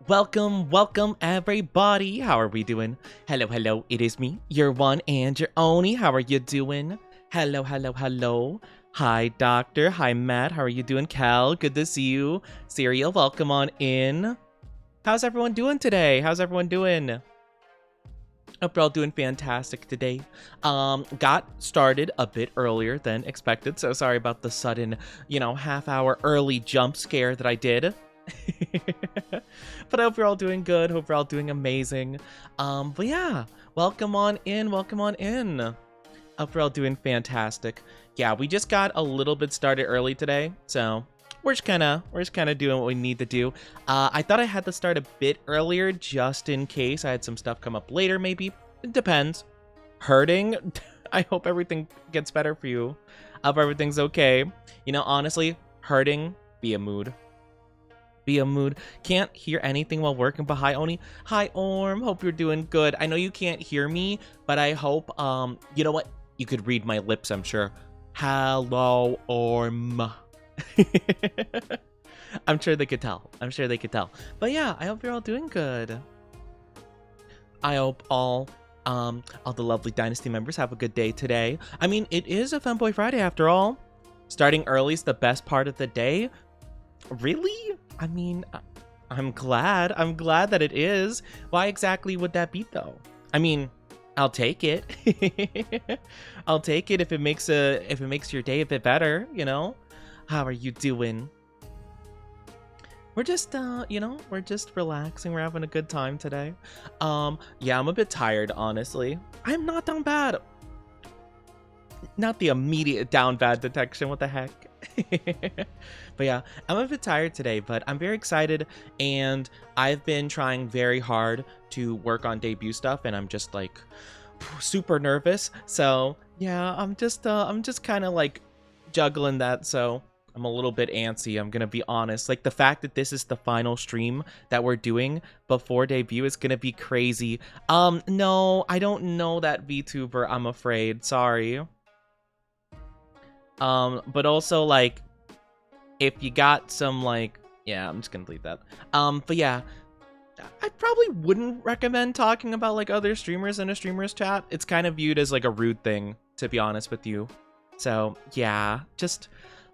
Welcome everybody. How are we doing? Hello, it is me, your one and your only. How are you doing? Hello. Hi, Doctor. Hi, Matt. How are you doing? Cal, good to see you. Serial, welcome on in. How's everyone doing today? Hope you're all doing fantastic today. Got started a bit earlier than expected, so sorry about the sudden, half-hour early jump scare that I did. But I hope you're all doing good. Hope you're all doing amazing. But yeah, welcome on in. Hope you're all doing fantastic. Yeah, we just got a little bit started early today, so we're just kind of doing what we need to do. I thought I had to start a bit earlier just in case I had some stuff come up later. Maybe it depends. Hurting. I hope everything gets better for you. I hope everything's okay. Honestly, hurting. Be a mood. Can't hear anything while working, but hi Oni. Hi Orm, hope you're doing good. I know you can't hear me, but I hope you know what, you could read my lips, I'm sure. Hello Orm. I'm sure they could tell. But yeah, I hope you're all doing good. I hope all the lovely Dynasty members have a good day today. I mean, it is a Femboy Friday after all. Starting early is the best part of the day. Really? I mean, I'm glad that it is. Why exactly would that be though? I mean, I'll take it. I'll take it if it makes your day a bit better, How are you doing? We're just we're just relaxing. We're having a good time today. Yeah, I'm a bit tired, honestly. I'm not down bad. Not the immediate down bad detection, what the heck? But yeah, I'm a bit tired today, but I'm very excited, and I've been trying very hard to work on debut stuff, and I'm just like super nervous. So yeah, I'm just kind of like juggling that, so I'm a little bit antsy, I'm gonna be honest. Like, the fact that this is the final stream that we're doing before debut is gonna be crazy. No, I don't know that VTuber, I'm afraid. Sorry. But also, like, if you got some, like, yeah, I'm just gonna leave that. But yeah, I probably wouldn't recommend talking about, like, other streamers in a streamer's chat. It's kind of viewed as, like, a rude thing, to be honest with you. So, yeah, just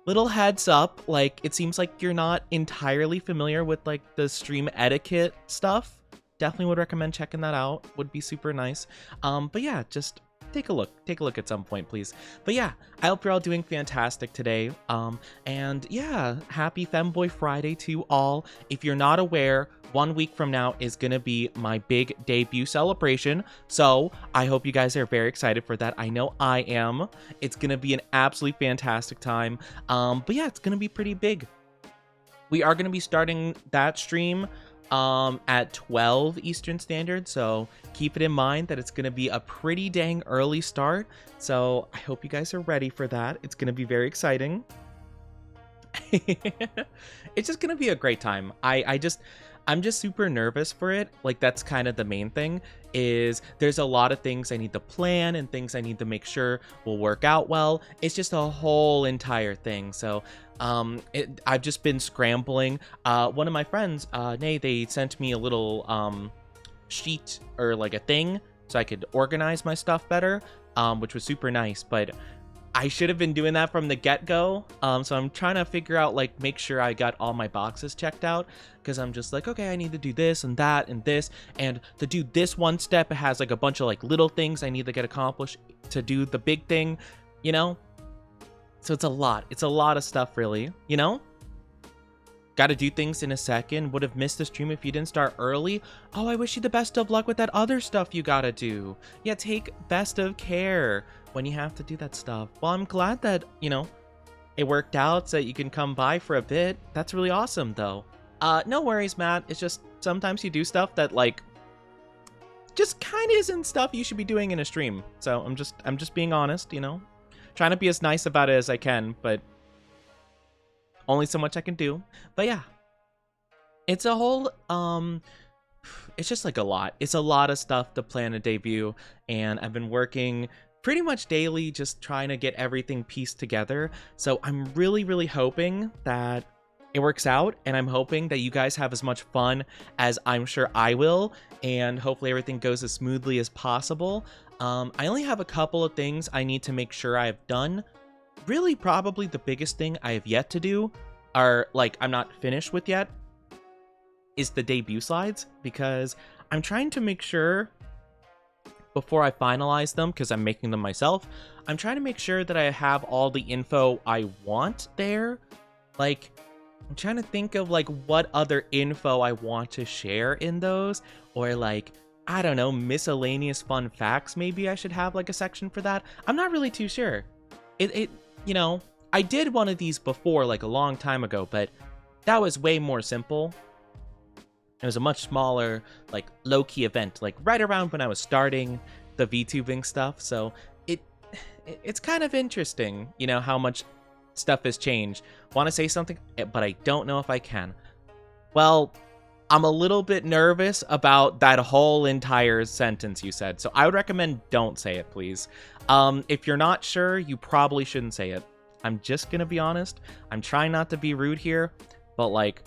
little heads up. Like, it seems like you're not entirely familiar with, like, the stream etiquette stuff. Definitely would recommend checking that out. Would be super nice. But yeah, just take a look at some point, please. But yeah, I hope you're all doing fantastic today. And yeah, happy Femboy Friday to all. If you're not aware, 1 week from now is gonna be my big debut celebration, so I hope you guys are very excited for that. I know I am. It's gonna be an absolutely fantastic time. But yeah, it's gonna be pretty big. We are gonna be starting that stream at 12 Eastern Standard, so keep it in mind that it's gonna be a pretty dang early start. So I hope you guys are ready for that. It's gonna be very exciting. It's just gonna be a great time. I'm just super nervous for it. Like, that's kind of the main thing, is there's a lot of things I need to plan and things I need to make sure will work out well. It's just a whole entire thing. So I've just been scrambling. One of my friends, Nay, they sent me a little sheet, or like a thing, so I could organize my stuff better, which was super nice. But I should have been doing that from the get-go. So I'm trying to figure out, like, make sure I got all my boxes checked out, because I'm just like, okay, I need to do this and that and this, and to do this one step, it has like a bunch of like little things I need to get accomplished to do the big thing, So it's a lot of stuff, really, Got to do things in a second. Would have missed the stream if you didn't start early. Oh, I wish you the best of luck with that other stuff you gotta do. Yeah, take best of care when you have to do that stuff. Well, I'm glad that, it worked out so that you can come by for a bit. That's really awesome, though. No worries, Matt. It's just sometimes you do stuff that, like, just kind of isn't stuff you should be doing in a stream. So I'm just being honest, Trying to be as nice about it as I can, but only so much I can do. But yeah, it's a whole, it's just like a lot. It's a lot of stuff to plan a debut, and I've been working pretty much daily just trying to get everything pieced together. So I'm really hoping that it works out, and I'm hoping that you guys have as much fun as I'm sure I will, and hopefully everything goes as smoothly as possible. I only have a couple of things I need to make sure I have done. Really, probably the biggest thing I have yet to do, are, like, I'm not finished with yet, is the debut slides, because I'm trying to make sure, before I finalize them, because I'm making them myself, I'm trying to make sure that I have all the info I want there. Like, I'm trying to think of, like, what other info I want to share in those, or, like, I don't know, miscellaneous fun facts. Maybe I should have, like, a section for that. I'm not really too sure. You know, I did one of these before, like, a long time ago, but that was way more simple. It was a much smaller, like, low-key event, like, right around when I was starting the VTubing stuff, so it's kind of interesting, you know, how much stuff has changed. Want to say something, but I don't know if I can. Well, I'm a little bit nervous about that whole entire sentence you said, so I would recommend don't say it, please. If you're not sure, you probably shouldn't say it. I'm just gonna be honest. I'm trying not to be rude here, but, like,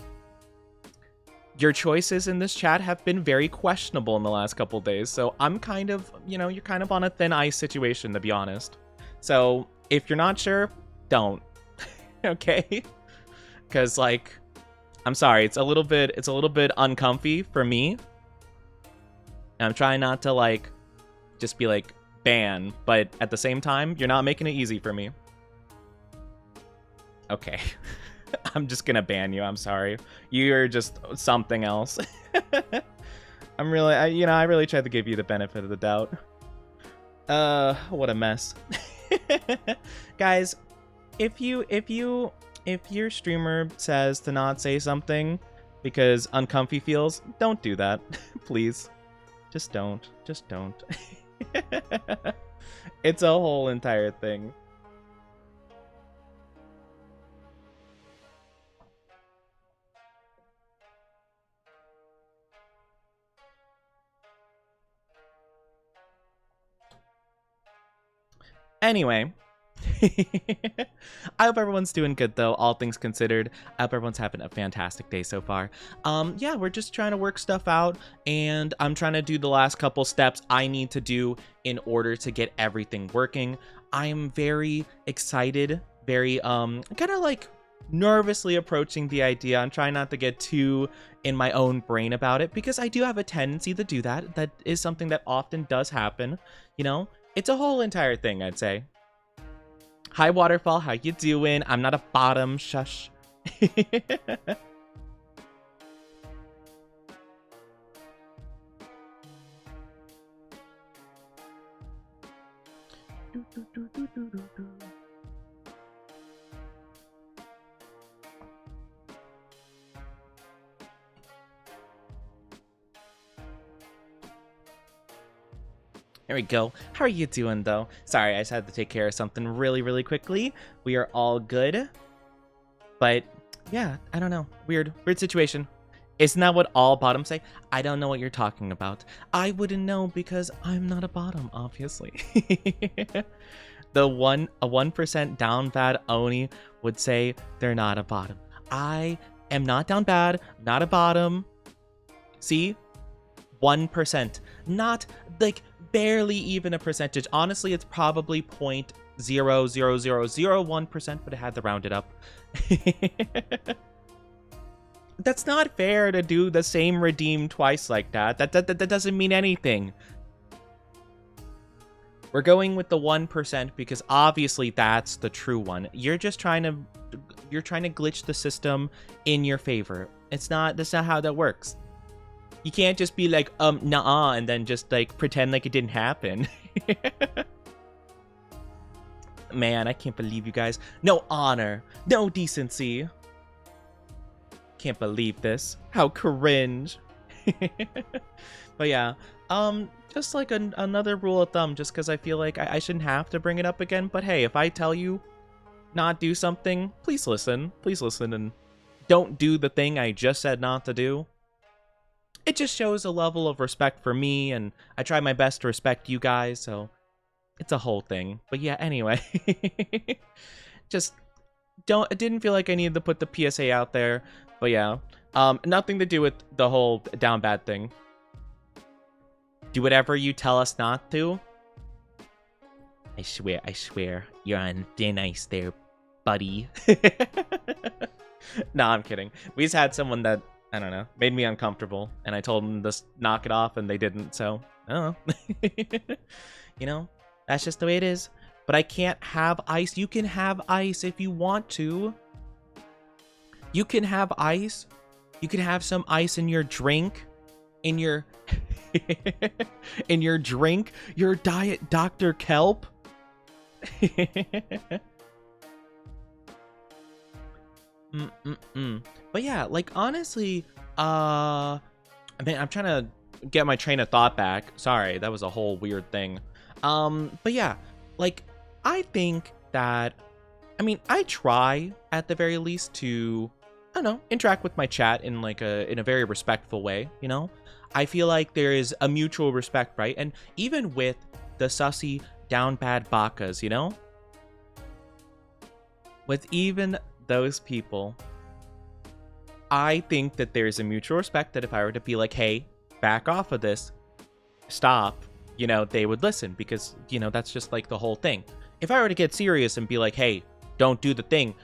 your choices in this chat have been very questionable in the last couple days, so I'm kind of, you know, you're kind of on a thin ice situation, to be honest. So if you're not sure, don't. Okay? Because, like, I'm sorry, it's a little bit uncomfy for me. And I'm trying not to, like, just be like, ban, but at the same time, you're not making it easy for me. Okay. I'm just gonna ban you, I'm sorry. You're just something else. I really tried to give you the benefit of the doubt. What a mess. Guys, if your streamer says to not say something because uncomfy feels, don't do that. Please. Just don't. Just don't. It's a whole entire thing. Anyway, I hope everyone's doing good, though, all things considered. I hope everyone's having a fantastic day so far. Yeah, we're just trying to work stuff out, and I'm trying to do the last couple steps I need to do in order to get everything working. I'm very excited, very, kind of, like, nervously approaching the idea. I'm trying not to get too in my own brain about it, because I do have a tendency to do that. That is something that often does happen, you know? It's a whole entire thing, I'd say. Hi, Waterfall. How you doing? I'm not a bottom. Shush. There we go. How are you doing, though? Sorry, I just had to take care of something really, really quickly. We are all good. But, yeah, I don't know. Weird situation. Isn't that what all bottoms say? I don't know what you're talking about. I wouldn't know because I'm not a bottom, obviously. A 1% down bad Oni would say they're not a bottom. I am not down bad, not a bottom. See? 1%. Not, like, barely even a percentage. Honestly, it's probably 0.00001%, but I had to round it up. That's not fair to do the same redeem twice like that. That doesn't mean anything. We're going with the 1% because obviously that's the true one. You're trying to glitch the system in your favor. That's not how that works. You can't just be like, nah, and then just, like, pretend like it didn't happen. Man, I can't believe you guys. No honor. No decency. Can't believe this. How cringe. But yeah, just like another rule of thumb, just because I feel like I shouldn't have to bring it up again. But hey, if I tell you not do something, please listen. Please listen and don't do the thing I just said not to do. It just shows a level of respect for me, and I try my best to respect you guys, so it's a whole thing. But yeah, anyway. Just it didn't feel like I needed to put the PSA out there. But yeah, nothing to do with the whole down bad thing. Do whatever you tell us not to. I swear, you're on thin ice there, buddy. Nah, I'm kidding. We just had someone that, I don't know, made me uncomfortable, and I told them to knock it off, and they didn't, so, I don't know. You know, that's just the way it is. But I can't have ice. You can have ice if you want to. You can have ice. You can have some ice in your drink. In your... in your drink. Your Diet Dr. Kelp. But yeah, like, honestly, I mean, I'm trying to get my train of thought back. Sorry, that was a whole weird thing. But yeah, like, I think that, I mean, I try at the very least to, I don't know, interact with my chat in like in a very respectful way, you know? I feel like there is a mutual respect, right? And even with the sussy down bad bakas, you know? With even those people, I think that there's a mutual respect that if I were to be like, hey, back off of this, stop, you know, they would listen because, you know, that's just like the whole thing. If I were to get serious and be like, hey, don't do the thing,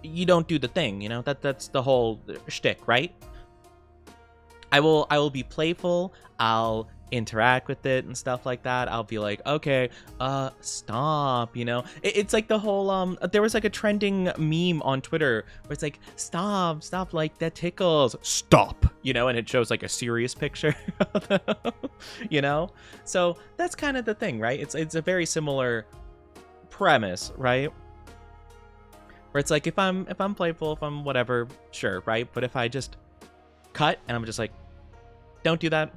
you don't do the thing, you know, that's the whole shtick, right? I will be playful, I'll interact with it and stuff like that. I'll be like, okay, stop, you know? It's like the whole, there was like a trending meme on Twitter where it's like, stop, like, that tickles, stop, you know? And it shows like a serious picture, you know? So that's kind of the thing, right? It's a very similar premise, right? Where it's like, if I'm playful, if I'm whatever, sure, right? But if I just cut and I'm just like, don't do that,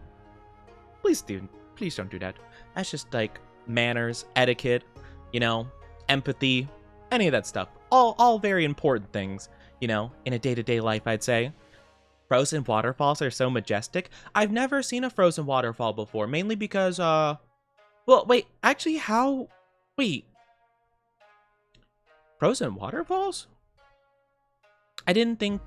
please don't do that. That's just like manners, etiquette, you know, empathy, any of that stuff. All very important things, you know, in a day-to-day life, I'd say. Frozen waterfalls are so majestic. I've never seen a frozen waterfall before, mainly because, well, wait, actually, wait. Frozen waterfalls? I didn't think...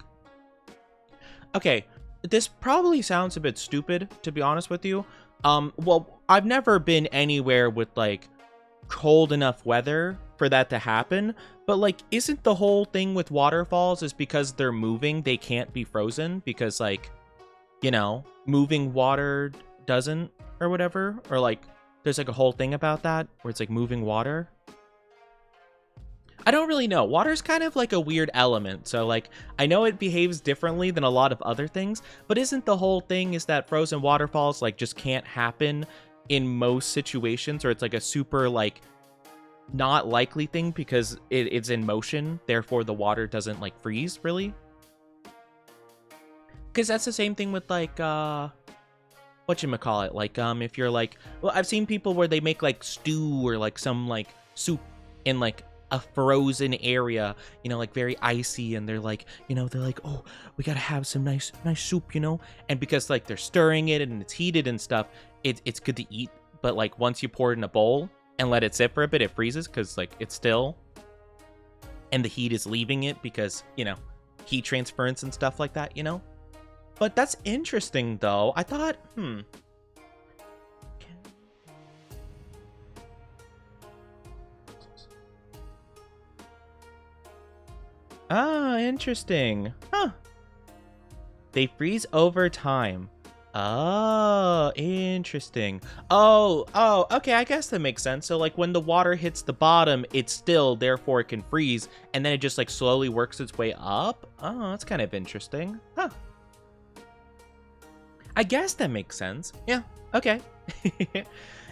Okay, this probably sounds a bit stupid, to be honest with you. Well, I've never been anywhere with, like, cold enough weather for that to happen. But, like, isn't the whole thing with waterfalls is because they're moving, they can't be frozen? Because, like, you know, moving water doesn't, or whatever? Or, like, there's, like, a whole thing about that, where it's, like, moving water? I don't really know. Water's kind of like a weird element, so like I know it behaves differently than a lot of other things, but isn't the whole thing is that frozen waterfalls like just can't happen in most situations, or it's like a super like not likely thing because it's in motion, therefore the water doesn't like freeze really? Because that's the same thing with like whatchamacallit, like if you're like, well, I've seen people where they make like stew or like some like soup in like a frozen area, you know, like very icy, and they're like, you know, they're like, oh, we gotta have some nice soup, you know, and because like they're stirring it and it's heated and stuff, it's good to eat, but like once you pour it in a bowl and let it sit for a bit, it freezes because like it's still, and the heat is leaving it because, you know, heat transference and stuff like that, you know. But that's interesting though. I thought, ah, interesting. Huh. They freeze over time. Oh, interesting. Oh, okay, I guess that makes sense. So, like, when the water hits the bottom, it's still, therefore it can freeze, and then it just, like, slowly works its way up? Oh, that's kind of interesting. Huh. I guess that makes sense. Yeah, okay.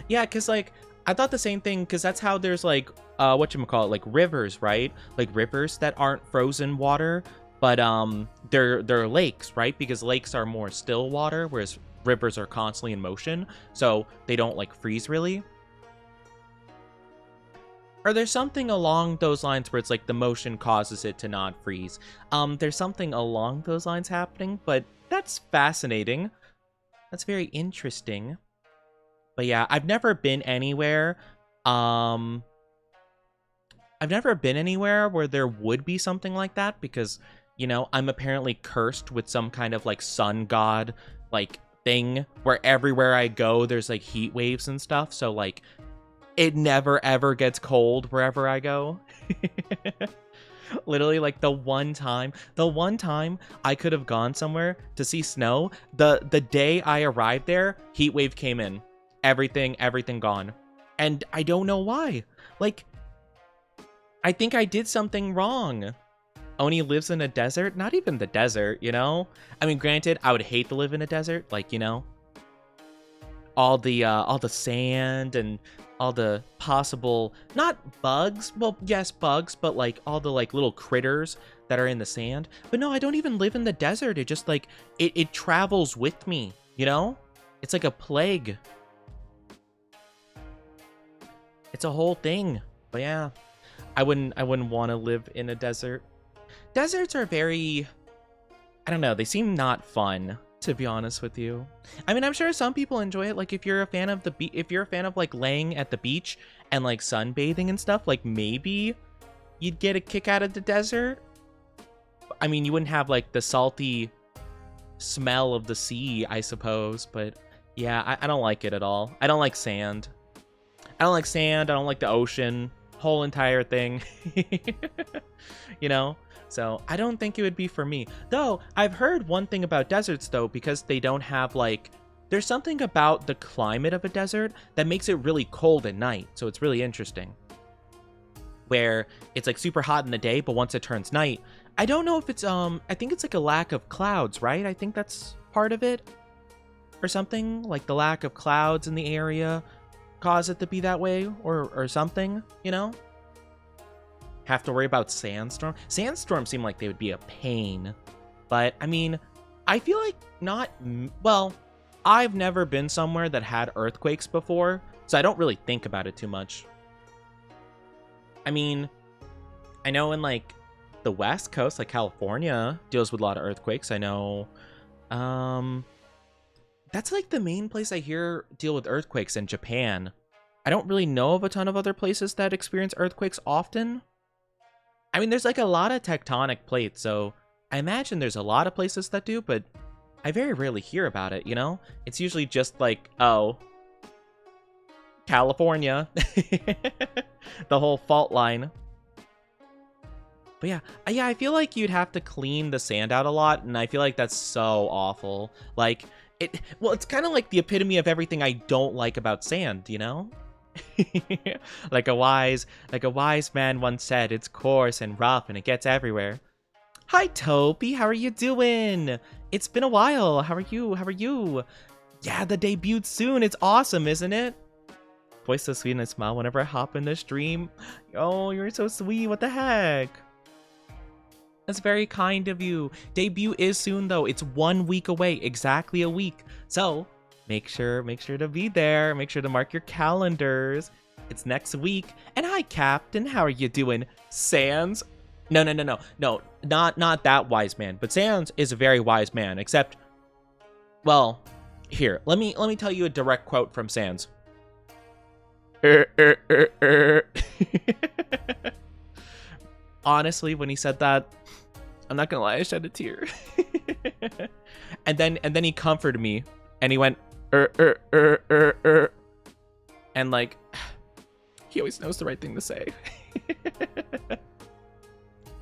Yeah, because, like, I thought the same thing, because that's how there's, like, whatchamacallit, like, rivers, right? Like, rivers that aren't frozen water, but, they're lakes, right? Because lakes are more still water, whereas rivers are constantly in motion, so they don't, like, freeze, really. Or there's something along those lines where it's, like, the motion causes it to not freeze. There's something along those lines happening, but that's fascinating. That's very interesting. But yeah, I've never been anywhere I've never been anywhere where there would be something like that because, you know, I'm apparently cursed with some kind of like sun god like thing where everywhere I go there's like heat waves and stuff. So like it never ever gets cold wherever I go. Literally, like the one time I could have gone somewhere to see snow, the day I arrived there, heat wave came in. Everything gone. And I don't know why. Like, I think I did something wrong. Oni lives in a desert? Not even the desert, you know? I mean, granted, I would hate to live in a desert, like, you know, all the sand and all the possible, not bugs, well, yes, bugs, but like all the like little critters that are in the sand. But no, I don't even live in the desert. It just like it travels with me, you know? It's like a plague. It's a whole thing. But yeah, I wouldn't want to live in a desert. Deserts are very, I don't know, they seem not fun, to be honest with you. I mean, I'm sure some people enjoy it. Like if you're a fan of if you're a fan of like laying at the beach and like sunbathing and stuff, like maybe you'd get a kick out of the desert. I mean, you wouldn't have like the salty smell of the sea, I suppose, but yeah, I don't like it at all. I don't like sand. I don't like sand. I don't like the ocean. Whole entire thing. You know? So I don't think it would be for me. Though I've heard one thing about deserts though, because they don't have like, there's something about the climate of a desert that makes it really cold at night. So it's really interesting. Where it's like super hot in the day, but once it turns night, I don't know if it's, I think it's like a lack of clouds, right? I think that's part of it or something, like the lack of clouds in the area cause it to be that way or something, you know? Have to worry about sandstorm. Sandstorms seem like they would be a pain, but I mean, I feel like not, well, I've never been somewhere that had earthquakes before, so I don't really think about it too much. I mean, I know in like the West Coast, like California deals with a lot of earthquakes. I know, that's like the main place I hear deal with earthquakes, in Japan. I don't really know of a ton of other places that experience earthquakes often. I mean, there's like a lot of tectonic plates, so I imagine there's a lot of places that do, but I very rarely hear about it, you know? It's usually just like, oh, California. The whole fault line. But yeah, I feel like you'd have to clean the sand out a lot, and I feel like that's so awful. Like, it's kind of like the epitome of everything I don't like about sand, you know? like a wise man once said, it's coarse and rough and it gets everywhere. Hi Toby, how are you doing? It's been a while. How are you? Yeah, the debuted soon. It's awesome, isn't it? Voice so sweet and I smile whenever I hop in the stream. Oh, you're so sweet. What the heck? That's very kind of you. Debut is soon though. It's 1 week away, exactly a week. So make sure to be there. Make sure to mark your calendars. It's next week. And hi, Captain. How are you doing? Sans? No. Not that wise man. But Sans is a very wise man. Except, well, here. Let me tell you a direct quote from Sans. Honestly, when he said that, I'm not gonna lie, I shed a tear. and then he comforted me, and he went. And like, he always knows the right thing to say.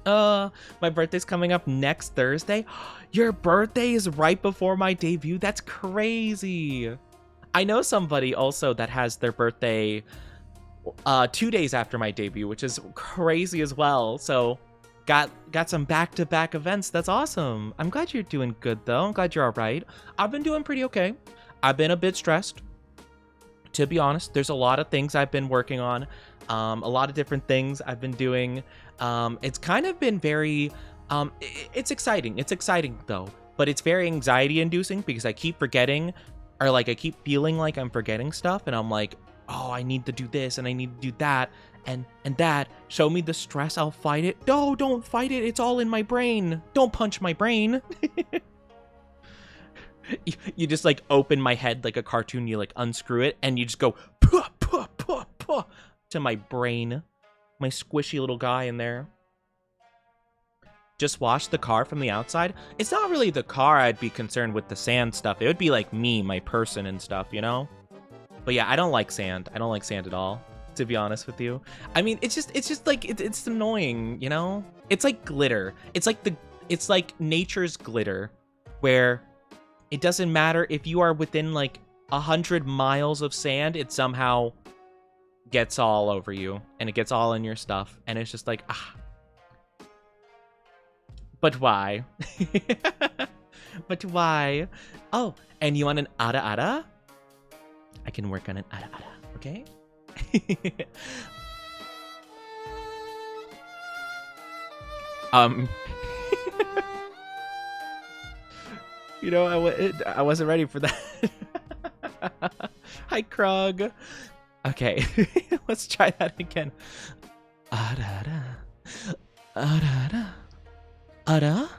My birthday's coming up next Thursday. Your birthday is right before my debut. That's crazy. I know somebody also that has their birthday 2 days after my debut, which is crazy as well. So got some back-to-back events. That's awesome. I'm glad you're doing good though. I'm glad you're all right. I've been doing pretty okay. I've been a bit stressed, to be honest. There's a lot of things I've been working on, a lot of different things I've been doing. It's kind of been very, it's exciting. It's exciting though, but it's very anxiety inducing because I keep forgetting, or like I keep feeling like I'm forgetting stuff, and I'm like, oh, I need to do this and I need to do that and that. Show me the stress, I'll fight it. No, don't fight it. It's all in my brain. Don't punch my brain. You just like open my head like a cartoon, you like unscrew it and you just go puh, puh, puh, puh, to my brain. My squishy little guy in there. Just wash the car from the outside. It's not really the car I'd be concerned with, the sand stuff. It would be like me, my person and stuff, you know? But yeah, I don't like sand. I don't like sand at all, to be honest with you. I mean, it's just like, it's annoying, you know? It's like glitter. It's like nature's glitter, where it doesn't matter if you are within like 100 miles of sand, it somehow gets all over you and it gets all in your stuff. And it's just like, ah. But why? But why? Oh, and you want an ada? I can work on an ada, okay? You know, I wasn't ready for that. Hi, Krug. Okay, let's try that again. Ada. Ada? Ada.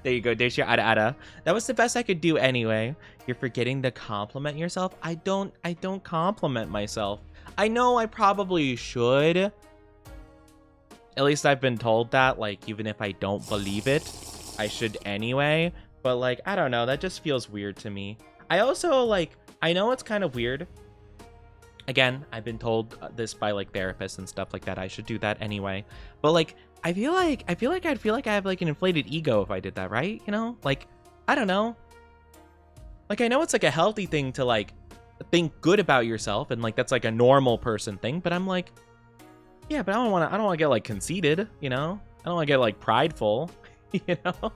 There you go, there's your ada. That was the best I could do anyway. You're forgetting to compliment yourself? I don't compliment myself. I know I probably should. At least I've been told that, like, even if I don't believe it, I should anyway. But, like, I don't know, that just feels weird to me. I also, like, I know it's kind of weird. Again, I've been told this by, like, therapists and stuff like that. I should do that anyway. But, like, I feel like I have, like, an inflated ego if I did that, right? You know? Like, I don't know. Like, I know it's, like, a healthy thing to, like, think good about yourself. And, like, that's, like, a normal person thing. But I'm like, yeah, but I don't want to get, like, conceited, you know? I don't want to get, like, prideful, you know?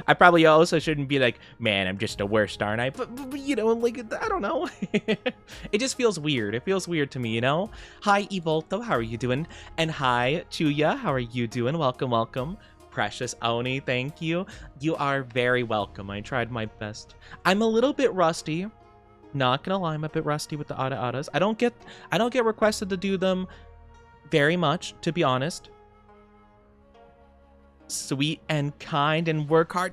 I probably also shouldn't be like, man, I'm just the worst, aren't I? But you know, like, I don't know. It just feels weird. It feels weird to me, you know? Hi, Evolto, how are you doing? And hi, Chuya, how are you doing? Welcome. Precious Oni, thank you. You are very welcome. I tried my best. I'm a little bit rusty. Not gonna lie, I'm a bit rusty with the adas. I don't get requested to do them very much, to be honest. Sweet and kind and work hard.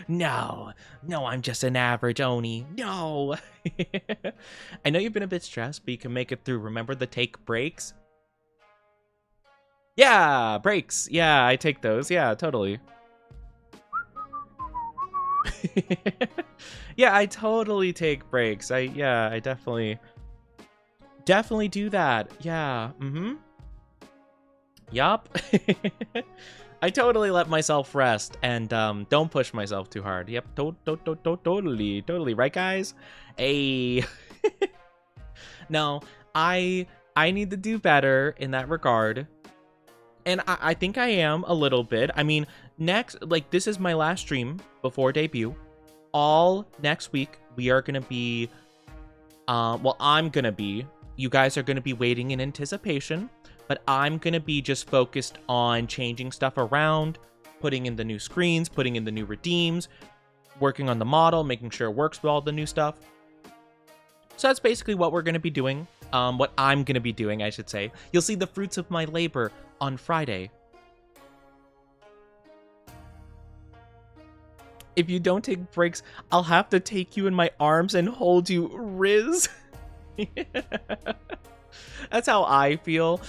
No. No, I'm just an average Oni. No. I know you've been a bit stressed, but you can make it through. Remember to take breaks? Yeah, breaks. Yeah, I take those. Yeah, totally. Yeah, I totally take breaks. I definitely do that. Yeah. Yup. I totally let myself rest and don't push myself too hard. Yep, totally. Right, guys? Hey. No, I need to do better in that regard. And I think I am a little bit. I mean, next, like, this is my last stream before debut. All next week, we are going to be, well, I'm going to be, you guys are going to be waiting in anticipation. But I'm going to be just focused on changing stuff around, putting in the new screens, putting in the new redeems, working on the model, making sure it works with all the new stuff. So that's basically what we're going to be doing. What I'm going to be doing, I should say. You'll see the fruits of my labor on Friday. If you don't take breaks, I'll have to take you in my arms and hold you, Riz. That's how I feel.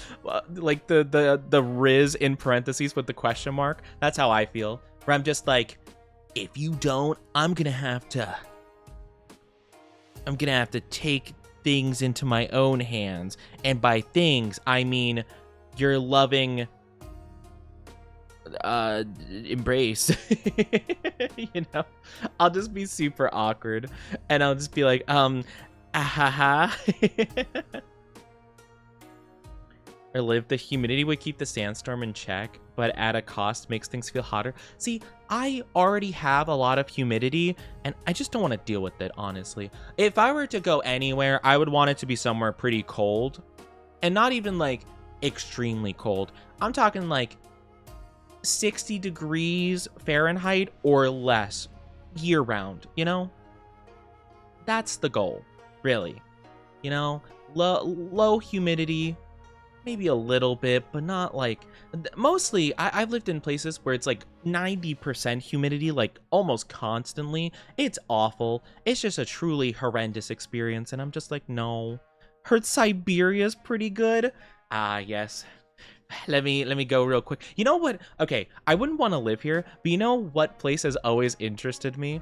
Like the Riz in parentheses with the question mark. That's how I feel. Where I'm just like, if you don't, I'm gonna have to take things into my own hands. And by things, I mean your loving embrace. You know? I'll just be super awkward. And I'll just be like, ahaha. Or live, the humidity would keep the sandstorm in check, but at a cost makes things feel hotter. See, I already have a lot of humidity, and I just don't want to deal with it, honestly. If I were to go anywhere, I would want it to be somewhere pretty cold. And not even, like, extremely cold. I'm talking, like, 60 degrees Fahrenheit or less year-round, you know? That's the goal, really. You know? Low humidity. maybe a little bit, but not like mostly. I've lived in places where it's like 90% humidity, like almost constantly. It's awful. It's just a truly horrendous experience, and I'm just like, no. Heard Siberia's pretty good. Ah, yes. Let me go real quick. You know what? Okay, I wouldn't want to live here, but you know what place has always interested me?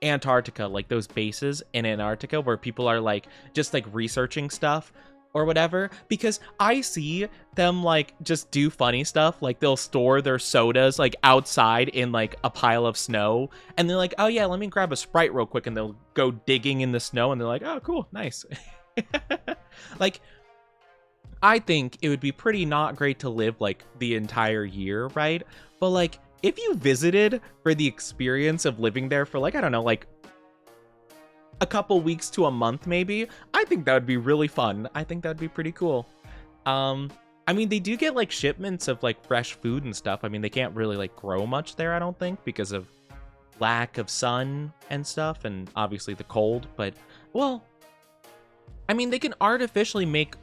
Antarctica, like those bases in Antarctica where people are like just like researching stuff or whatever, because I see them like just do funny stuff, like they'll store their sodas like outside in like a pile of snow, and they're like, oh yeah, let me grab a Sprite real quick, and they'll go digging in the snow, and they're like, oh cool, nice. Like, I think it would be pretty not great to live like the entire year, right? But like if you visited for the experience of living there for like, I don't know, like a couple weeks to a month maybe, I think that would be really fun. I think that'd be pretty cool. I mean, they do get like shipments of like fresh food and stuff. I mean, they can't really like grow much there, I don't think, because of lack of sun and stuff, and obviously the cold. But well, I mean, they can artificially make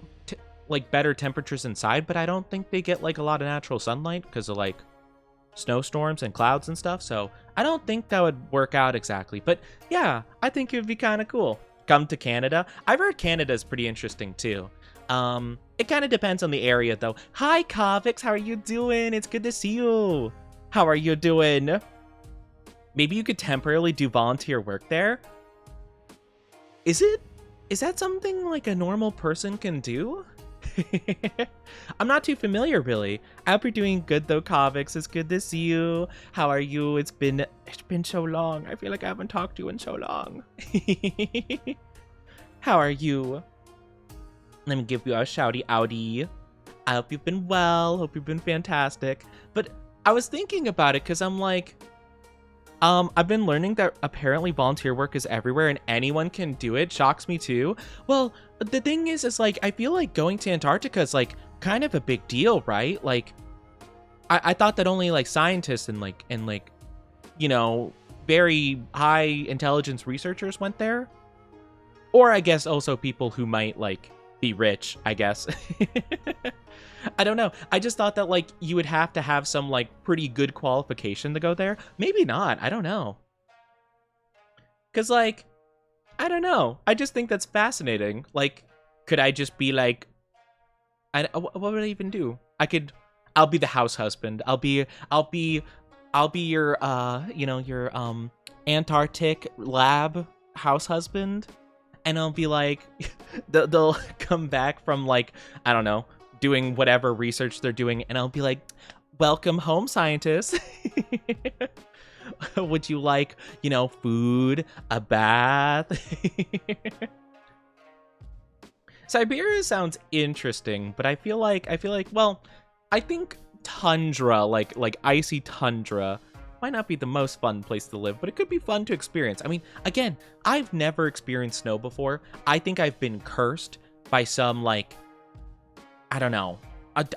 like better temperatures inside, but I don't think they get like a lot of natural sunlight because of like snowstorms and clouds and stuff. So I don't think that would work out exactly. But yeah, I think it would be kind of cool. Come to Canada. I've heard Canada is pretty interesting too. It kind of depends on the area though. Hi Kavix, how are you doing? It's good to see you. How are you doing? Maybe you could temporarily do volunteer work there. Is that something like a normal person can do? I'm not too familiar, really. I hope you're doing good, though, Kavix. It's good to see you. How are you? It's been so long. I feel like I haven't talked to you in so long. How are you? Let me give you a shouty outie. I hope you've been well. Hope you've been fantastic. But I was thinking about it because I'm like, I've been learning that apparently volunteer work is everywhere and anyone can do it. Shocks me too. Well, the thing is like, I feel like going to Antarctica is like kind of a big deal, right? Like, I thought that only like scientists and like, you know, very high intelligence researchers went there. Or I guess also people who might like be rich, I guess. I don't know. I just thought that like you would have to have some like pretty good qualification to go there. Maybe not. I don't know. Cause like, I don't know. I just think that's fascinating. Like, could I just be like, what would I even do? I'll be the house husband. I'll be your, you know, your Antarctic lab house husband, and I'll be like, they'll come back from like, I don't know, doing whatever research they're doing, and I'll be like, welcome home, scientists. Would you like, you know, food, a bath? Siberia sounds interesting, but I feel like, well, I think tundra, like icy tundra, might not be the most fun place to live, but it could be fun to experience. I mean, again, I've never experienced snow before. I think I've been cursed by some, like, I don't know.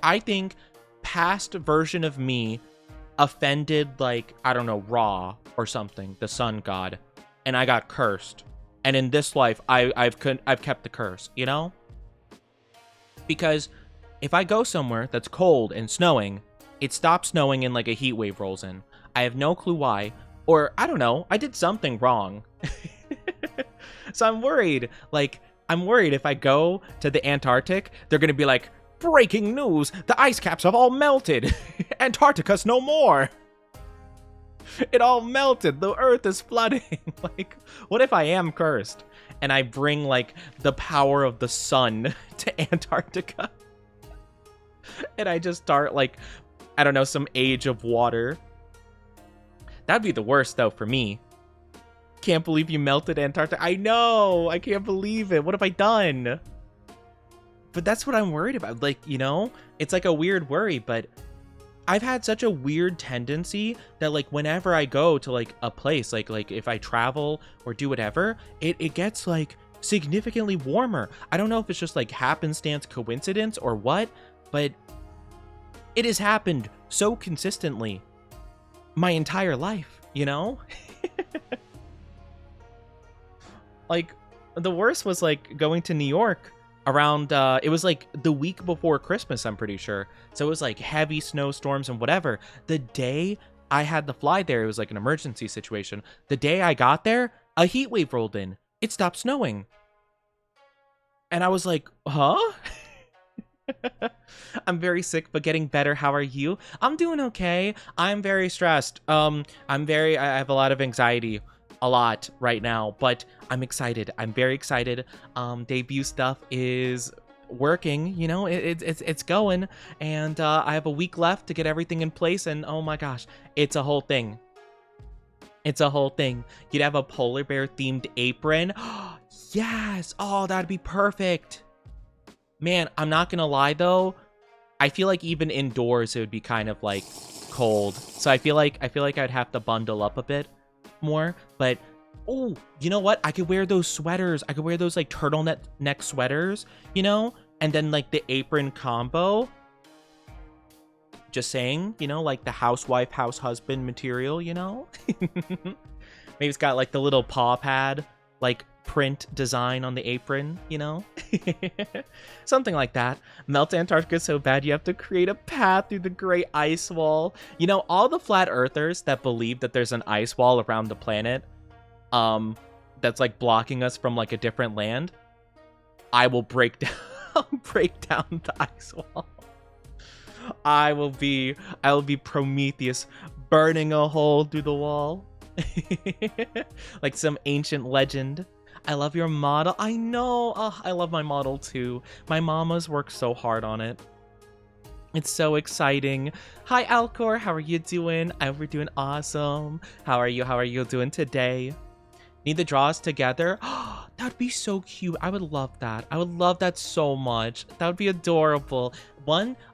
I think past version of me offended, like, I don't know, Ra or something, the sun god, and I got cursed. And in this life, I've kept the curse, you know? Because if I go somewhere that's cold and snowing, it stops snowing and like a heat wave rolls in. I have no clue why, or I don't know, I did something wrong. So I'm worried, if I go to the Antarctic, they're gonna be like, breaking news, the ice caps have all melted. Antarctica's no more. It all melted, the earth is flooding. Like, what if I am cursed and I bring like the power of the sun to Antarctica? And I just start like, I don't know, some age of water. That'd be the worst though for me. Can't believe you melted Antarctica. I know, I can't believe it. What have I done? But that's what I'm worried about. Like, you know, it's like a weird worry, but I've had such a weird tendency that like whenever I go to like a place, like if I travel or do whatever, it gets like significantly warmer. I don't know if it's just like happenstance coincidence or what, but it has happened so consistently my entire life, you know? Like, the worst was like going to New York around it was like the week before Christmas, I'm pretty sure. So it was like heavy snowstorms and whatever. The day I had to fly there, it was like an emergency situation. The day I got there, a heat wave rolled in. It stopped snowing. And I was like, huh? I'm very sick, but getting better. How are you? I'm doing okay. I'm very stressed. I have a lot of anxiety, a lot right now, but I'm excited. I'm very excited. Debut stuff is working, you know, it's going, and I have a week left to get everything in place, and oh my gosh, it's a whole thing. It's a whole thing. You'd have a polar bear themed apron. Yes. Oh, that'd be perfect. Man, I'm not gonna lie though. I feel like even indoors it would be kind of like cold. So I feel like I'd have to bundle up a bit more. But oh, you know what? I could wear those sweaters. I could wear those like turtleneck sweaters, you know? And then like the apron combo. Just saying, you know, like the housewife, house husband material, you know? Maybe it's got like the little paw pad, like print design on the apron, you know? Something like that. Melt Antarctica so bad you have to create a path through the gray ice wall. You know, all the flat earthers that believe that there's an ice wall around the planet, that's like blocking us from like a different land, I will break down break down the ice wall. I will be Prometheus burning a hole through the wall. Like some ancient legend. I love your model. I know. Oh, I love my model too. My mama's worked so hard on it. It's so exciting. Hi, Alcor. How are you doing? I hope we're doing awesome. How are you? How are you doing today? Need the draws together? That'd be so cute. I would love that. I would love that so much. That would be adorable.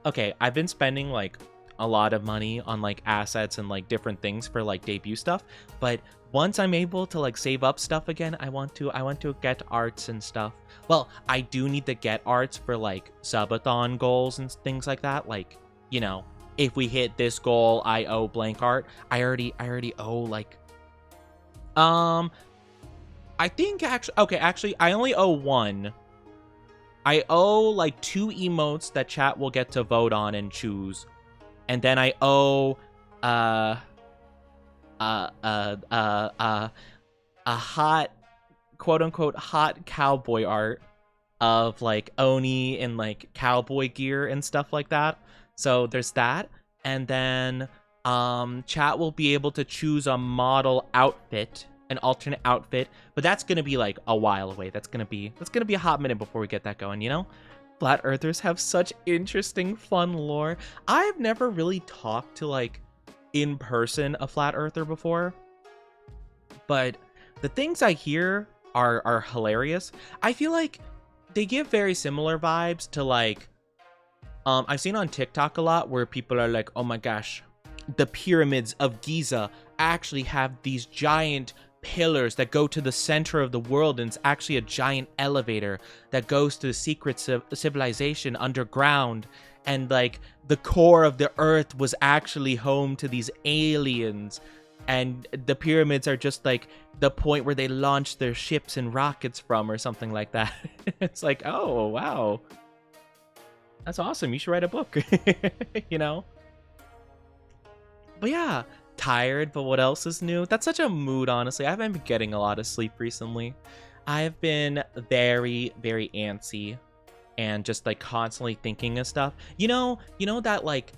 Okay, I've been spending like a lot of money on like assets and like different things for like debut stuff, but once I'm able to like save up stuff again, I want to get arts and stuff. Well, I do need to get arts for like subathon goals and things like that. Like, you know, if we hit this goal, I owe blank art. I already owe like I think actually I only owe one. I owe like 2 emotes that chat will get to vote on and choose. And then I owe a hot, quote unquote hot cowboy art of like Oni and like cowboy gear and stuff like that. So there's that. And then chat will be able to choose a model outfit, an alternate outfit, but that's gonna be like a while away. That's gonna be a hot minute before we get that going, you know? Flat earthers have such interesting, fun lore. I've never really talked to like in person a flat earther before, but the things I hear are hilarious. I feel like they give very similar vibes to like I've seen on TikTok a lot where people are like, oh my gosh, the pyramids of Giza actually have these giant pillars that go to the center of the world, and it's actually a giant elevator that goes to the secrets of civilization underground, and like the core of the earth was actually home to these aliens, and the pyramids are just like the point where they launch their ships and rockets from or something like that. It's like, oh wow, that's awesome, you should write a book. You know? But yeah, tired, but what else is new? That's such a mood, honestly. I haven't been getting a lot of sleep recently. I've been very, very antsy and just like constantly thinking of stuff. You know that like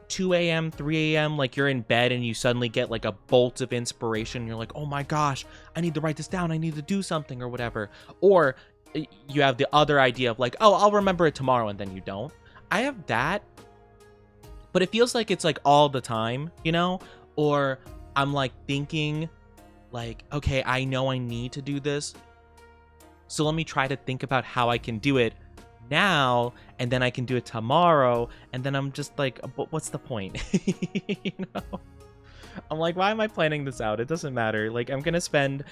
2 a.m., 3 a.m., like you're in bed and you suddenly get like a bolt of inspiration. You're like, oh my gosh, I need to write this down. I need to do something or whatever. Or you have the other idea of like, oh, I'll remember it tomorrow, and then you don't. I have that, but it feels like it's like all the time, you know? Or I'm like thinking like, okay, I know I need to do this, so let me try to think about how I can do it now, and then I can do it tomorrow, and then I'm just like, but what's the point? You know? I'm like, why am I planning this out? It doesn't matter. Like, I'm gonna spend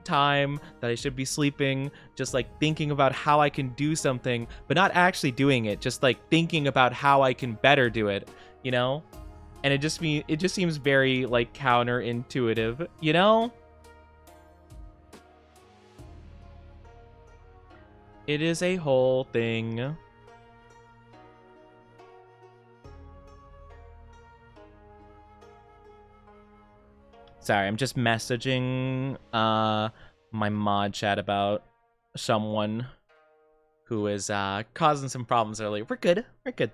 time that I should be sleeping just like thinking about how I can do something, but not actually doing it, just like thinking about how I can better do it, you know? And it just seems very like counterintuitive, you know? It is a whole thing. Sorry, I'm just messaging my mod chat about someone who is causing some problems earlier. We're good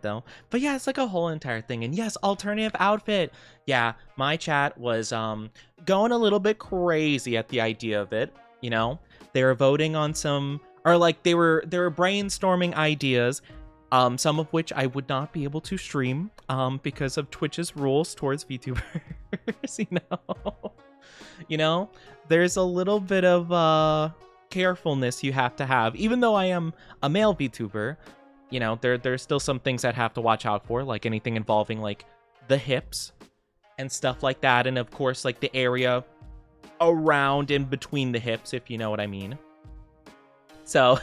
though. But yeah, it's like a whole entire thing. And yes, alternative outfit. Yeah, my chat was going a little bit crazy at the idea of it. You know, they were voting on some, or like they were brainstorming ideas. Some of which I would not be able to stream because of Twitch's rules towards VTubers. You know, there's a little bit of carefulness you have to have. Even though I am a male VTuber, you know, there's still some things I'd have to watch out for, like anything involving like the hips and stuff like that, and of course like the area around and between the hips, if you know what I mean. So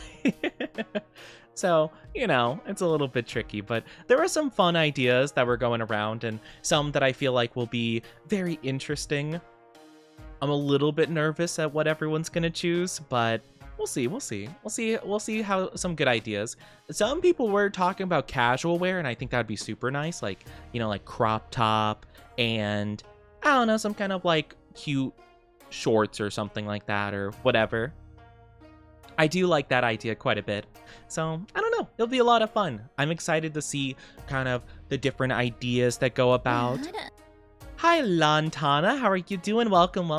so, you know, it's a little bit tricky, but there are some fun ideas that were going around and some that I feel like will be very interesting. I'm a little bit nervous at what everyone's going to choose, but we'll see. We'll see how some good ideas. Some people were talking about casual wear, and I think that'd be super nice. Like, you know, like crop top and I don't know, some kind of like cute shorts or something like that or whatever. I do like that idea quite a bit. So, I don't know. It'll be a lot of fun. I'm excited to see kind of the different ideas that go about. Hi, Lantana. How are you doing? Welcome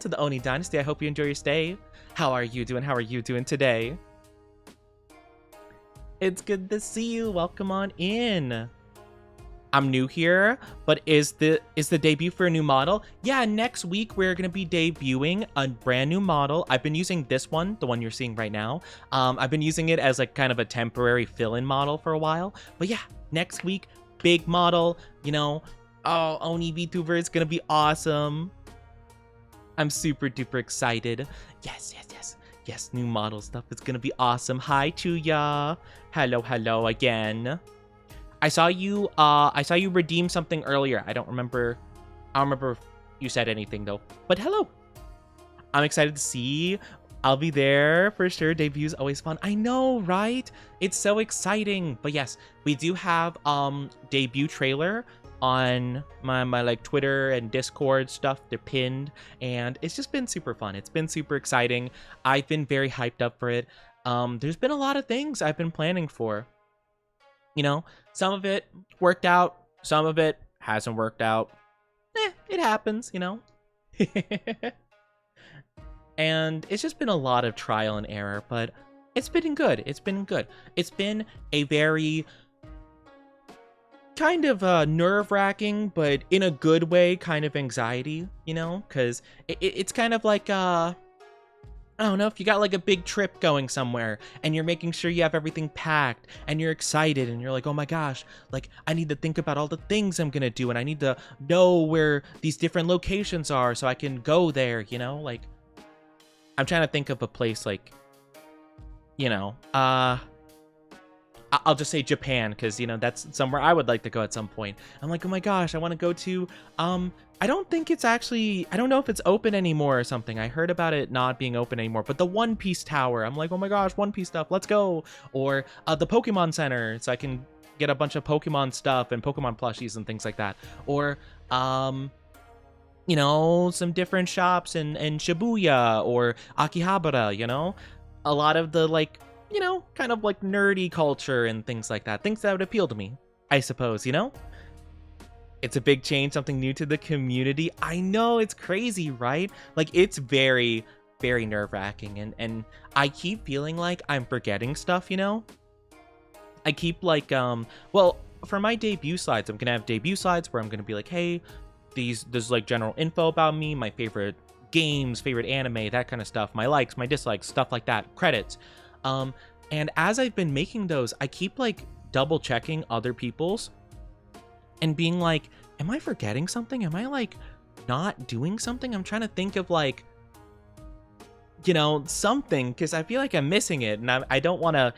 to the Oni Dynasty. I hope you enjoy your stay. How are you doing today? It's good to see you. Welcome on in. I'm new here, but is the debut for a new model? Yeah, next week we're gonna be debuting a brand new model. I've been using this one, the one you're seeing right now. I've been using it as like kind of a temporary fill-in model for a while. But yeah, next week, big model, you know. Oh, Oni VTuber is gonna be awesome. I'm super duper excited. Yes, new model stuff. It's gonna be awesome. Hi, Chuya. Hello again. I saw you redeem something earlier. I don't remember if you said anything though. But hello. I'm excited to see. I'll be there for sure. Debut's always fun. I know, right? It's so exciting. But yes, we do have debut trailer on my like Twitter and Discord stuff. They're pinned, and it's just been super fun. It's been super exciting. I've been very hyped up for it. There's been a lot of things I've been planning for. You know, some of it worked out, some of it hasn't worked out. It happens, you know. And it's just been a lot of trial and error, but it's been good. It's been a very kind of nerve-wracking, but in a good way, kind of anxiety, you know, because it's kind of like I don't know, if you got like a big trip going somewhere and you're making sure you have everything packed and you're excited and you're like, oh my gosh, like I need to think about all the things I'm gonna do and I need to know where these different locations are so I can go there, you know? Like, I'm trying to think of a place like, you know, I'll just say Japan, because, you know, that's somewhere I would like to go at some point. I'm like, oh my gosh, I want to go to, I don't know if it's open anymore or something. I heard about it not being open anymore, but the One Piece Tower, I'm like, oh my gosh, One Piece stuff, let's go. Or the Pokemon Center, so I can get a bunch of Pokemon stuff and Pokemon plushies and things like that. Or, you know, some different shops in Shibuya or Akihabara, you know? A lot of the, like, you know, kind of like nerdy culture and things like that. Things that would appeal to me, I suppose, you know? It's a big change, something new to the community. I know, it's crazy, right? Like, it's very, very nerve-wracking. And I keep feeling like I'm forgetting stuff, you know? I keep like, well, for my debut slides, I'm gonna have debut slides where I'm gonna be like, hey, there's like general info about me, my favorite games, favorite anime, that kind of stuff, my likes, my dislikes, stuff like that, credits. And as I've been making those, I keep like double checking other people's and being like, am I forgetting something? Am I like not doing something? I'm trying to think of like, you know, something, because I feel like I'm missing it, and I don't want to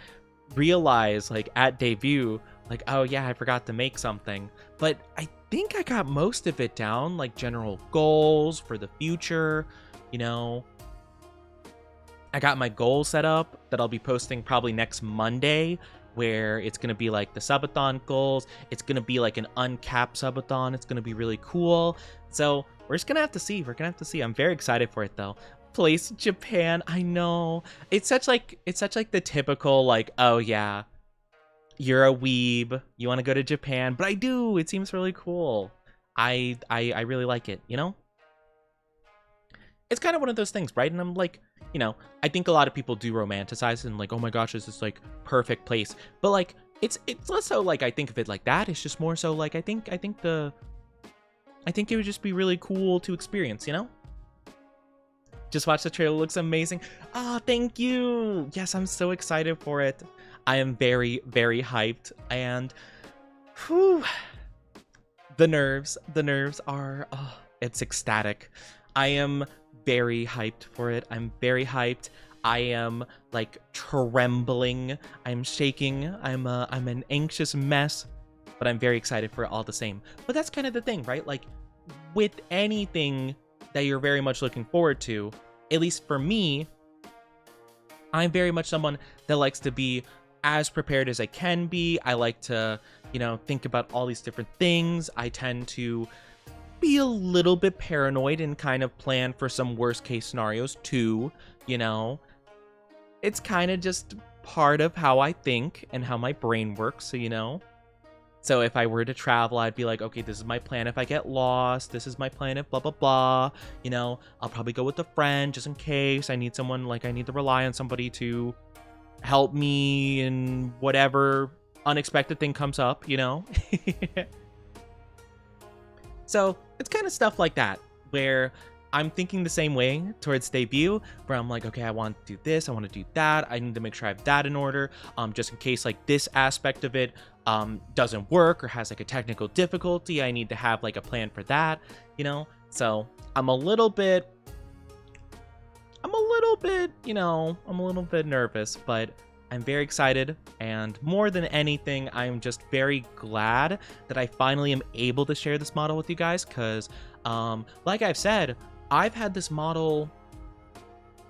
realize like at debut, like, oh yeah, I forgot to make something. But I think I got most of it down, like general goals for the future, you know. I got my goal set up that I'll be posting probably next Monday, where it's going to be like the subathon goals. It's going to be like an uncapped subathon. It's going to be really cool. So we're just going to have to see. We're going to have to see. I'm very excited for it though. Place Japan. I know. It's such like the typical like, oh yeah, you're a weeb. You want to go to Japan, but I do. It seems really cool. I really like it, you know? It's kind of one of those things, right? And I'm like, you know, I think a lot of people do romanticize it and like, oh my gosh, this is like perfect place. But like, it's less so like I think of it like that. It's just more so like I think it would just be really cool to experience, you know? Just watch the trailer, it looks amazing. Ah, thank you. Yes, I'm so excited for it. I am very, very hyped, and whew, the nerves are, oh, it's ecstatic. I am very hyped for it. I'm very hyped. I am like trembling. I'm shaking. I'm an anxious mess, but I'm very excited for it all the same. But that's kind of the thing, right? Like with anything that you're very much looking forward to, at least for me, I'm very much someone that likes to be as prepared as I can be. I like to, you know, think about all these different things. I tend to be a little bit paranoid and kind of plan for some worst case scenarios too, you know. It's kind of just part of how I think and how my brain works, so you know. So if I were to travel, I'd be like, okay, this is my plan if I get lost. This is my plan if blah, blah, blah. You know, I'll probably go with a friend just in case. I need someone, like I need to rely on somebody to help me in whatever unexpected thing comes up, you know? So it's kind of stuff like that where I'm thinking the same way towards debut, where I'm like, okay, I want to do this, I want to do that, I need to make sure I have that in order, just in case like this aspect of it doesn't work or has like a technical difficulty. I need to have like a plan for that, you know. So I'm a little bit, you know, I'm a little bit nervous, but I'm very excited, and more than anything, I'm just very glad that I finally am able to share this model with you guys, because like I've said, I've had this model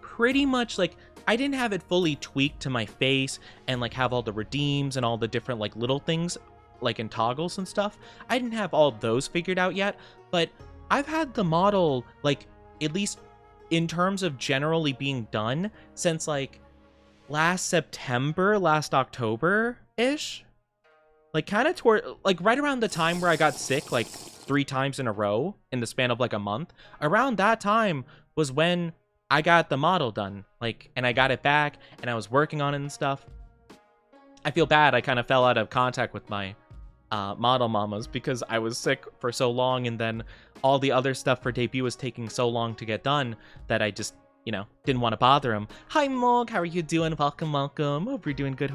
pretty much like, I didn't have it fully tweaked to my face and like have all the redeems and all the different like little things like in toggles and stuff. I didn't have all those figured out yet, but I've had the model like at least in terms of generally being done since like last October-ish. Like kind of toward like right around the time where I got sick like 3 times in a row in the span of like a month. Around that time was when I got the model done, like, and I got it back and I was working on it and stuff. I feel bad I kind of fell out of contact with my model mamas because I was sick for so long, and then all the other stuff for debut was taking so long to get done that I just, you know, didn't want to bother them. Hi Mog, how are you doing? Welcome. Hope you're doing good.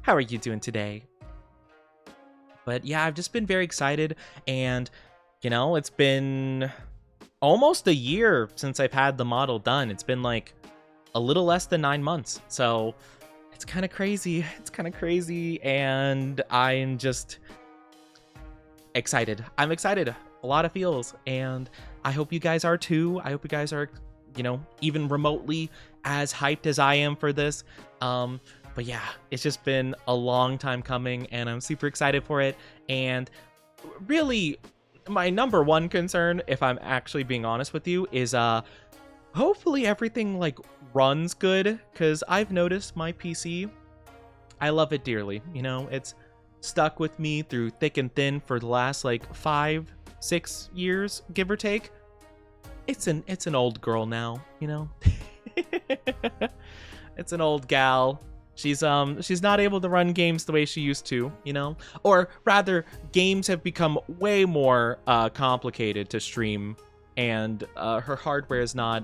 How are you doing today? But yeah, I've just been very excited, and you know, it's been almost a year since I've had the model done. It's been like a little less than 9 months. So it's kind of crazy. And I'm just excited. I'm excited. A lot of feels. And I hope you guys are too. I hope you guys are, you know, even remotely as hyped as I am for this. But yeah, it's just been a long time coming, and I'm super excited for it. And really, my number one concern, if I'm actually being honest with you, is hopefully everything like runs good, because I've noticed my PC, I love it dearly. You know, it's stuck with me through thick and thin for the last like 5-6 years, give or take. It's an old girl now, you know. It's an old gal. She's not able to run games the way she used to, you know? Or rather, games have become way more complicated to stream, and her hardware is not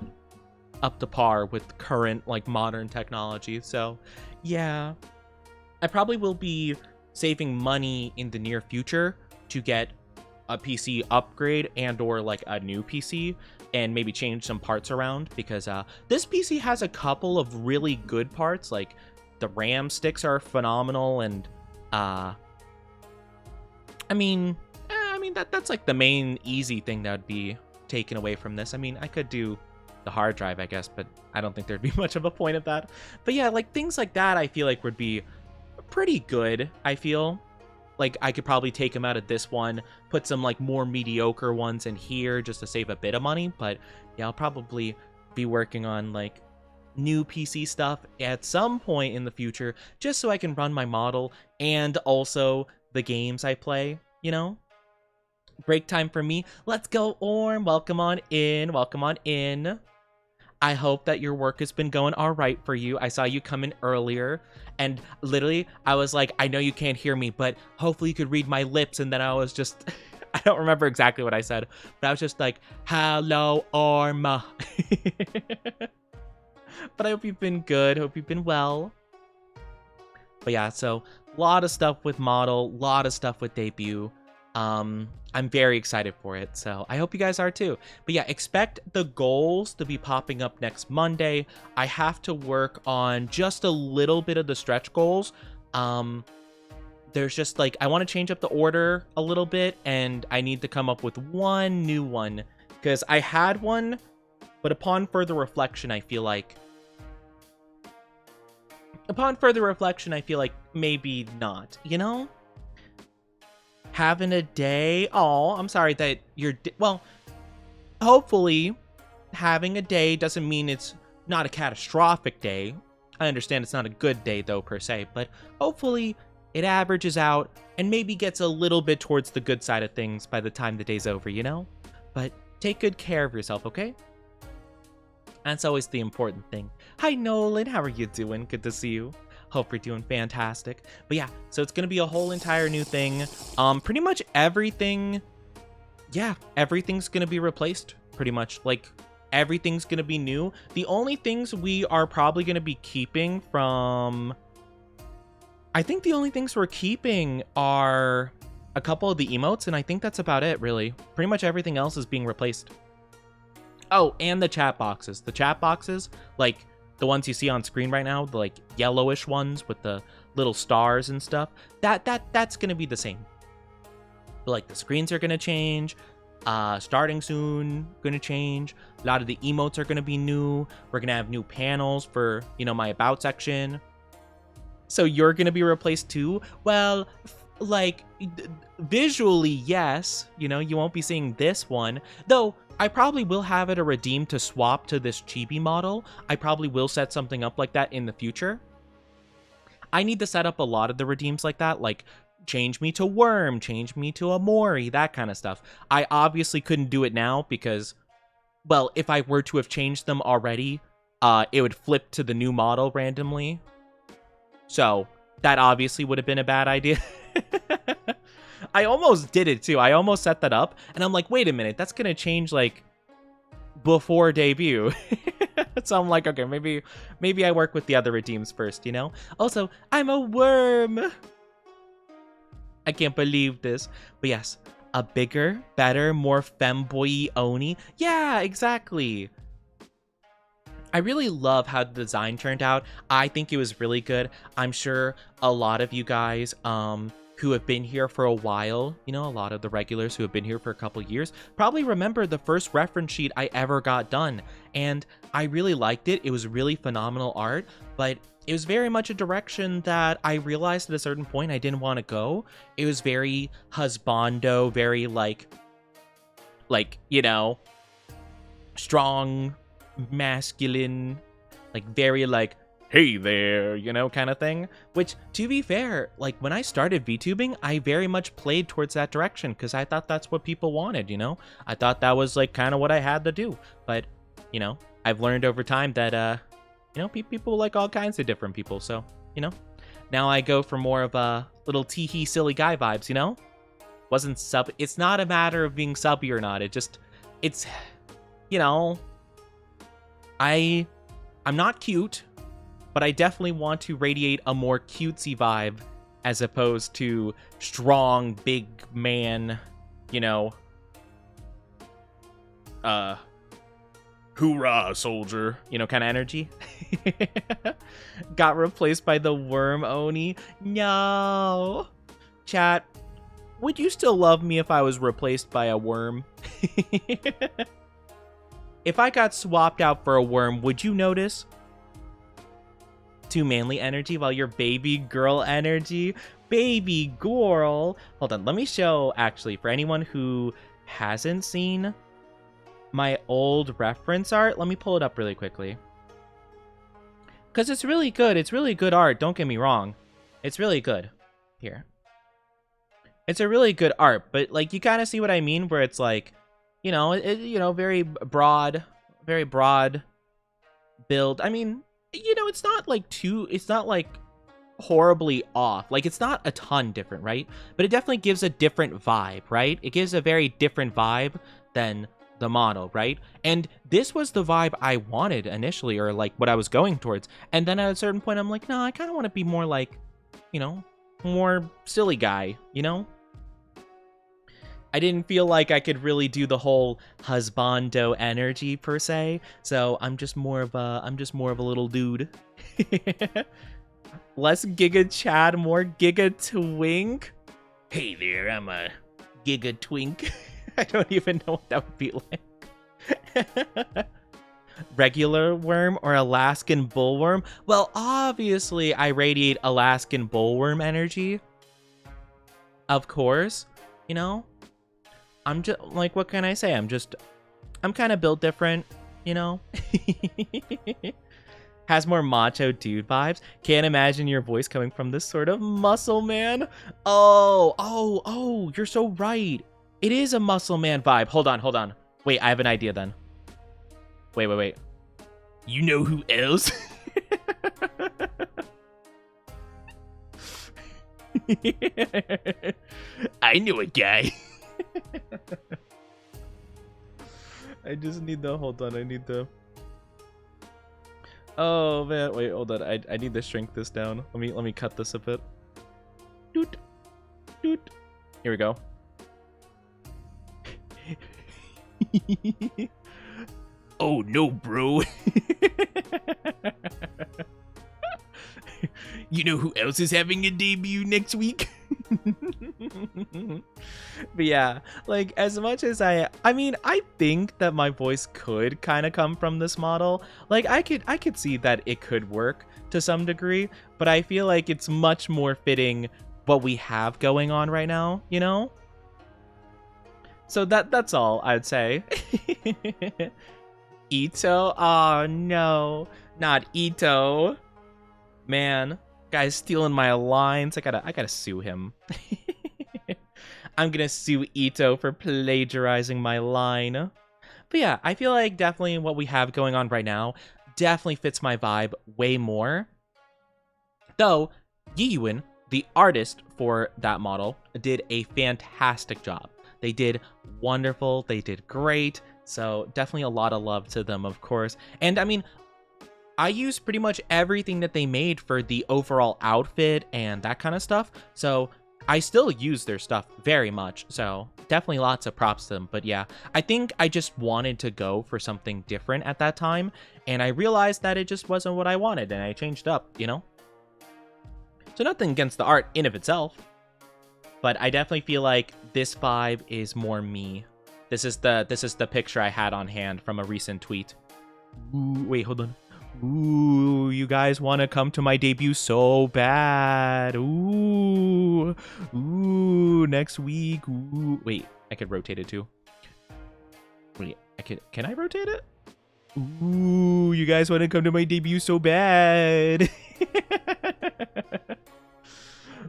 up to par with current like modern technology. So yeah, I probably will be saving money in the near future to get a PC upgrade and or like a new PC, and maybe change some parts around, because this PC has a couple of really good parts. Like the RAM sticks are phenomenal, and I mean that's like the main easy thing that would be taken away from this. I mean, I could do the hard drive, I guess, but I don't think there'd be much of a point of that. But yeah, like things like that I feel like would be pretty good. I feel like I could probably take them out of this one, put some like more mediocre ones in here just to save a bit of money. But yeah, I'll probably be working on like new PC stuff at some point in the future, just so I can run my model and also the games I play, you know? Break time for me. Let's go, Orm. Welcome on in. Welcome on in. I hope that your work has been going all right for you. I saw you come in earlier, and literally, I was like, I know you can't hear me, but hopefully you could read my lips, and then I was just, I don't remember exactly what I said, but I was just like, hello, Orm. But I hope you've been good. Hope you've been well. But yeah, so a lot of stuff with model, a lot of stuff with debut. I'm very excited for it, so I hope you guys are too. But yeah, expect the goals to be popping up next Monday. I have to work on just a little bit of the stretch goals. There's just like, I want to change up the order a little bit, and I need to come up with one new one, because I had one, but upon further reflection, I feel like maybe not, you know? Having a day. Oh, I'm sorry that you're, well, hopefully having a day doesn't mean it's not a catastrophic day. I understand it's not a good day though, per se, but hopefully it averages out and maybe gets a little bit towards the good side of things by the time the day's over, you know? But take good care of yourself, okay? That's always the important thing. Hi, Nolan. How are you doing? Good to see you. Hope you're doing fantastic. But yeah, so it's going to be a whole entire new thing. Pretty much everything. Yeah, everything's going to be replaced. Pretty much. Like, everything's going to be new. The only things we are probably going to be keeping from... I think the only things we're keeping are a couple of the emotes, and I think that's about it, really. Pretty much everything else is being replaced. Oh, and the chat boxes. The chat boxes, like the ones you see on screen right now, the like yellowish ones with the little stars and stuff, that's gonna be the same. But like the screens are gonna change, starting soon, gonna change. A lot of the emotes are gonna be new. We're gonna have new panels for, you know, my about section. So you're gonna be replaced too? Well, like visually, yes. You know, you won't be seeing this one, though. I probably will have it a redeem to swap to this chibi model. I probably will set something up like that in the future. I need to set up a lot of the redeems like that, like change me to Worm, change me to a Mori, that kind of stuff. I obviously couldn't do it now because, well, if I were to have changed them already, it would flip to the new model randomly. So that obviously would have been a bad idea. I almost did it too. I almost set that up, and I'm like, wait a minute, that's gonna change like before debut. So I'm like, okay, maybe I work with the other redeems first, you know? Also, I'm a worm. I can't believe this. But yes, a bigger, better, more femboy Oni. Yeah, exactly. I really love how the design turned out. I think it was really good. I'm sure a lot of you guys, who have been here for a while, you know, a lot of the regulars who have been here for a couple years, probably remember the first reference sheet I ever got done. And I really liked it. It was really phenomenal art, but it was very much a direction that I realized at a certain point I didn't want to go. It was very husbando, very like, you know, strong, masculine, like very like, hey there, you know, kind of thing. Which, to be fair, like when I started VTubing, I very much played towards that direction because I thought that's what people wanted, you know? I thought that was like kind of what I had to do. But, you know, I've learned over time that, you know, people like all kinds of different people. So, you know, now I go for more of a little tee-hee silly guy vibes, you know? Wasn't sub. It's not a matter of being subby or not. It's, you know, I'm not cute, but I definitely want to radiate a more cutesy vibe as opposed to strong, big man, you know, hoorah, soldier, you know, kind of energy. Got replaced by the worm Oni. No. Chat, would you still love me if I was replaced by a worm? if I got swapped out for a worm, would you notice? 2 manly energy while you're baby girl energy. Baby girl. Hold on, let me show, actually, for anyone who hasn't seen my old reference art, let me pull it up really quickly. Because it's really good. It's really good art, don't get me wrong. It's really good. Here. It's a really good art, but, like, you kind of see what I mean, where it's like, you know, very broad build. I mean, you know, it's not like horribly off. Like, it's not a ton different, right? But it definitely gives a different vibe, right? It gives a very different vibe than the model, right? And this was the vibe I wanted initially, or like what I was going towards. And then at a certain point, I'm like, no, I kind of want to be more like, you know, more silly guy, you know? I didn't feel like I could really do the whole husbando energy per se, so I'm just more of a little dude. Less Giga Chad, more Giga Twink. Hey there, I'm a Giga Twink. I don't even know what that would be like. Regular worm or Alaskan bullworm? Well, obviously I radiate Alaskan bullworm energy. Of course, you know? I'm just, like, what can I say? I'm kind of built different, you know? Has more macho dude vibes. Can't imagine your voice coming from this sort of muscle man. Oh, you're so right. It is a muscle man vibe. Hold on. Wait, I have an idea then. Wait. You know who else? I know a guy. I just need the, hold on, I need the, oh man, wait, hold on, I need to shrink this down. Let me cut this a bit. Doot. Here we go. Oh no, bro. You know who else is having a debut next week? But yeah, like, as much as I mean, I think that my voice could kind of come from this model. Like, I could see that it could work to some degree, but I feel like it's much more fitting what we have going on right now, you know? So that's all I'd say. Ito? Oh no, not Ito. Man, guy's stealing my lines. I gotta sue him. I'm gonna sue Ito for plagiarizing my line. But yeah, I feel like definitely what we have going on right now definitely fits my vibe way more. Though, Yiyuin, the artist for that model, did a fantastic job. They did wonderful, they did great, so definitely a lot of love to them, of course. And I mean, I use pretty much everything that they made for the overall outfit and that kind of stuff, so I still use their stuff very much, so definitely lots of props to them. But yeah, I think I just wanted to go for something different at that time, and I realized that it just wasn't what I wanted, and I changed up, you know? So nothing against the art in of itself, but I definitely feel like this vibe is more me. This is the picture I had on hand from a recent tweet. Ooh, wait, hold on. Ooh, you guys want to come to my debut so bad. Ooh, next week. Ooh, wait, I could rotate it too. Wait, can I rotate it? Ooh, you guys want to come to my debut so bad.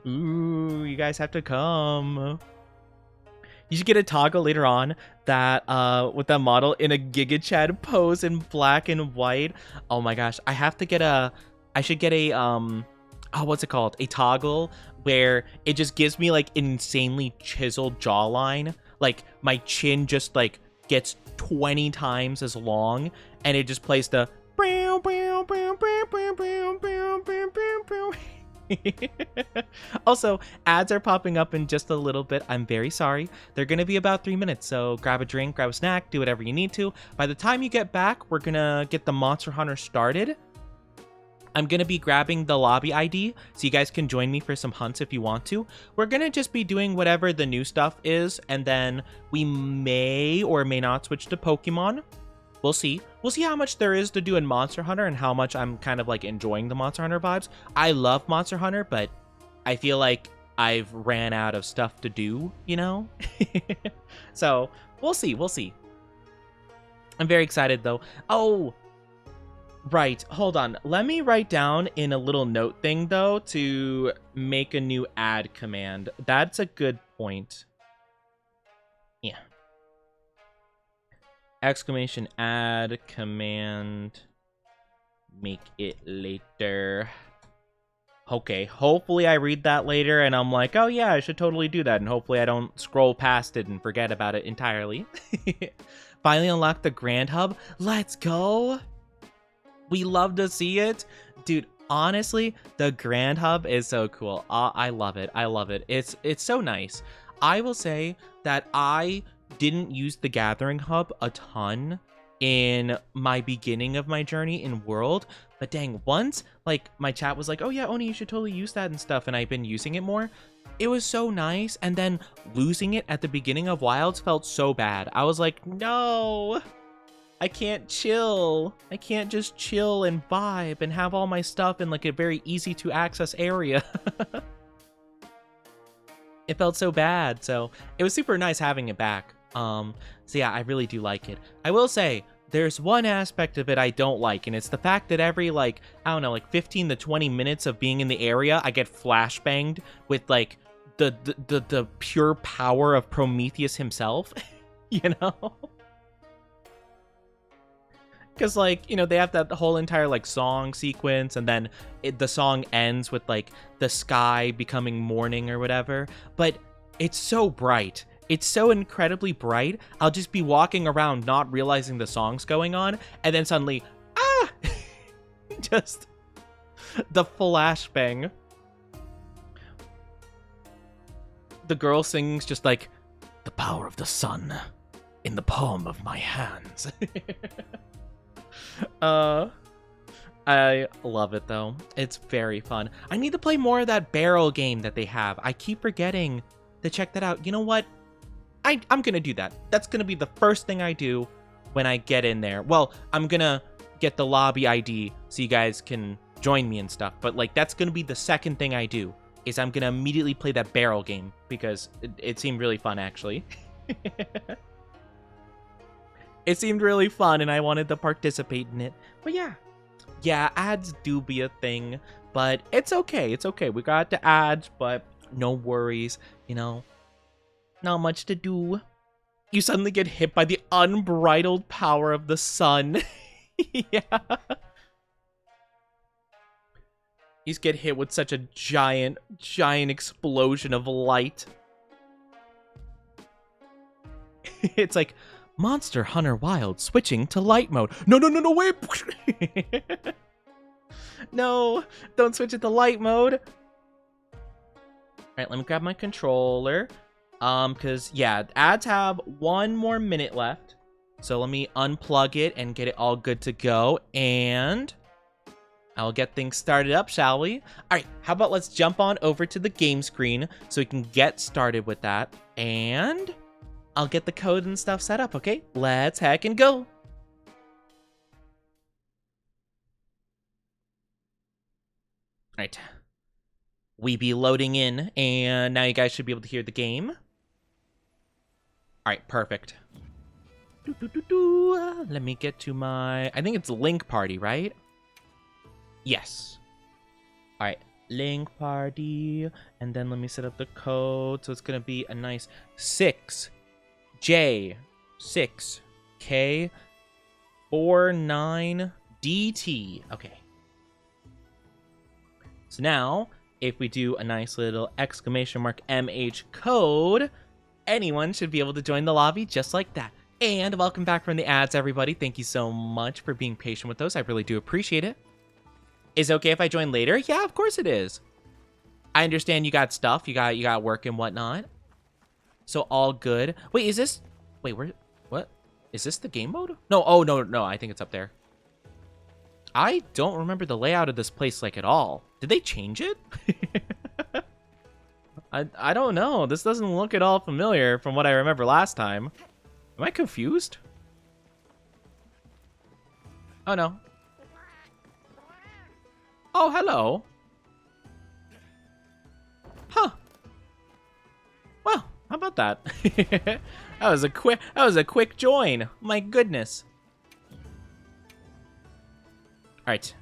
Ooh, you guys have to come. You should get a toggle later on that with that model in a Giga Chad pose in black and white. Oh my gosh, I should get a what's it called? A toggle where it just gives me like an insanely chiseled jawline. Like my chin just like gets 20 times as long, and it just plays the Also, ads are popping up in just a little bit. I'm very sorry. They're gonna be about 3 minutes, so grab a drink, grab a snack, do whatever you need to. By the time you get back, we're gonna get the Monster Hunter started. I'm gonna be grabbing the lobby ID, so you guys can join me for some hunts if you want to. We're gonna just be doing whatever the new stuff is, and then we may or may not switch to Pokemon. we'll see. We'll see how much there is to do in Monster Hunter and how much I'm kind of like enjoying the Monster Hunter vibes. I love Monster Hunter, but I feel like I've ran out of stuff to do, you know? So we'll see. We'll see. I'm very excited though. Oh, right. Hold on. Let me write down in a little note thing though to make a new add command. That's a good point. Yeah. Exclamation add command. Make it later. Okay, hopefully I read that later and I'm like, oh yeah, I should totally do that. And hopefully I don't scroll past it and forget about it entirely. Finally unlocked the Grand Hub. Let's go. We love to see it. Dude, honestly, the Grand Hub is so cool. I love it. I love it. It's so nice. I will say that I didn't use the Gathering Hub a ton in my beginning of my journey in World, but dang, once like my chat was like, oh yeah, Oni, you should totally use that and stuff, and I've been using it more. It was so nice, and then losing it at the beginning of Wilds felt so bad. I was like, no, I can't chill. I can't just chill and vibe and have all my stuff in like a very easy to access area. It felt so bad, so it was super nice having it back. So yeah, I really do like it. I will say, there's one aspect of it I don't like, and it's the fact that every, like, I don't know, like 15 to 20 minutes of being in the area, I get flashbanged with, like, the pure power of Prometheus himself, you know? Because, like, you know, they have that whole entire, like, song sequence, and then the song ends with, like, the sky becoming morning or whatever, but it's so bright. It's so incredibly bright, I'll just be walking around not realizing the song's going on, and then suddenly, ah! Just the flashbang. The girl sings just like, the power of the sun in the palm of my hands. I love it though. It's very fun. I need to play more of that barrel game that they have. I keep forgetting to check that out. You know what? I'm gonna do that. That's gonna be the first thing I do when I get in there. Well, I'm gonna get the lobby ID so you guys can join me and stuff. But like, that's gonna be the second thing I do, is I'm gonna immediately play that barrel game because it seemed really fun actually. It seemed really fun and I wanted to participate in it. But yeah, ads do be a thing, but it's okay. It's okay. We got the ads, but no worries, you know. Not much to do. You suddenly get hit by the unbridled power of the sun. Yeah. You just get hit with such a giant explosion of light. It's like, Monster Hunter Wild switching to light mode. No, wait! No, don't switch it to light mode. Alright, let me grab my controller. Because, yeah, ads have 1 more minute left. So let me unplug it and get it all good to go. And I'll get things started up, shall we? Alright, how about let's jump on over to the game screen so we can get started with that. And I'll get the code and stuff set up, okay? Let's heck and go! Alright. We be loading in, and now you guys should be able to hear the game. Alright, perfect. Let me get to my... I think it's Link Party, right? Yes. Alright, Link Party. And then let me set up the code. So it's going to be a nice 6J6K49DT. Okay. So now, if we do a nice little exclamation mark MH code, anyone should be able to join the lobby just like that. And welcome back from the ads, everybody. Thank you so much for being patient with those. I really do appreciate it. Is it okay if I join later? Yeah, of course it is. I understand you got stuff. You got work and whatnot. So all good. Wait, is this... Wait, where... What? Is this the game mode? No, oh, no. I think it's up there. I don't remember the layout of this place, like, at all. Did they change it? I don't know. This doesn't look at all familiar from what I remember last time. Am I confused? Oh, no. Oh, hello. Huh. Well, how about that? That was a quick join. My goodness. All right.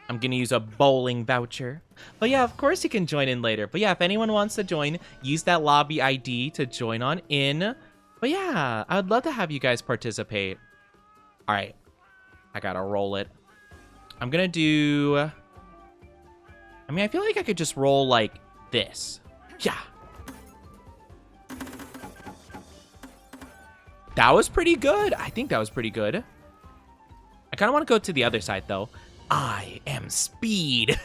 I'm gonna use a bowling voucher. But yeah, of course you can join in later. But yeah, if anyone wants to join, use that lobby ID to join on in. But yeah, I would love to have you guys participate. All right. I gotta roll it. I'm gonna do... I mean, I feel like I could just roll like this. Yeah. That was pretty good. I think that was pretty good. I kind of want to go to the other side, though. I am speed.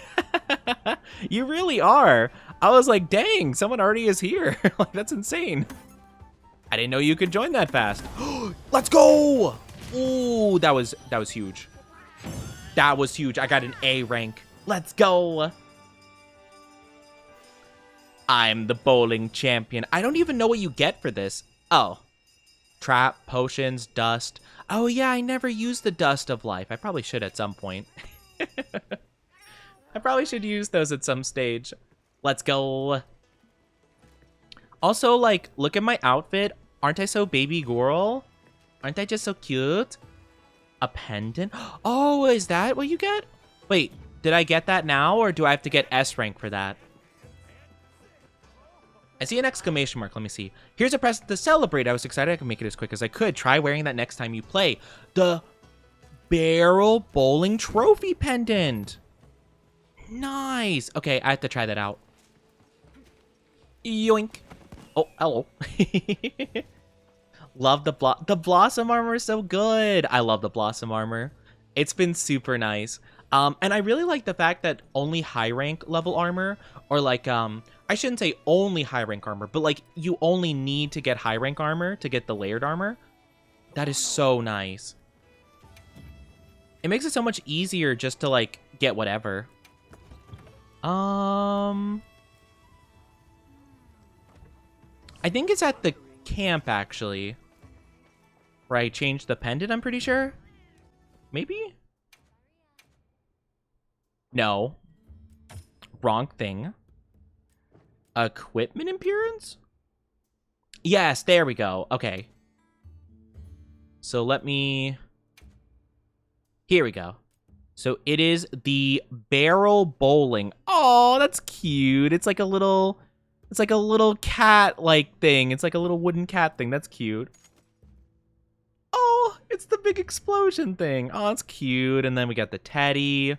You really are. I was like, dang, someone already is here. Like, that's insane. I didn't know you could join that fast. Let's go. Ooh, that was huge. That was huge. I got an A rank. Let's go. I'm the bowling champion. I don't even know what you get for this. Oh. Trap, potions, dust. Oh, yeah, I never used the dust of life. I probably should at some point. I probably should use those at some stage. Let's go. Also, like, look at my outfit. Aren't I so baby girl? Aren't I just so cute? A pendant? Oh, is that what you get? Wait, did I get that now, or do I have to get S rank for that? I see an exclamation mark. Let me see. Here's a present to celebrate. I was excited I could make it as quick as I could. Try wearing that next time you play. The barrel bowling trophy pendant. Nice. Okay, I have to try that out. Yoink. Oh, hello. Love the blossom armor is so good. I love the blossom armor. It's been super nice. And I really like the fact that only high rank level armor, or like, I shouldn't say only high rank armor, but like you only need to get high rank armor to get the layered armor. That is so nice. It makes it so much easier just to like get whatever. I think it's at the camp actually. Where I changed the pendant, I'm pretty sure. Maybe? No. Wrong thing. Equipment appearance? Yes, there we go. Okay. So let me... Here we go. So it is the barrel bowling. Oh, that's cute. It's like a little... It's like a little cat-like thing. It's like a little wooden cat thing. That's cute. Oh, it's the big explosion thing. Oh, it's cute. And then we got the teddy.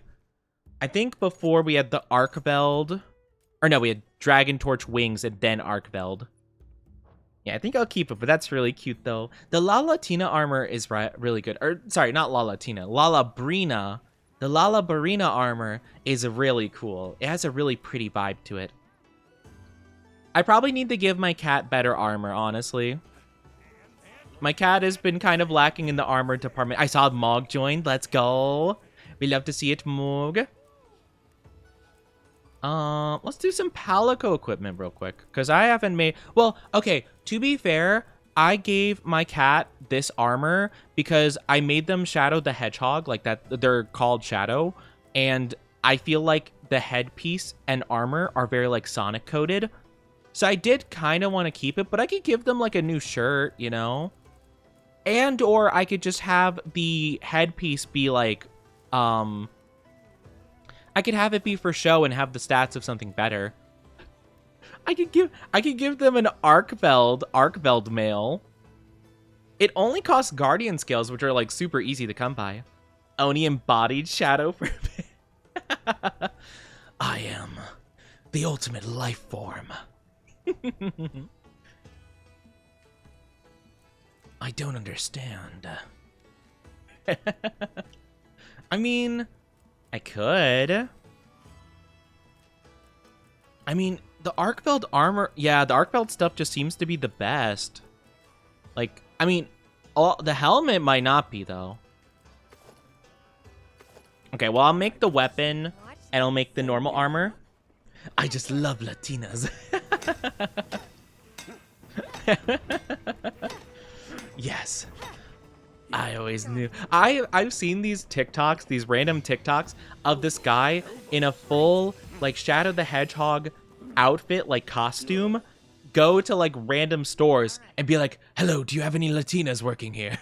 I think before we had the Archveld. Or no, we had Dragon Torch Wings and then Archveld. Yeah, I think I'll keep it, but that's really cute, though. The La Latina armor is really good. Or, sorry, not La Latina. La Brina. The La Brina armor is really cool. It has a really pretty vibe to it. I probably need to give my cat better armor, honestly. My cat has been kind of lacking in the armor department. I saw Mog joined. Let's go. We love to see it, Mog. Let's do some Palico equipment real quick, because I haven't made... Well, okay, to be fair, I gave my cat this armor because I made them Shadow the Hedgehog, like that. They're called Shadow, and I feel like the headpiece and armor are very, like, Sonic coded. So I did kind of want to keep it, but I could give them, like, a new shirt, you know? And, or I could just have the headpiece be, like, I could have it be for show and have the stats of something better. I could give them an Archveld mail. It only costs Guardian scales, which are like super easy to come by. Oni embodied Shadow for I am the ultimate life form. I don't understand. I mean, I could. I mean, the Archveld armor... Yeah, the Archveld stuff just seems to be the best. Like, I mean, the helmet might not be, though. Okay, well, I'll make the weapon, and I'll make the normal armor. I just love Latinas. Yes. I always knew. I've seen these TikToks, these random TikToks of this guy in a full like Shadow the Hedgehog outfit, like costume, go to like random stores and be like, "Hello, do you have any Latinas working here?"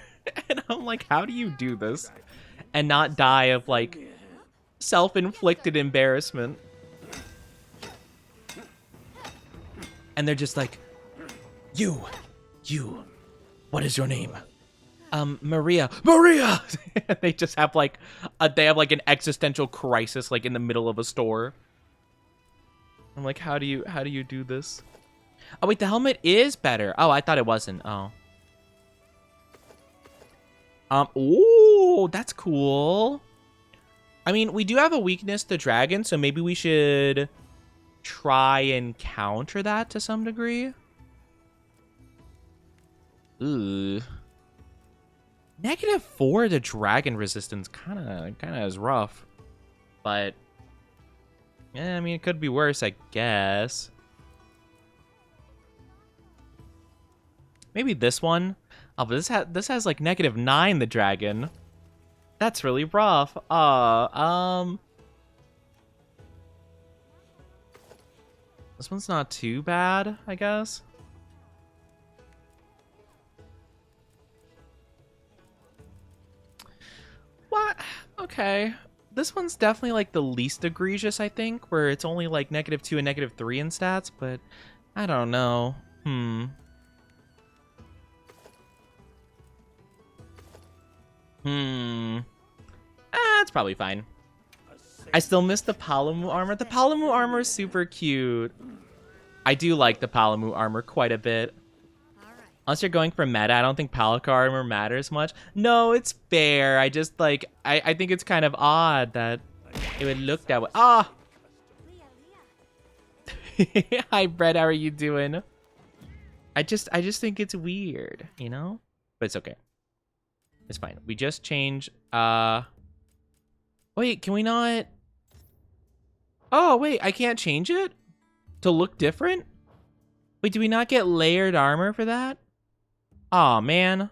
And I'm like, "How do you do this and not die of like self-inflicted embarrassment?" And they're just like, "You, what is your name?" Maria. They just have like an existential crisis like in the middle of a store. I'm like, how do you do this? Oh wait, the helmet is better. Oh, I thought it wasn't. Oh. Oh, that's cool. I mean, we do have a weakness to dragon, so maybe we should try and counter that to some degree. Ooh. -4 to dragon resistance kind of is rough. But yeah, I mean, it could be worse, I guess. Maybe this one. Oh, but this has like -9 the dragon. That's really rough. This one's not too bad, I guess. What? Okay. This one's definitely like the least egregious, I think, where it's only like -2 and -3 in stats, but I don't know. That's probably fine. I still miss the Palamu armor. The Palamu armor is super cute. I do like the Palamu armor quite a bit. Unless you're going for meta, I don't think Palika armor matters much. No, it's fair. I just like I think it's kind of odd that it would look that way. Ah! Hi Brett, how are you doing? I just think it's weird, you know? But it's okay. It's fine. We just change wait, can we not? Oh, wait, I can't change it to look different? Wait, do we not get layered armor for that? Aw, man.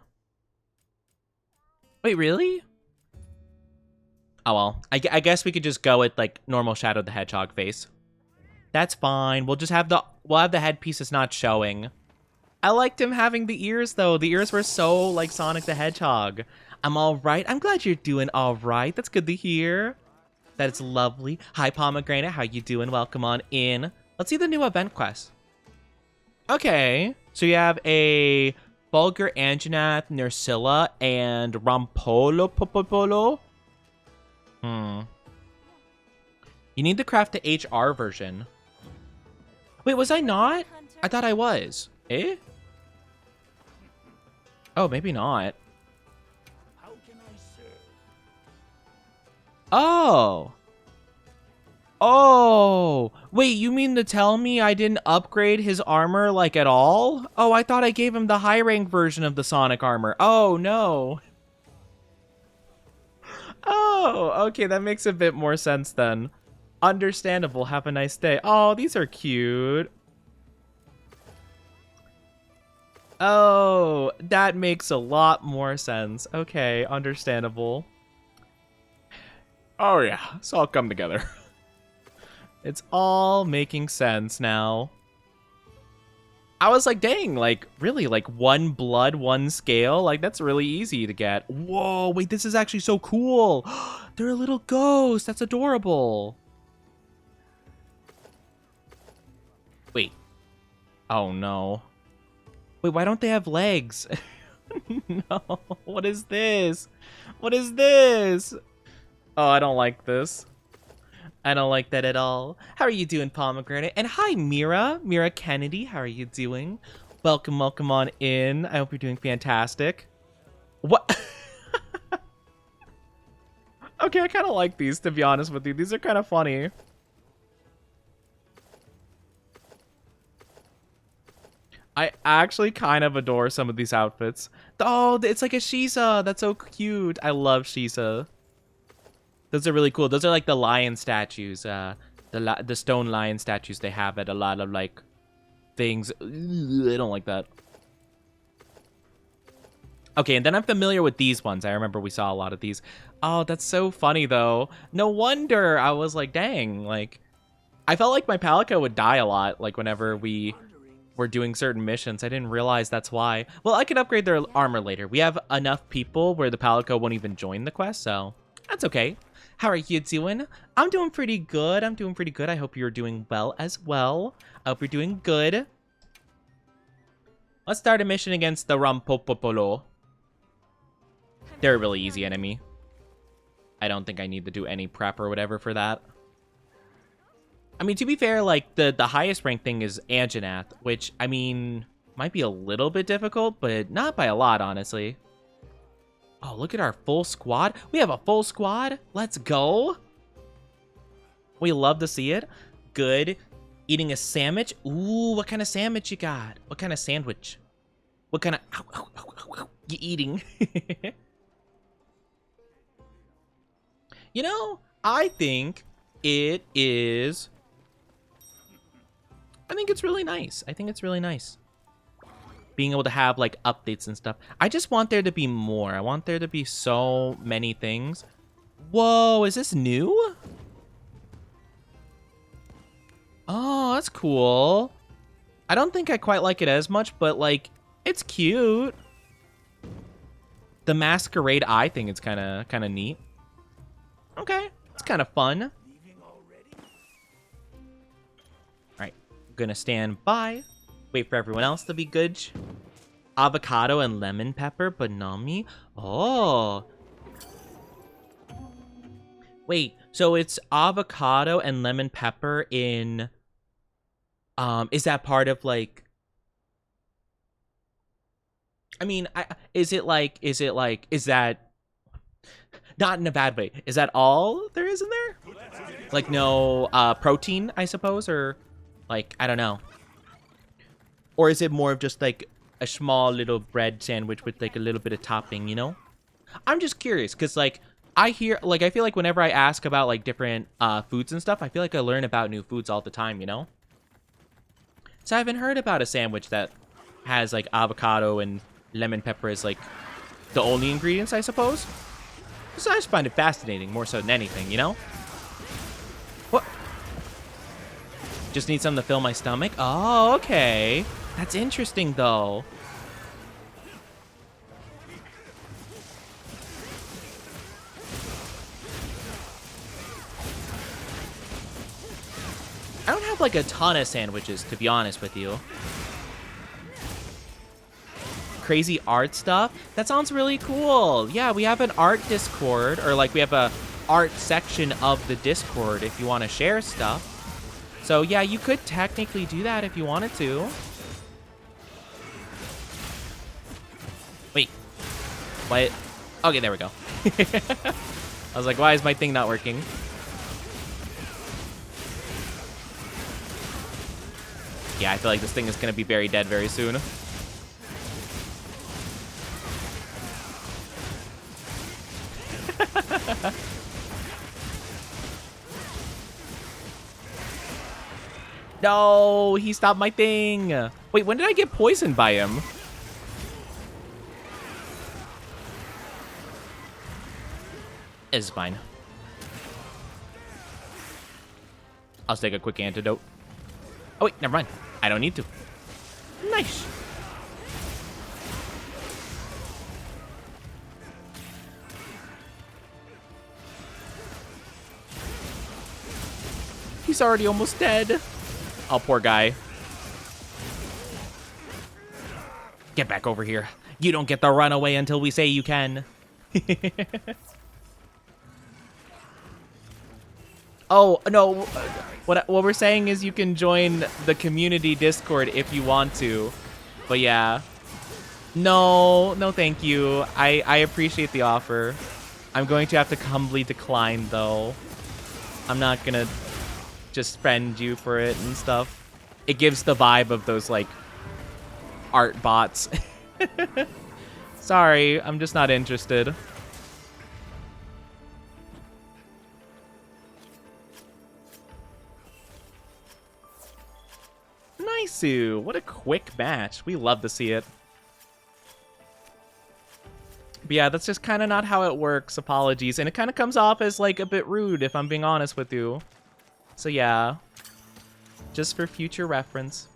Wait, really? Oh, well. I guess we could just go with, like, normal Shadow the Hedgehog face. That's fine. We'll just have the headpieces not showing. I liked him having the ears, though. The ears were so, like, Sonic the Hedgehog. I'm all right. I'm glad you're doing all right. That's good to hear. That's lovely. Hi, Pomegranate. How you doing? Welcome on in. Let's see the new event quest. Okay. So you have a Bulgur Anjanath, Nerscylla, and Rampolo Popopolo. You need to craft the HR version. Wait, was I not? I thought I was. Eh? Oh, maybe not. Oh. Oh. Wait, you mean to tell me I didn't upgrade his armor, like, at all? Oh, I thought I gave him the high rank version of the Sonic armor. Oh, no. Oh, okay, that makes a bit more sense then. Understandable. Have a nice day. Oh, these are cute. Oh, that makes a lot more sense. Okay, understandable. Oh yeah, it's all come together. It's all making sense now. I was like, dang, like, really, like, 1 blood, 1 scale? Like, that's really easy to get. Whoa, wait, this is actually so cool. They're a little ghost. That's adorable. Wait. Oh, no. Wait, why don't they have legs? No, what is this? What is this? Oh, I don't like this. I don't like that at all. How are you doing, Pomegranate? And hi, Mira. Mira Kennedy, how are you doing? Welcome, welcome on in. I hope you're doing fantastic. What? Okay, I kind of like these, to be honest with you. These are kind of funny. I actually kind of adore some of these outfits. Oh, it's like a Shisa. That's so cute. I love Shisa. Those are really cool. Those are like the lion statues. The stone lion statues they have at a lot of like things. Ugh, I don't like that. Okay, and then I'm familiar with these ones. I remember we saw a lot of these. Oh, that's so funny, though. No wonder. I was like, dang, like, I felt like my Palico would die a lot, like, whenever we were doing certain missions. I didn't realize that's why. Well, I could upgrade their armor later. We have enough people where the Palico won't even join the quest, so that's okay. How are you doing? I'm doing pretty good. I'm doing pretty good. I hope you're doing well as well. I hope you're doing good. Let's start a mission against the Rampopopolo. They're a really easy enemy. I don't think I need to do any prep or whatever for that. I mean, to be fair, like, the highest ranked thing is Anjanath, which, I mean, might be a little bit difficult, but not by a lot, honestly. Oh, look at our full squad. We have a full squad. Let's go. We love to see it. Good. Eating a sandwich. Ooh, what kind of sandwich you got? What kind of sandwich? What kind of... Ow, ow, ow, ow, ow, you eating? You know, I think it is... I think it's really nice. I think it's really nice. Being able to have, like, updates and stuff. I just want there to be more. I want there to be so many things. Whoa, is this new? Oh, that's cool. I don't think I quite like it as much, but, like, it's cute. The masquerade eye thing is kind of neat. Okay, it's kind of fun. Alright, gonna stand by. Wait for everyone else to be good. Avocado and lemon pepper, banami. Oh. Wait, so it's avocado and lemon pepper in... is that part of, like... I mean, is that... Not in a bad way. Is that all there is in there? Like, no protein, I suppose? Or, like, I don't know. Or is it more of just, like, a small little bread sandwich with, like, a little bit of topping, you know? I'm just curious, because, like, I feel like whenever I ask about, like, different foods and stuff, I feel like I learn about new foods all the time, you know? So I haven't heard about a sandwich that has, like, avocado and lemon pepper as, like, the only ingredients, I suppose? So I just find it fascinating, more so than anything, you know? What? Just need something to fill my stomach? Oh, okay. That's interesting, though. I don't have, like, a ton of sandwiches, to be honest with you. Crazy art stuff. That sounds really cool. Yeah, we have an art Discord, or like we have a art section of the Discord if you want to share stuff. So yeah, you could technically do that if you wanted to. Wait. What? Okay, there we go. I was like, why is my thing not working? Yeah, I feel like this thing is going to be very dead very soon. No, he stopped my thing. Wait, when did I get poisoned by him? It's fine. I'll take a quick antidote. Oh, wait, never mind. I don't need to. Nice. He's already almost dead. Oh, poor guy. Get back over here. You don't get to run away until we say you can. Oh, no. What we're saying is you can join the community Discord if you want to. But yeah. No, thank you. I appreciate the offer. I'm going to have to humbly decline, though. I'm not going to just friend you for it and stuff. It gives the vibe of those, like, art bots. Sorry, I'm just not interested. Nice-oo. What a quick match. We love to see it. But yeah, that's just kind of not how it works. Apologies. And it kind of comes off as like a bit rude if I'm being honest with you. So yeah, just for future reference.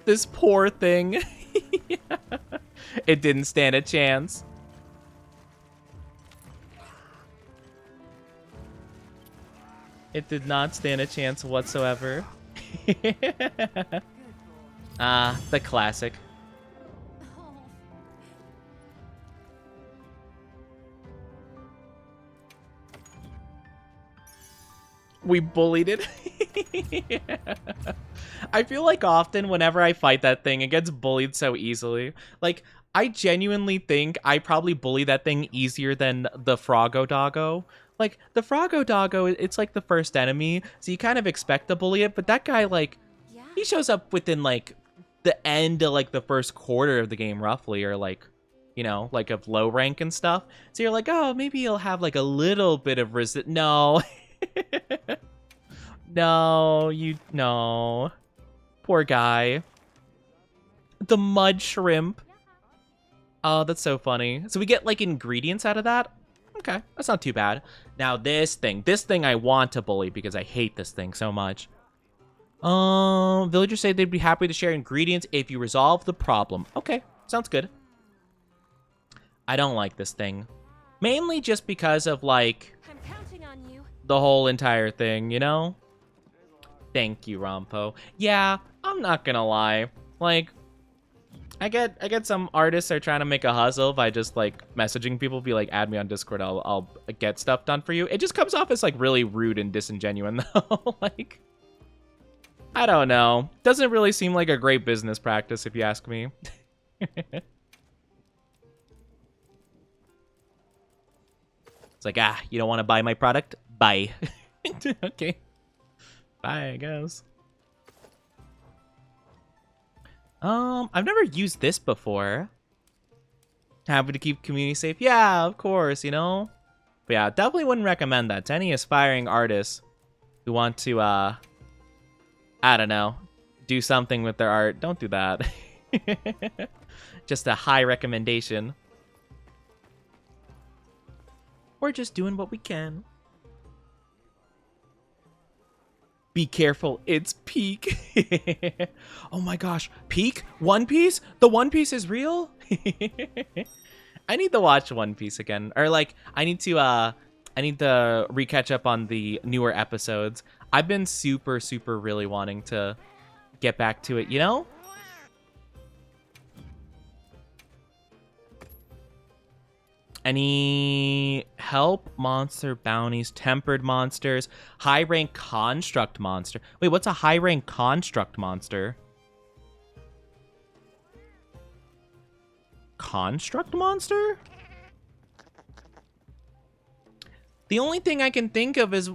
This poor thing. It didn't stand a chance. It did not stand a chance whatsoever. Ah, the classic. We bullied it. I feel like often whenever I fight that thing, it gets bullied so easily. Like, I genuinely think I probably bully that thing easier than the Froggo Doggo. Like, the Froggo Doggo, it's like the first enemy, so you kind of expect to bully it, but that guy, like, he shows up within, like, the end of, like, the first quarter of the game, roughly, or, like, you know, like, of low rank and stuff. So you're like, oh, maybe he'll have, like, a little bit of No. No. Poor guy. The mud shrimp. Oh, that's so funny. So we get, like, ingredients out of that? Okay, that's not too bad. Now this thing I want to bully because I hate this thing so much. Villagers say they'd be happy to share ingredients if you resolve the problem. Okay, sounds good. I don't like this thing. Mainly just because of, like, I'm counting on you. The whole entire thing, you know? Thank you, Rompo. Yeah, I'm not gonna lie. Like, I get some artists are trying to make a hustle by just, like, messaging people, be like, add me on Discord, I'll get stuff done for you. It just comes off as, like, really rude and disingenuous, though. Like, I don't know. Doesn't really seem like a great business practice, if you ask me. It's like, you don't want to buy my product? Bye. Okay. Bye, I guess. I've never used this before. Happy to keep community safe? Yeah, of course, you know? But yeah, definitely wouldn't recommend that to any aspiring artists who want to, I don't know, do something with their art. Don't do that. Just a high recommendation. We're just doing what we can. Be careful, it's Peak. Oh my gosh, Peak? One Piece? The One Piece is real? I need to watch One Piece again. Or like, I need to re-catch up on the newer episodes. I've been super really wanting to get back to it, you know? Any help? Monster bounties, tempered monsters, high rank construct monster. Wait, what's a high rank construct monster? Construct monster? The only thing I can think of is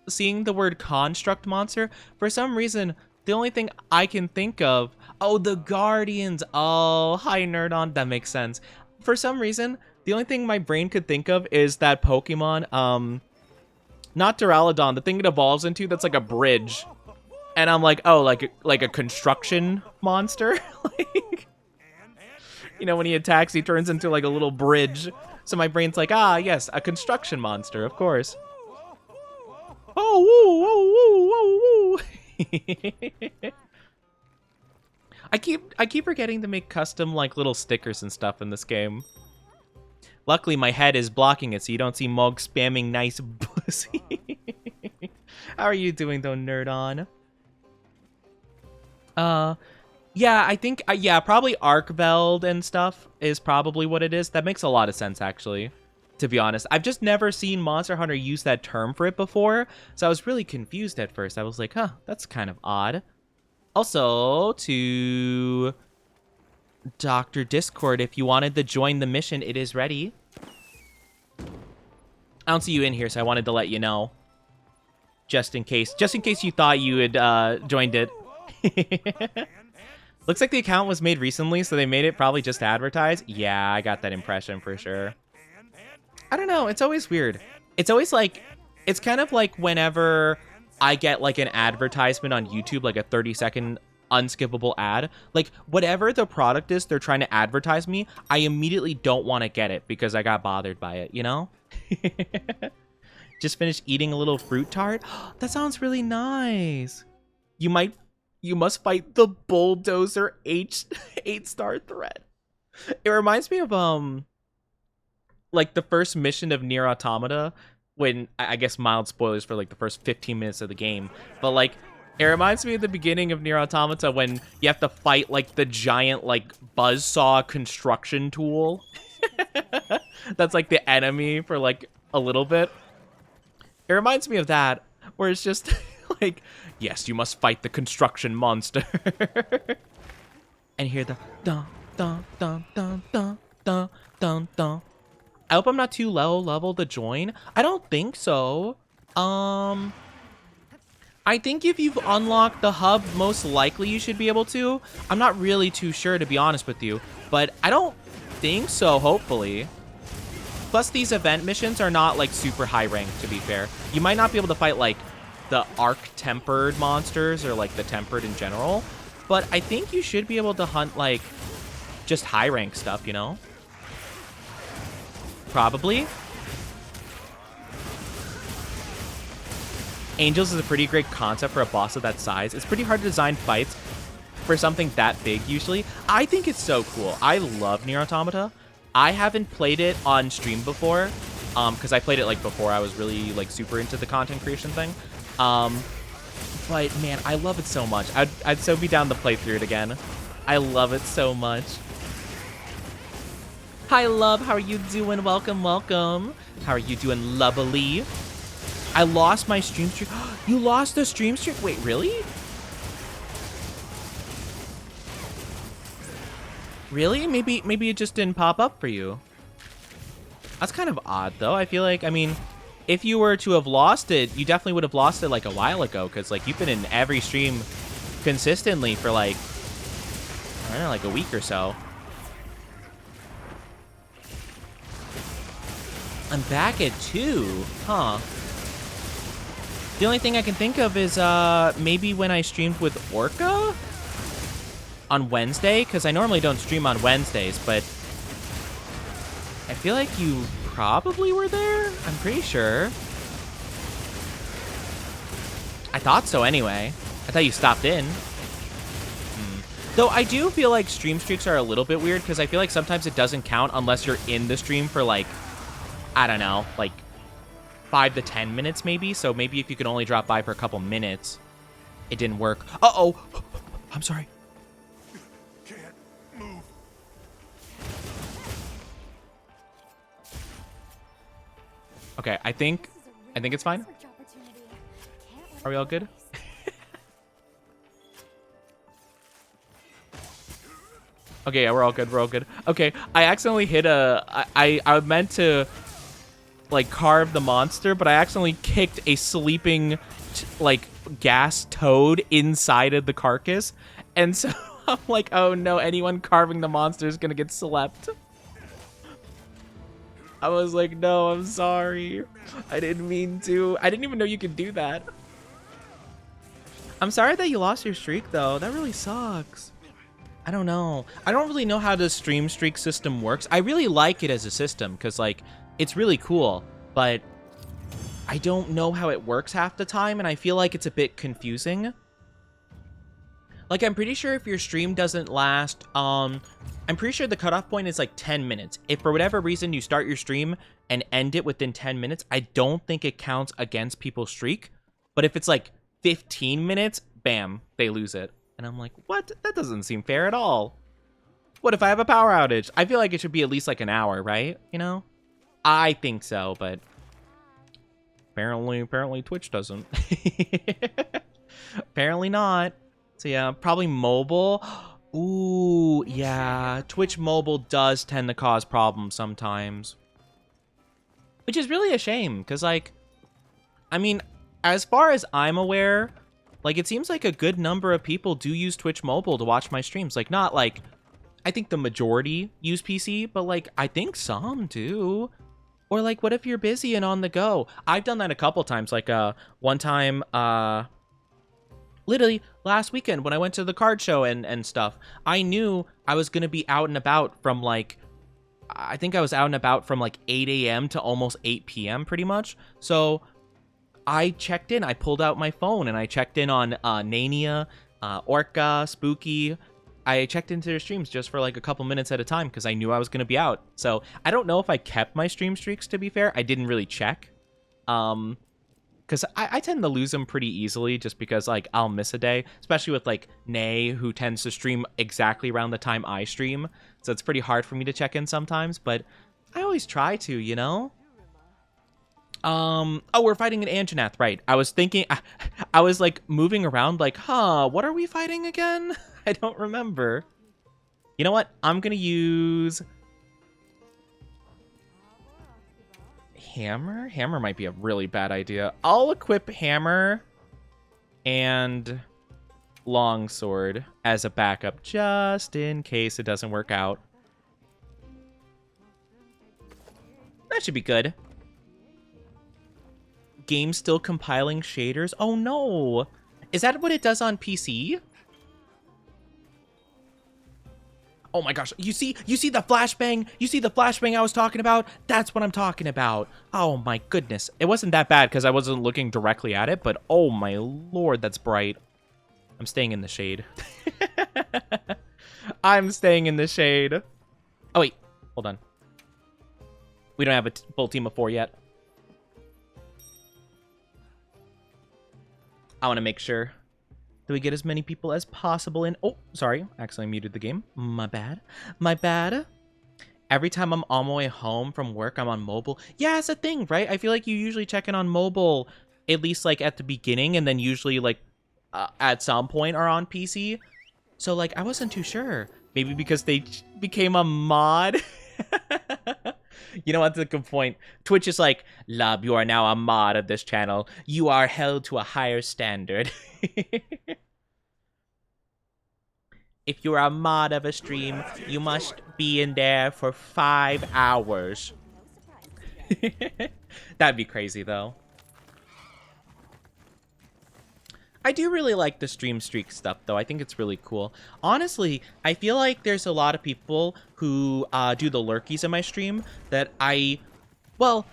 seeing the word construct monster. For some reason, the only thing I can think of, oh, the Guardians. Oh, hi Nerdon, that makes sense. For some reason, the only thing my brain could think of is that Pokemon, not Duraludon, the thing it evolves into that's like a bridge. And I'm like, oh, like a construction monster? Like, you know, when he attacks, he turns into like a little bridge. So my brain's like, ah, yes, a construction monster, of course. Oh, woo, woo, woo, woo. I keep forgetting to make custom like little stickers and stuff in this game. Luckily, my head is blocking it, so you don't see Mog spamming nice pussy. How are you doing, though, Nerdon? Yeah, I think, yeah, probably Arkveld and stuff is probably what it is. That makes a lot of sense, actually, to be honest. I've just never seen Monster Hunter use that term for it before, so I was really confused at first. I was like, huh, that's kind of odd. Also, to Dr. Discord, if you wanted to join the mission, it is ready. I don't see you in here, so I wanted to let you know. Just in case you thought you had joined it. Looks like the account was made recently, so they made it probably just to advertise. Yeah, I got that impression for sure. I don't know, it's always weird. It's always like, it's kind of like whenever I get like an advertisement on YouTube, like a 30-second unskippable ad. Like, whatever the product is they're trying to advertise me, I immediately don't want to get it because I got bothered by it, you know? Just finished eating a little fruit tart. That sounds really nice. You must fight the bulldozer 8-star threat. It reminds me of like the first mission of Nier Automata, when I guess mild spoilers for like the first 15 minutes of the game, but like it reminds me of the beginning of Nier Automata when you have to fight like the giant like buzzsaw construction tool. That's like the enemy for like a little bit. It reminds me of that, where it's just like, yes, you must fight the construction monster. And hear the dun dun dun dun dun dun dun dun. I hope I'm not too low level to join. I don't think so. I think if you've unlocked the hub, most likely you should be able to. I'm not really too sure, to be honest with you, but I don't think so, hopefully. Plus, these event missions are not like super high ranked, to be fair. You might not be able to fight like the arc-tempered monsters or like the tempered in general, but I think you should be able to hunt like just high rank stuff, you know? Probably. Angels is a pretty great concept for a boss of that size. It's pretty hard to design fights for something that big usually. I think it's so cool. I love Nier Automata. I haven't played it on stream before, because I played it like before I was really like super into the content creation thing. But man, I love it so much. I'd so be down to play through it again. I love it so much. Hi, love. How are you doing? Welcome, welcome. How are you doing, lovely? I lost my stream streak. You lost the stream streak? Wait, really? Really? Maybe it just didn't pop up for you. That's kind of odd, though. I feel like, I mean, if you were to have lost it, you definitely would have lost it like a while ago, because like you've been in every stream consistently for like, I don't know, like a week or so. I'm back at 2, huh? The only thing I can think of is maybe when I streamed with Orca on Wednesday, because I normally don't stream on Wednesdays, but I feel like you probably were there. I'm pretty sure. I thought so anyway. I thought you stopped in. Though I do feel like stream streaks are a little bit weird, because I feel like sometimes it doesn't count unless you're in the stream for like, I don't know, like 5 to 10 minutes maybe. So maybe if you could only drop by for a couple minutes, it didn't work. Uh-oh. I'm sorry. Can't move. Okay, I think it's fine. Are we all good? Okay, yeah, we're all good. We're all good. Okay, I accidentally hit I meant to like carve the monster, but I accidentally kicked a sleeping like gas toad inside of the carcass, and so I'm like, oh no, anyone carving the monster is gonna get slept. I was like, no, I'm sorry. I didn't mean to. I didn't even know you could do that. I'm sorry that you lost your streak though. That really sucks. I don't know. I don't really know how the stream streak system works. I really like it as a system because like it's really cool, but I don't know how it works half the time, and I feel like it's a bit confusing. Like, I'm pretty sure if your stream doesn't last, I'm pretty sure the cutoff point is like 10 minutes. If for whatever reason you start your stream and end it within 10 minutes, I don't think it counts against people's streak. But if it's like 15 minutes, bam, they lose it. And I'm like, what? That doesn't seem fair at all. What if I have a power outage? I feel like it should be at least like an hour, right? You know? I think so, but apparently Twitch doesn't. Apparently not. So yeah, probably mobile. Ooh, yeah. Twitch mobile does tend to cause problems sometimes. Which is really a shame, because like, I mean, as far as I'm aware, like it seems like a good number of people do use Twitch mobile to watch my streams. Like not like, I think the majority use PC, but like I think some do. Or like, what if you're busy and on the go? I've done that a couple times. Like one time, Literally last weekend when I went to the card show and stuff, I knew I was going to be out and about from like, I think I was out and about from like 8 a.m. to almost 8 p.m. pretty much. So I checked in, I pulled out my phone and I checked in on Nania, Orca, Spooky. I checked into their streams just for like a couple minutes at a time because I knew I was going to be out. So I don't know if I kept my stream streaks, to be fair. I didn't really check. Because I tend to lose them pretty easily just because, like, I'll miss a day, especially with, like, Nay, who tends to stream exactly around the time I stream. So it's pretty hard for me to check in sometimes, but I always try to, you know? Oh, we're fighting an Anjanath, right. I was thinking, I was, like, moving around like, what are we fighting again? I don't remember. You know what? I'm gonna use... Hammer? Hammer might be a really bad idea. I'll equip Hammer and Longsword as a backup just in case it doesn't work out. That should be good. Game still compiling shaders? Oh no! Is that what it does on PC? Oh my gosh, you see the flashbang? You see the flashbang I was talking about? That's what I'm talking about. Oh my goodness. It wasn't that bad because I wasn't looking directly at it, but oh my lord, that's bright. I'm staying in the shade. I'm staying in the shade. Oh wait, hold on. We don't have a full team of 4 yet. I want to make sure that we get as many people as possible in. Oh, sorry. Accidentally muted the game. My bad. My bad. Every time I'm on my way home from work, I'm on mobile. Yeah, it's a thing, right? I feel like you usually check in on mobile, at least like at the beginning, and then usually like at some point are on PC. So like, I wasn't too sure. Maybe because they became a mod. You know what? That's a good point. Twitch is like, Lub, you are now a mod of this channel. You are held to a higher standard. If you're a mod of a stream, you must be in there for 5 hours. That'd be crazy, though. I do really like the stream streak stuff, though. I think it's really cool. Honestly, I feel like there's a lot of people who do the lurkies in my stream that well,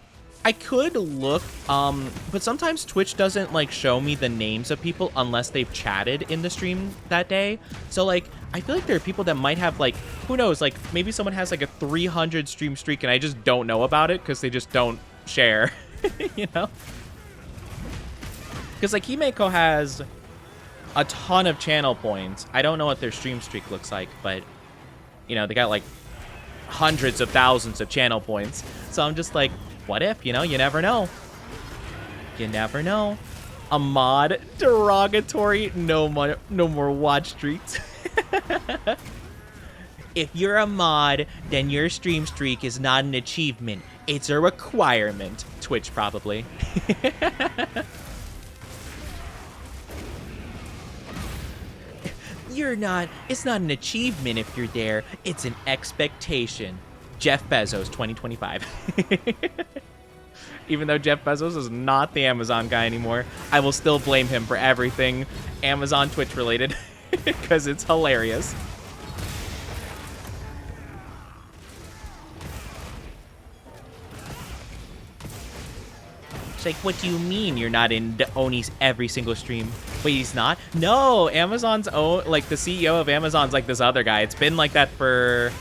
I could look, but sometimes Twitch doesn't, like, show me the names of people unless they've chatted in the stream that day. So, like, I feel like there are people that might have, like, who knows, like, maybe someone has, like, a 300 stream streak and I just don't know about it because they just don't share, you know? Because, like, Himeko has a ton of channel points. I don't know what their stream streak looks like, but, you know, they got, like, hundreds of thousands of channel points. So I'm just like, what if, you know? You never know. You never know. A mod derogatory. No more watch streaks. If you're a mod, then your stream streak is not an achievement. It's a requirement. Twitch, probably. It's not an achievement if you're there. It's an expectation. Jeff Bezos, 2025. Even though Jeff Bezos is not the Amazon guy anymore, I will still blame him for everything Amazon Twitch related because it's hilarious. It's like, what do you mean you're not in Oni's every single stream? Wait, he's not? No, Amazon's own, like, the CEO of Amazon's like this other guy. It's been like that for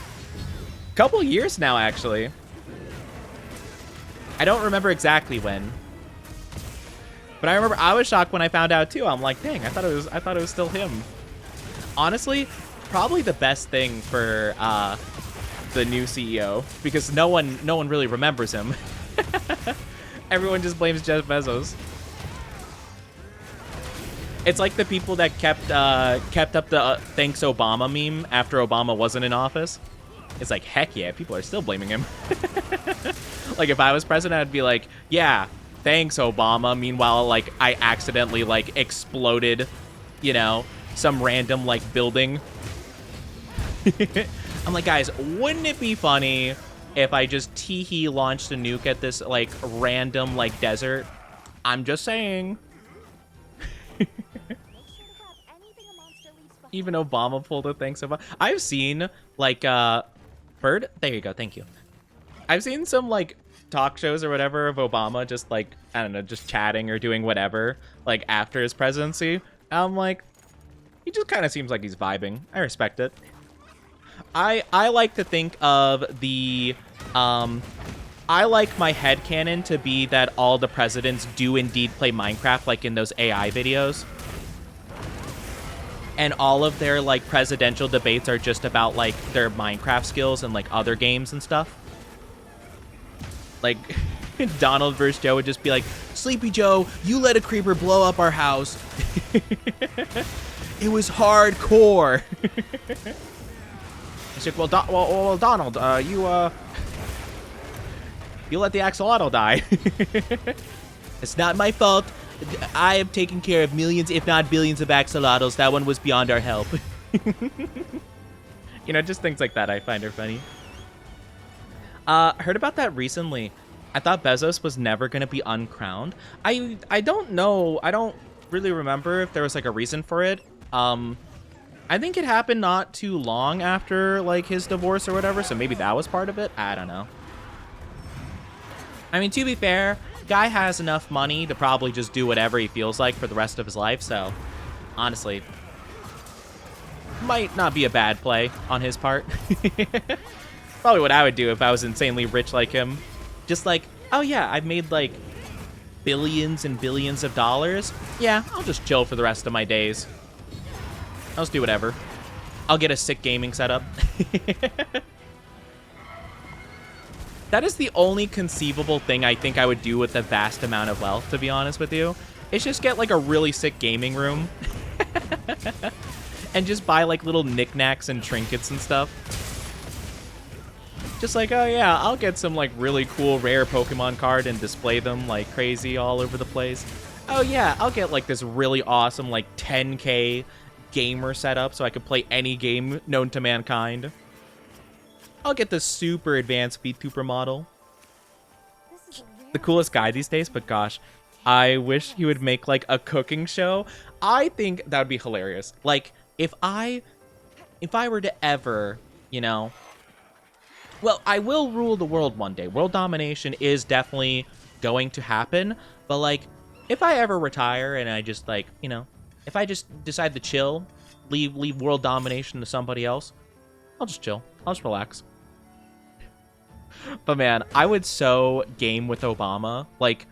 a couple years now, actually. I don't remember exactly when. But I remember I was shocked when I found out too. I'm like, dang, I thought it was still him. Honestly, probably the best thing for the new CEO because no one really remembers him. Everyone just blames Jeff Bezos. It's like the people that kept up the thanks Obama meme after Obama wasn't in office. It's like, heck yeah, people are still blaming him. Like, if I was president, I'd be like, yeah, thanks Obama. Meanwhile, like, I accidentally, like, exploded, you know, some random, like, building. I'm like, guys, wouldn't it be funny if I just tee-hee launched a nuke at this, like, random, like, desert? I'm just saying. Even Obama pulled a thanks Obama. I've seen like Bird. There you go. Thank you. I've seen some like talk shows or whatever of Obama just like, I don't know, just chatting or doing whatever like after his presidency. And I'm like, he just kind of seems like he's vibing. I respect it. I like to think of the I like my headcanon to be that all the presidents do indeed play Minecraft, like in those AI videos. And all of their like presidential debates are just about like their Minecraft skills and like other games and stuff. Like Donald versus Joe would just be like, Sleepy Joe, you let a creeper blow up our house. It was hardcore. He's like, well, Donald, you let the axolotl die. It's not my fault. I have taken care of millions, if not billions, of axolotls. That one was beyond our help. You know, just things like that I find are funny. Heard about that recently. I thought Bezos was never going to be uncrowned. I don't know. I don't really remember if there was like a reason for it. I think it happened not too long after like his divorce or whatever, so maybe that was part of it. I don't know. I mean, to be fair, guy has enough money to probably just do whatever he feels like for the rest of his life, so honestly, might not be a bad play on his part. Probably what I would do if I was insanely rich like him. Just like, oh yeah, I've made like billions and billions of dollars. Yeah, I'll just chill for the rest of my days. I'll just do whatever. I'll get a sick gaming setup. That is the only conceivable thing I think I would do with a vast amount of wealth, to be honest with you. It's just get like a really sick gaming room. And just buy like little knickknacks and trinkets and stuff. Just like, oh yeah, I'll get some like really cool rare Pokemon card and display them like crazy all over the place. Oh yeah, I'll get like this really awesome like 10K gamer setup so I could play any game known to mankind. I'll get the super advanced vtuber model. The coolest guy these days, but gosh, I wish he would make like a cooking show. I think that would be hilarious. Like if I were to ever, you know, well, I will rule the world one day. World domination is definitely going to happen, but like if I ever retire and I just like, you know, if I just decide to chill, leave world domination to somebody else, I'll just chill. I'll just relax. But man, I would so game with Obama. Like,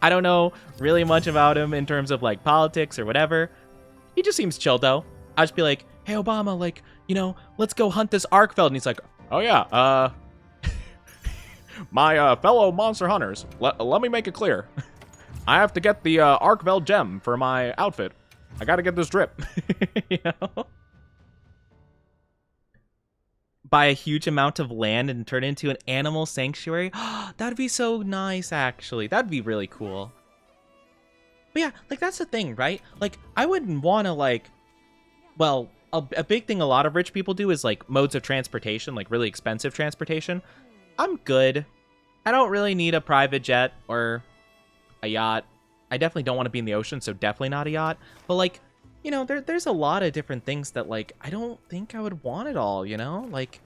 I don't know really much about him in terms of like politics or whatever. He just seems chill though. I'd just be like, hey Obama, like, you know, let's go hunt this Arkfeld. And he's like, oh yeah, my fellow monster hunters, let me make it clear. I have to get the Arkfeld gem for my outfit. I gotta get this drip. You know? Buy a huge amount of land and turn it into an animal sanctuary. That'd be so nice, actually. That'd be really cool. But yeah, like that's the thing, right? Like I wouldn't want to like, well, a big thing a lot of rich people do is like modes of transportation, like really expensive transportation. I'm good. I don't really need a private jet or a yacht. I definitely don't want to be in the ocean, so definitely not a yacht. But like, you know, there's a lot of different things that like I don't think I would want it all, you know? Like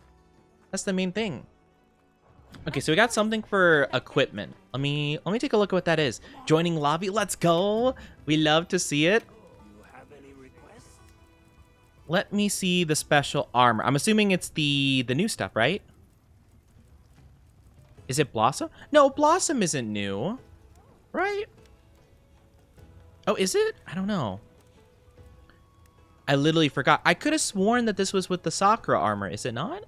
that's the main thing. Okay, so we got something for equipment. Let me take a look at what that is. Joining lobby, let's go. We love to see it. Let me see the special armor. I'm assuming it's the new stuff, right? Is it Blossom? No, Blossom isn't new. Right? Oh, is it? I don't know. I literally forgot. I could have sworn that this was with the Sakura armor. Is it not?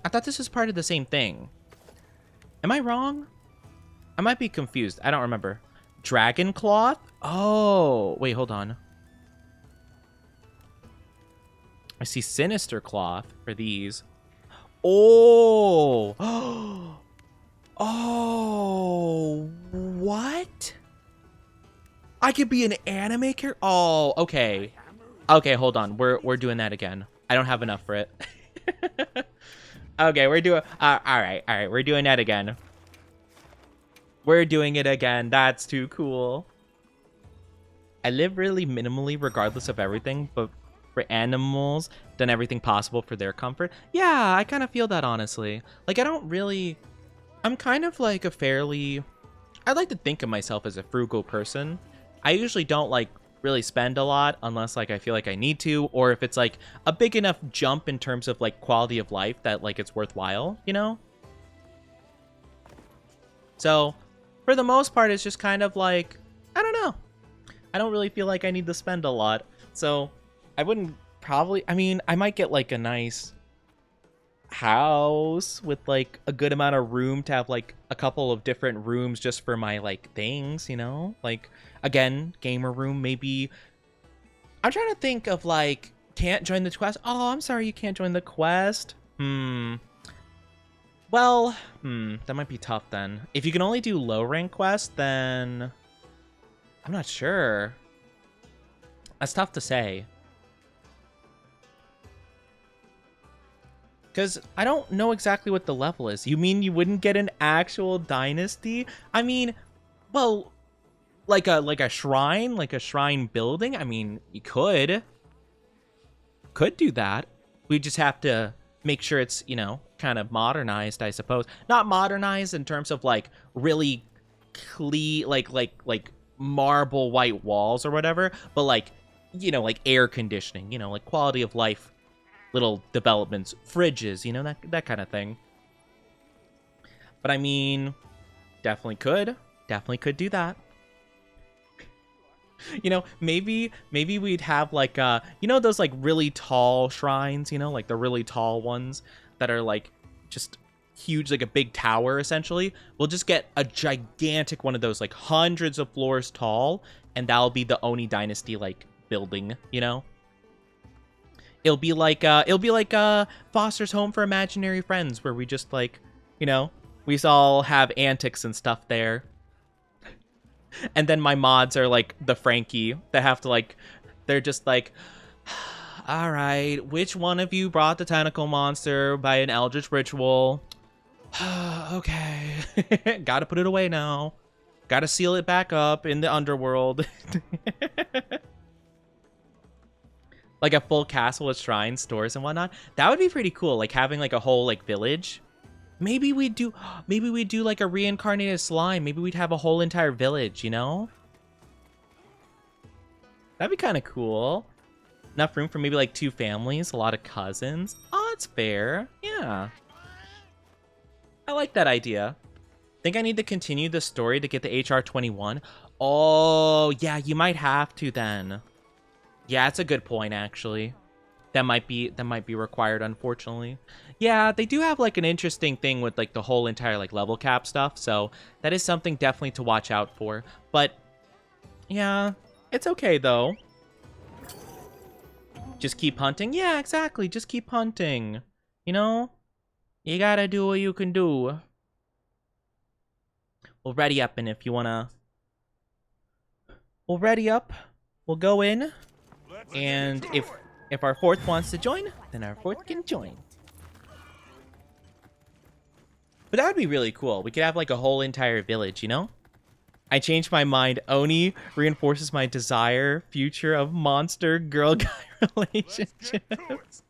I thought this was part of the same thing. Am I wrong? I might be confused. I don't remember. Dragon cloth? Oh, wait, hold on. I see sinister cloth for these. Oh. Oh, what? I could be an anime character? Oh, okay. Okay, hold on. We're doing that again. I don't have enough for it. Okay, we're doing... all right. We're doing that again. We're doing it again. That's too cool. I live really minimally regardless of everything, but for animals, done everything possible for their comfort. Yeah, I kind of feel that, honestly. Like, I don't really... I'm kind of like a fairly... I like to think of myself as a frugal person. I usually don't, like, really spend a lot unless, like, I feel like I need to, or if it's, like, a big enough jump in terms of, like, quality of life that, like, it's worthwhile, you know? So, for the most part, it's just kind of like, I don't know. I don't really feel like I need to spend a lot. So, I wouldn't probably... I mean, I might get, like, a nice house with, like, a good amount of room to have, like, a couple of different rooms just for my, like, things, you know? Like, again, gamer room, maybe... I'm trying to think of, like, can't join the quest. Oh, I'm sorry, you can't join the quest. Well, that might be tough then. If you can only do low rank quests, then... I'm not sure. That's tough to say. Because I don't know exactly what the level is. You mean you wouldn't get an actual dynasty? I mean, well, like a shrine? Like a shrine building? I mean, you could. Could do that. We just have to make sure it's, you know, kind of modernized, I suppose. Not modernized in terms of, like, really clean, like marble white walls or whatever, but, like, you know, like air conditioning, you know, like quality of life little developments, fridges, you know, that kind of thing. But I mean, definitely could do that. You know, maybe we'd have like you know, those like really tall shrines, you know, like the really tall ones that are like just huge, like a big tower essentially. We'll just get a gigantic one of those, like hundreds of floors tall, and that'll be the Oni dynasty like building, you know. It'll be like Foster's Home for Imaginary Friends, where we just, like, you know, we all have antics and stuff there. And then my mods are like the Frankie that have to, like, they're just like, all right, which one of you brought the tentacle monster by an eldritch ritual? Okay. Gotta put it away now. Gotta seal it back up in the underworld. Like a full castle with shrines, stores, and whatnot. That would be pretty cool. Like having like a whole like village. Maybe we'd do like a reincarnated slime. Maybe we'd have a whole entire village, you know? That'd be kind of cool. Enough room for maybe like 2 families, a lot of cousins. Oh, that's fair. Yeah. I like that idea. Think I need to continue the story to get the HR 21? Oh, yeah, you might have to then. Yeah, that's a good point, actually. That might be required, unfortunately. Yeah, they do have like an interesting thing with like the whole entire like level cap stuff, so that is something definitely to watch out for. But yeah, it's okay though. Just keep hunting. Yeah, exactly. Just keep hunting. You know, you gotta do what you can do. We'll ready up, and if you wanna, we'll ready up. We'll go in. And if our 4th wants to join, then our 4th can join. But that would be really cool. We could have like a whole entire village, you know? I changed my mind. Oni reinforces my desire future of monster girl guy relationships.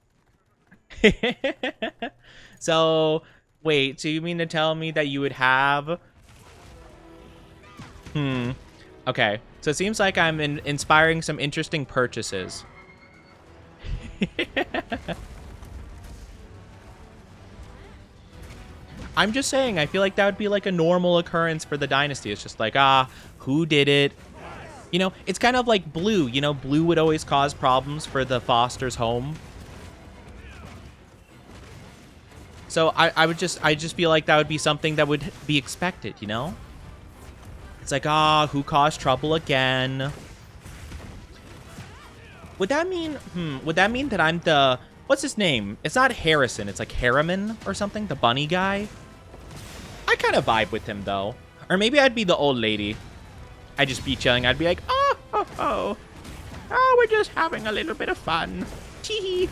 So, wait, so you mean to tell me that you would have... Okay, so it seems like I'm inspiring some interesting purchases. I'm just saying, I feel like that would be like a normal occurrence for the dynasty. It's just like, who did it? You know, it's kind of like Blue. You know, Blue would always cause problems for the Foster's home. So I just feel like that would be something that would be expected, you know? It's like, who caused trouble again? Would that mean, that I'm the, what's his name? It's not Harrison, it's like Harriman or something, the bunny guy. I kind of vibe with him though. Or maybe I'd be the old lady. I'd just be chilling, I'd be like, oh, we're just having a little bit of fun. Tee.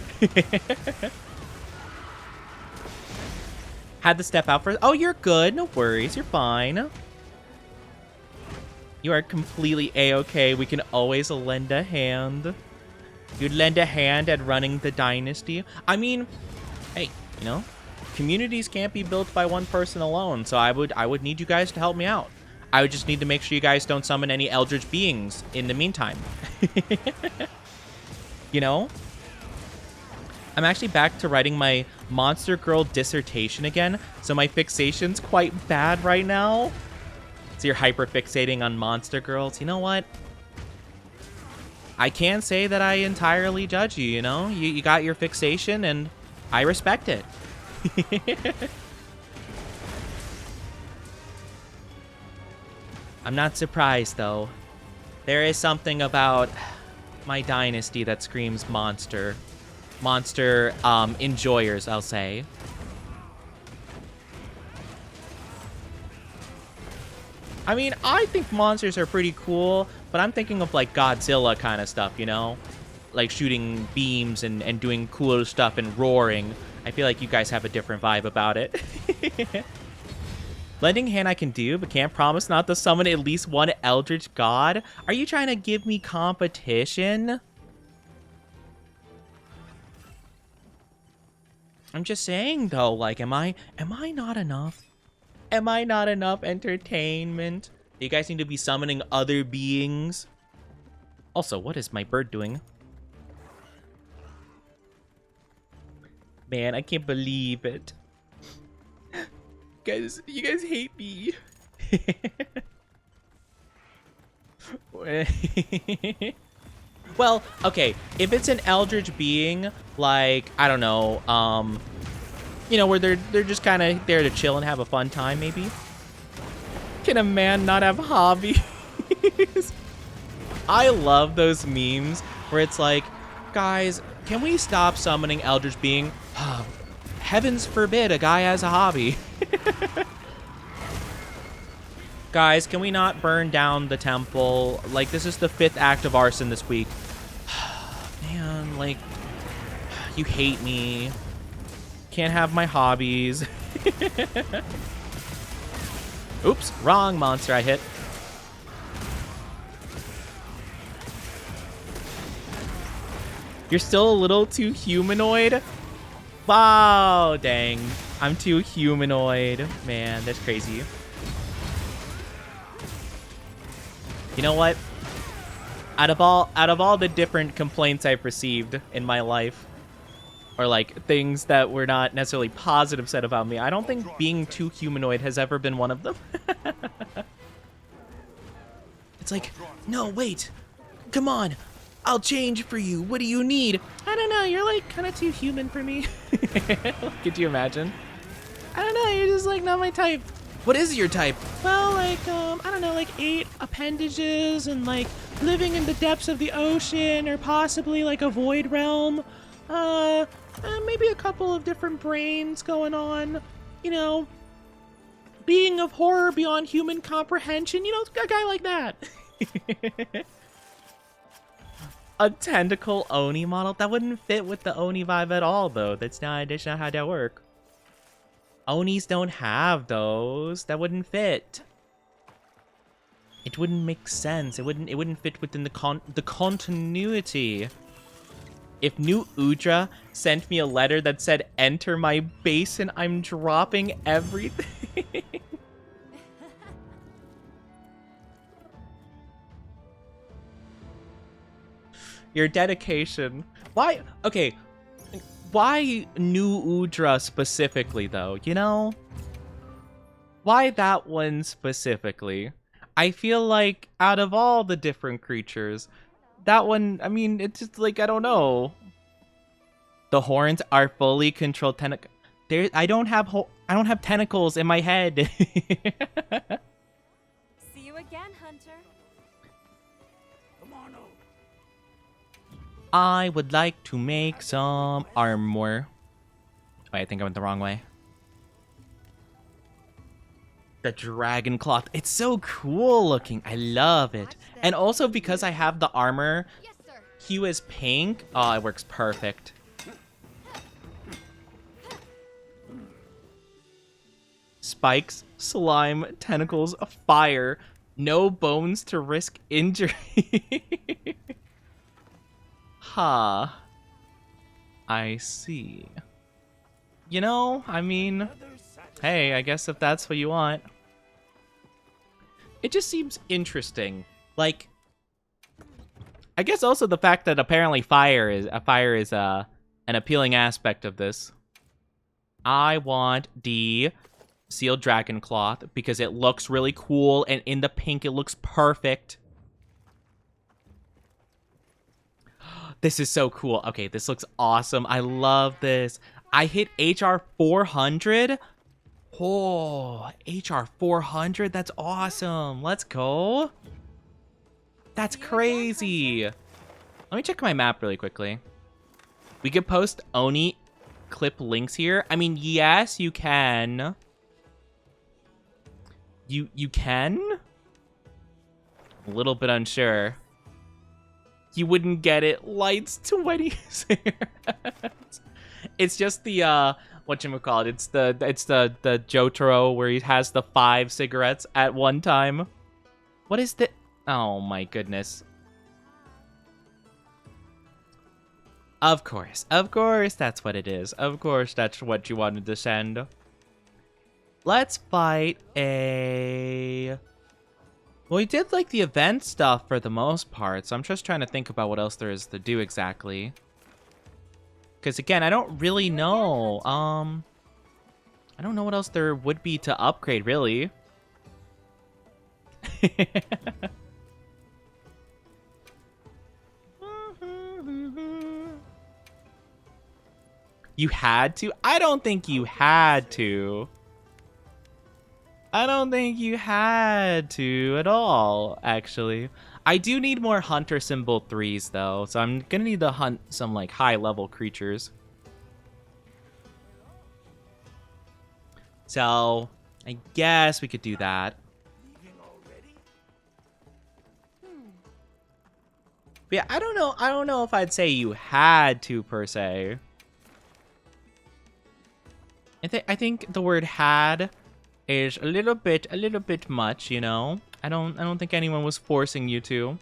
Had to step out for, oh, you're good, no worries, you're fine. You are completely A-okay. We can always lend a hand. You'd lend a hand at running the dynasty. I mean, hey, you know, communities can't be built by one person alone, so I would need you guys to help me out. I would just need to make sure you guys don't summon any eldritch beings in the meantime. You know? I'm actually back to writing my Monster Girl dissertation again, so my fixation's quite bad right now. So you're hyper-fixating on Monster Girls. You know what? I can't say that I entirely judge you, you know? You got your fixation, and I respect it. I'm not surprised, though. There is something about my dynasty that screams monster. Monster, enjoyers, I'll say. I mean, I think monsters are pretty cool, but I'm thinking of, like, Godzilla kind of stuff, you know? Like, shooting beams and doing cooler stuff and roaring. I feel like you guys have a different vibe about it. Lending hand I can do, but can't promise not to summon at least one Eldritch God? Are you trying to give me competition? I'm just saying, though, like, am I not enough? Am I not enough entertainment? You guys need to be summoning other beings. Also, what is my bird doing? Man, I can't believe it. Guys, you guys hate me. Well, okay, if it's an eldritch being, like, I don't know, you know, where they're just kind of there to chill and have a fun time, maybe. Can a man not have hobbies? I love those memes where it's like, guys, can we stop summoning eldritch being? Heavens forbid a guy has a hobby. Guys, can we not burn down the temple? Like, this is the 5th act of arson this week. Man, like, you hate me. Can't have my hobbies. Oops, wrong monster I hit. You're still a little too humanoid? Wow, dang. I'm too humanoid. Man, that's crazy. You know what? Out of all the different complaints I've received in my life, or like things that were not necessarily positive said about me, I don't think being too humanoid has ever been one of them. It's like, no, wait, come on, I'll change for you. What do you need? I don't know, you're like kind of too human for me. Could you imagine? I don't know, you're just like not my type. What is your type? Well, like, I don't know, like 8 appendages and like living in the depths of the ocean or possibly like a void realm. Maybe a couple of different brains going on, you know, being of horror beyond human comprehension, you know, a guy like that. A tentacle Oni model? That wouldn't fit with the Oni vibe at all, though. That's not how that work. Onis don't have those. That wouldn't fit. It wouldn't make sense. It wouldn't fit within the continuity. If New Udra sent me a letter that said, enter my basin, I'm dropping everything. Your dedication. Why? Okay. Why New Udra specifically, though? You know? Why that one specifically? I feel like out of all the different creatures, that one, I mean, it's just like, I don't know. The horns are fully controlled tentacles. I don't have tentacles in my head. See you again, Hunter. Come on over. I would like to make some armor. Wait, I think I went the wrong way. The dragon cloth. It's so cool looking. I love it. And also because I have the armor hue is pink. Oh, it works perfect. Spikes, slime, tentacles, fire. No bones to risk injury. Huh. I see. You know, I mean, hey, I guess if that's what you want. It just seems interesting. Like, I guess also the fact that apparently fire is an appealing aspect of this. I want the sealed dragon cloth because it looks really cool, and in the pink it looks perfect. This is so cool. Okay, this looks awesome. I love this. I hit HR 400. Oh, HR 400. That's awesome. Let's go. That's crazy. Let me check my map really quickly. We could post Oni clip links here. I mean, yes, you can. You can? A little bit unsure. You wouldn't get it. Lights 20 cigarettes. It's just the whatchamacallit. It's the Jotaro where he has the 5 cigarettes at one time. What is the Oh my goodness. Of course, that's what it is. Of course, that's what you wanted to send. Let's fight a... Well, we did, like, the event stuff for the most part, so I'm just trying to think about what else there is to do exactly. Because, again, I don't really know. I don't know what else there would be to upgrade, really. You had to? I don't think you had to. I don't think you had to at all, actually. I do need more hunter symbol 3s, though, so I'm gonna need to hunt some, like, high-level creatures. So, I guess we could do that. But yeah, I don't know if I'd say you had to, per se. I think the word had is a little bit much, you know. I don't think anyone was forcing you to.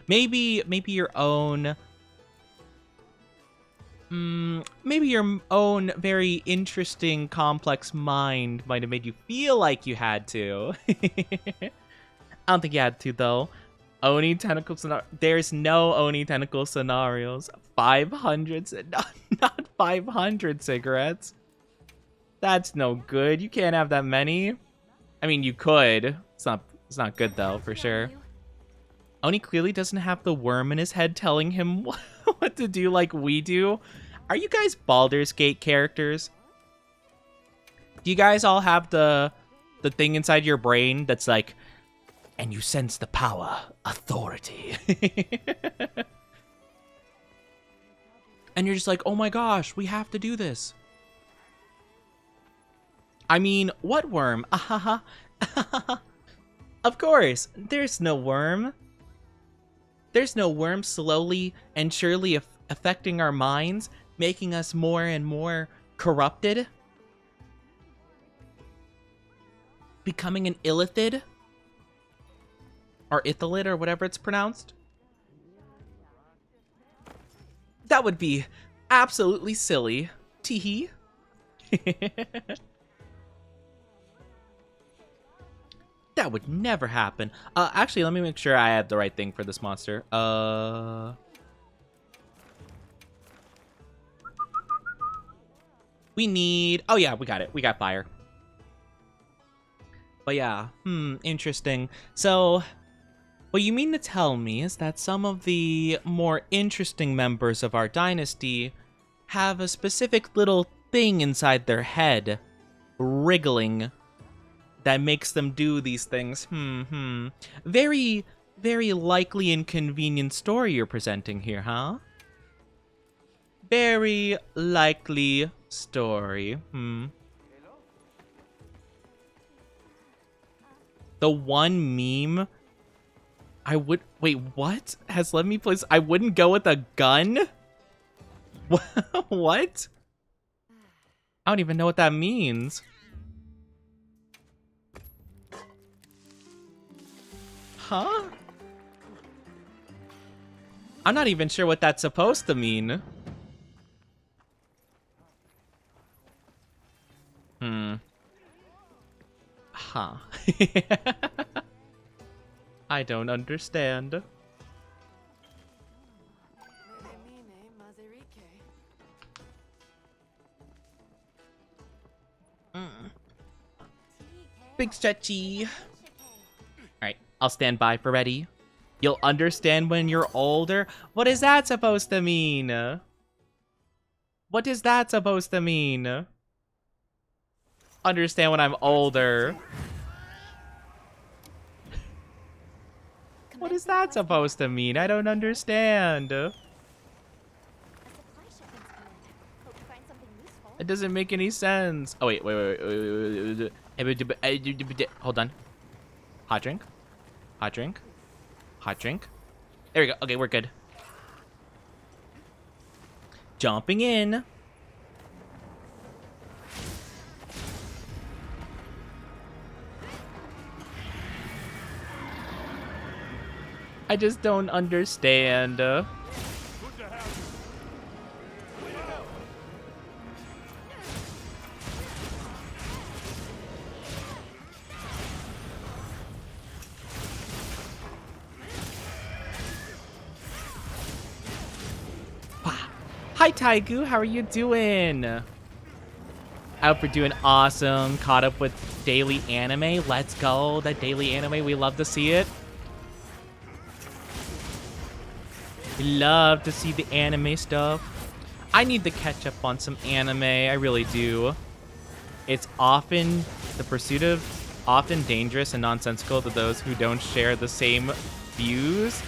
Maybe your own maybe your own very interesting complex mind might have made you feel like you had to. I don't think you had to, though. Oni tentacle scenario. There's no Oni tentacle scenarios. 500, not 500 cigarettes. That's no good. You can't have that many. I mean, you could. It's not good, though, for sure. Oni clearly doesn't have the worm in his head telling him what to do like we do. Are you guys Baldur's Gate characters? Do you guys all have the thing inside your brain that's like, and you sense the power, authority. And you're just like, oh my gosh, we have to do this. I mean, what worm? Ahaha. Of course, there's no worm. There's no worm slowly and surely affecting our minds, making us more and more corrupted. Becoming an illithid. Or ithilid, or whatever it's pronounced. That would be absolutely silly. Teehee. That would never happen. Actually, let me make sure I have the right thing for this monster. We need... Oh, yeah, we got it. We got fire. But yeah, interesting. So, what you mean to tell me is that some of the more interesting members of our dynasty have a specific little thing inside their head, wriggling, that makes them do these things. Very, very likely inconvenient story you're presenting here, huh? Very likely story. The one meme I would... Wait, what? Has led me place... I wouldn't go with a gun? What? I don't even know what that means. Huh? I'm not even sure what that's supposed to mean. Huh. I don't understand. Big stretchy. Alright, I'll stand by for ready. You'll understand when you're older? What is that supposed to mean? What is that supposed to mean? Understand when I'm older. What is that supposed to mean? I don't understand. It doesn't make any sense. Oh, wait. Hold on. Hot drink. Hot drink. Hot drink. There we go. Okay, we're good. Jumping in. I just don't understand. Hi, Taigu. How are you doing? I hope you're doing awesome. Caught up with daily anime. Let's go. That daily anime. We love to see it. We love to see the anime stuff. I need to catch up on some anime. I really do. It's often the pursuit of often dangerous and nonsensical to those who don't share the same views.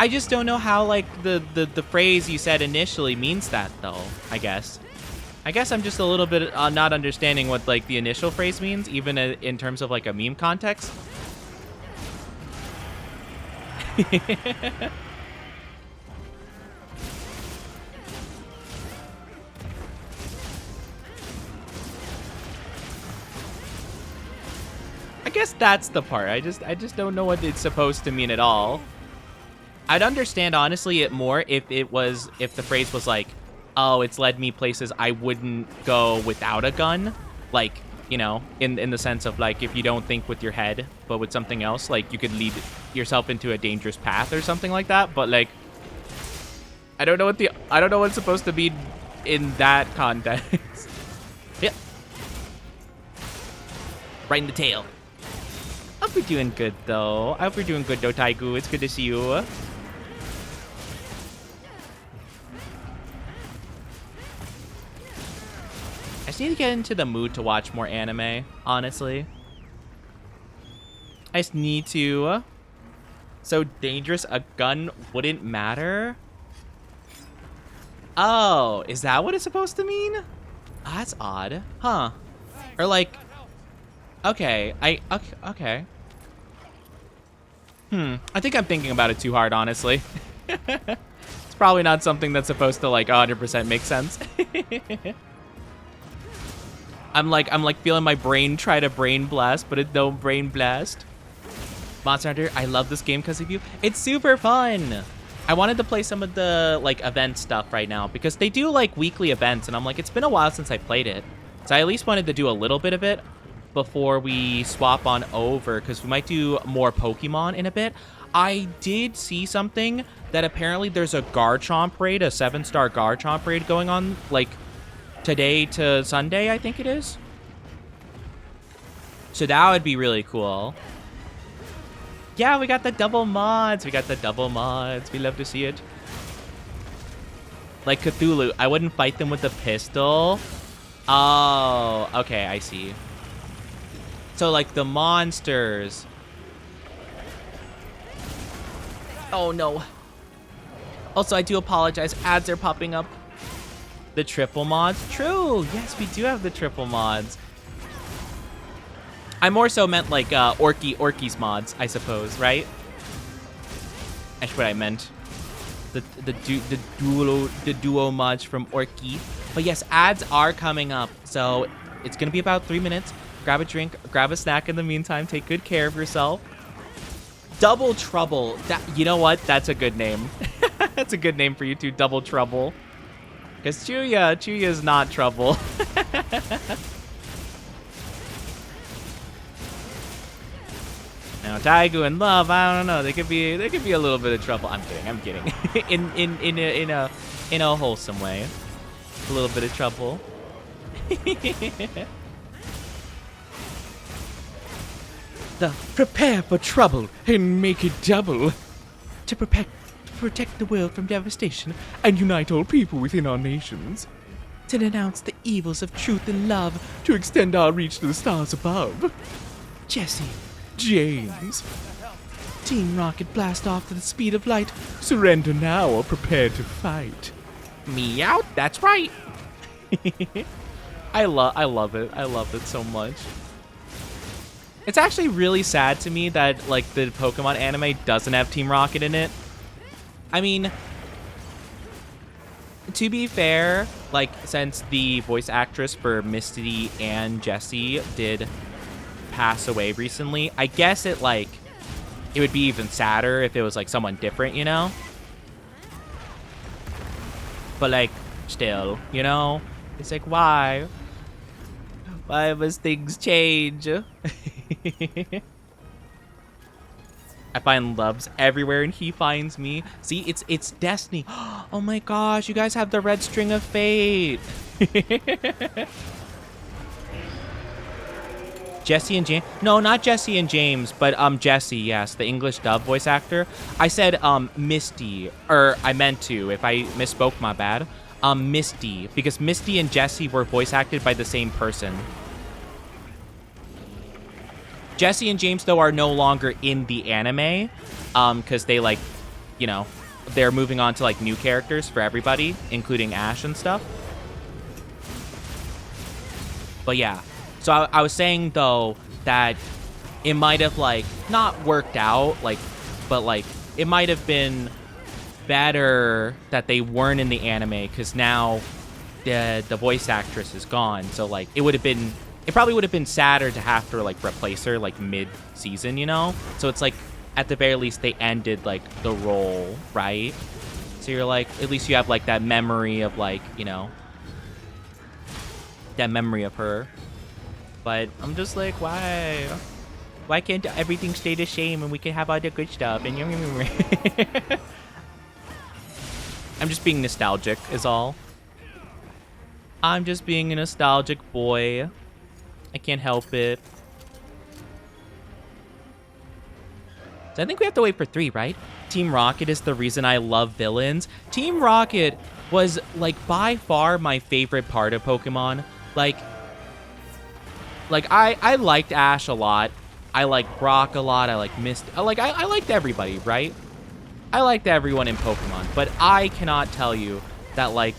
I just don't know how, like, the phrase you said initially means that, though, I guess. I guess I'm just a little bit not understanding what, like, the initial phrase means, even in terms of, like, a meme context. I guess that's the part. I just don't know what it's supposed to mean at all. I'd understand, honestly, it more if the phrase was like, oh, it's led me places I wouldn't go without a gun. Like, you know, in the sense of, like, if you don't think with your head, but with something else, like, you could lead yourself into a dangerous path or something like that. But, like, I don't know what it's supposed to be in that context. Yep. Right in the tail. I hope you're doing good, though. I hope you're doing good, though, Taigu. It's good to see you. I just need to get into the mood to watch more anime, honestly. I just need to. So dangerous, a gun wouldn't matter? Oh, is that what it's supposed to mean? Oh, that's odd. Huh. Or like, okay, okay. I think I'm thinking about it too hard, honestly. It's probably not something that's supposed to, like, 100% make sense. I'm like feeling my brain try to brain blast, but it don't brain blast. Monster Hunter, I love this game because of you. It's super fun. I wanted to play some of the, like, event stuff right now because they do, like, weekly events, and I'm like, it's been a while since I played it. So I at least wanted to do a little bit of it before we swap on over, because we might do more Pokemon in a bit. I did see something that apparently there's a Garchomp raid, a 7-star Garchomp raid going on, like, today to Sunday, I think it is. So that would be really cool. Yeah, we got the double mods. We love to see it. Like Cthulhu, I wouldn't fight them with a pistol. Oh, okay, I see. So, like, the monsters. Oh, no. Also, I do apologize. Ads are popping up. The triple mods? True. Yes, we do have the triple mods. I more so meant, like, Orky's mods, I suppose, right? That's what I meant. The duo mods from Orky. But yes, ads are coming up. So, it's going to be about 3 minutes. grab a drink, grab a snack in the meantime. Take good care of yourself. Double Trouble. You know what? That's a good name. That's a good name for you two, Double Trouble. Because Chuya is not trouble. Now Taigu and Love, I don't know. They could be a little bit of trouble. I'm kidding. in a wholesome way. A little bit of trouble. Prepare for trouble and make it double. To protect the world from devastation and unite all people within our nations. To denounce the evils of truth and love. To extend our reach to the stars above. Jesse, James. Team Rocket blast off to the speed of light. Surrender now or prepare to fight. Me out? That's right. I love it. I love it so much. It's actually really sad to me that, like, the Pokemon anime doesn't have Team Rocket in it. I mean, to be fair, like, since the voice actress for Misty and Jessie did pass away recently, I guess it would be even sadder if it was, like, someone different, you know? But, like, still, you know? It's like, why? Why must things change? I find Loves everywhere and he finds me. See, it's destiny. Oh my gosh, you guys have the red string of fate. Jesse and James. No, not Jesse and James, but Jesse, yes, the English dub voice actor. I said Misty, or I meant to. If I misspoke, my bad. Misty, because Misty and Jesse were voice acted by the same person. Jesse and James, though, are no longer in the anime, because they, like, you know, they're moving on to, like, new characters for everybody, including Ash and stuff. But, yeah. So, I was saying, though, that it might have, like, not worked out, like, but, like, it might have been better that they weren't in the anime, because now the voice actress is gone. So, like, it probably would have been sadder to have to, like, replace her, like, mid-season, you know? So it's, like, at the very least, they ended, like, the role, right? So you're, like, at least you have, like, that memory of, like, you know, that memory of her. But I'm just like, why? Why can't everything stay the same and we can have all the good stuff? And I'm just being nostalgic, is all. I'm just being a nostalgic boy. I can't help it. So I think we have to wait for 3, right? Team Rocket is the reason I love villains. Team Rocket was, like, by far my favorite part of Pokemon. Like I liked Ash a lot. I liked Brock a lot. I liked Misty. I liked everybody, right? I liked everyone in Pokemon. But I cannot tell you that, like,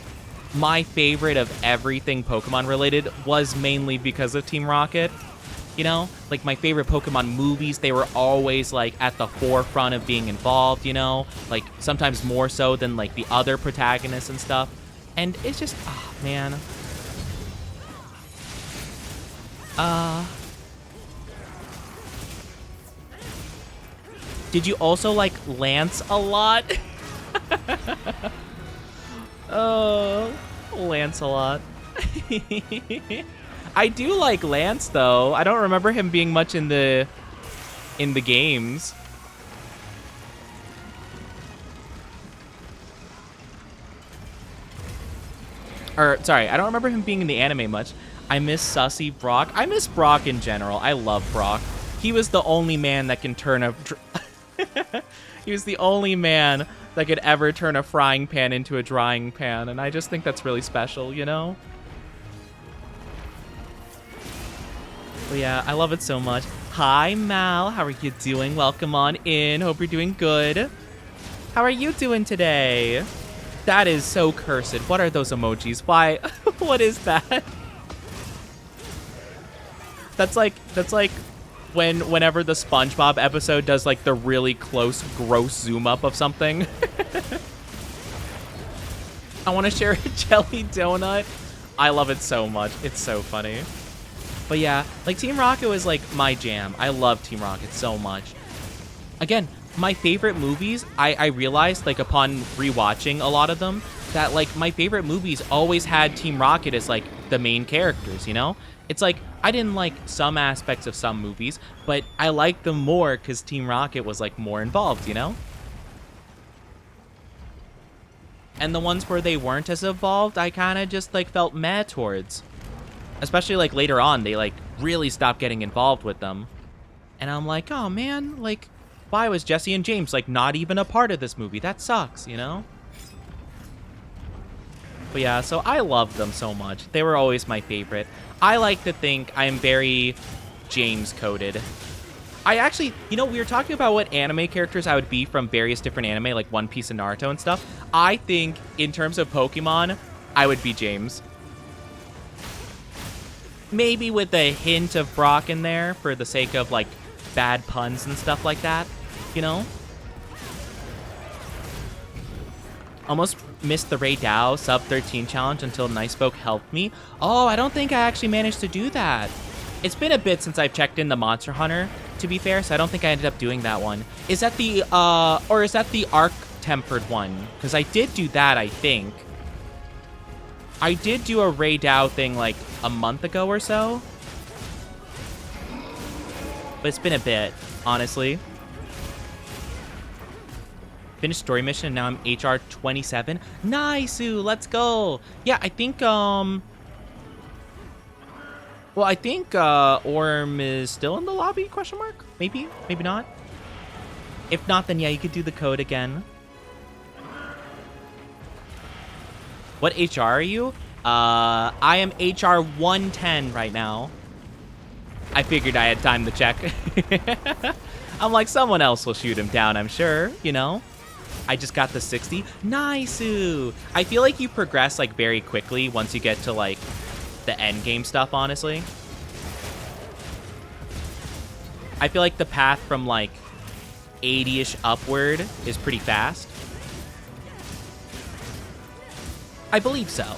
my favorite of everything Pokemon related was mainly because of Team Rocket. You know, like, my favorite Pokemon movies, they were always, like, at the forefront of being involved, you know, like, sometimes more so than, like, the other protagonists and stuff. And it's just, oh man. Did you also like Lance a lot? Oh, Lancelot. I do like Lance, though. I don't remember him being much in the games. Or, sorry, I don't remember him being in the anime much. I miss Sussy Brock. I miss Brock in general. I love Brock. He was the only man that can turn a... He was the only man that could ever turn a frying pan into a drying pan, and I just think that's really special, you know? But yeah, I love it so much. Hi, Mal. How are you doing? Welcome on in. Hope you're doing good. How are you doing today? That is so cursed. What are those emojis? Why? What is that? That's like whenever the SpongeBob episode does, like, the really close, gross zoom up of something. I want to share a jelly donut. I love it so much. It's so funny. But yeah, like Team Rocket was like my jam. I love Team Rocket so much. Again, my favorite movies, I realized like upon rewatching a lot of them that like my favorite movies always had Team Rocket as like the main characters, you know? It's like I didn't like some aspects of some movies, but I liked them more because Team Rocket was like more involved, you know? And the ones where they weren't as involved, I kind of just like felt meh towards. Especially like later on, they like really stopped getting involved with them. And I'm like, oh man, like, why was Jesse and James like not even a part of this movie? That sucks, you know? But yeah, so I loved them so much. They were always my favorite. I like to think I'm very James coded. I actually, you know, we were talking about what anime characters I would be from various different anime, like One Piece and Naruto and stuff. I think in terms of Pokemon, I would be James. Maybe with a hint of Brock in there for the sake of like bad puns and stuff like that, you know? Almost missed the Ray Dow sub 13 challenge until Nicefolk helped me. Oh, I don't think I actually managed to do that. It's been a bit since I've checked in the Monster Hunter, to be fair, so I don't think I ended up doing that one. Is that the, or is that the Arc-tempered one? Because I did do that, I think. I did do a Ray Dow thing, like, a month ago or so. But it's been a bit, honestly. Finished story mission, and now I'm HR 27. Nice, let's go. Yeah, I think, well, I think Orm is still in the lobby, question mark? Maybe, maybe not. If not, then yeah, you could do the code again. What HR are you? I am HR 110 right now. I figured I had time to check. I'm like, someone else will shoot him down, I'm sure, you know? I just got the 60. Nice, I feel like you progress, like, very quickly once you get to, like, the end game stuff, honestly. I feel like the path from like 80-ish upward is pretty fast. I believe so.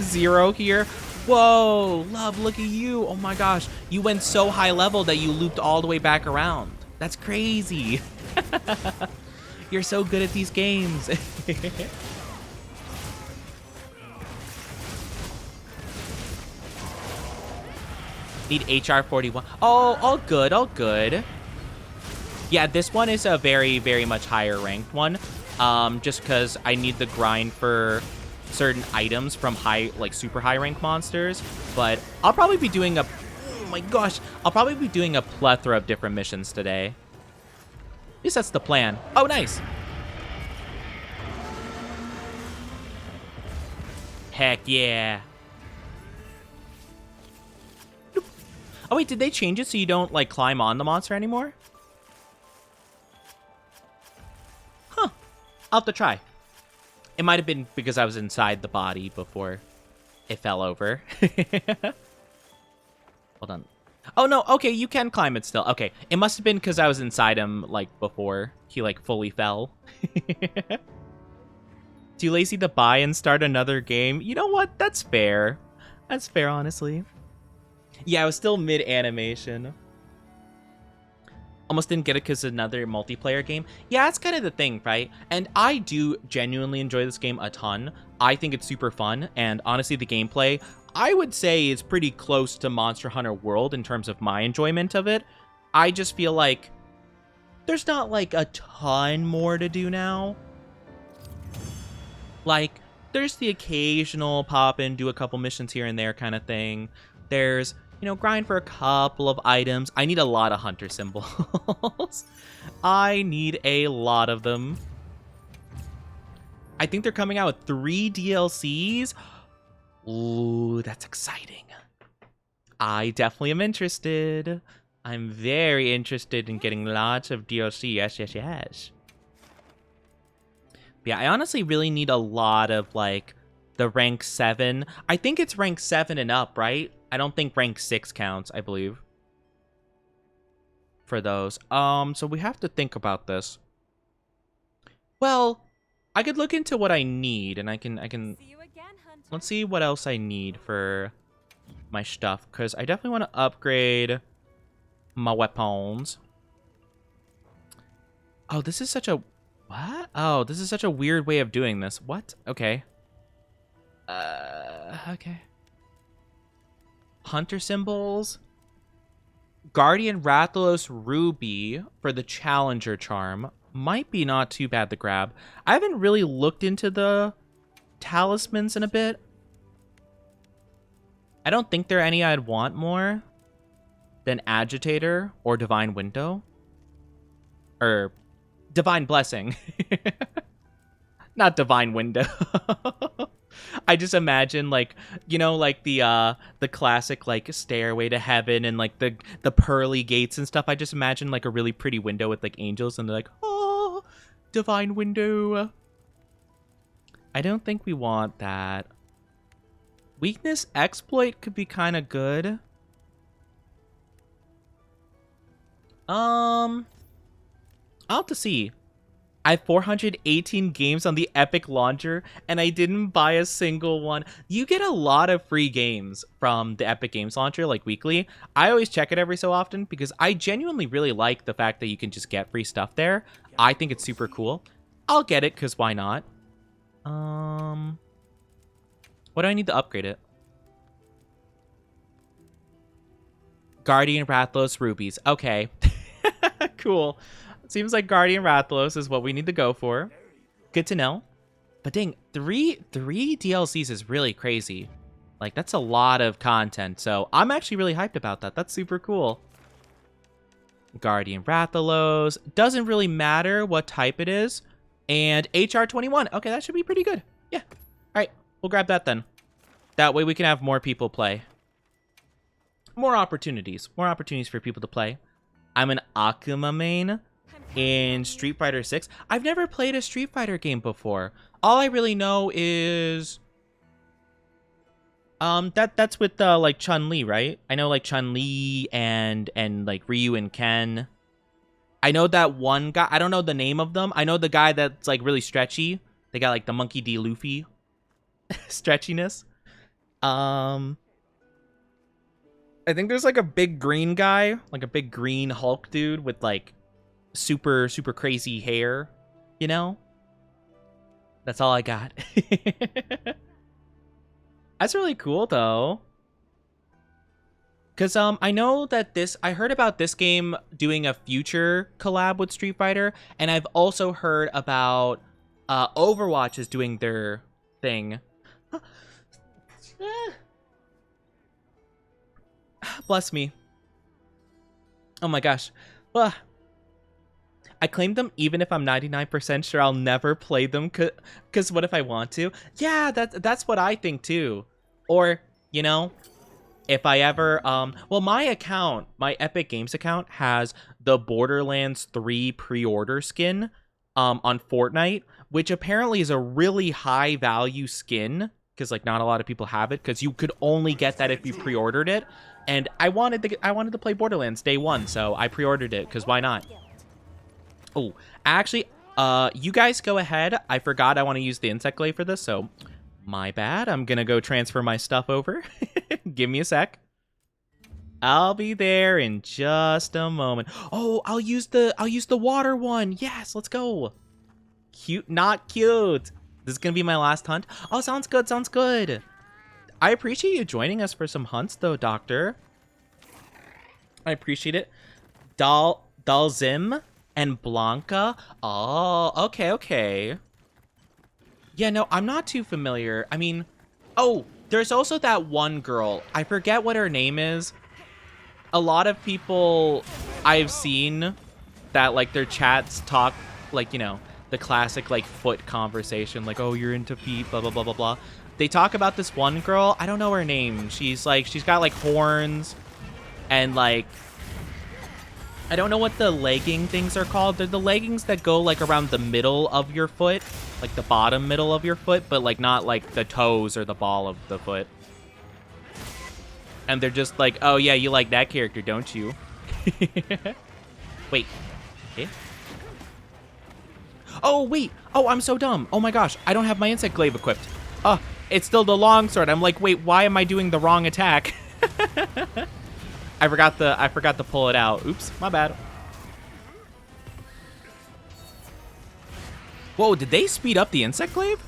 Zero here. Whoa, love, look at you. Oh my gosh, you went so high level that you looped all the way back around. That's crazy. You're so good at these games. Need HR 41. Oh, all good, all good. Yeah, this one is a very, very much higher ranked one. Just because I need the grind for certain items from high, like super high rank monsters. But I'll probably be doing a, oh my gosh, I'll probably be doing a plethora of different missions today. At least that's the plan. Oh, nice. Heck yeah. Oh, wait, did they change it so you don't, like, climb on the monster anymore? Huh. I'll have to try. It might have been because I was inside the body before it fell over. Hold on. Oh, no. Okay, you can climb it still. Okay. It must have been because I was inside him, like, before he, like, fully fell. Too lazy to buy and start another game? You know what? That's fair. That's fair, honestly. Yeah, I was still mid-animation. Almost didn't get it because another multiplayer game. Yeah, that's kind of the thing, right? And I do genuinely enjoy this game a ton. I think it's super fun, and honestly, the gameplay, I would say, is pretty close to Monster Hunter World in terms of my enjoyment of it. I just feel like there's not, like, a ton more to do now. Like, there's the occasional pop in, do a couple missions here and there kind of thing. There's, you know, grind for a couple of items. I need a lot of hunter symbols. I need a lot of them. I think they're coming out with 3 DLCs. Ooh, that's exciting. I definitely am interested. I'm very interested in getting lots of DLC. Yes, yes, yes. Yeah, I honestly really need a lot of, like, the rank 7. I think it's rank 7 and up, right? I don't think rank 6 counts, I believe. For those. So we have to think about this. Well, I could look into what I need, and I can... Let's see what else I need for my stuff, because I definitely want to upgrade my weapons. Oh, this is such a... What? Oh, this is such a weird way of doing this. What? Okay. Okay. Hunter symbols. Guardian Rathalos Ruby for the Challenger charm. Might be not too bad to grab. I haven't really looked into the talismans in a bit. I don't think there are any I'd want more than Agitator or Divine Window. Or Divine Blessing. Not Divine Window. I just imagine, like, you know, like the classic, like, Stairway to Heaven and, like, the pearly gates and stuff. I just imagine, like, a really pretty window with, like, angels, and they're like, oh, Divine Window. I don't think we want that. Weakness Exploit could be kind of good. I'll have to see. I have 418 games on the Epic Launcher, and I didn't buy a single one. You get a lot of free games from the Epic Games Launcher, like weekly. I always check it every so often because I genuinely really like the fact that you can just get free stuff there. I think it's super cool. I'll get it, because why not? What do I need to upgrade it? Guardian Rathalos Rubies. Okay. Cool. Seems like Guardian Rathalos is what we need to go for. Good to know. But dang, three DLCs is really crazy. Like, that's a lot of content. So I'm actually really hyped about that. That's super cool. Guardian Rathalos. Doesn't really matter what type it is. And HR21. Okay, that should be pretty good. Yeah. All right, we'll grab that then. That way we can have more people play. More opportunities. More opportunities for people to play. I'm an Akuma main in Street Fighter 6. I've never played a Street Fighter game before. All I really know is that's with like Chun-Li, right? I know like Chun-Li and like Ryu and Ken. I know that one guy. I don't know the name of them. I know the guy that's like really stretchy. They got like the Monkey D. Luffy stretchiness. I think there's like a big green guy, like a big green Hulk dude with like super crazy hair, you know? That's all I got. That's really cool though. Cause I know that I heard about this game doing a future collab with Street Fighter, and I've also heard about Overwatch is doing their thing. Bless me. Oh my gosh. I claim them even if I'm 99% sure I'll never play them, cause what if I want to? Yeah, that's what I think too. Or, you know, if I ever well, my Epic Games account has the Borderlands 3 pre-order skin on Fortnite, which apparently is a really high value skin, because like not a lot of people have it, because you could only get that if you pre-ordered it. And I wanted to play Borderlands day one, so I pre-ordered it, because why not? Oh, actually, you guys go ahead. I forgot I want to use the Insect Glaive for this, so my bad. I'm going to go transfer my stuff over. Give me a sec. I'll be there in just a moment. Oh, I'll use the water one. Yes, let's go. Cute, not cute. This is going to be my last hunt. Oh, sounds good, sounds good. I appreciate you joining us for some hunts, though, Doctor. I appreciate it. Dalzim and Blanca. Oh, okay. Yeah, no, I'm not too familiar. I mean, oh, there's also that one girl. I forget what her name is. A lot of people I've seen that, like, their chats talk, like, you know, the classic, like, foot conversation. Like, oh, you're into feet, blah, blah, blah, blah, blah. They talk about this one girl. I don't know her name. She's got like horns and like, I don't know what the legging things are called. They're the leggings that go like around the middle of your foot, like the bottom middle of your foot, but like not like the toes or the ball of the foot. And they're just like, oh yeah, you like that character, don't you? Wait. Okay. Oh, wait. Oh, I'm so dumb. Oh my gosh. I don't have my Insect Glaive equipped. Oh. It's still the longsword. I'm like, wait, why am I doing the wrong attack? I forgot to pull it out. Oops, my bad. Whoa, did they speed up the insect glaive?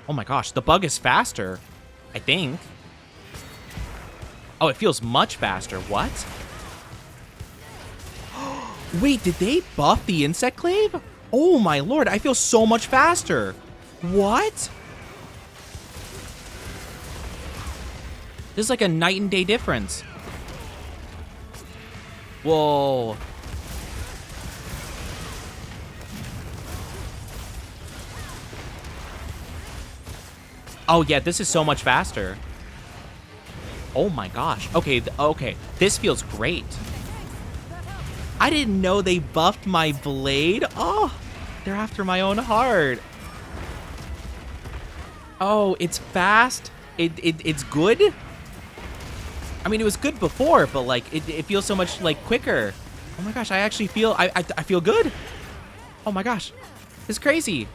Oh my gosh, the bug is faster, I think. Oh, it feels much faster. What? Wait, did they buff the insect glaive? Oh my lord, I feel so much faster. What? This is like a night and day difference. Whoa. Oh yeah, this is so much faster. Oh my gosh. Okay, okay. This feels great. I didn't know they buffed my blade. Oh, they're after my own heart. Oh, it's fast. It's good. I mean, it was good before, but like it feels so much like quicker. Oh my gosh, I actually feel I feel good. Oh my gosh, it's crazy.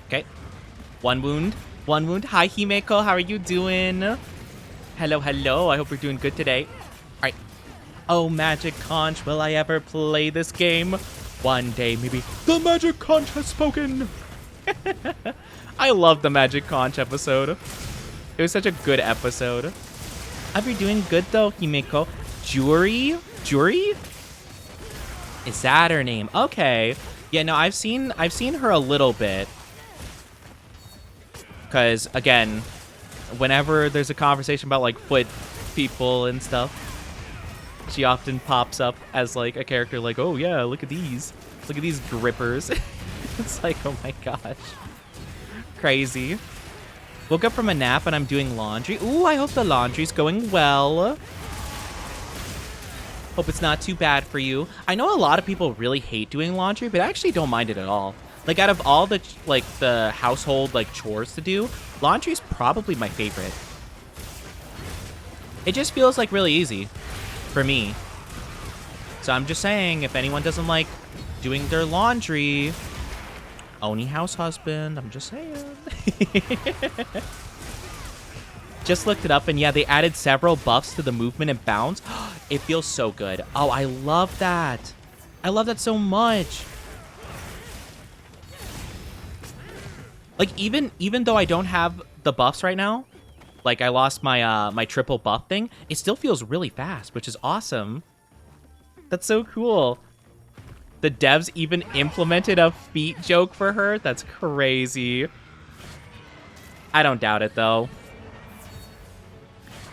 Okay, one wound. Hi Himeko, how are you doing? Hello, hello. I hope you're doing good today. All right. Oh, Magic Conch, will I ever play this game? One day, maybe. The Magic Conch has spoken. I love the Magic Conch episode. It was such a good episode. Hope you're doing good though, Himeko. Jury? Is that her name? Okay. Yeah, no, I've seen her a little bit. Cause again, whenever there's a conversation about like foot people and stuff, she often pops up as like a character like, oh yeah, look at these grippers. It's like, oh my gosh, crazy. Woke up from a nap and I'm doing laundry. Ooh, I hope the laundry's going well. Hope it's not too bad for you. I know a lot of people really hate doing laundry, but I actually don't mind it at all. Like out of all the like the household like chores to do, laundry is probably my favorite. It just feels like really easy for me. So I'm just saying, if anyone doesn't like doing their laundry, Oni house husband, I'm just saying. Just looked it up and yeah, they added several buffs to the movement and bounce. It feels so good. Oh, I love that. I love that so much. Like even though I don't have the buffs right now, like I lost my my triple buff thing, it still feels really fast, which is awesome. That's so cool. The devs even implemented a feet joke for her. That's crazy. I don't doubt it though.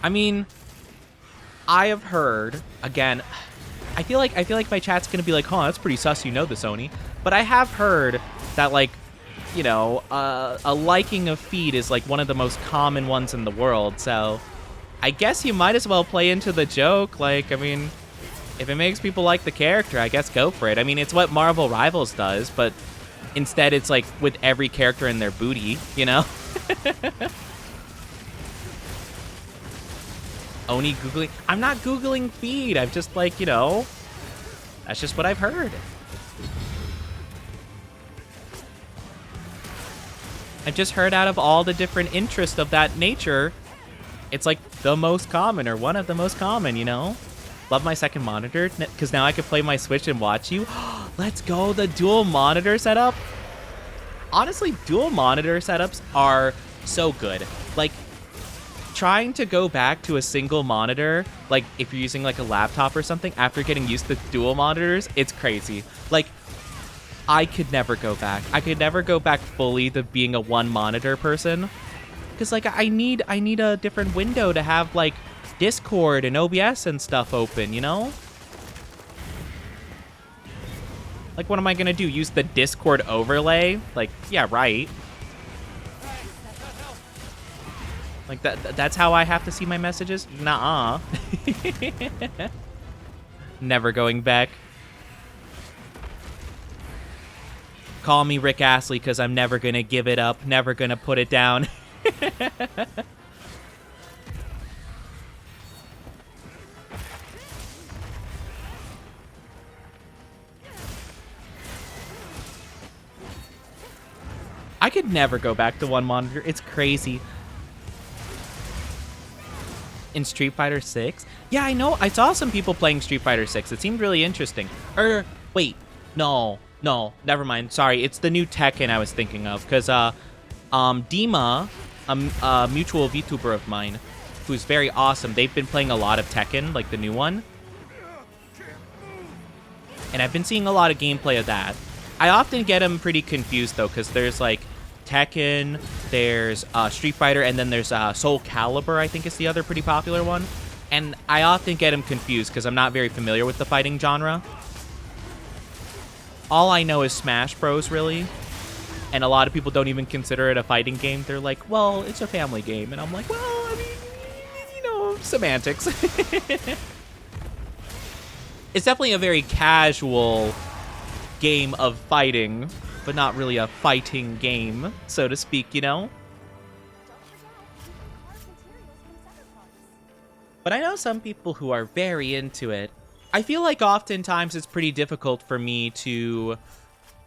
I mean, I have heard, again, I feel like my chat's gonna be like, huh, that's pretty sus, you know this, Oni. But I have heard that like, you know, a liking of feet is like one of the most common ones in the world. So I guess you might as well play into the joke. Like, I mean, if it makes people like the character, I guess go for it. I mean, it's what Marvel Rivals does, but instead it's like with every character in their booty, you know? Oni Googling. I'm not Googling feed. I'm just like, you know, that's just what I've heard. I've just heard out of all the different interests of that nature, it's like the most common or one of the most common, you know? Love my second monitor because now I can play my Switch and watch you. Let's go, the dual monitor setup. Honestly, dual monitor setups are so good. Like, trying to go back to a single monitor, like if you're using like a laptop or something, after getting used to dual monitors, it's crazy. Like, I could never go back. I could never go back fully to being a one monitor person. Because like I need a different window to have like Discord and OBS and stuff open, you know? Like what am I gonna do? Use the Discord overlay? Like, yeah, right. Like that's how I have to see my messages? Nuh-uh. Never going back. Call me Rick Astley because I'm never gonna give it up, never gonna put it down. I could never go back to one monitor. It's crazy. in Street Fighter 6? Yeah, I know. I saw some people playing Street Fighter 6. It seemed really interesting. Wait. No, never mind. Sorry, it's the new Tekken I was thinking of. Because, Dima, a mutual VTuber of mine, who's very awesome, they've been playing a lot of Tekken, like the new one. And I've been seeing a lot of gameplay of that. I often get them pretty confused, though, because there's, like, Tekken, there's Street Fighter, and then there's Soul Calibur, I think is the other pretty popular one. And I often get them confused because I'm not very familiar with the fighting genre. All I know is Smash Bros, really. And a lot of people don't even consider it a fighting game. They're like, well, it's a family game. And I'm like, well, I mean, you know, semantics. It's definitely a very casual game of fighting, but not really a fighting game, so to speak, you know? But I know some people who are very into it. I feel like oftentimes it's pretty difficult for me to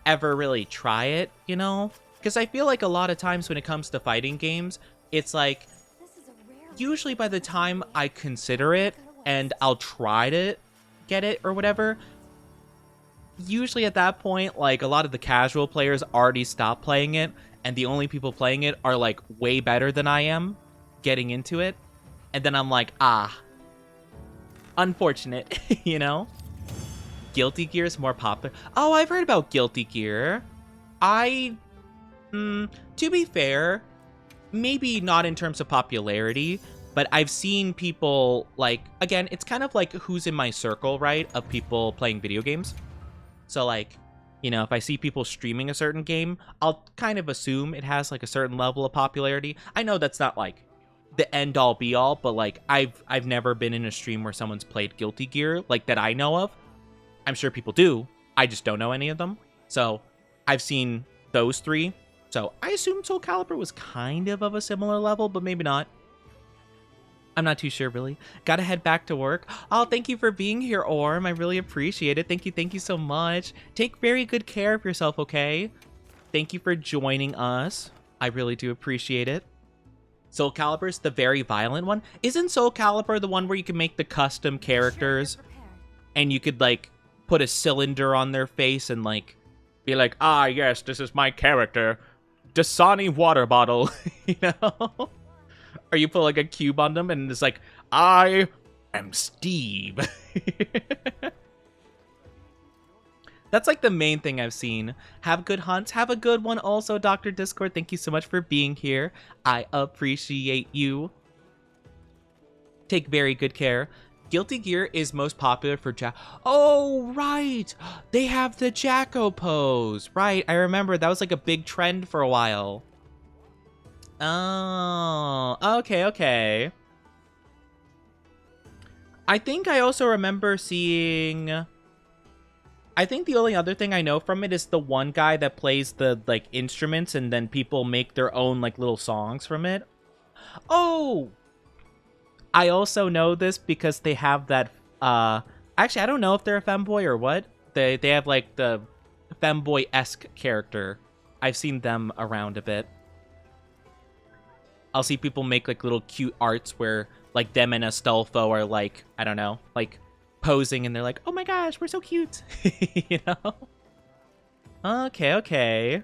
ever really try it, you know? Because I feel like a lot of times when it comes to fighting games, it's like, usually by the time I consider it and I'll try to get it or whatever, usually at that point, like, a lot of the casual players already stopped playing it, and the only people playing it are, like, way better than I am getting into it. And then I'm like, unfortunate, you know? Guilty Gear is more popular. Oh, I've heard about Guilty Gear. To be fair, maybe not in terms of popularity, but I've seen people, like, again, it's kind of like who's in my circle, right, of people playing video games. So, like, you know, if I see people streaming a certain game, I'll kind of assume it has, like, a certain level of popularity. I know that's not, like, the end-all, be-all, but, like, I've never been in a stream where someone's played Guilty Gear, like, that I know of. I'm sure people do. I just don't know any of them. So, I've seen those three. So, I assume Soul Calibur was kind of a similar level, but maybe not. I'm not too sure, really. Gotta head back to work. Oh, thank you for being here, Orm. I really appreciate it. Thank you so much. Take very good care of yourself, okay? Thank you for joining us. I really do appreciate it. Soul Calibur's the very violent one. Isn't Soul Calibur the one where you can make the custom characters? And you could, like, put a cylinder on their face and, like, be like, ah, yes, this is my character. Dasani water bottle, you know? Or you put, like, a cube on them, and it's like, I am Steve. That's, like, the main thing I've seen. Have good hunts. Have a good one also, Dr. Discord. Thank you so much for being here. I appreciate you. Take very good care. Guilty Gear is most popular for Oh, right. They have the Jacko pose. Right, I remember. That was, like, a big trend for a while. Oh, okay. I think I also remember seeing... I think the only other thing I know from it is the one guy that plays the, like, instruments and then people make their own, like, little songs from it. Oh! I also know this because they have that, actually, I don't know if they're a femboy or what. They have, like, the femboy-esque character. I've seen them around a bit. I'll see people make, like, little cute arts where, like, them and Astolfo are, like, I don't know, like, posing, and they're like, oh my gosh, we're so cute, you know? Okay.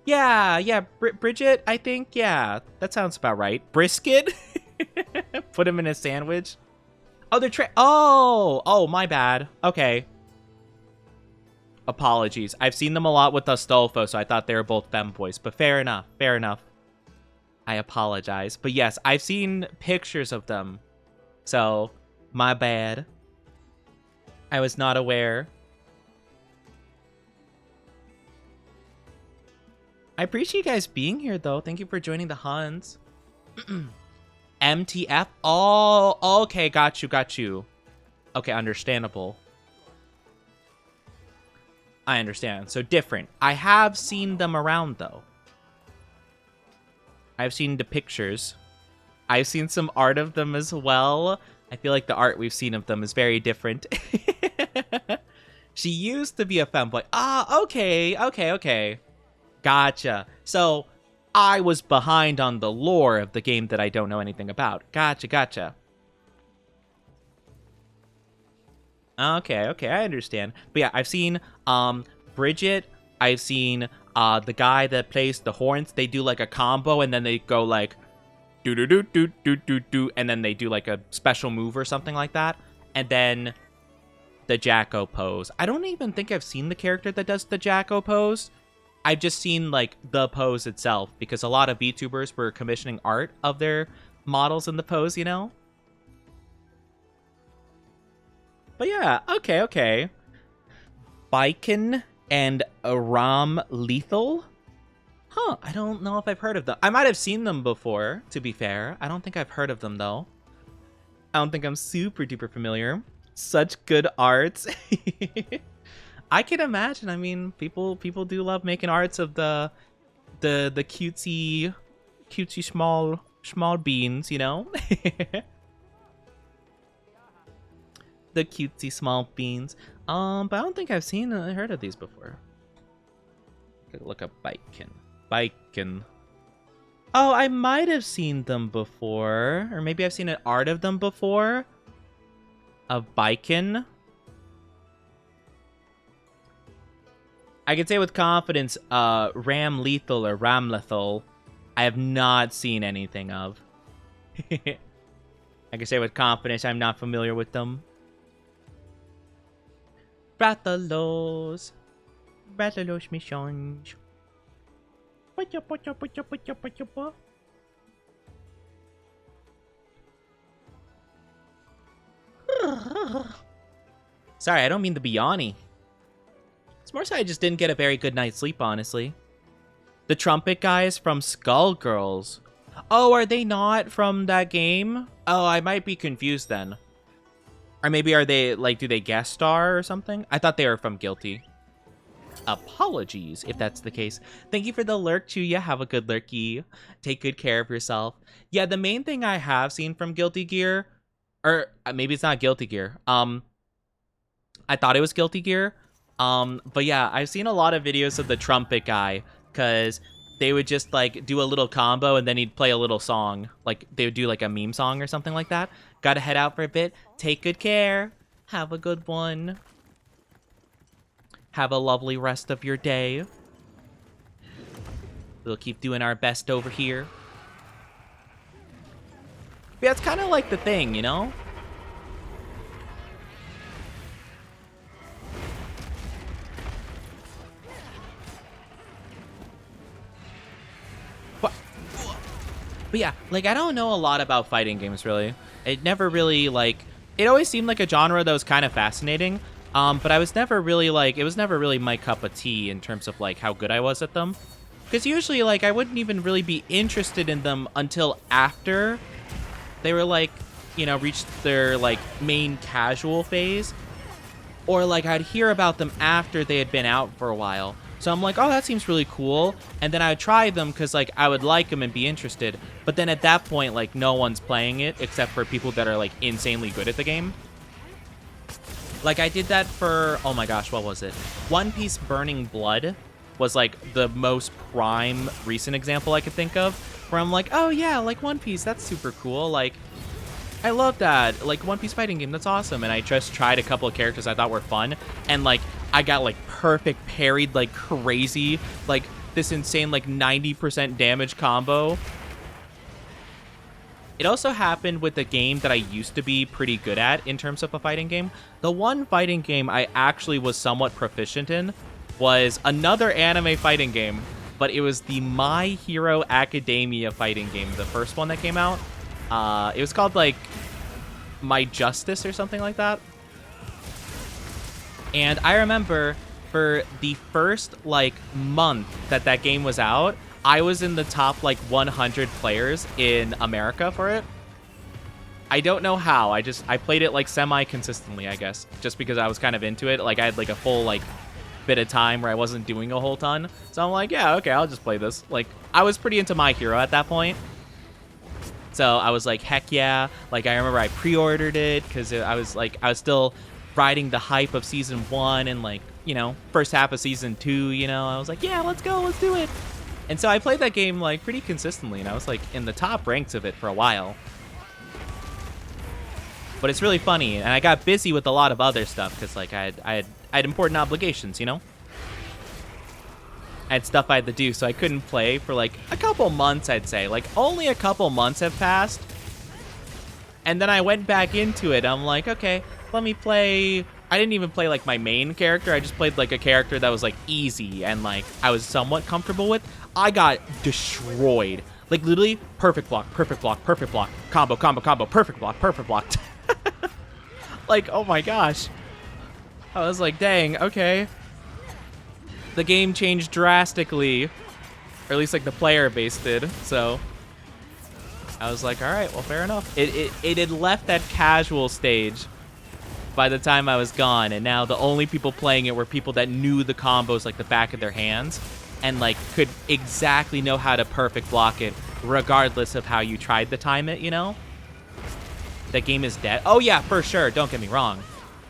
Yeah, Bridget, I think, yeah, that sounds about right. Brisket? Put him in a sandwich? Oh, they're oh, my bad. Okay. Apologies. I've seen them a lot with Astolfo, so I thought they were both femboys, but fair enough. I apologize. But yes, I've seen pictures of them. So, my bad. I was not aware. I appreciate you guys being here, though. Thank you for joining the Huns. MTF? Oh, okay. Got you. Okay, understandable. I understand. So, different. I have seen them around, though. I've seen the pictures. I've seen some art of them as well. I feel like the art we've seen of them is very different. She used to be a femboy. Ah, okay. Gotcha. So, I was behind on the lore of the game that I don't know anything about. Gotcha. Okay, okay, I understand. But yeah, I've seen Bridget. I've seen the guy that plays the horns. They do like a combo and then they go like do do do do do do do, and then they do like a special move or something like that. And then the Jacko pose. I don't even think I've seen the character that does the Jacko pose. I've just seen like the pose itself because a lot of VTubers were commissioning art of their models in the pose, you know? But yeah, okay, okay. Biken and Aram Lethal? Huh, I don't know if I've heard of them. I might have seen them before, to be fair. I don't think I've heard of them, though. I don't think I'm super duper familiar. Such good art. I can imagine. I mean, people do love making arts of the cutesy small beans, you know? The cutesy small beans. But I don't think I've seen heard of these before. Look up Biken. Oh, I might have seen them before, or maybe I've seen an art of them before. Of Biken. I can say with confidence, Ram Lethal or Ram Lethal, I have not seen anything of. I can say with confidence, I'm not familiar with them. Bratalos missions. Sorry, I don't mean to be yawny. It's more so I just didn't get a very good night's sleep, honestly. The trumpet guys from Skullgirls. Oh, are they not from that game? Oh, I might be confused then. Or maybe are they, like, do they guest star or something? I thought they were from Guilty. Apologies if that's the case. Thank you for the lurk, Chuya. Have a good lurky. Take good care of yourself. Yeah, the main thing I have seen from Guilty Gear, or maybe it's not Guilty Gear. I thought it was Guilty Gear. But yeah, I've seen a lot of videos of the trumpet guy, because they would just like do a little combo and then he'd play a little song. Like they would do like a meme song or something like that. Gotta head out for a bit. Take good care. Have a good one. Have a lovely rest of your day. We'll keep doing our best over here. But yeah, it's kind of like the thing, you know? But yeah, like, I don't know a lot about fighting games, really. It never really, like... It always seemed like a genre that was kind of fascinating. But I was never really, like... It was never really my cup of tea in terms of, like, how good I was at them. Because usually, like, I wouldn't even really be interested in them until after they were, like, you know, reached their, like, main casual phase. Or, like, I'd hear about them after they had been out for a while. So I'm like, oh, that seems really cool. And then I would try them because, like, I would like them and be interested. But then at that point, like, no one's playing it except for people that are, like, insanely good at the game. Like, I did that for, oh my gosh, what was it? One Piece Burning Blood was, like, the most prime recent example I could think of. Where I'm like, oh, yeah, like, One Piece, that's super cool. Like, I love that. Like, One Piece fighting game, that's awesome. And I just tried a couple of characters I thought were fun. And, like, I got, like, perfect parried like crazy. Like, this insane, like, 90% damage combo. It also happened with a game that I used to be pretty good at in terms of a fighting game. The one fighting game I actually was somewhat proficient in was another anime fighting game. But it was the My Hero Academia fighting game. The first one that came out. It was called, like, My Justice or something like that. And I remember for the first, like, month that that game was out, I was in the top, like, 100 players in America for it. I don't know how. I played it, like, semi-consistently, I guess, just because I was kind of into it. Like, I had, like, a full, like, bit of time where I wasn't doing a whole ton. So I'm like, yeah, okay, I'll just play this. Like, I was pretty into My Hero at that point. So I was like, heck yeah. Like, I remember I pre-ordered it because I was still riding the hype of season 1 and, like, you know, first half of season 2, you know. I was like, yeah, let's go, let's do it. And so I played that game, like, pretty consistently, and I was, like, in the top ranks of it for a while. But it's really funny, and I got busy with a lot of other stuff because like I had important obligations, you know. I had stuff I had to do, so I couldn't play for like a couple months, I'd say. Like only a couple months have passed. And then I went back into it. I'm like, okay, let me play. I didn't even play like my main character. I just played like a character that was like easy and like I was somewhat comfortable with. I got destroyed. Like literally perfect block, perfect block, perfect block, combo, combo, combo, perfect block, perfect block. Like, oh my gosh. I was like, dang, okay. The game changed drastically, or at least like the player base did. So I was like, all right, well, fair enough. It had left that casual stage by the time I was gone, and now the only people playing it were people that knew the combos like the back of their hands and like could exactly know how to perfect block it regardless of how you tried to time it, you know? That game is dead. Oh yeah, for sure, don't get me wrong.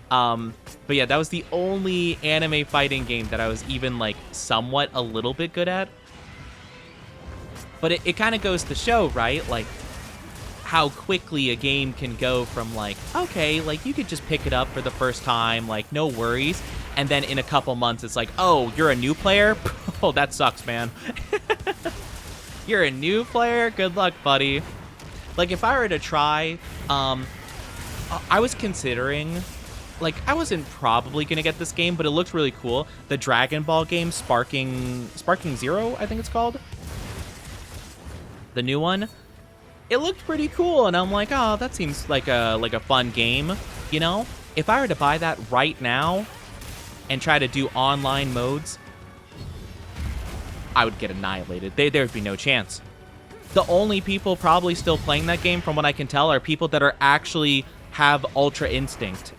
But yeah, that was the only anime fighting game that I was even like somewhat a little bit good at. But it kind of goes to show, right? Like how quickly a game can go from like, okay, like you could just pick it up for the first time, like no worries. And then in a couple months, it's like, oh, you're a new player? Oh, that sucks, man. You're a new player? Good luck, buddy. Like if I were to try, I was considering, like I wasn't probably gonna get this game, but it looked really cool. The Dragon Ball game, Sparking Zero, I think it's called. The new one. It looked pretty cool, and I'm like, oh, that seems like a fun game, you know? If I were to buy that right now and try to do online modes, I would get annihilated. There would be no chance. The only people probably still playing that game, from what I can tell, are people that are actually have Ultra Instinct.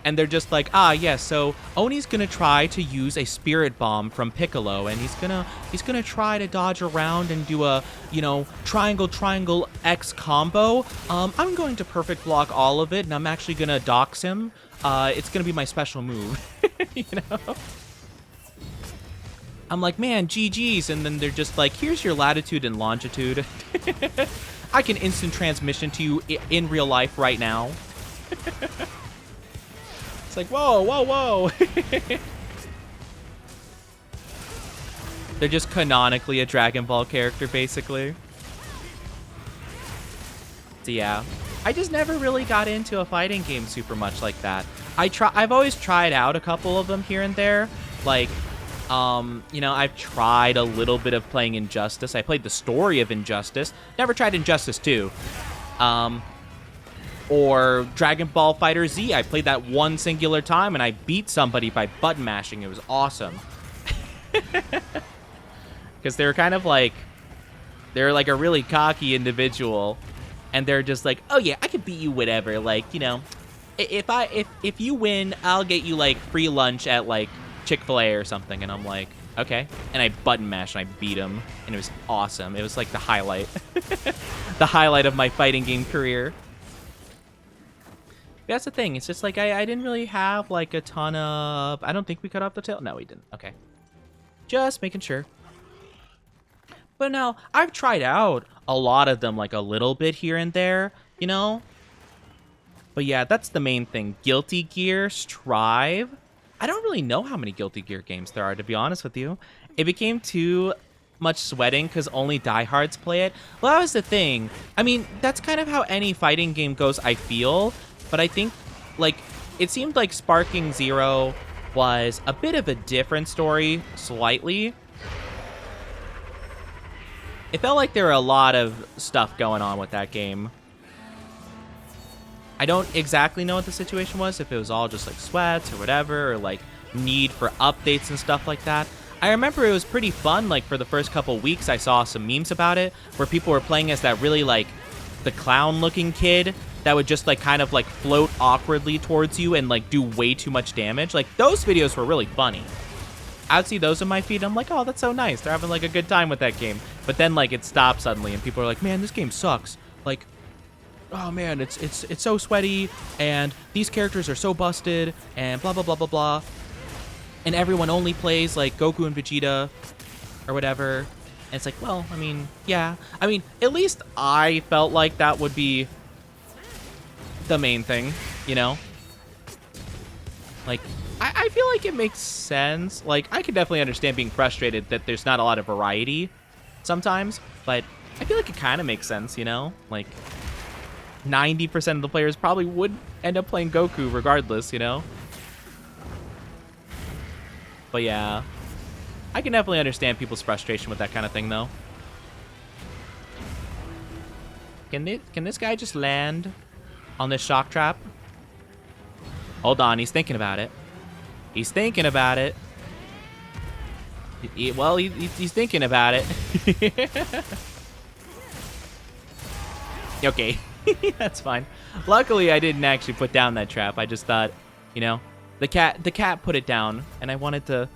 And they're just like, ah, yes, so Oni's gonna try to use a Spirit Bomb from Piccolo, and he's gonna try to dodge around and do a, you know, triangle X combo. I'm going to perfect block all of it, and I'm actually gonna dox him. It's gonna be my special move, you know. I'm like, man, GG's, and then they're just like, here's your latitude and longitude. I can instant transmission to you in real life right now. It's like, whoa, whoa, whoa. They're just canonically a Dragon Ball character, basically. So yeah, I just never really got into a fighting game super much like that. I've always tried out a couple of them here and there. Like, you know, I've tried a little bit of playing Injustice. I played the story of Injustice. Never tried Injustice 2. Or Dragon Ball Fighter Z. I played that one singular time, and I beat somebody by button mashing. It was awesome. Because they were kind of like, they're like a really cocky individual, and they're just like, oh yeah, I could beat you whatever. Like, you know, if you win, I'll get you like free lunch at like Chick-fil-A or something. And I'm like, okay. And I button mashed and I beat him, and it was awesome. It was like the highlight. The highlight of my fighting game career. That's the thing. It's just like I didn't really have like a ton of... I don't think we cut off the tail. No, we didn't. Okay. Just making sure. But no, I've tried out a lot of them like a little bit here and there, you know? But yeah, that's the main thing. Guilty Gear, Strive. I don't really know how many Guilty Gear games there are, to be honest with you. It became too much sweating because only diehards play it. Well, that was the thing. I mean, that's kind of how any fighting game goes, I feel. But I think, like, it seemed like Sparking Zero was a bit of a different story, slightly. It felt like there were a lot of stuff going on with that game. I don't exactly know what the situation was, if it was all just, like, sweats or whatever, or, like, need for updates and stuff like that. I remember it was pretty fun, like, for the first couple weeks I saw some memes about it, where people were playing as that really, like, the clown-looking kid that would just like kind of like float awkwardly towards you and like do way too much damage. Like those videos were really funny. I'd see those in my feed. I'm like, oh, that's so nice. They're having like a good time with that game. But then like it stopped suddenly and people are like, man, this game sucks. Like, oh man, it's so sweaty and these characters are so busted and blah, blah, blah, blah, blah. And everyone only plays like Goku and Vegeta or whatever. And it's like, well, I mean, yeah. I mean, at least I felt like that would be the main thing, you know? Like, I feel like it makes sense. Like, I can definitely understand being frustrated that there's not a lot of variety sometimes, but I feel like it kind of makes sense, you know? Like, 90% of the players probably would end up playing Goku regardless, you know? But yeah, I can definitely understand people's frustration with that kind of thing, though. Can this guy just land on this shock trap? Hold on, he's thinking about it. He's thinking about it. He's thinking about it. Okay, that's fine. Luckily, I didn't actually put down that trap. I just thought, you know, the cat put it down, and I wanted to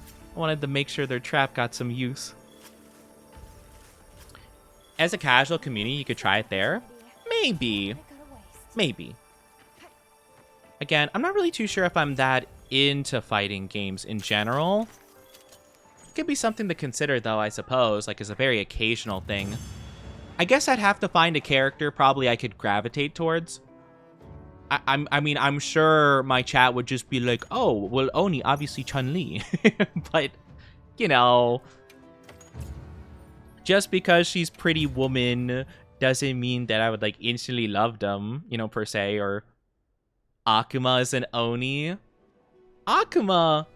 make sure their trap got some use. As a casual community, you could try it there. Maybe. Again, I'm not really too sure if I'm that into fighting games in general. It could be something to consider, though, I suppose, like as a very occasional thing. I guess I'd have to find a character probably I could gravitate towards. I mean, I'm sure my chat would just be like, oh, well, Oni, obviously Chun-Li. But, you know, just because she's Pretty Woman doesn't mean that I would, like, instantly love them, you know, per se. Or Akuma is an Oni. Akuma!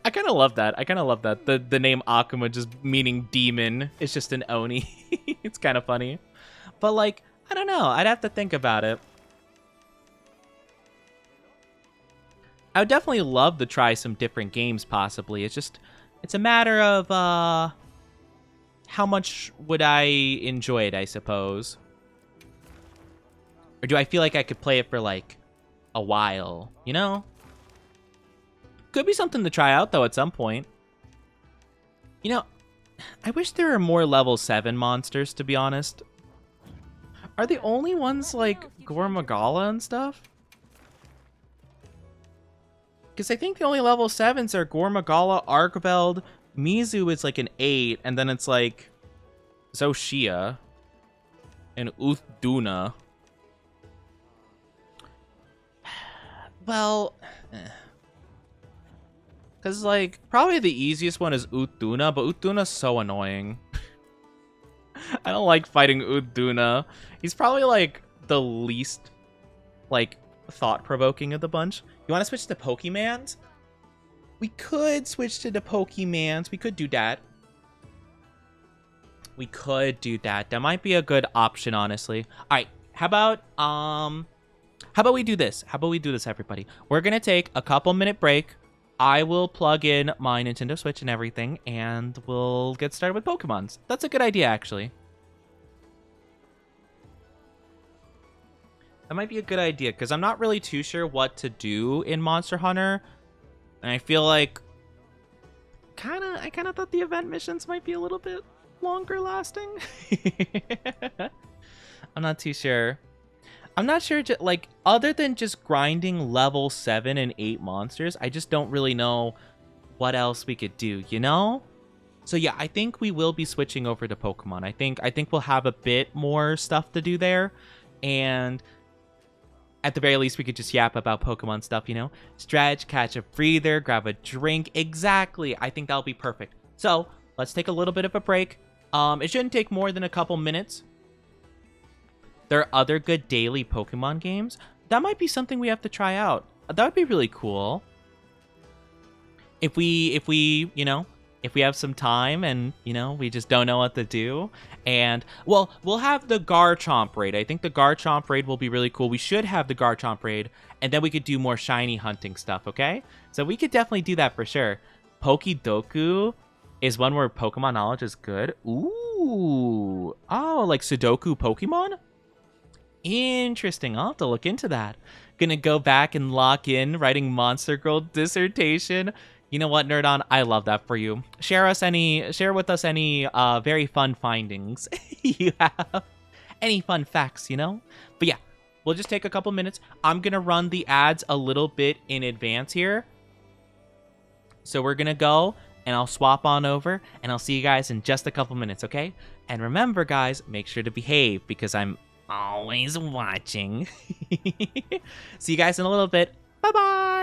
I kind of love that. The name Akuma just meaning demon. It's just an Oni. It's kind of funny. But, like, I don't know. I'd have to think about it. I would definitely love to try some different games, possibly. It's a matter of, how much would I enjoy it, I suppose. Or do I feel like I could play it for, like, a while, you know? Could be something to try out, though, at some point. You know, I wish there were more level 7 monsters, to be honest. Are the only ones, like, Gormagala and stuff? Because I think the only level 7s are Gormagala, Archveld, Mizu is like an 8, and then it's like Zoshia and Uthduna. Well, because like probably the easiest one is Uthduna, but Utduna's so annoying. I don't like fighting Uthduna. He's probably like the least like thought-provoking of the bunch. You want to switch to Pokemans? We could switch to the Pokemans. We could do that. That might be a good option, honestly. All right. How about we do this? Everybody? We're going to take a couple-minute break. I will plug in my Nintendo Switch and everything, and we'll get started with Pokemons. That's a good idea, actually. That might be a good idea, because I'm not really too sure what to do in Monster Hunter. And I feel like I kind of thought the event missions might be a little bit longer lasting. I'm not too sure. I'm not sure, like, other than just grinding level 7 and 8 monsters, I just don't really know what else we could do, you know? So yeah, I think we will be switching over to Pokemon. I think we'll have a bit more stuff to do there. And at the very least, we could just yap about Pokemon stuff, you know? Stretch, catch a breather, grab a drink. Exactly. I think that'll be perfect. So, let's take a little bit of a break. It shouldn't take more than a couple minutes. There are other good daily Pokemon games. That might be something we have to try out. That would be really cool. If we, you know, if we have some time and, you know, we just don't know what to do. And, well, we'll have the Garchomp raid. I think the Garchomp raid will be really cool. We should have the Garchomp raid, and then we could do more shiny hunting stuff, okay? So we could definitely do that for sure. Pokidoku is one where Pokemon knowledge is good. Ooh. Oh, like Sudoku Pokemon? Interesting. I'll have to look into that. Gonna go back and lock in writing Monster Girl dissertation. You know what, Nerdon? I love that for you. Share with us any very fun findings you have. Any fun facts, you know? But yeah, we'll just take a couple minutes. I'm gonna run the ads a little bit in advance here. So we're gonna go and I'll swap on over, and I'll see you guys in just a couple minutes, okay? And remember, guys, make sure to behave because I'm always watching. See you guys in a little bit. Bye-bye!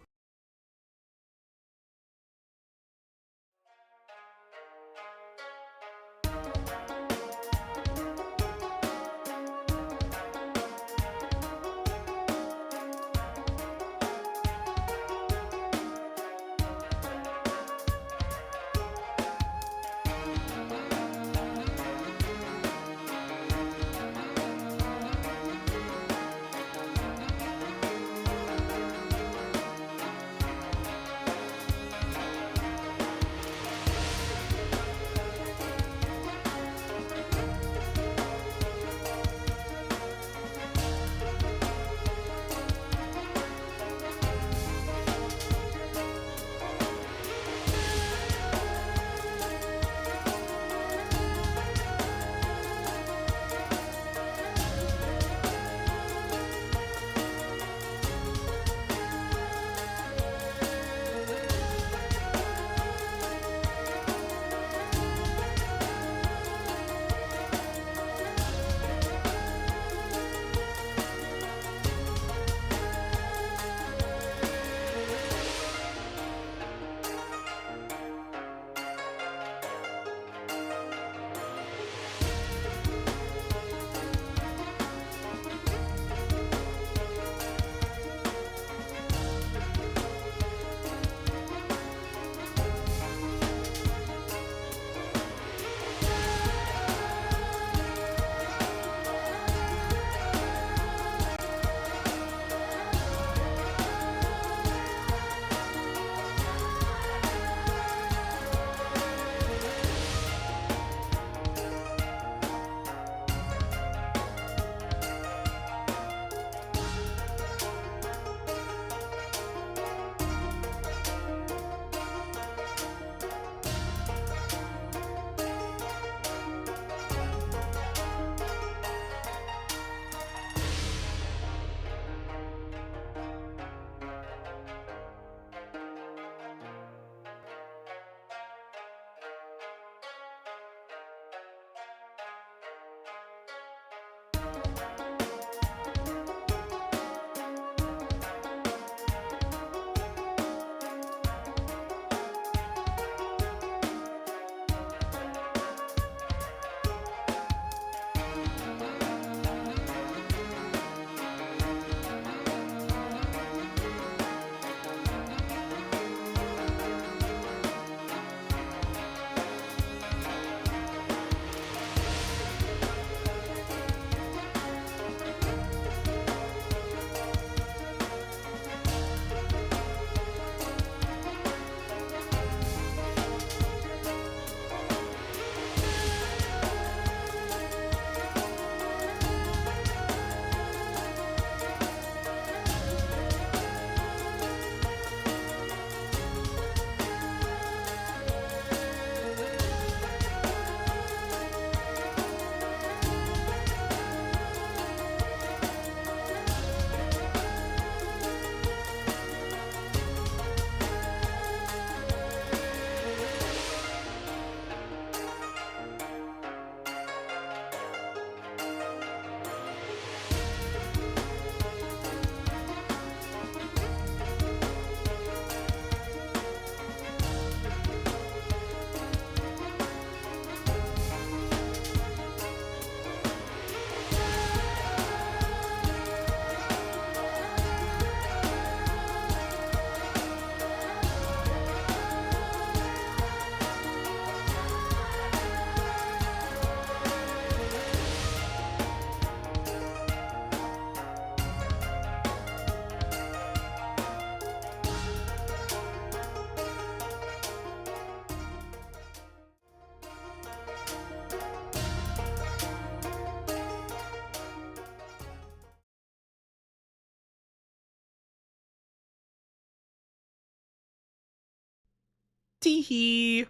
Teehee.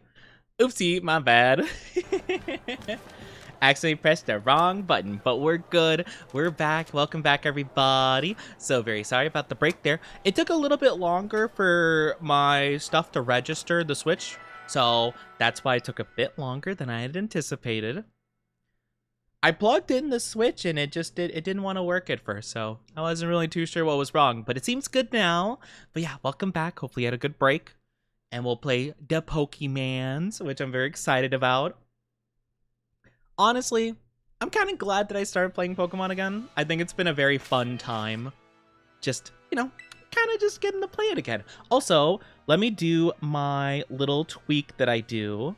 Oopsie, my bad. Accidentally pressed the wrong button, but we're good. We're back. Welcome back, everybody. So very sorry about the break there. It took a little bit longer for my stuff to register the Switch So that's why it took a bit longer than I had anticipated. I plugged in the Switch and it didn't want to work at first, so I wasn't really too sure what was wrong, but it seems good now. But yeah, welcome back. Hopefully you had a good break. And we'll play the Pokemans, which I'm very excited about. Honestly, I'm kind of glad that I started playing Pokemon again. I think it's been a very fun time. Just, kind of just getting to play it again. Also, let me do my little tweak that I do,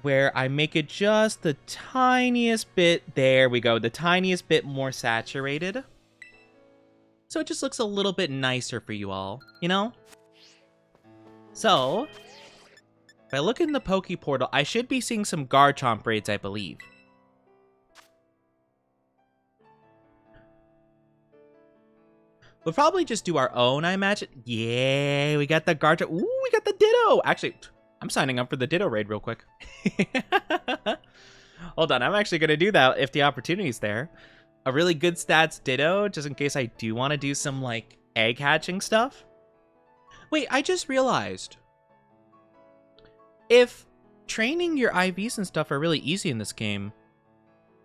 where I make it just the tiniest bit, there we go, the tiniest bit more saturated. So it just looks a little bit nicer for you all, So, if I look in the Poke Portal, I should be seeing some Garchomp raids, I believe. We'll probably just do our own, I imagine. Yeah, we got the Garchomp. Ooh, we got the Ditto. Actually, I'm signing up for the Ditto raid real quick. Hold on, I'm actually going to do that if the opportunity's there. A really good stats Ditto, just in case I do want to do some, like, egg hatching stuff. Wait, I just realized. If training your IVs and stuff are really easy in this game,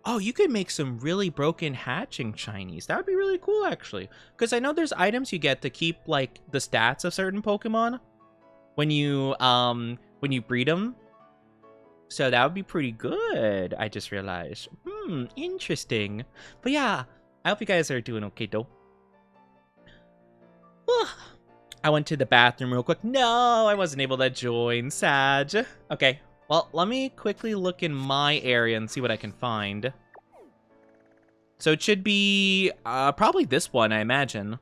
oh, you could make some really broken hatching shinies. That would be really cool, actually. Because I know there's items you get to keep, like, the stats of certain Pokemon when you breed them. So that would be pretty good, I just realized. Interesting. But yeah, I hope you guys are doing okay, though. I went to the bathroom real quick. No, I wasn't able to join. Sad. Okay, well, let me quickly look in my area and see what I can find. So it should be probably this one, I imagine.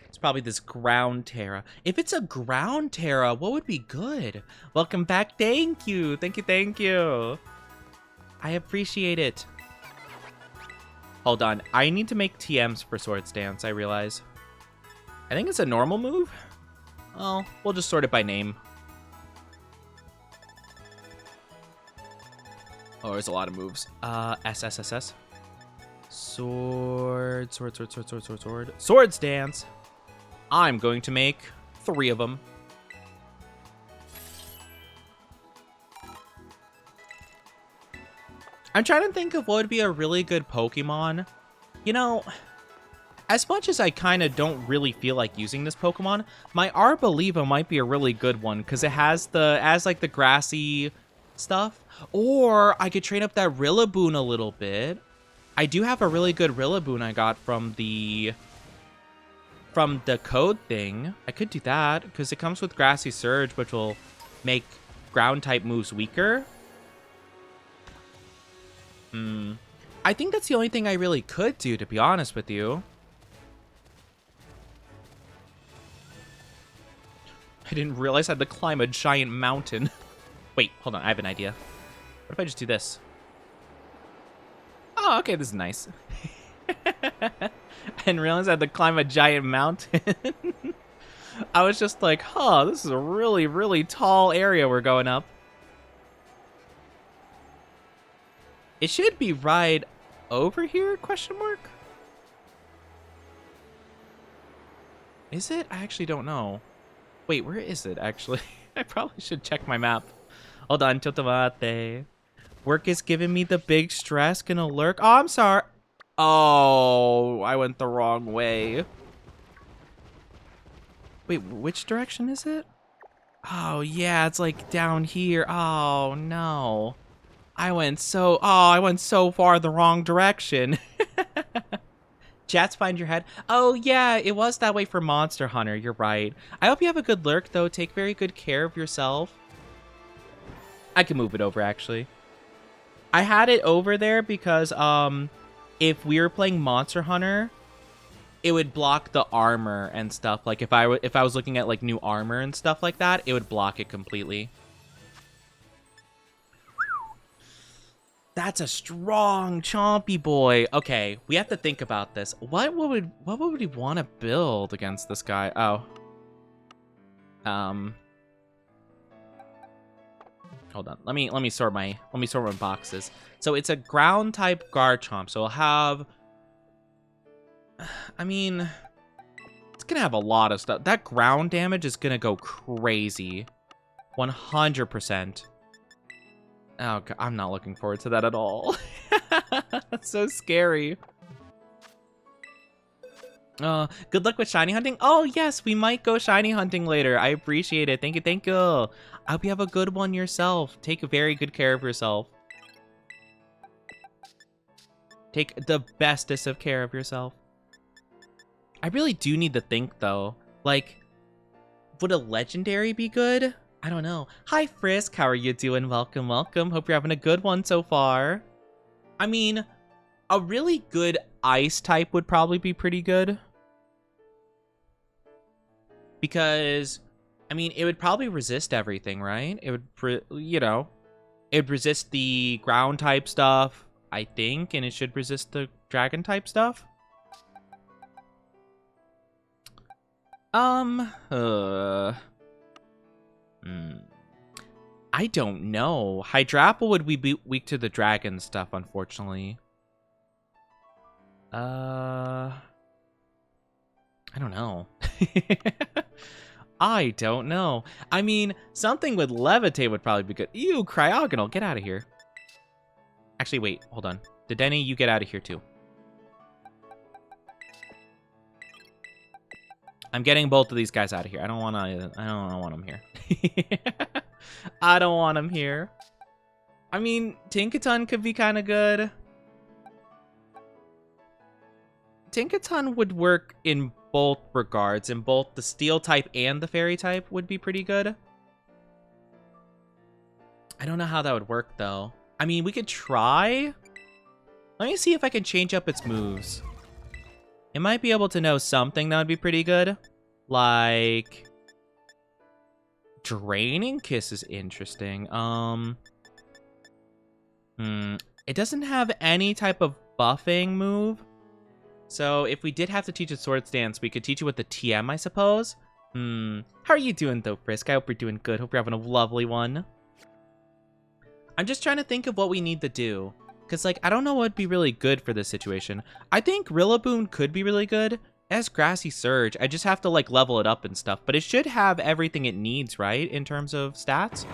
It's probably this Ground Terra. If it's a Ground Terra, what would be good? Welcome back. Thank you. Thank you. Thank you. I appreciate it. Hold on. I need to make TMs for Swords Dance, I realize. I think it's a normal move. Oh, we'll just sort it by name. Oh, there's a lot of moves. S. Sword. Swords Dance. I'm going to make 3 of them. I'm trying to think of what would be a really good Pokemon. As much as I kind of don't really feel like using this Pokemon, my Arboliva might be a really good one because it has like the grassy stuff. Or I could train up that Rillaboom a little bit. I do have a really good Rillaboom I got from the code thing. I could do that because it comes with Grassy Surge, which will make ground type moves weaker. I think that's the only thing I really could do, to be honest with you. I didn't realize I had to climb a giant mountain. Wait, hold on, I have an idea. What if I just do this? Oh, okay, this is nice. I didn't realize I had to climb a giant mountain. I was just like, huh, this is a really, really tall area we're going up. It should be right over here, question mark? Is it? I actually don't know. Wait, where is it, actually? I probably should check my map. Hold on, Chotomate. Work is giving me the big stress. Gonna lurk. Oh, I'm sorry. Oh, I went the wrong way. Wait, which direction is it? Oh, yeah, it's like down here. Oh, no. I went so far the wrong direction. Chats, find your head. Oh, yeah, it was that way for Monster Hunter. You're right. I hope you have a good lurk, though. Take very good care of yourself. I can move it over, actually. I had it over there because, if we were playing Monster Hunter, it would block the armor and stuff. Like, if I was looking at, like, new armor and stuff like that, it would block it completely. That's a strong chompy boy. Okay, we have to think about this. What would we want to build against this guy? Oh. Hold on. Let me sort my boxes. So it's a ground type Garchomp. So I'll have, I mean, it's going to have a lot of stuff. That ground damage is going to go crazy. 100%. Oh, God, I'm not looking forward to that at all. That's so scary. Good luck with shiny hunting. Oh, yes, we might go shiny hunting later. I appreciate it. Thank you, thank you. I hope you have a good one yourself. Take very good care of yourself. Take the bestest of care of yourself. I really do need to think, though. Like, would a legendary be good? I don't know. Hi, Frisk. How are you doing? Welcome, welcome. Hope you're having a good one so far. I mean, a really good ice type would probably be pretty good. Because, I mean, it would probably resist everything, right? It would, you know, it would resist the ground type stuff, I think, and it should resist the dragon type stuff. I don't know. Hydrapple would be weak to the dragon stuff, unfortunately. I don't know. I don't know. I mean, something with levitate would probably be good. Ew, cryogonal, get out of here. Actually, wait, hold on. Dedenne, you get out of here too. I'm getting both of these guys out of here. I don't want them here. I don't want them here. I mean, Tinkaton could be kind of good. Tinkaton would work in both regards. In both the steel type and the fairy type would be pretty good. I don't know how that would work, though. I mean, we could try. Let me see if I can change up its moves. It might be able to know something that would be pretty good. Like, Draining Kiss is interesting. It doesn't have any type of buffing move. So if we did have to teach it Sword Stance, we could teach it with the TM, I suppose. How are you doing, though, Frisk? I hope you're doing good. Hope you're having a lovely one. I'm just trying to think of what we need to do. Because, like, I don't know what would be really good for this situation. I think Rillaboom could be really good. It has Grassy Surge. I just have to, like, level it up and stuff. But it should have everything it needs, right? In terms of stats.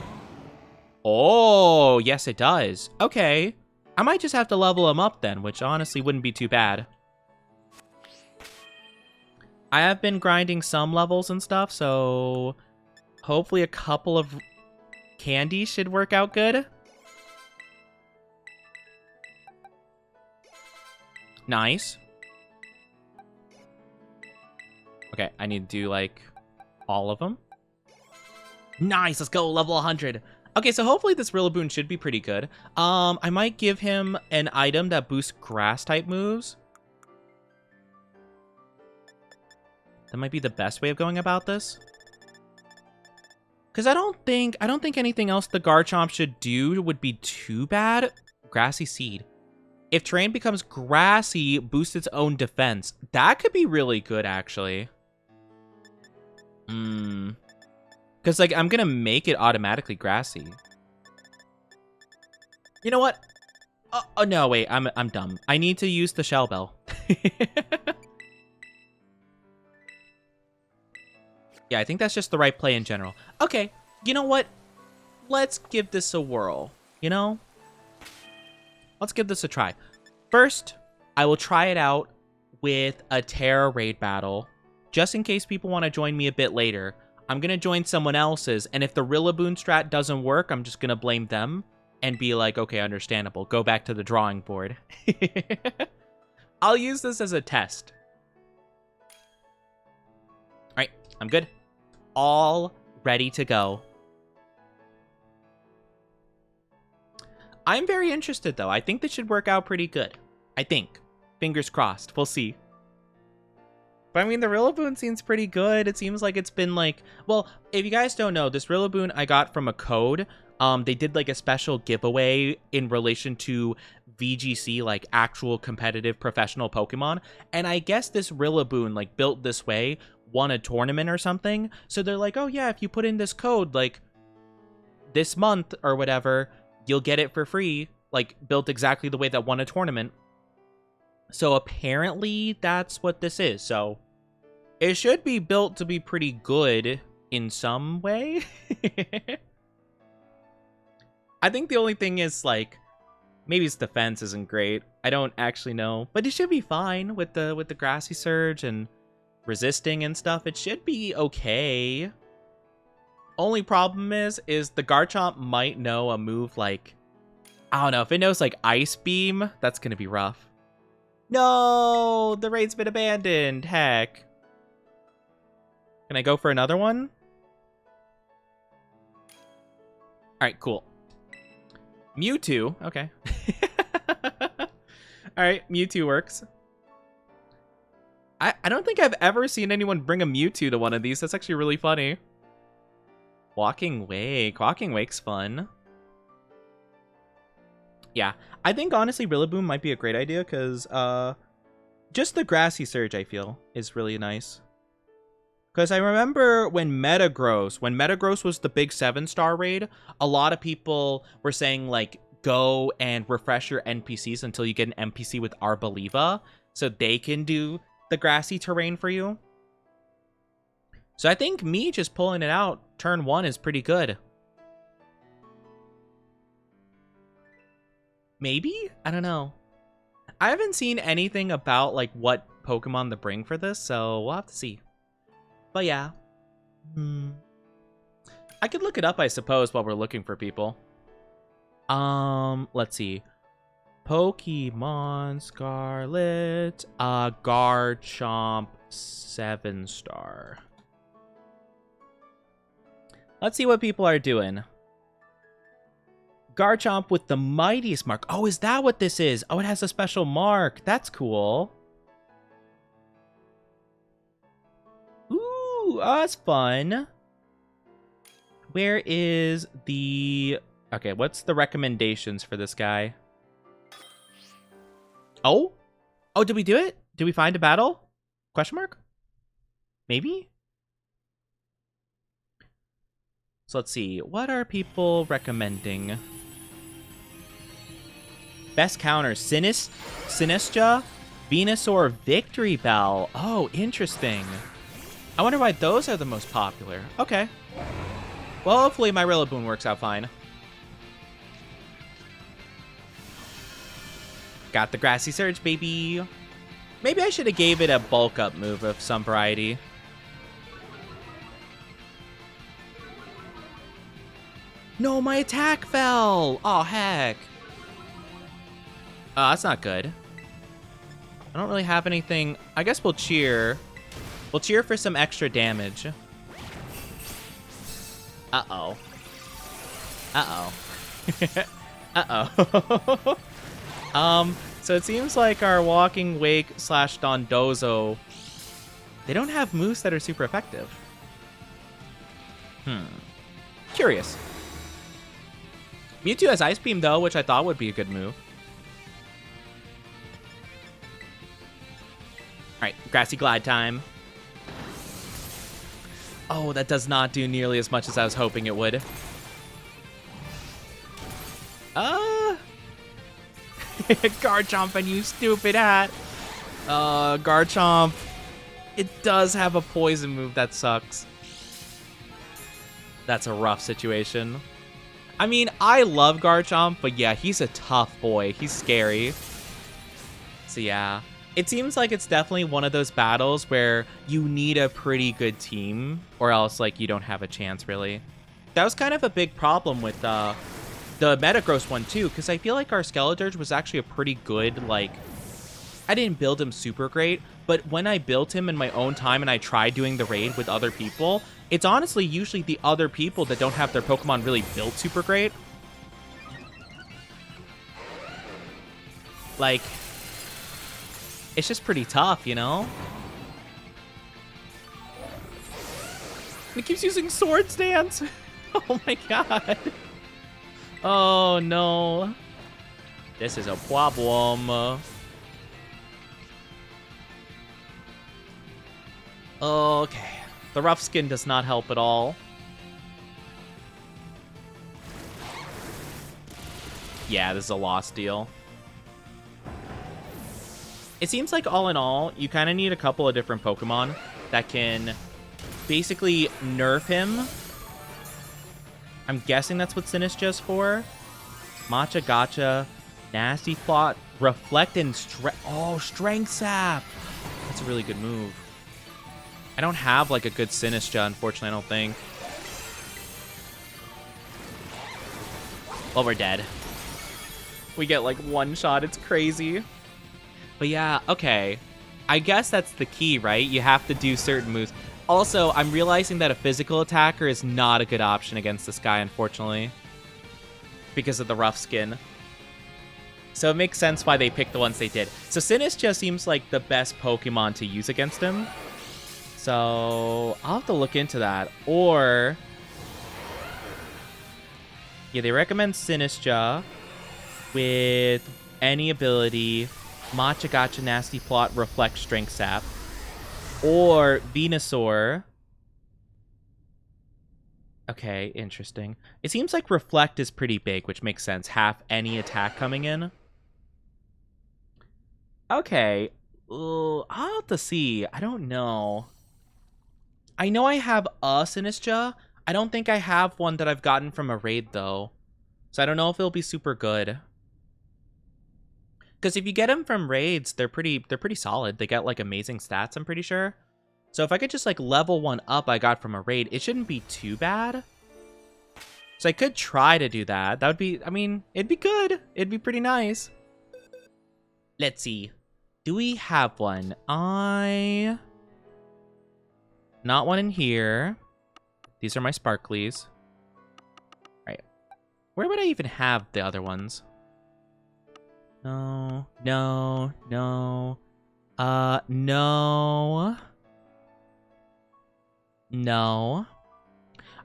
Oh, yes, it does. Okay. I might just have to level him up then, which honestly wouldn't be too bad. I have been grinding some levels and stuff, so hopefully a couple of candies should work out good. Nice. Okay, I need to do, like, all of them. Nice, let's go, level 100. Okay, so hopefully this Rillaboom should be pretty good. I might give him an item that boosts grass-type moves. That might be the best way of going about this. Because I don't think anything else the Garchomp should do would be too bad. Grassy Seed. If terrain becomes grassy, boosts its own defense. That could be really good, actually. Because, like, I'm going to make it automatically grassy. You know what? Oh, no, wait. I'm dumb. I need to use the Shell Bell. Yeah, I think that's just the right play in general. Okay, you know what? Let's give this a whirl, you know? Let's give this a try. First, I will try it out with a Terra raid battle. Just in case people want to join me a bit later, I'm going to join someone else's, and if the Rillaboom strat doesn't work, I'm just going to blame them and be like, okay, understandable. Go back to the drawing board. I'll use this as a test. All right, I'm good. All ready to go. I'm very interested, though. I think this should work out pretty good. I think. Fingers crossed. We'll see. But I mean, the Rillaboom seems pretty good. It seems like it's been like... Well, if you guys don't know, this Rillaboom I got from a code. They did like a special giveaway in relation to VGC, like actual competitive professional Pokemon. And I guess this Rillaboom, like built this way, won a tournament or something. So they're like, oh yeah, if you put in this code, like this month or whatever, you'll get it for free. Like built exactly the way that won a tournament. So apparently that's what this is. So It should be built to be pretty good in some way. I think the only thing is, like, maybe its defense isn't great. I don't actually know, but it should be fine with the grassy surge and resisting and stuff. It should be okay. Only problem is the Garchomp might know a move like, I don't know, if it knows like Ice Beam, that's gonna be rough. No, the raid's been abandoned. Heck. Can I go for another one? All right, cool. Mewtwo, okay. All right, Mewtwo works. I don't think I've ever seen anyone bring a Mewtwo to one of these. That's actually really funny. Walking Wake. Walking Wake's fun. Yeah, I think honestly Rillaboom might be a great idea because just the Grassy Surge I feel is really nice. Because I remember when Metagross was the big 7-star raid, a lot of people were saying, like, go and refresh your NPCs until you get an NPC with Arboliva, so they can do the grassy terrain for you. So I think me just pulling it out turn 1 is pretty good. Maybe? I don't know. I haven't seen anything about, like, what Pokemon to bring for this, so we'll have to see. But yeah. I could look it up, I suppose, while we're looking for people. Let's see. Pokemon Scarlet, Garchomp 7-star. Let's see what people are doing. Garchomp with the mightiest mark. Oh, is that what this is? Oh, it has a special mark. That's cool. Ooh, oh, that's fun. Where is the... Okay, what's the recommendations for this guy? Oh? Oh, did we do it? Did we find a battle? Question mark? Maybe? So let's see. What are people recommending? Best counter. Sinistra, Venusaur, Victory Bell. Oh, interesting. I wonder why those are the most popular. Okay. Well, hopefully my Rillaboom works out fine. Got the Grassy Surge, baby. Maybe I should have gave it a bulk up move of some variety. No, my attack fell. Oh, heck. Oh, that's not good. I don't really have anything. I guess we'll cheer. We'll cheer for some extra damage. Uh-oh. Uh-oh. Uh-oh. So it seems like our Walking Wake / Dondozo, they don't have moves that are super effective. Curious. Mewtwo has Ice Beam, though, which I thought would be a good move. Alright, Grassy Glide time. Oh, that does not do nearly as much as I was hoping it would. Garchomp and you stupid hat. Garchomp. It does have a poison move that sucks. That's a rough situation. I mean, I love Garchomp, but yeah, he's a tough boy. He's scary. So yeah. It seems like it's definitely one of those battles where you need a pretty good team, or else, like, you don't have a chance, really. That was kind of a big problem with the Metagross one, too, because I feel like our Skeledirge was actually a pretty good, like... I didn't build him super great, but when I built him in my own time and I tried doing the raid with other people, it's honestly usually the other people that don't have their Pokemon really built super great. Like... It's just pretty tough, you know? It keeps using Swords Dance. Oh my god. Oh no. This is a problem. Okay. The rough skin does not help at all. Yeah, this is a lost deal. It seems like all in all, you kind of need a couple of different Pokemon that can basically nerf him. I'm guessing that's what Sinistcha's for. Matcha Gotcha, Nasty Plot, Reflect, and Strength Sap. That's a really good move. I don't have like a good Sinistcha, unfortunately, I don't think. Well, we're dead. We get like one shot, it's crazy. But yeah, okay. I guess that's the key, right? You have to do certain moves. Also, I'm realizing that a physical attacker is not a good option against this guy, unfortunately. Because of the rough skin. So it makes sense why they picked the ones they did. So Sinistcha seems like the best Pokemon to use against him. So I'll have to look into that. Or... yeah, they recommend Sinistcha with any ability. Matcha Gotcha, Nasty Plot, Reflect, Strength Sap. Or Venusaur. Okay, interesting. It seems like Reflect is pretty big, which makes sense. Half any attack coming in. Okay. I'll have to see. I don't know. I know I have a Sinistcha. I don't think I have one that I've gotten from a raid, though. So I don't know if it'll be super good. Because if you get them from raids, they're pretty solid. They get like amazing stats, I'm pretty sure. So if I could just like level one up I got from a raid, it shouldn't be too bad. So I could try to do that. That would be, I mean, it'd be good. It'd be pretty nice. Let's see. Do we have one? Not one in here. These are my sparklies. Right. Where would I even have the other ones? No. No. No. No. No.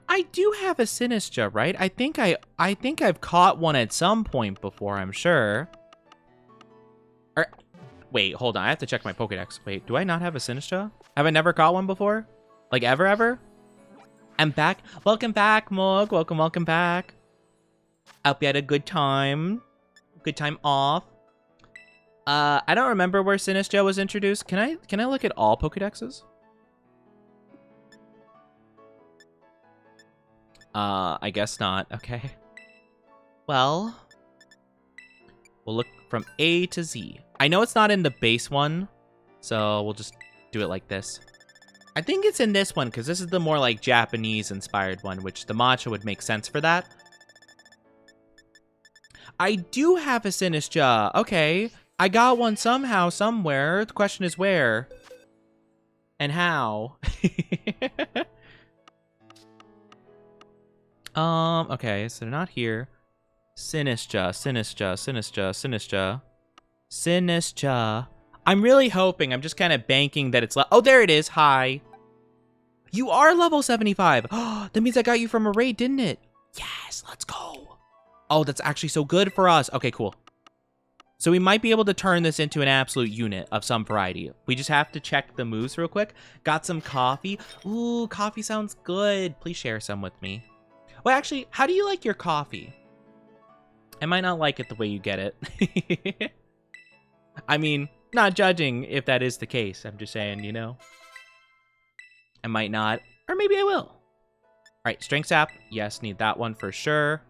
I do have a Sinistcha, right? I think I've caught one at some point before, I'm sure. Wait, hold on. I have to check my Pokédex. Wait, do I not have a Sinistcha? Have I never caught one before? Like, ever? I'm back. Welcome back, Mog. Welcome back. Hope you had a good time. Good time off. I don't remember where Sinistcha was introduced. Can I look at all Pokédexes? I guess not. Okay. Well, we'll look from A to Z. I know it's not in the base one, so we'll just do it like this. I think it's in this one, because this is the more, like, Japanese-inspired one, which the matcha would make sense for that. I do have a Sinistcha. Okay. I got one somehow, somewhere. The question is where? And how? Okay, so they're not here. Sinistcha. I'm really hoping, I'm just kind of banking that it's... oh, there it is. Hi. You are level 75. Oh, that means I got you from a raid, didn't it? Yes, let's go. Oh, that's actually so good for us. Okay, cool. So we might be able to turn this into an absolute unit of some variety. We just have to check the moves real quick. Got some coffee. Ooh, coffee sounds good. Please share some with me. Well, actually, how do you like your coffee? I might not like it the way you get it. I mean, not judging if that is the case. I'm just saying, you know. I might not, or maybe I will. All right, Strength Sap. Yes, need that one for sure.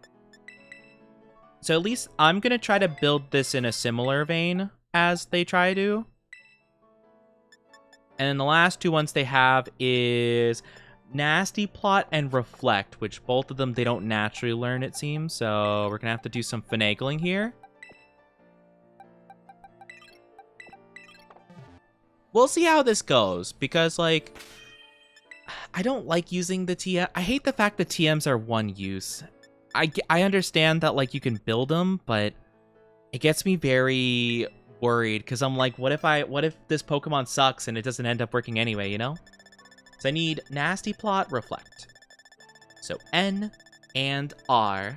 So at least I'm going to try to build this in a similar vein as they try to. And then the last two ones they have is Nasty Plot and Reflect, which both of them they don't naturally learn, it seems. So we're going to have to do some finagling here. We'll see how this goes, because, like, I don't like using the TM. I hate the fact that TMs are one use. I understand that, like, you can build them, but it gets me very worried, because I'm like, what if this Pokemon sucks and it doesn't end up working anyway, you know? So I need Nasty Plot, Reflect. So N and R.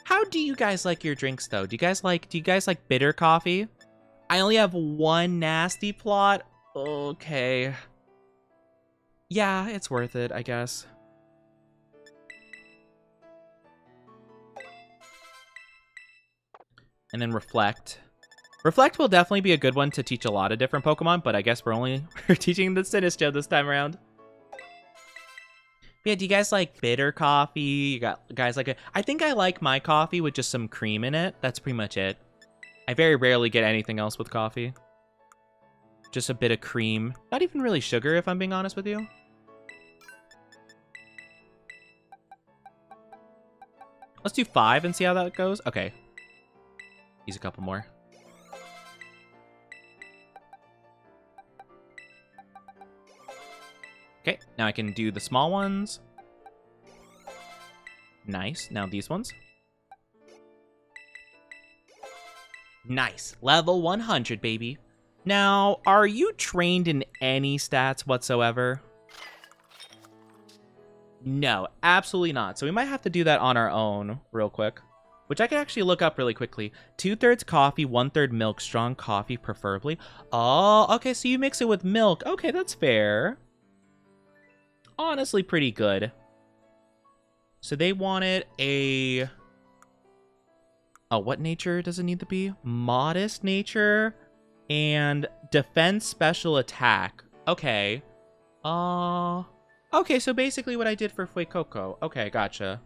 How do you guys like your drinks, though? Do you guys like bitter coffee? I only have one Nasty Plot. Okay. Yeah, it's worth it, I guess. And then Reflect. Reflect will definitely be a good one to teach a lot of different Pokemon, but I guess we're teaching the Sinistcha this time around. Yeah, do you guys like bitter coffee? You got guys like it? I think I like my coffee with just some cream in it. That's pretty much it. I very rarely get anything else with coffee. Just a bit of cream. Not even really sugar, if I'm being honest with you. Let's do 5 and see how that goes. Okay. Use a couple more. Okay, now I can do the small ones. Nice. Now these ones. Nice. Level 100, baby. Now, are you trained in any stats whatsoever? No, absolutely not. So we might have to do that on our own real quick, which I can actually look up really quickly. 2/3 coffee, 1/3 milk, strong coffee preferably. Oh, okay, so you mix it with milk. Okay, that's fair. Honestly, pretty good. So they wanted a... Oh, what nature does it need to be? Modest nature and defense special attack. Okay. Okay, so basically what I did for Fuecoco. Okay, gotcha.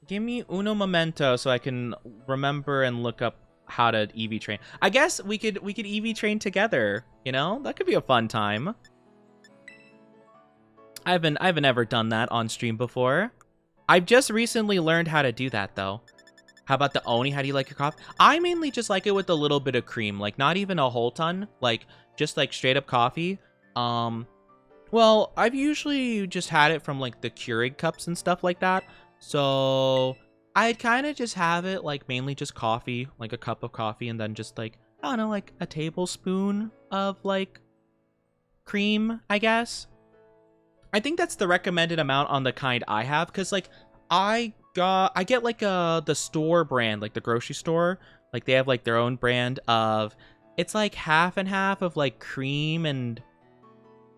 Give me uno momento so I can remember and look up how to EV train. I guess we could EV train together, you know? That could be a fun time. I haven't ever done that on stream before. I've just recently learned how to do that though. How about the Oni? How do you like your coffee? I mainly just like it with a little bit of cream, like not even a whole ton, like just like straight up coffee. Well, I've usually just had it from like the Keurig cups and stuff like that. So I'd kind of just have it like mainly just coffee, like a cup of coffee, and then just like, I don't know, like a tablespoon of like cream, I guess. I think that's the recommended amount on the kind I have, because like I get like the store brand, like the grocery store, like they have like their own brand of, it's like half and half of like cream and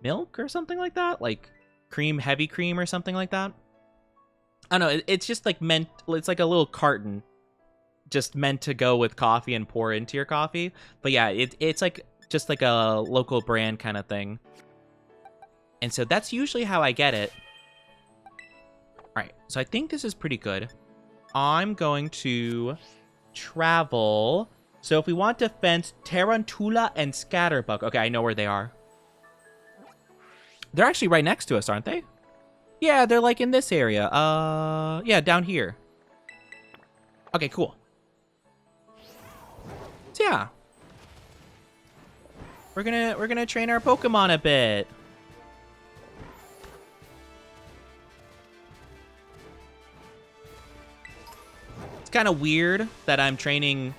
milk or something like that, like cream, heavy cream or something like that. I don't know, it's just like meant, it's like a little carton just meant to go with coffee and pour into your coffee. But yeah, it's like just like a local brand kind of thing. And so that's usually how I get it. Alright, so I think this is pretty good. I'm going to travel. So if we want to fence Tarantula and Scatterbug. Okay, I know where they are. They're actually right next to us, aren't they? Yeah, they're like in this area. Yeah, down here. Okay, cool. So yeah. We're gonna train our Pokemon a bit. Kind of weird that I'm training,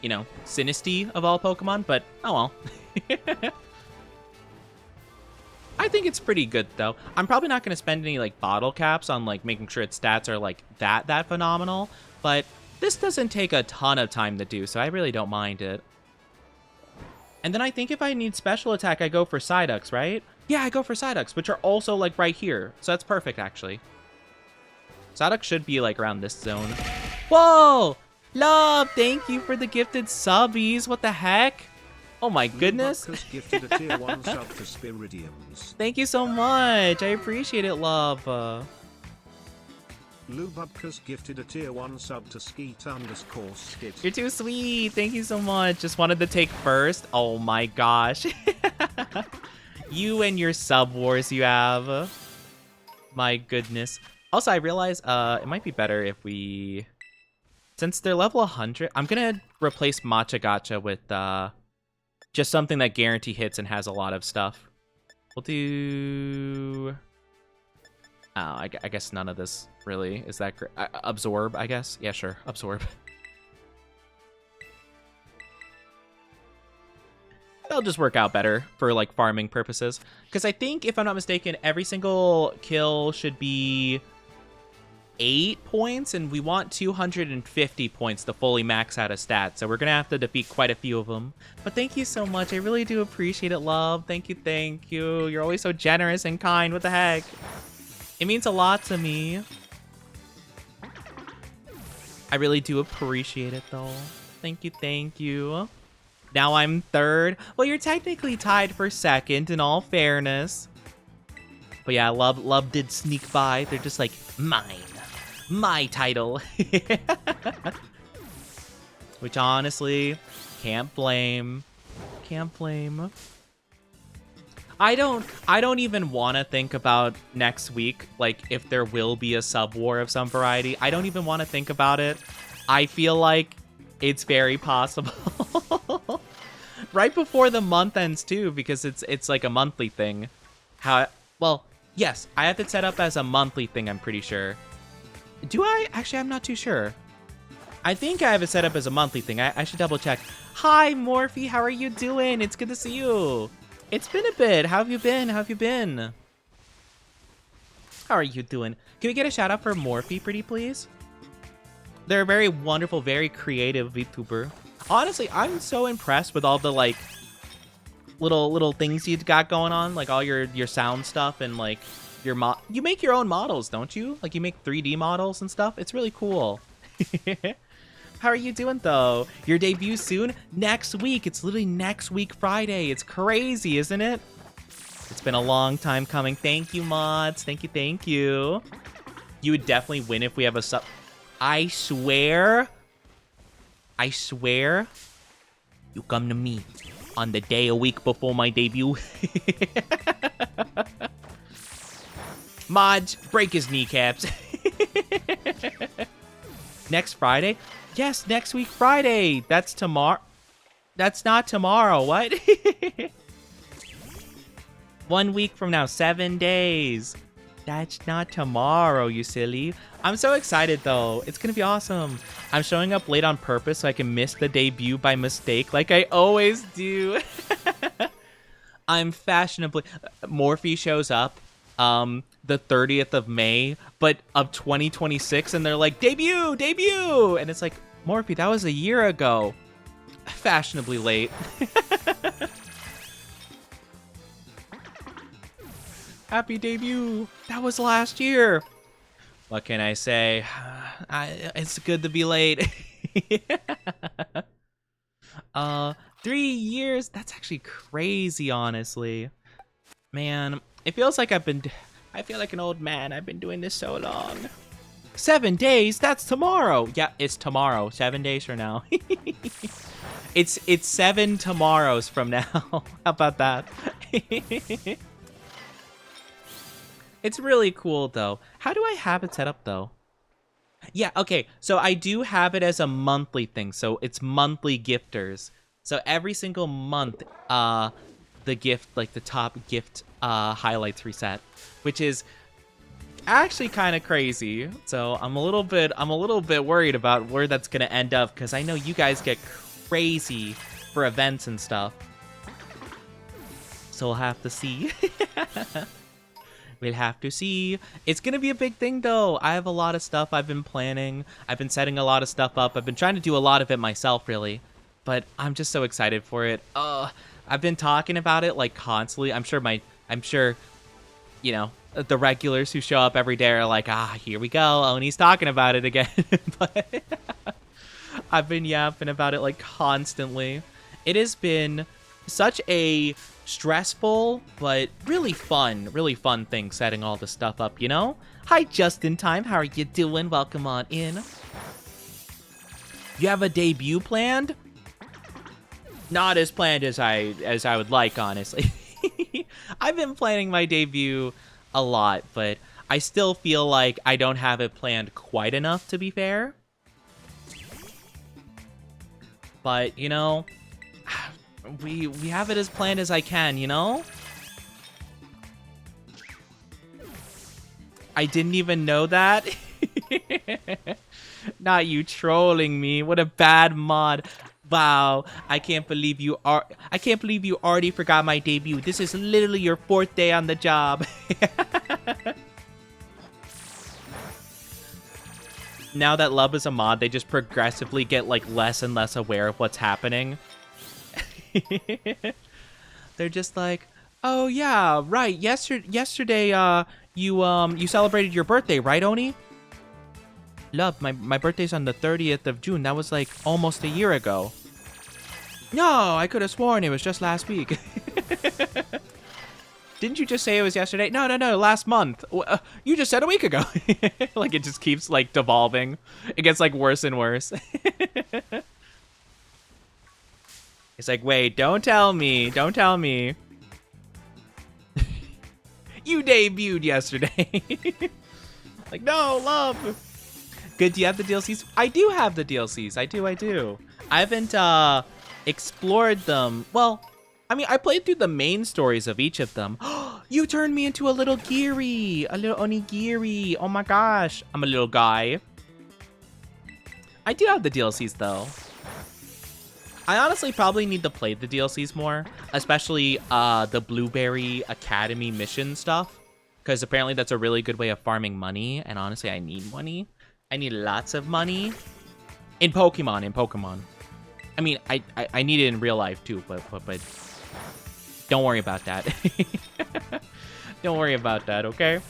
you know, Sinistea of all Pokemon, but oh well. I think it's pretty good though. I'm probably not going to spend any like bottle caps on like making sure its stats are like that phenomenal, but this doesn't take a ton of time to do, so I really don't mind it. And then I think if I need special attack, I go for Psyducks, right? Yeah, I go for Psyducks, which are also like right here, so that's perfect actually. Psyducks should be like around this zone. Whoa! Love, thank you for the gifted subbies. What the heck? Oh my goodness. Gifted a tier 1 sub to Spiridiums. Thank you so much. I appreciate it, love. Lububka's gifted a tier 1 sub to Skeet_Skit. You're too sweet. Thank you so much. Just wanted to take first. Oh my gosh. You and your sub wars you have. My goodness. Also, I realize it might be better if we... Since they're level 100, I'm going to replace Matcha Gacha with just something that guarantee hits and has a lot of stuff. We'll do... Oh, I guess none of this really is that great. Absorb, I guess? Yeah, sure. Absorb. That'll just work out better for, like, farming purposes. Because I think, if I'm not mistaken, every single kill should be 8 points, and we want 250 points to fully max out a stat, so we're gonna have to defeat quite a few of them. But thank you so much. I really do appreciate it, love. Thank you, thank you. You're always so generous and kind. What the heck? It means a lot to me. I really do appreciate it, though. Thank you, thank you. Now I'm third. Well, you're technically tied for second, in all fairness. But yeah, Love did sneak by. They're just like, mine. My title. Which, honestly, can't blame. Can't blame. I don't even want to think about next week, like, if there will be a sub war of some variety. I don't even want to think about it. I feel like it's very possible. Right before the month ends, too, because it's like a monthly thing. Well, yes, I have it set up as a monthly thing, I'm pretty sure. Do I? Actually, I'm not too sure. I think I have it set up as a monthly thing. I should double check. Hi, Morphe, how are you doing? It's good to see you. It's been a bit. How have you been? How have you been? How are you doing? Can we get a shout out for Morphe, pretty please? They're a very wonderful, very creative VTuber. Honestly, I'm so impressed with all the, like, little things you got going on, like all your sound stuff and like your you make your own models, don't you? Like you make 3D models and stuff. It's really cool. How are you doing though? Your debut soon? Next week. It's literally next week Friday. It's crazy, isn't it? It's been a long time coming. Thank you, mods. Thank you, thank you. You would definitely win if we have a sub. I swear. I swear. You come to me on the day a week before my debut. Mods, break his kneecaps. Next Friday? Yes, next week Friday. That's tomorrow. That's not tomorrow. What? 1 week from now, 7 days. That's not tomorrow, you silly. I'm so excited, though. It's going to be awesome. I'm showing up late on purpose so I can miss the debut by mistake, like I always do. I'm fashionably... Morphe shows up the 30th of May, but of 2026, and they're like, debut, debut! And it's like, Morphe, that was a year ago. Fashionably late. Happy debut. That was last year. What can I say? It's good to be late. 3 years? That's actually crazy, honestly. Man, it feels like I feel like an old man. I've been doing this so long. 7 days? That's tomorrow. Yeah, it's tomorrow. 7 days from now. It's 7 tomorrows from now. How about that? It's really cool, though. How do I have it set up, though? Yeah, okay. So I do have it as a monthly thing. So it's monthly gifters. So every single month, the gift, like the top gift highlights reset, which is actually kind of crazy. So I'm a little bit worried about where that's gonna end up, because I know you guys get crazy for events and stuff. So we'll have to see. We'll have to see. It's gonna be a big thing, though. I have a lot of stuff I've been planning. I've been setting a lot of stuff up. I've been trying to do a lot of it myself, really. But I'm just so excited for it. I've been talking about it, like, constantly. I'm sure, you know, the regulars who show up every day are like, here we go. Oni's talking about it again. But I've been yapping about it, like, constantly. It has been such a stressful but really fun thing setting all this stuff up, you know? Hi, Just in Time. How are you doing? Welcome on in. You have a debut planned? Not as planned as I would like, honestly. I've been planning my debut a lot, but I still feel like I don't have it planned quite enough, to be fair. But, you know, we have it as planned as I can, you know? I didn't even know that. Not you trolling me. What a bad mod. Wow, I can't believe you already forgot my debut. This is literally your 4th day on the job. Now that Love is a mod, they just progressively get, like, less and less aware of what's happening. They're just like, oh yeah, right. Yesterday, you celebrated your birthday, right, Oni? Love, my birthday's on the 30th of June. That was like almost a year ago. No, I could have sworn it was just last week. Didn't you just say it was yesterday? No, last month. You just said a week ago. Like, it just keeps, like, devolving. It gets, like, worse and worse. It's like, wait, don't tell me. Don't tell me. You debuted yesterday. Like, no, love. Good, do you have the DLCs? I do have the DLCs. I do. I haven't explored them. Well, I mean, I played through the main stories of each of them. You turned me into a little Giri. A little onigiri. Oh my gosh. I'm a little guy. I do have the DLCs, though. I honestly probably need to play the DLCs more. Especially the Blueberry Academy mission stuff. Because apparently that's a really good way of farming money. And honestly, I need money. I need lots of money. In Pokemon. I mean, I need it in real life, too. But don't worry about that. Don't worry about that, okay?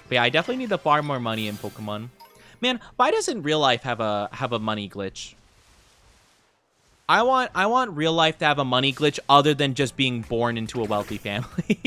But yeah, I definitely need to farm more money in Pokemon. Man, why doesn't real life have a money glitch? I want real life to have a money glitch other than just being born into a wealthy family.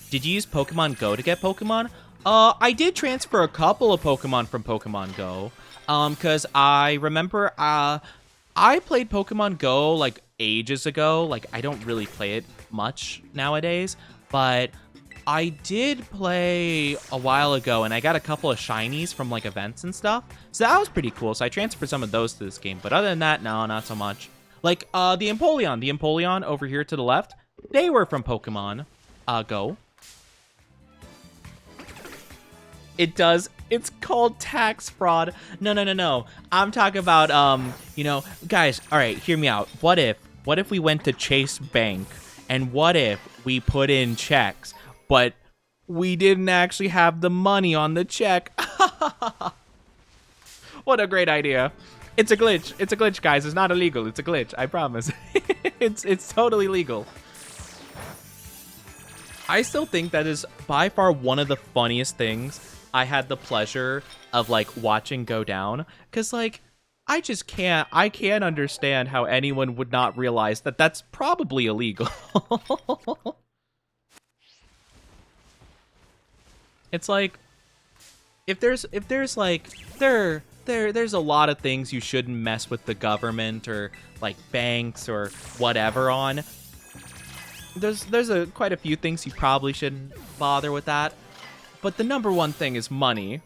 Did you use Pokemon Go to get Pokemon? I did transfer a couple of Pokemon from Pokemon Go. Cause I remember I played Pokemon Go like ages ago. Like, I don't really play it much nowadays, but I did play a while ago and I got a couple of shinies from like events and stuff. So that was pretty cool. So I transferred some of those to this game, but other than that, no, not so much. Like, the Empoleon over here to the left, they were from Pokemon Go. It does. It's called tax fraud. No. I'm talking about, you know, guys, all right, hear me out. What if we went to Chase Bank and what if we put in checks, but we didn't actually have the money on the check? What a great idea. It's a glitch. It's a glitch, guys. It's not illegal. It's a glitch. I promise. It's totally legal. I still think that is by far one of the funniest things I had the pleasure of like watching go down, because like I can't understand how anyone would not realize that that's probably illegal. It's like if there's like there's a lot of things you shouldn't mess with the government or like banks or whatever on. There's quite a few things you probably shouldn't bother with that. But the number one thing is money.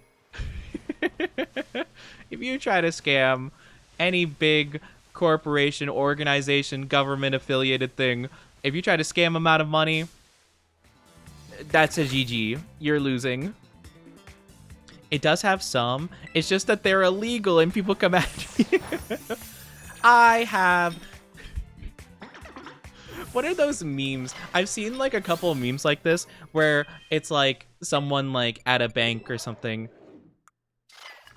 If you try to scam any big corporation, organization, government affiliated thing, if you try to scam them out of money, that's a GG. You're losing. It does have some. It's just that they're illegal and people come at you. I have... What are those memes? I've seen like a couple of memes like this where it's like someone like at a bank or something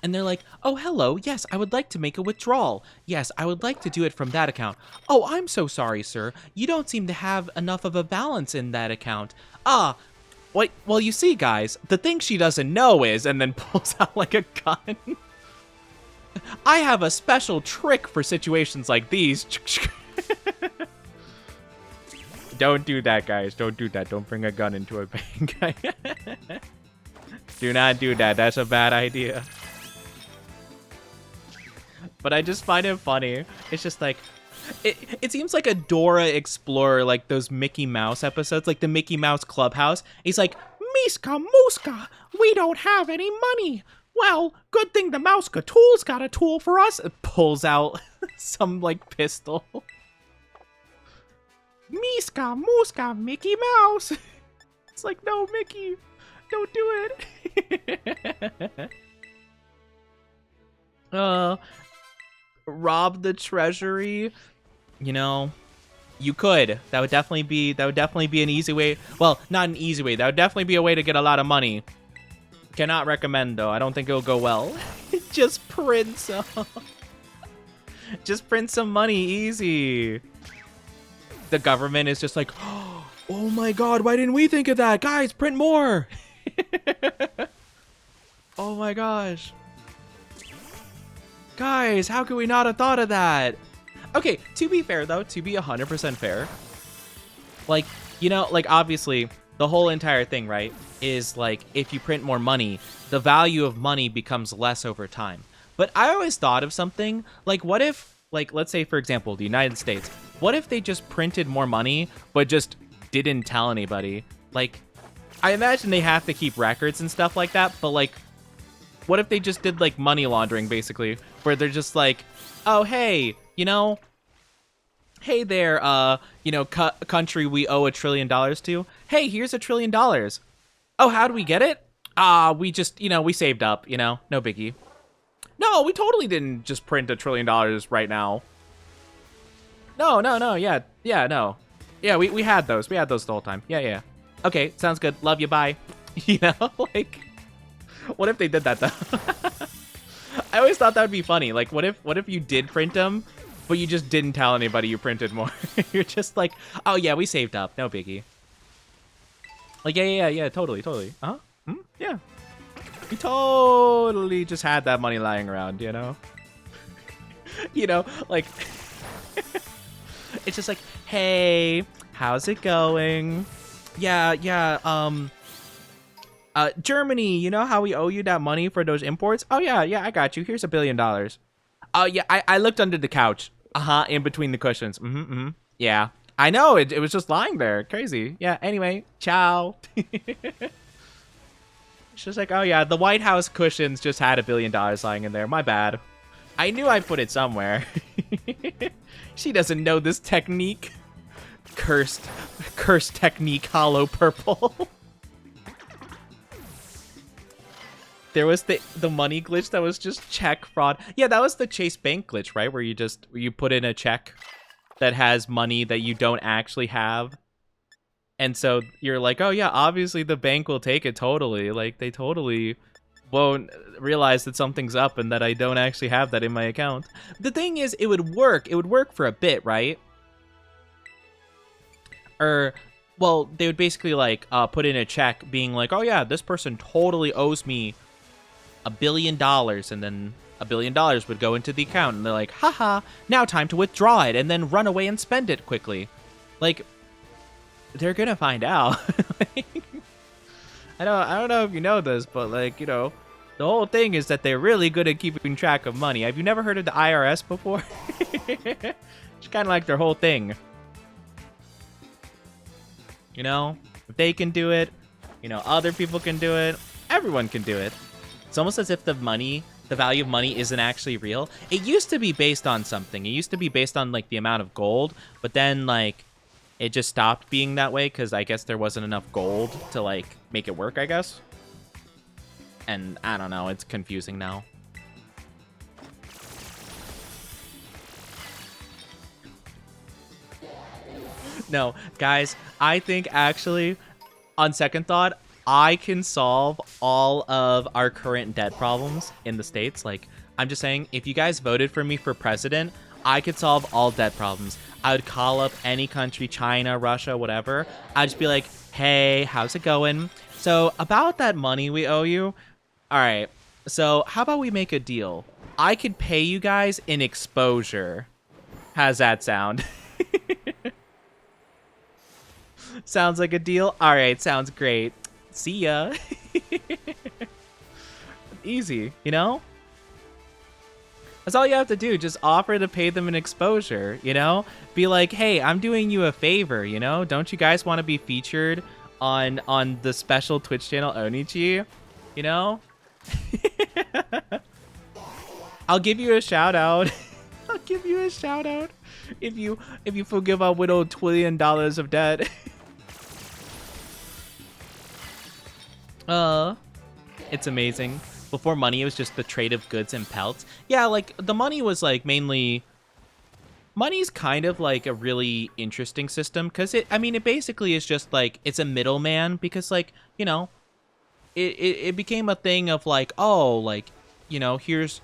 and they're like, oh, hello. Yes, I would like to make a withdrawal. Yes, I would like to do it from that account. Oh, I'm so sorry, sir. You don't seem to have enough of a balance in that account. Wait, well, you see, guys, the thing she doesn't know is, and then pulls out like a gun. I have a special trick for situations like these. Don't do that, guys. Don't do that. Don't bring a gun into a bank. Do not do that. That's a bad idea. But I just find it funny. It's just like, it seems like a Dora Explorer, like those Mickey Mouse episodes, like the Mickey Mouse Clubhouse. He's like, Miska Mooska, we don't have any money. Well, good thing the Mouska Tool's got a tool for us. It pulls out some like pistol. Miska Mooska, Mickey Mouse. It's like, no, Mickey, don't do it. Rob the treasury. You know, you could. That would definitely be an easy way. Well, not an easy way. That would definitely be a way to get a lot of money. Cannot recommend though. I don't think it'll go well. Just print some. Just print some money, easy. The government is just like, oh my god, why didn't we think of that? Guys, print more. Oh my gosh. Guys, how could we not have thought of that? Okay, to be fair though, to be 100% fair, like, you know, like obviously the whole entire thing, right, is like if you print more money, the value of money becomes less over time. But I always thought of something like, what if, like, let's say for example, the United States, what if they just printed more money, but just didn't tell anybody? Like, I imagine they have to keep records and stuff like that, but like, what if they just did like money laundering basically, where they're just like, oh, hey, you know, hey there, you know, country we owe $1 trillion to. Hey, here's $1 trillion. Oh, how do we get it? We just, you know, we saved up, you know, no biggie. No, we totally didn't just print $1 trillion right now. No, yeah, no. Yeah, we had those. We had those the whole time. Yeah. Okay, sounds good. Love you, bye. You know, like, what if they did that, though? I always thought that would be funny. Like, what if you did print them, but you just didn't tell anybody you printed more? You're just like, oh, yeah, we saved up. No biggie. Like, yeah, totally. Uh-huh. Yeah. We totally just had that money lying around, you know? You know, like, it's just like, hey, how's it going? Yeah, Germany, you know how we owe you that money for those imports? Oh, yeah, I got you. Here's $1 billion. Oh, yeah, I looked under the couch. In between the cushions. Yeah, I know, it was just lying there. Crazy. Yeah, anyway, ciao. It's just like, oh, yeah, the White House cushions just had $1 billion lying in there. My bad. I knew I put it somewhere. She doesn't know this technique. Cursed technique, hollow purple. There was the money glitch that was just check fraud. Yeah, that was the Chase Bank glitch, right? Where you put in a check that has money that you don't actually have. And so you're like, oh yeah, obviously the bank will take it totally. Like, they totally won't realize that something's up and that I don't actually have that in my account. The thing is, it would work. It would work for a bit, right? Or, well, they would basically like put in a check being like, oh yeah, this person totally owes me $1 billion, and then $1 billion would go into the account, and they're like, haha, now time to withdraw it, and then run away and spend it quickly. Like, they're gonna find out. I don't know if you know this, but like, you know, the whole thing is that they're really good at keeping track of money. Have you never heard of the IRS before? It's kind of like their whole thing. You know, if they can do it, you know, other people can do it. Everyone can do it. It's almost as if the value of money isn't actually real. It used to be based on something. It used to be based on like the amount of gold, but then like it just stopped being that way because I guess there wasn't enough gold to like make it work, I guess. And I don't know, it's confusing now. No, guys, I think actually, on second thought, I can solve all of our current debt problems in the States. Like, I'm just saying, if you guys voted for me for president, I could solve all debt problems. I would call up any country, China, Russia, whatever. I'd just be like, hey, how's it going? So, about that money we owe you, all right, so how about we make a deal? I could pay you guys in exposure. How's that sound? Sounds like a deal? All right, sounds great. See ya. Easy, you know? That's all you have to do. Just offer to pay them an exposure, you know? Be like, hey, I'm doing you a favor, you know? Don't you guys want to be featured on the special Twitch channel Onichi? You know? I'll give you a shout out. I'll give you a shout out if you forgive our widowed $1 trillion of debt. It's amazing. Before money, it was just the trade of goods and pelts. Yeah, like, the money was, like, mainly... Money's kind of, like, a really interesting system, because it basically is just, like, it's a middleman, because, like, you know, it became a thing of, like, oh, like, you know, here's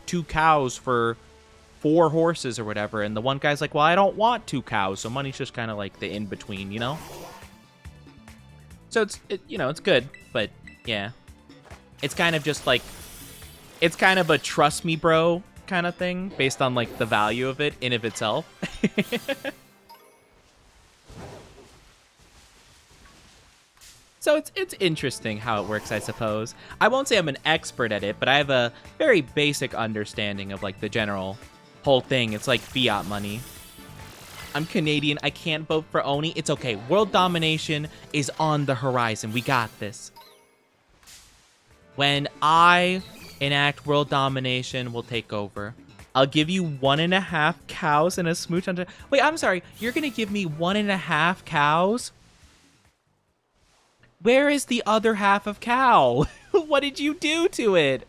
2 cows for 4 horses or whatever, and the one guy's like, well, I don't want 2 cows, so money's just kind of, like, the in-between, you know? So, you know, it's good, but Yeah. It's kind of just like, it's kind of a trust me bro kind of thing based on like the value of it in of itself. So it's interesting how it works, I suppose. I won't say I'm an expert at it, but I have a very basic understanding of like the general whole thing. It's like fiat money. I'm Canadian. I can't vote for Oni. It's okay. World domination is on the horizon. We got this. When I enact world domination, we'll take over. I'll give you 1.5 cows and a smooch on. Wait, I'm sorry. You're gonna give me 1.5 cows? Where is the other half of cow? What did you do to it?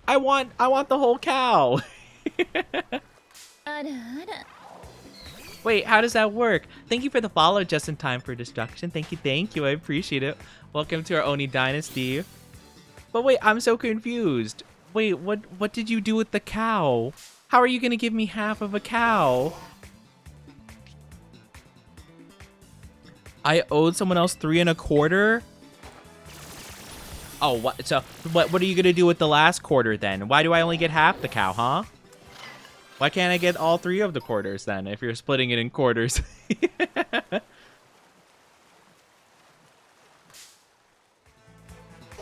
I want the whole cow. Wait, how does that work? Thank you for the follow just in time for destruction. Thank you. I appreciate it. Welcome to our Oni Dynasty. But wait, I'm so confused. Wait, what did you do with the cow? How are you gonna give me half of a cow? I owed someone else 3.25. Oh, what? So what are you gonna do with the last quarter then? Why do I only get half the cow, huh? Why can't I get all 3 of the quarters then if you're splitting it in quarters?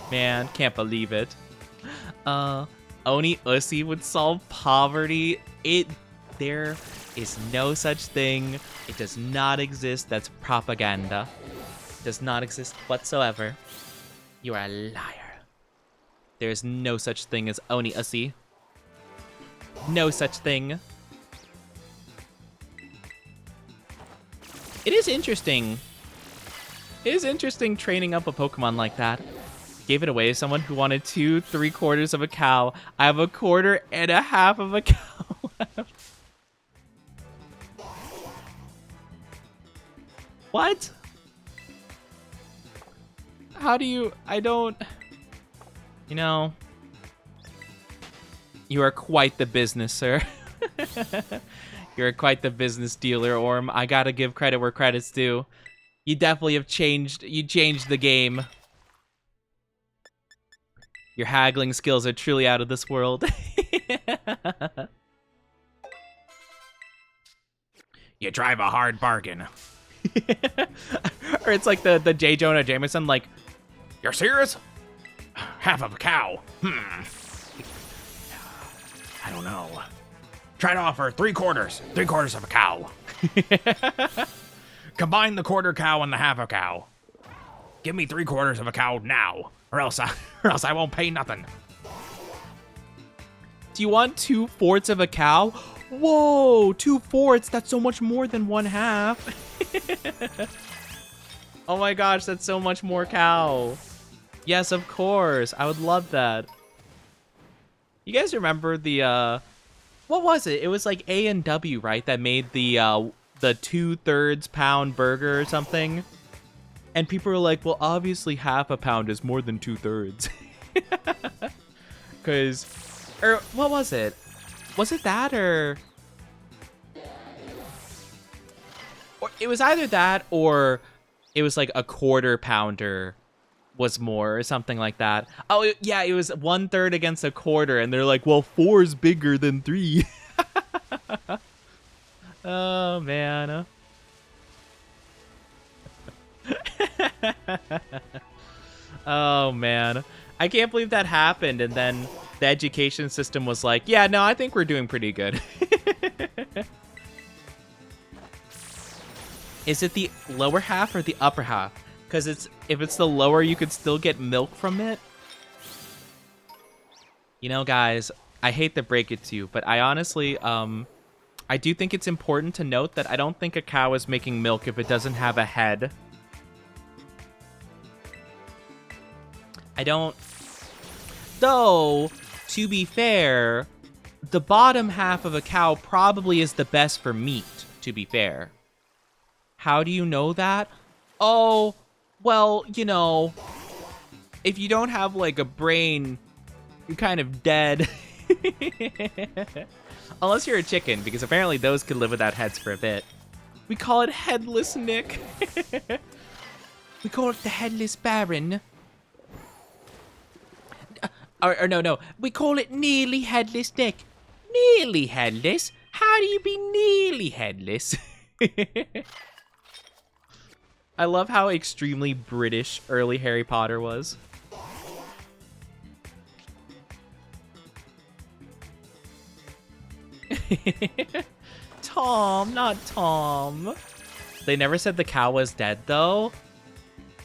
Man, can't believe it. Oni Ussy would solve poverty. There is no such thing. It does not exist. That's propaganda. It does not exist whatsoever. You are a liar. There is no such thing as Oni Ussy. No such thing. It is interesting. It is interesting training up a Pokemon like that. Gave it away to someone who wanted 2 3/4 of a cow. I have 1.25 of a cow left. What? How do you... I don't... You know... You are quite the business, sir. You're quite the business dealer, Orm. I gotta give credit where credit's due. You definitely have changed... You changed the game. Your haggling skills are truly out of this world. You drive a hard bargain. Or it's like the J. Jonah Jameson, like, you're serious? Half of a cow. I don't know. Try to offer 3/4. 3/4 of a cow. Combine the quarter cow and the half a cow. Give me 3/4 of a cow now, or else I won't pay nothing. Do you want 2/4 of a cow? Whoa, 2/4. That's so much more than 1/2. Oh my gosh, that's so much more cow. Yes, of course. I would love that. You guys remember the what was it? It was like A&W, right? That made the 2/3 pound burger or something. And people were like, well, obviously half a pound is more than 2/3. Cause or what was it? Was it that or it was either that or it was like a 1/4 pounder was more or something like that. Oh yeah, it was 1/3 against a 1/4, and they're like, well, 4 is bigger than 3. Oh man. Oh man, I can't believe that happened, and then the education system was like, yeah, no, I think we're doing pretty good. Is it the lower half or the upper half? Because if it's the lower, you could still get milk from it. You know, guys, I hate to break it to you, but I honestly, I do think it's important to note that I don't think a cow is making milk if it doesn't have a head. I don't... Though, to be fair, the bottom half of a cow probably is the best for meat, to be fair. How do you know that? Oh, well, you know, if you don't have, like, a brain, you're kind of dead. Unless you're a chicken, because apparently those could live without heads for a bit. We call it headless, Nick. We call it the headless baron. Or no, we call it nearly headless neck. Nearly headless? How do you be nearly headless? I love how extremely British early Harry Potter was. Tom, not Tom. They never said the cow was dead though.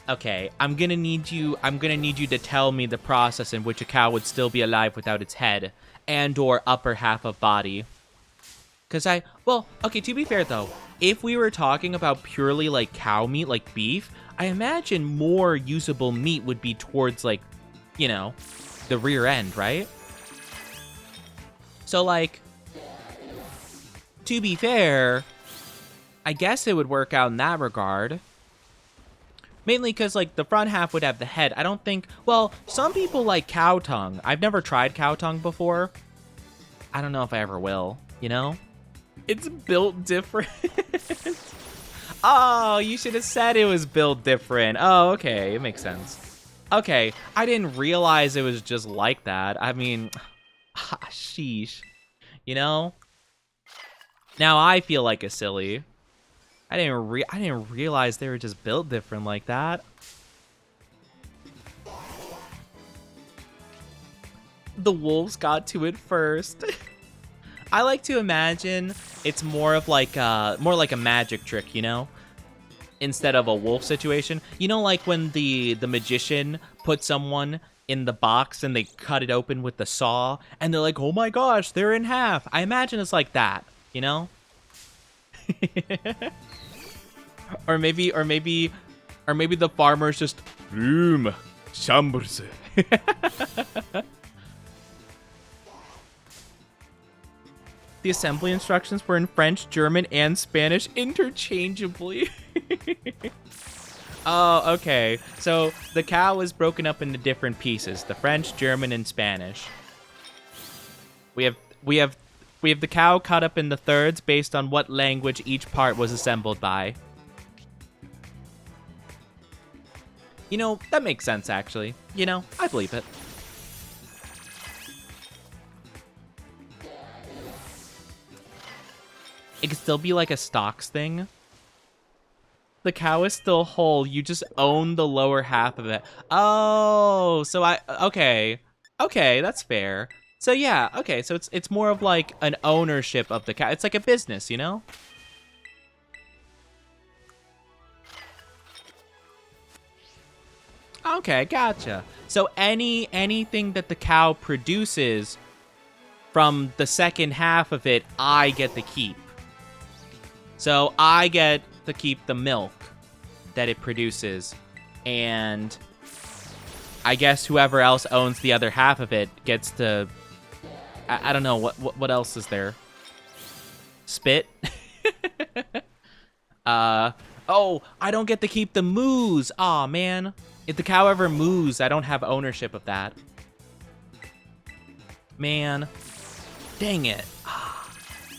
Okay, I'm gonna need you to tell me the process in which a cow would still be alive without its head and or upper half of body. Well, okay, to be fair though, if we were talking about purely like cow meat, like beef, I imagine more usable meat would be towards like, you know, the rear end, right? So like, to be fair, I guess it would work out in that regard. Mainly because, like, the front half would have the head. I don't think... Well, some people like cow tongue. I've never tried cow tongue before. I don't know if I ever will, you know? It's built different. Oh, you should have said it was built different. Oh, okay. It makes sense. Okay. I didn't realize it was just like that. I mean... Sheesh. You know? Now I feel like a silly. I didn't realize they were just built different like that. The wolves got to it first. I like to imagine it's more like a magic trick, you know, instead of a wolf situation. You know, like when the magician put someone in the box and they cut it open with the saw, and they're like, "Oh my gosh, they're in half." I imagine it's like that, you know. Or maybe the farmer's just chambers. The assembly instructions were in French, German, and Spanish interchangeably. Oh, okay. So the cow is broken up into different pieces: the French, German, and Spanish. We have the cow cut up into thirds based on what language each part was assembled by. You know, that makes sense, actually. You know, I believe it. It could still be like a stocks thing. The cow is still whole. You just own the lower half of it. Oh, so okay. Okay, that's fair. So yeah, okay, so it's more of like an ownership of the cow. It's like a business, you know? Okay, gotcha. So anything that the cow produces from the second half of it, I get to keep. So I get to keep the milk that it produces, and I guess whoever else owns the other half of it gets to... I don't know, what else is there? Spit? Oh, I don't get to keep the moos. Aw, man. If the cow ever moos, I don't have ownership of that. Man. Dang it.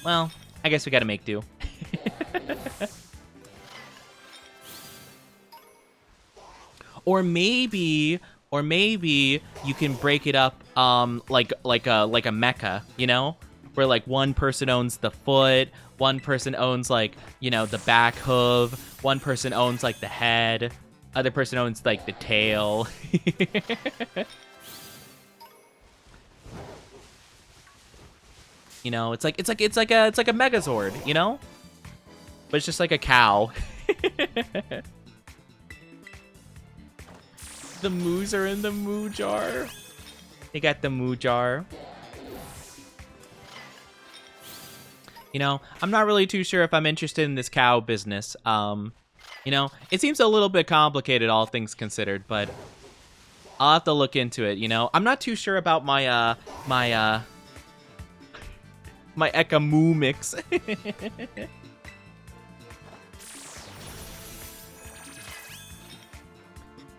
Well, I guess we gotta make do. Or maybe you can break it up like a mecha, you know? Where like one person owns the foot, one person owns like, you know, the back hoof, one person owns like the head, other person owns like the tail. You know, it's like a Megazord, you know? But it's just like a cow. The moos are in the moo jar. They got the moo jar. You know, I'm not really too sure if I'm interested in this cow business. You know, it seems a little bit complicated, all things considered, but I'll have to look into it, you know? I'm not too sure about my Eka Moo mix.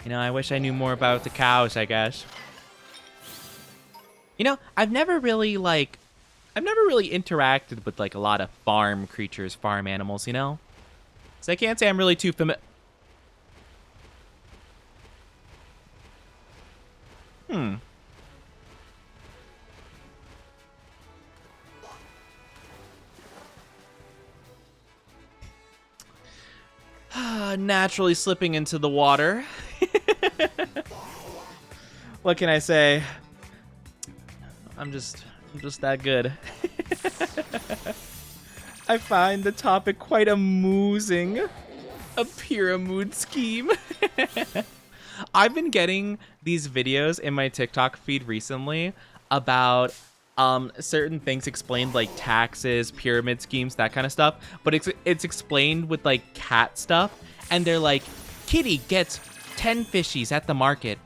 You know, I wish I knew more about the cows, I guess. You know, I've never really interacted with, like, a lot of farm creatures, farm animals, you know? So I can't say I'm really too familiar. Naturally slipping into the water. What can I say? I'm just that good. I find the topic quite amusing. A pyramid scheme. I've been getting these videos in my TikTok feed recently about certain things explained, like taxes, pyramid schemes, that kind of stuff. But it's explained with like cat stuff, and they're like, Kitty gets 10 fishies at the market.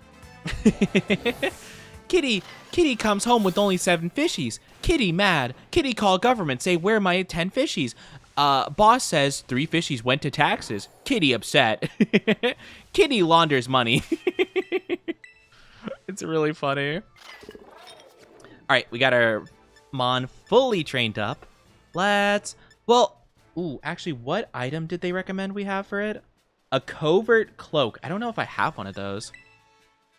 Kitty comes home with only 7 fishies. Kitty mad. Kitty call government, say where are my 10 fishies? Boss says 3 fishies went to taxes. Kitty upset. Kitty launders money. It's really funny. All right, we got our Mon fully trained up. Ooh, actually, what item did they recommend we have for it? A covert cloak. I don't know if I have one of those.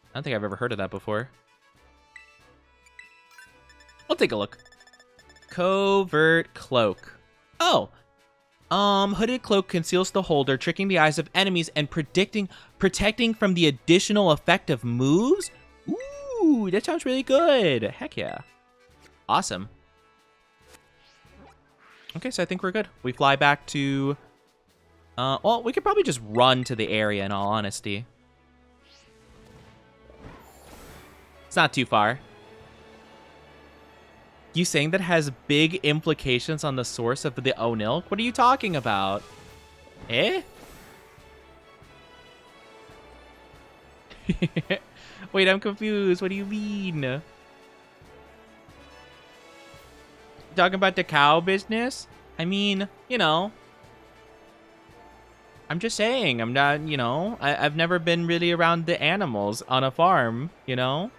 I don't think I've ever heard of that before. I'll take a look. Covert cloak. Oh. Hooded cloak conceals the holder, tricking the eyes of enemies and protecting from the additional effect of moves? Ooh, that sounds really good. Heck yeah. Awesome. Okay, so I think we're good. We fly back to... well, we could probably just run to the area, in all honesty. It's not too far. You saying that has big implications on the source of the Onilk? What are you talking about? Eh? Wait, I'm confused. What do you mean? Talking about the cow business? I mean, you know. I'm just saying. I'm not, you know. I've never been really around the animals on a farm, you know?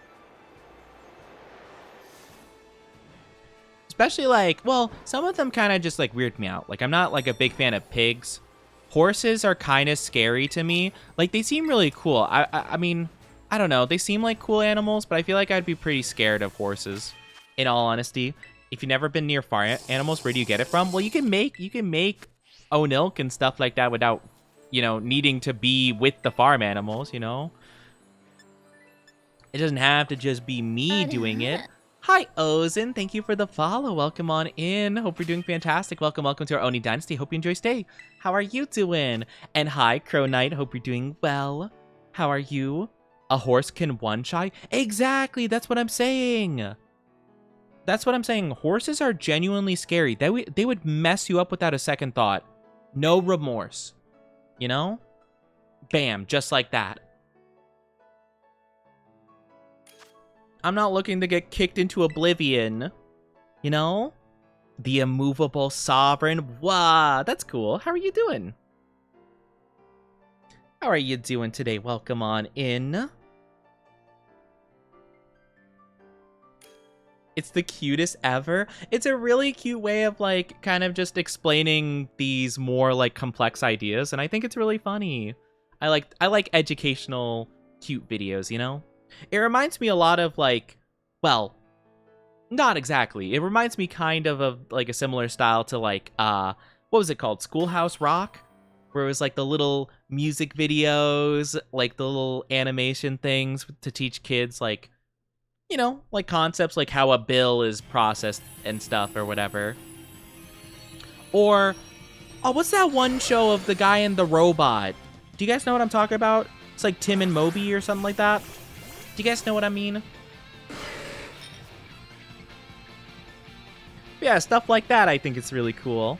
Especially like, well, some of them kind of just like weird me out. Like, I'm not like a big fan of pigs. Horses are kind of scary to me. Like, they seem really cool. I mean, I don't know. They seem like cool animals, but I feel like I'd be pretty scared of horses, in all honesty. If you've never been near farm animals, where do you get it from? Well, you can make Onilk and stuff like that without, you know, needing to be with the farm animals, you know? It doesn't have to just be me doing it. Hi, Ozen. Thank you for the follow. Welcome on in. Hope you're doing fantastic. Welcome to our Oni Dynasty. Hope you enjoy stay. How are you doing? And hi, Crow Knight. Hope you're doing well. How are you? A horse can one-shot? Exactly. That's what I'm saying. That's what I'm saying. Horses are genuinely scary. They would mess you up without a second thought. No remorse. You know? Bam. Just like that. I'm not looking to get kicked into oblivion, you know? The immovable sovereign. Wow, that's cool. How are you doing? How are you doing today? Welcome on in. It's the cutest ever. It's a really cute way of like kind of just explaining these more like complex ideas, and I think it's really funny. I like educational cute videos, you know? It reminds me a lot of like, well, not exactly. It reminds me kind of like a similar style to like, what was it called? Schoolhouse Rock? Where it was like the little music videos, like the little animation things to teach kids like, you know, like concepts like how a bill is processed and stuff or whatever. Or, oh, what's that one show of the guy and the robot? Do you guys know what I'm talking about? It's like Tim and Moby or something like that. Do you guys know what I mean? Yeah, stuff like that I think it's really cool.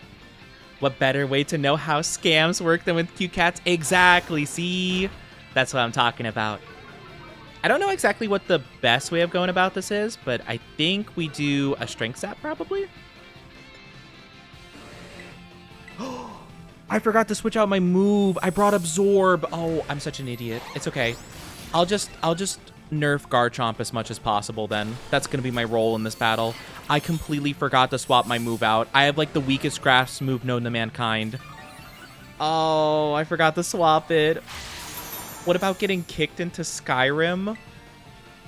What better way to know how scams work than with cute cats? Exactly, see? That's what I'm talking about. I don't know exactly what the best way of going about this is, but I think we do a strength sap probably. I forgot to switch out my move. I brought absorb. Oh, I'm such an idiot. It's okay. I'll just nerf Garchomp as much as possible then. That's going to be my role in this battle. I completely forgot to swap my move out. I have like the weakest grass move known to mankind. Oh, I forgot to swap it. What about getting kicked into Skyrim?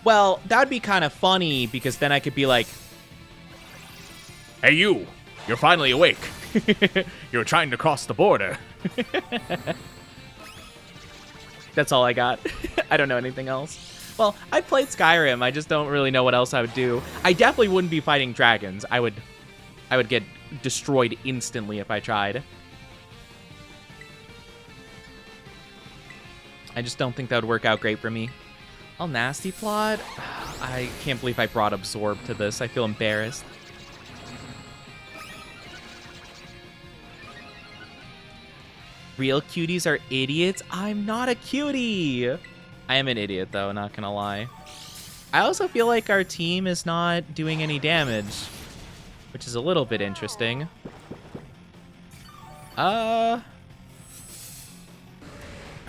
Well, that'd be kind of funny because then I could be like, hey you, you're finally awake. You're trying to cross the border. That's all I got. I don't know anything else. Well, I played Skyrim. I just don't really know what else I would do. I definitely wouldn't be fighting dragons. I would get destroyed instantly if I tried. I just don't think that would work out great for me. Oh, nasty plot. I can't believe I brought Absorb to this. I feel embarrassed. Real cuties are idiots? I'm not a cutie! I am an idiot, though, not gonna lie. I also feel like our team is not doing any damage, which is a little bit interesting. Oh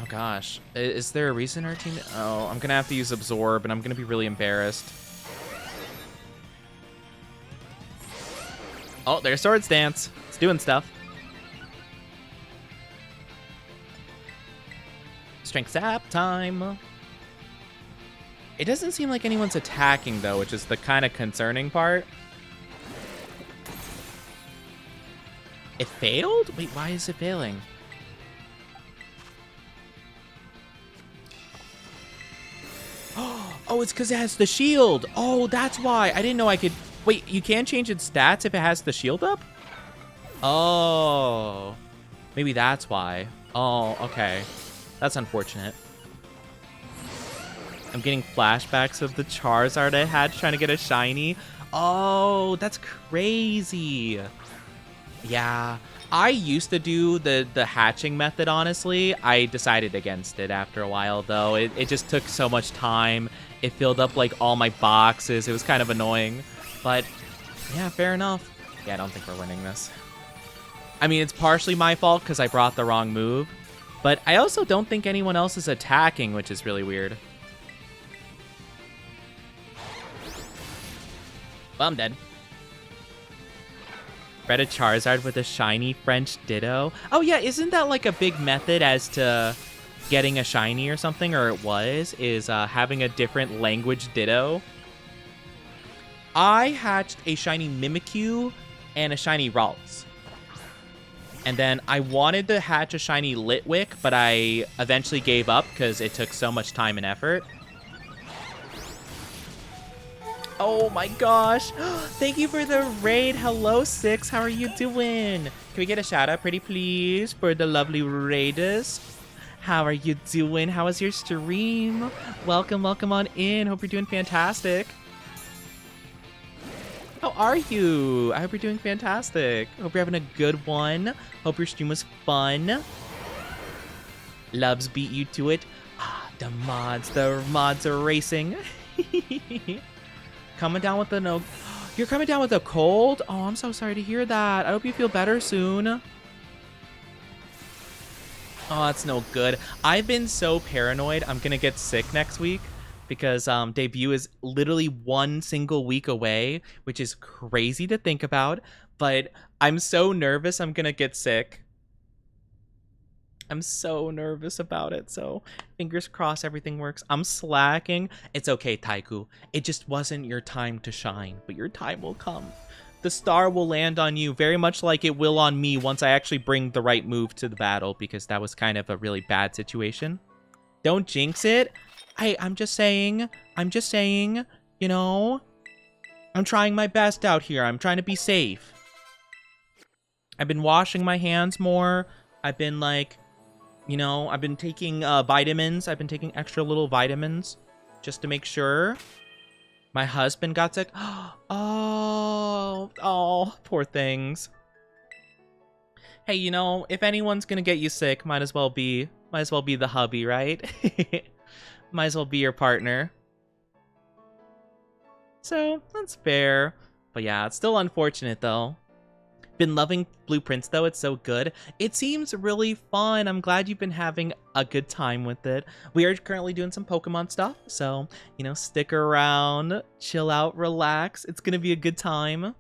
gosh. Is there a reason our team... Oh, I'm gonna have to use Absorb, and I'm gonna be really embarrassed. Oh, there's Swords Dance. It's doing stuff. Strength Zap time. It doesn't seem like anyone's attacking, though, which is the kind of concerning part. It failed? Wait, why is it failing? Oh, it's because it has the shield. Oh, that's why. I didn't know I could... Wait, you can change its stats if it has the shield up? Oh. Maybe that's why. Oh, okay. That's unfortunate. I'm getting flashbacks of the Charizard I had trying to get a shiny. Oh, that's crazy. Yeah. I used to do the hatching method, honestly. I decided against it after a while, though. It just took so much time. It filled up, like, all my boxes. It was kind of annoying. But, yeah, fair enough. Yeah, I don't think we're winning this. I mean, it's partially my fault because I brought the wrong move. But I also don't think anyone else is attacking, which is really weird. Well, I'm dead. Bred a Charizard with a shiny French Ditto. Oh yeah, isn't that like a big method as to getting a shiny or something? Or it was, is having a different language Ditto. I hatched a shiny Mimikyu and a shiny Ralts. And then I wanted to hatch a shiny Litwick, but I eventually gave up because it took so much time and effort. Oh my gosh. Thank you for the raid. Hello, Six. How are you doing? Can we get a shout out, pretty please, for the lovely raiders? How are you doing? How was your stream? Welcome, welcome on in. Hope you're doing fantastic. How are you? I hope you're doing fantastic. Hope you're having a good one. Hope your stream was fun. Loves beat you to it. The mods are racing. Coming down with the no. You're coming down with a cold? Oh, I'm so sorry to hear that. I hope you feel better soon. Oh, that's no good. I've been so paranoid I'm gonna get sick next week because debut is literally 1 single week away, which is crazy to think about, but I'm so nervous I'm gonna get sick. I'm so nervous about it, so fingers crossed everything works. I'm slacking. It's okay, Taiku. It just wasn't your time to shine, but your time will come. The star will land on you very much like it will on me once I actually bring the right move to the battle, because that was kind of a really bad situation. Don't jinx it. I'm just saying, you know, I'm trying my best out here. I'm trying to be safe. I've been washing my hands more. I've been like, you know, I've been taking vitamins. I've been taking extra little vitamins just to make sure. My husband got sick. Oh, poor things. Hey, you know, if anyone's gonna get you sick, might as well be the hubby, right? Might as well be your partner. So, that's fair. But yeah, it's still unfortunate though. Been loving Blueprints though, it's so good. It seems really fun. I'm glad you've been having a good time with it. We are currently doing some Pokemon stuff, so, you know, stick around, chill out, relax. It's gonna be a good time.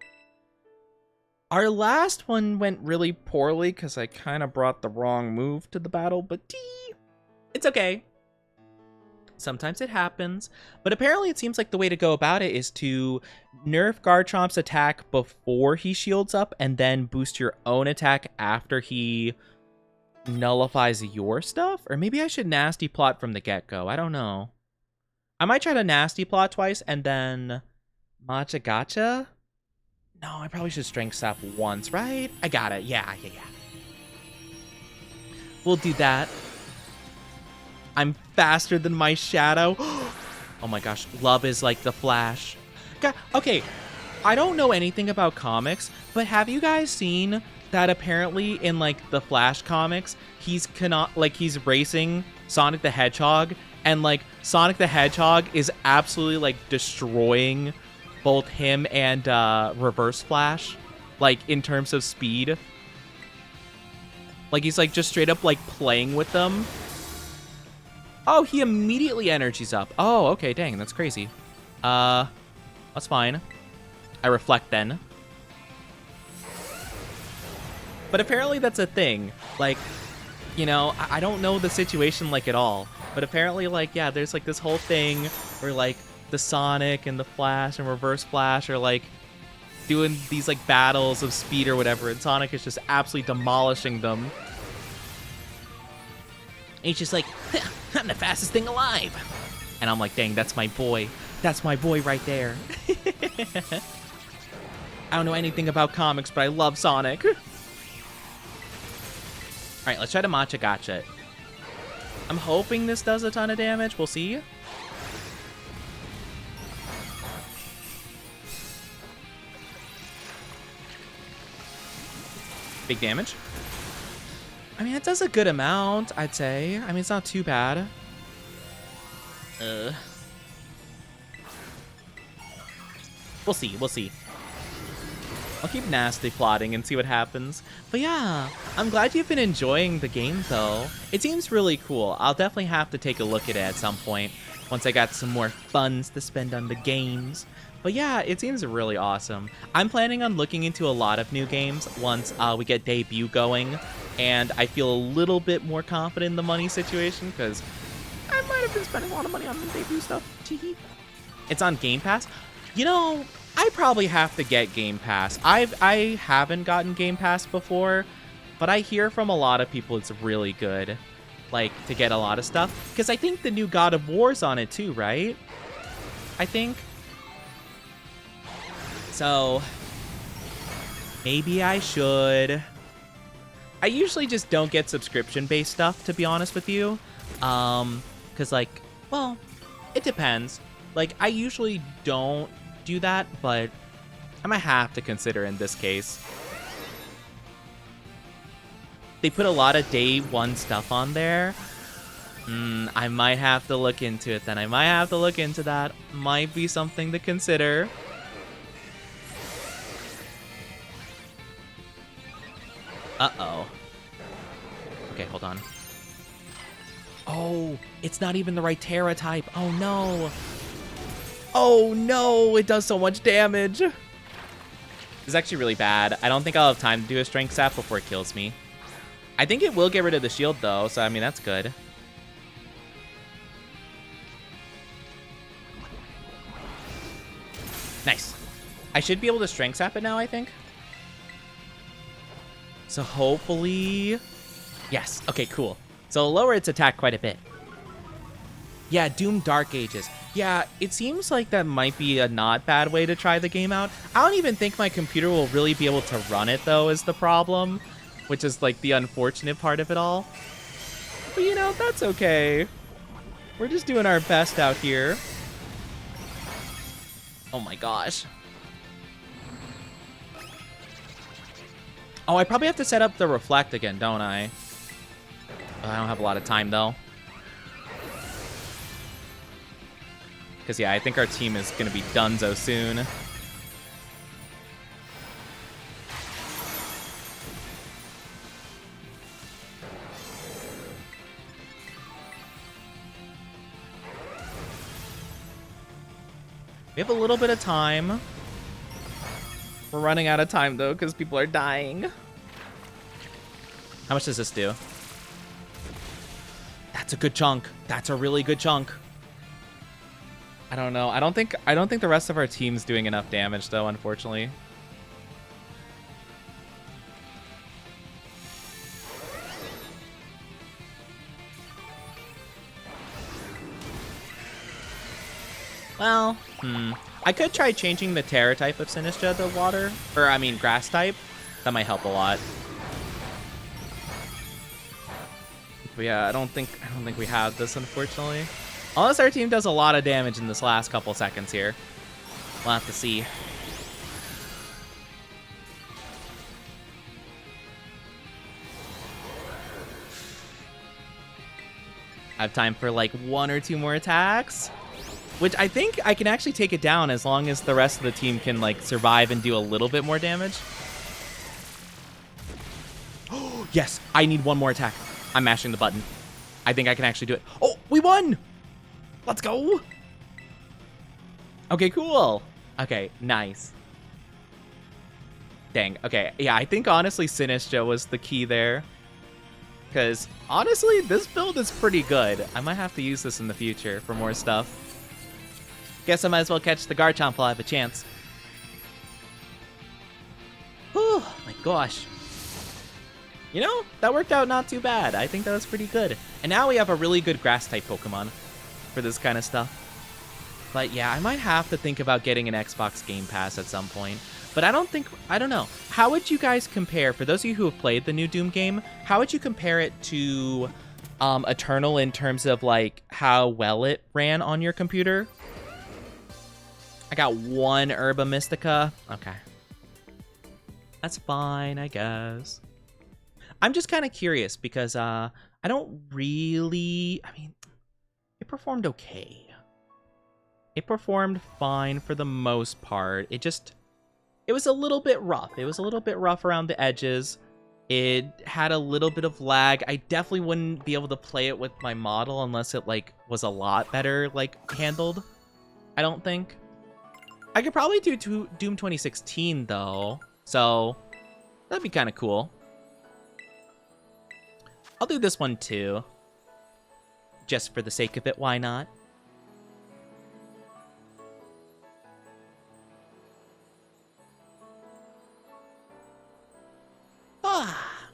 Our last one went really poorly because I kind of brought the wrong move to the battle, but it's okay. Sometimes it happens, but apparently it seems like the way to go about it is to nerf Garchomp's attack before he shields up and then boost your own attack after he nullifies your stuff. Or maybe I should nasty plot from the get-go. I don't know. I might try to nasty plot twice and then Matcha Gotcha. No, I probably should strength sap once, right? I got it. Yeah. We'll do that. I'm faster than my shadow. Oh my gosh, love is like the Flash. God, okay, I don't know anything about comics, but have you guys seen that apparently in like the Flash comics, he's racing Sonic the Hedgehog, and like Sonic the Hedgehog is absolutely like destroying both him and Reverse Flash, like in terms of speed. Like he's like just straight up like playing with them. Oh, he immediately energies up. Oh, okay, dang, that's crazy. That's fine. I reflect then. But apparently that's a thing. Like, you know, I don't know the situation like at all. But apparently, like, yeah, there's like this whole thing where like the Sonic and the Flash and Reverse Flash are like doing these like battles of speed or whatever, and Sonic is just absolutely demolishing them. And he's just like, I'm the fastest thing alive. And I'm like, dang, that's my boy. That's my boy right there. I don't know anything about comics, but I love Sonic. All right, let's try to Matcha Gotcha it. I'm hoping this does a ton of damage. We'll see. Big damage. I mean, it does a good amount, I'd say. I mean, it's not too bad. We'll see. I'll keep nasty plotting and see what happens. But yeah, I'm glad you've been enjoying the game, though. It seems really cool. I'll definitely have to take a look at it at some point once I got some more funds to spend on the games. But yeah, it seems really awesome. I'm planning on looking into a lot of new games once we get debut going, and I feel a little bit more confident in the money situation, because I might have been spending a lot of money on the debut stuff. It's on Game Pass. You know, I probably have to get Game Pass. I haven't gotten Game Pass before, but I hear from a lot of people it's really good, like, to get a lot of stuff. Because I think the new God of War's on it too, right? I think. So, maybe I should. I usually just don't get subscription-based stuff, to be honest with you. Because, like, well, it depends. Like, I usually don't do that, but I might have to consider in this case. They put a lot of day one stuff on there. I might have to look into it then. I might have to look into that. Might be something to consider. Uh-oh. Okay, hold on. Oh, it's not even the right Terra type. Oh, no. Oh, no. It does so much damage. It's actually really bad. I don't think I'll have time to do a Strength Sap before it kills me. I think it will get rid of the shield, though, so, I mean, that's good. Nice. I should be able to Strength Sap it now, I think. So hopefully... Yes. Okay, cool. So it'll lower its attack quite a bit. Yeah, Doom Dark Ages. Yeah, it seems like that might be a not bad way to try the game out. I don't even think my computer will really be able to run it, though, is the problem. Which is, like, the unfortunate part of it all. But, you know, that's okay. We're just doing our best out here. Oh my gosh. Oh, I probably have to set up the reflect again, don't I? I don't have a lot of time, though. Because, yeah, I think our team is going to be donezo soon. We have a little bit of time. We're running out of time, though, because people are dying. How much does this do? That's a good chunk. That's a really good chunk. I don't know. I don't think the rest of our team's doing enough damage though, unfortunately. Well, I could try changing the Terra type of Sinistcha to water, or I mean grass type. That might help a lot. But yeah, I don't think we have this, unfortunately. Unless our team does a lot of damage in this last couple seconds here. We'll have to see. I have time for like 1 or 2 more attacks. Which I think I can actually take it down as long as the rest of the team can like survive and do a little bit more damage. Oh, yes, I need 1 more attack. I'm mashing the button. I think I can actually do it. Oh, we won! Let's go! Okay, cool. Okay, nice. Dang, okay. Yeah, I think honestly Sinistcha was the key there. Because honestly, this build is pretty good. I might have to use this in the future for more stuff. Guess I might as well catch the Garchomp while I have a chance. Whew, my gosh. You know, that worked out not too bad. I think that was pretty good. And now we have a really good grass-type Pokemon for this kind of stuff. But yeah, I might have to think about getting an Xbox Game Pass at some point. But I don't know. How would you guys compare, for those of you who have played the new Doom game, how would you compare it to Eternal in terms of like how well it ran on your computer? I got 1 Herba Mystica. Okay. That's fine, I guess. I'm just kind of curious because I don't really... I mean, it performed okay. It performed fine for the most part. It was a little bit rough. It was a little bit rough around the edges. It had a little bit of lag. I definitely wouldn't be able to play it with my model unless it like was a lot better like handled. I don't think. I could probably do Doom 2016 though, so that'd be kind of cool. I'll do this one too, just for the sake of it. Why not? Ah.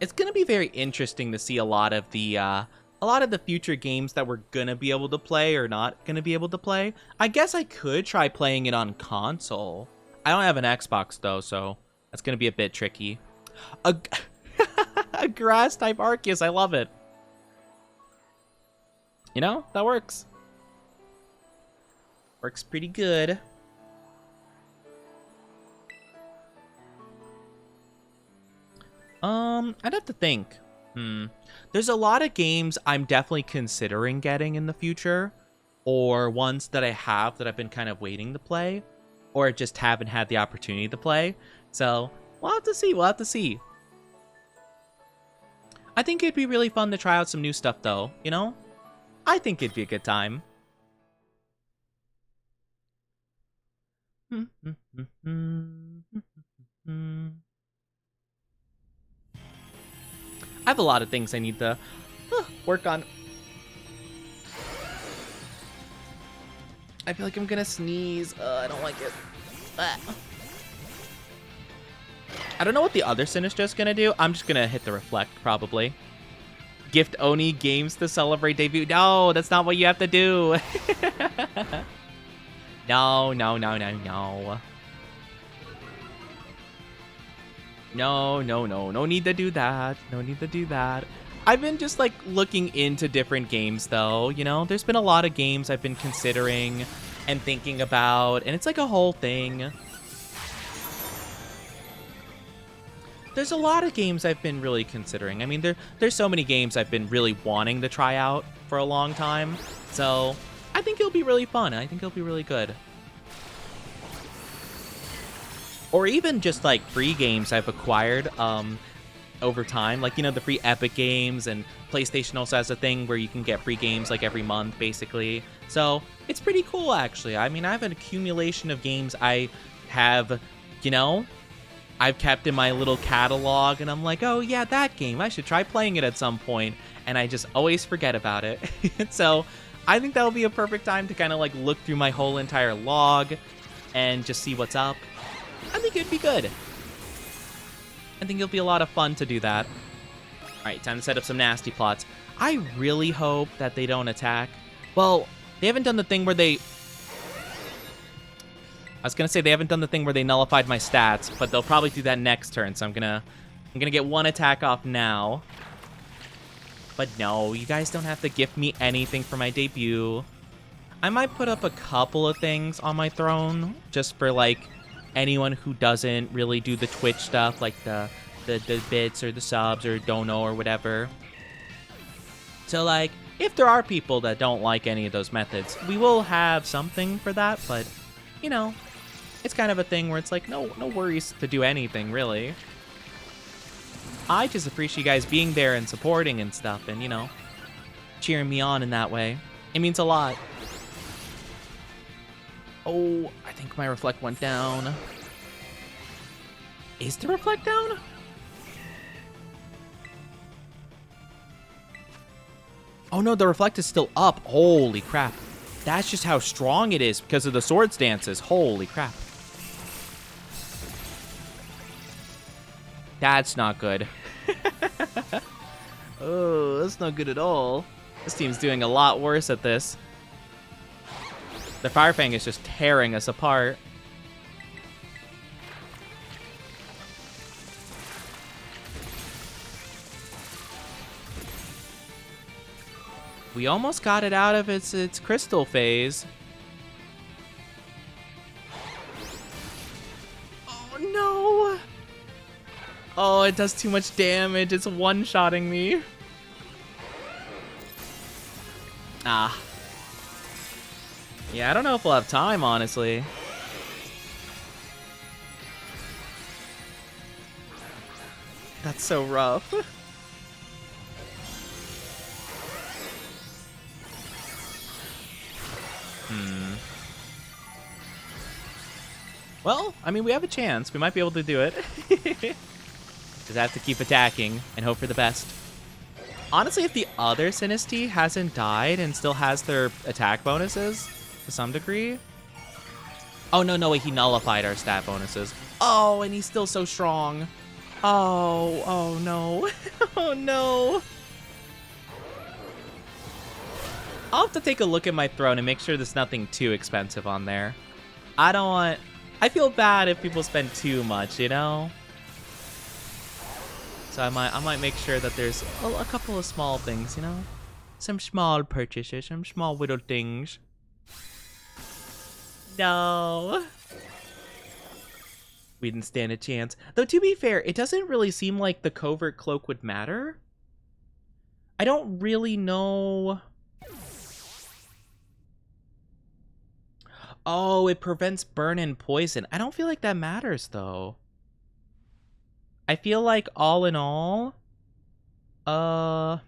It's gonna be very interesting to see a lot of the future games that we're gonna be able to play or not gonna be able to play. I guess I could try playing it on console. I don't have an Xbox though, so that's gonna be a bit tricky. A grass type Arceus, I love it. You know, that works. Works pretty good. I'd have to think. There's a lot of games I'm definitely considering getting in the future, or ones that I have that I've been kind of waiting to play, or just haven't had the opportunity to play. So we'll have to see. We'll have to see. I think it'd be really fun to try out some new stuff, though. You know, I think it'd be a good time. I have a lot of things I need to work on. I feel like I'm gonna sneeze. I don't like it. I don't know what the other Sinistra's gonna do. I'm just gonna hit the reflect, probably. Gift Oni games to celebrate debut. No, that's not what you have to do. No, no, no, no, no. No, no, no. No need to do that. No need to do that. I've been just, like, looking into different games, though. You know, there's been a lot of games I've been considering and thinking about, and it's like a whole thing. There's a lot of games I've been really considering. I mean, there's so many games I've been really wanting to try out for a long time. So I think it'll be really fun. I think it'll be really good. Or even just like free games I've acquired over time. Like, you know, the free Epic games, and PlayStation also has a thing where you can get free games like every month, basically. So it's pretty cool, actually. I mean, I have an accumulation of games I have, you know, I've kept in my little catalog, and I'm like, oh yeah, that game, I should try playing it at some point, and I just always forget about it. So I think that'll be a perfect time to kind of like look through my whole entire log and just see what's up. I think it'd be good. I think it'll be a lot of fun to do that. All right, time to set up some nasty plots. I really hope that they don't attack. Well, they haven't done the thing where they... I was gonna say they haven't done the thing where they nullified my stats, but they'll probably do that next turn, so I'm gonna get one attack off now. But no, you guys don't have to gift me anything for my debut. I might put up a couple of things on my throne, just for, like, anyone who doesn't really do the Twitch stuff, like the bits or the subs or dono or whatever. So, like, if there are people that don't like any of those methods, we will have something for that, but, you know, it's kind of a thing where it's like, no worries to do anything, really. I just appreciate you guys being there and supporting and stuff and, you know, cheering me on in that way. It means a lot. Oh, I think my reflect went down. Is the reflect down? Oh no, the reflect is still up. Holy crap. That's just how strong it is because of the swords dances. Holy crap. That's not good. Oh, that's not good at all. This team's doing a lot worse at this. The Firefang is just tearing us apart. We almost got it out of its crystal phase. Oh no! Oh, it does too much damage. It's one-shotting me. Ah. Yeah, I don't know if we'll have time, honestly. That's so rough. Well, I mean, we have a chance. We might be able to do it. Just have to keep attacking and hope for the best. Honestly, if the other Sinisty hasn't died and still has their attack bonuses to some degree... Oh, no, wait, he nullified our stat bonuses. Oh, and he's still so strong. Oh no. Oh, no. I'll have to take a look at my throne and make sure there's nothing too expensive on there. I feel bad if people spend too much, you know? So I might make sure that there's a couple of small things, you know? Some small purchases, some small little things. No. We didn't stand a chance. Though, to be fair, it doesn't really seem like the covert cloak would matter. I don't really know... Oh, it prevents burn and poison. I don't feel like that matters, though. I feel like, all in all... I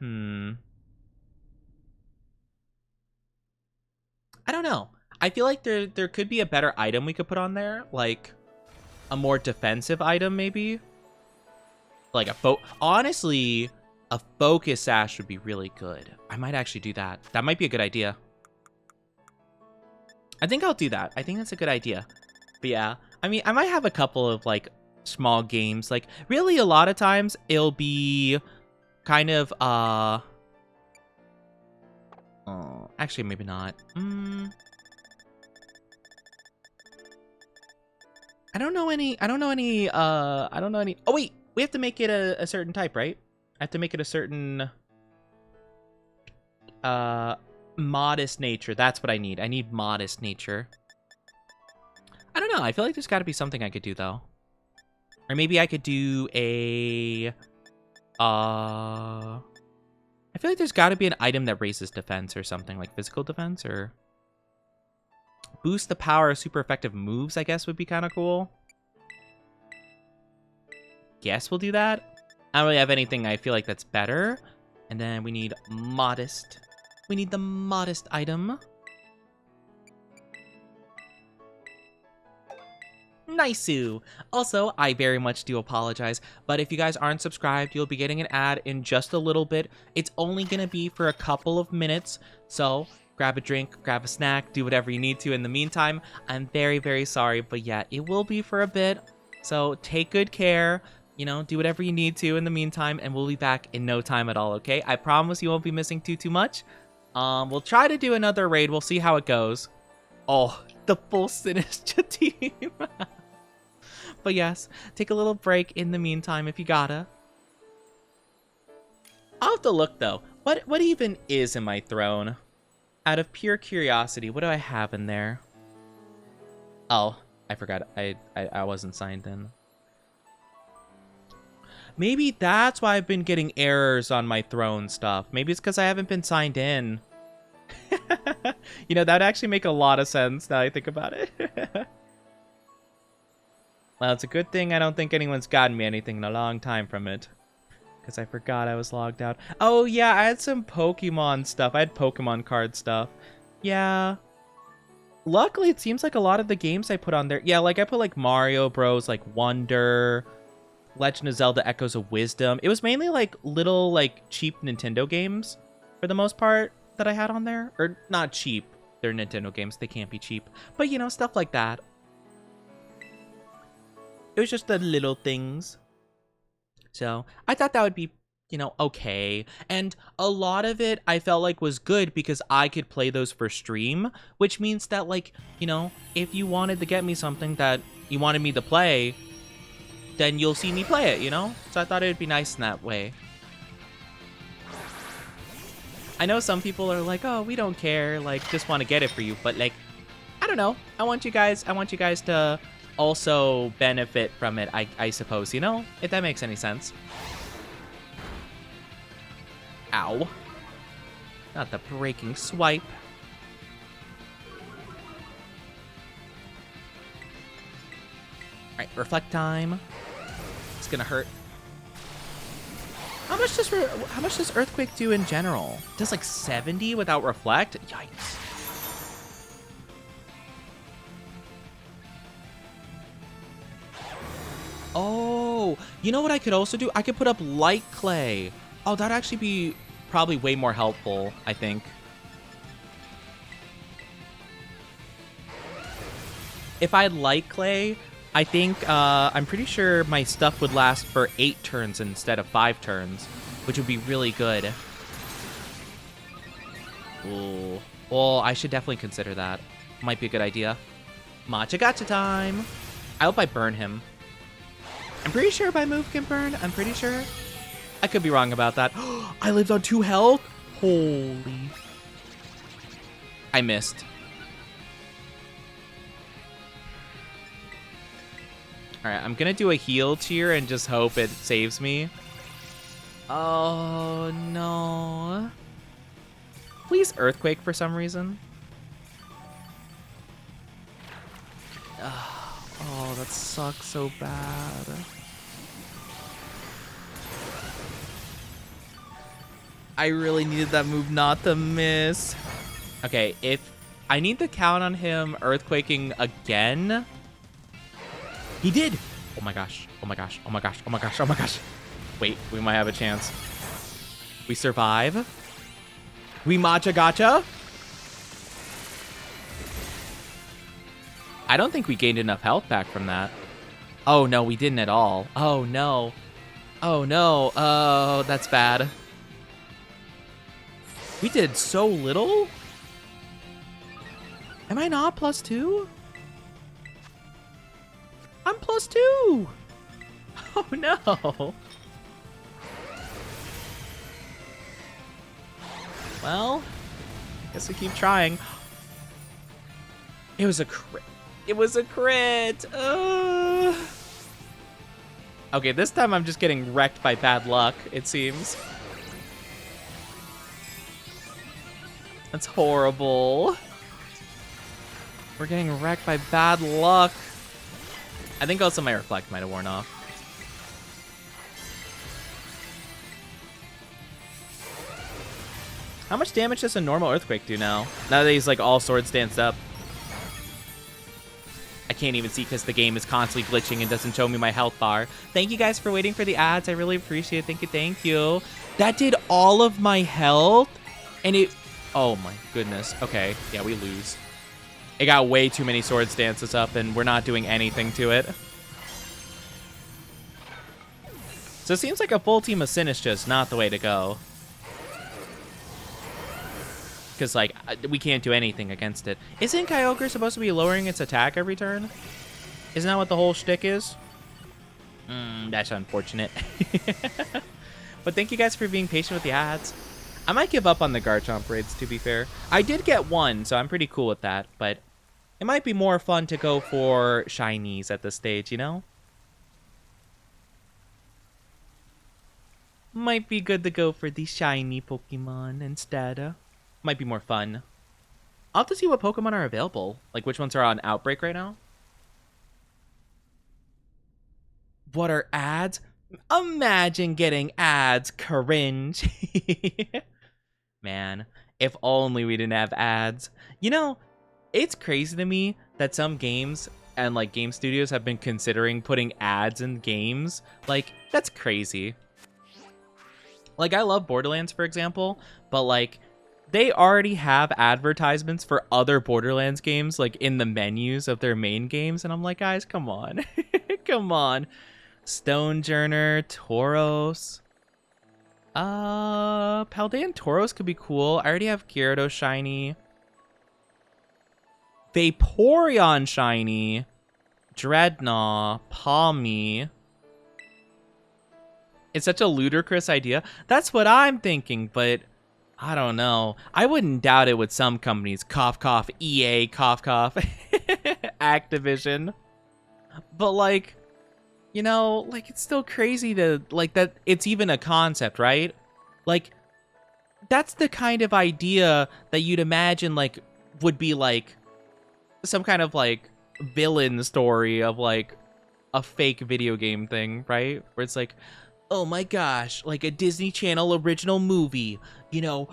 don't know. I feel like there could be a better item we could put on there. Like, a more defensive item, maybe? Like honestly, a focus sash would be really good. I might actually do that. That might be a good idea. I think I'll do that. I think that's a good idea. But yeah, I mean, I might have a couple of, like, small games. Like, really, a lot of times, it'll be kind of, oh, actually, maybe not. I don't know any, oh, wait, we have to make it a certain type, right? I have to make it a certain, modest nature. That's what I need. I need modest nature. I don't know. I feel like there's got to be something I could do, though. Or maybe I could do a... I feel like there's got to be an item that raises defense or something, like physical defense, or... Boost the power of super effective moves, I guess, would be kind of cool. Guess we'll do that. I don't really have anything I feel like that's better. And then we need modest... We need the modest item. Nice-oo. Also, I very much do apologize, but if you guys aren't subscribed, you'll be getting an ad in just a little bit. It's only gonna be for a couple of minutes, so grab a drink, grab a snack, do whatever you need to in the meantime. I'm very, very sorry, but yeah, it will be for a bit, so take good care. You know, do whatever you need to in the meantime, and we'll be back in no time at all, okay? I promise you won't be missing too much. We'll try to do another raid. We'll see how it goes. Oh, the full Sinister team. But yes, take a little break in the meantime if you gotta. I'll have to look though. What even is in my throne? Out of pure curiosity, what do I have in there? Oh, I forgot. I wasn't signed in. Maybe that's why I've been getting errors on my throne stuff. Maybe it's because I haven't been signed in. You know, that would actually make a lot of sense now I think about it. Well, it's a good thing I don't think anyone's gotten me anything in a long time from it. Because I forgot I was logged out. Oh, yeah, I had some Pokemon stuff. I had Pokemon card stuff. Yeah. Luckily, it seems like a lot of the games I put on there... Yeah, like, I put, like, Mario Bros, like, Wonder, Legend of Zelda Echoes of Wisdom. It was mainly, like, little, like, cheap Nintendo games, for the most part, that I had on there. Or, not cheap. They're Nintendo games. They can't be cheap. But, you know, stuff like that. It was just the little things. So I thought that would be, you know, okay. And a lot of it I felt like was good because I could play those for stream, which means that, like, you know, if you wanted to get me something that you wanted me to play, then you'll see me play it, you know? So I thought it would be nice in that way. I know some people are like, oh, we don't care, like, just want to get it for you. But, like, I don't know. I want you guys to also benefit from it, I suppose, you know? If that makes any sense. Ow. Not the breaking swipe. Alright, reflect time. It's gonna hurt. How much does Earthquake do in general? It does like 70 without reflect? Yikes. Oh, you know what I could also do? I could put up light clay. Oh, that'd actually be probably way more helpful, I think. If I had light clay, I think, I'm pretty sure my stuff would last for 8 turns instead of 5 turns, which would be really good. Ooh. Well, I should definitely consider that. Might be a good idea. Matcha Gacha time. I hope I burn him. I'm pretty sure my move can burn. I'm pretty sure. I could be wrong about that. I lived on 2 health? Holy. I missed. Alright, I'm gonna do a heal cheer and just hope it saves me. Oh, no. Please Earthquake for some reason. Oh, that sucks so bad. I really needed that move not to miss. Okay, if I need to count on him Earthquaking again. He did! Oh my gosh, oh my gosh, oh my gosh, oh my gosh, oh my gosh. Wait, we might have a chance. We survive. We matcha gacha. I don't think we gained enough health back from that. Oh no, we didn't at all. Oh no. Oh no. Oh, that's bad. We did so little? Am I not +2? I'm +2! Oh no! Well, I guess we keep trying. It was a crit. It was a crit! Okay, this time I'm just getting wrecked by bad luck, it seems. That's horrible. We're getting wrecked by bad luck. I think also my reflect might have worn off. How much damage does a normal earthquake do now? Now that he's like all sword danced up. I can't even see because the game is constantly glitching and doesn't show me my health bar. Thank you guys for waiting for the ads. I really appreciate it. Thank you, thank you. That did all of my health, and it... Oh my goodness. Okay, yeah, we lose. It got way too many sword stances up, and we're not doing anything to it. So it seems like a full team of Sinistra is not the way to go. Because, like, we can't do anything against it. Isn't Kyogre supposed to be lowering its attack every turn? Isn't that what the whole shtick is? That's unfortunate. But thank you guys for being patient with the ads. I might give up on the Garchomp raids, to be fair. I did get one, so I'm pretty cool with that. But it might be more fun to go for shinies at this stage, you know? Might be good to go for the shiny Pokemon instead. Might be more fun. I'll have to see what Pokemon are available. Like, which ones are on Outbreak right now. What are ads? Imagine getting ads. Cringe. Man, if only we didn't have ads. You know, it's crazy to me that some games and, like, game studios have been considering putting ads in games. Like, that's crazy. Like, I love Borderlands, for example, but, like, they already have advertisements for other Borderlands games, like, in the menus of their main games, and I'm like, guys, come on. Come on. Stonejourner, Tauros. Paldean Tauros could be cool. I already have Gyarados shiny. Vaporeon shiny. Dreadnought. Palmy. It's such a ludicrous idea. That's what I'm thinking, but I don't know. I wouldn't doubt it with some companies. Cough, cough. EA, cough, cough. Activision. But, like, you know, like, it's still crazy to, like, that it's even a concept, right? Like, that's the kind of idea that you'd imagine, like, would be, like, some kind of, like, villain story of, like, a fake video game thing, right? Where it's like, oh my gosh, like a Disney Channel original movie. You know,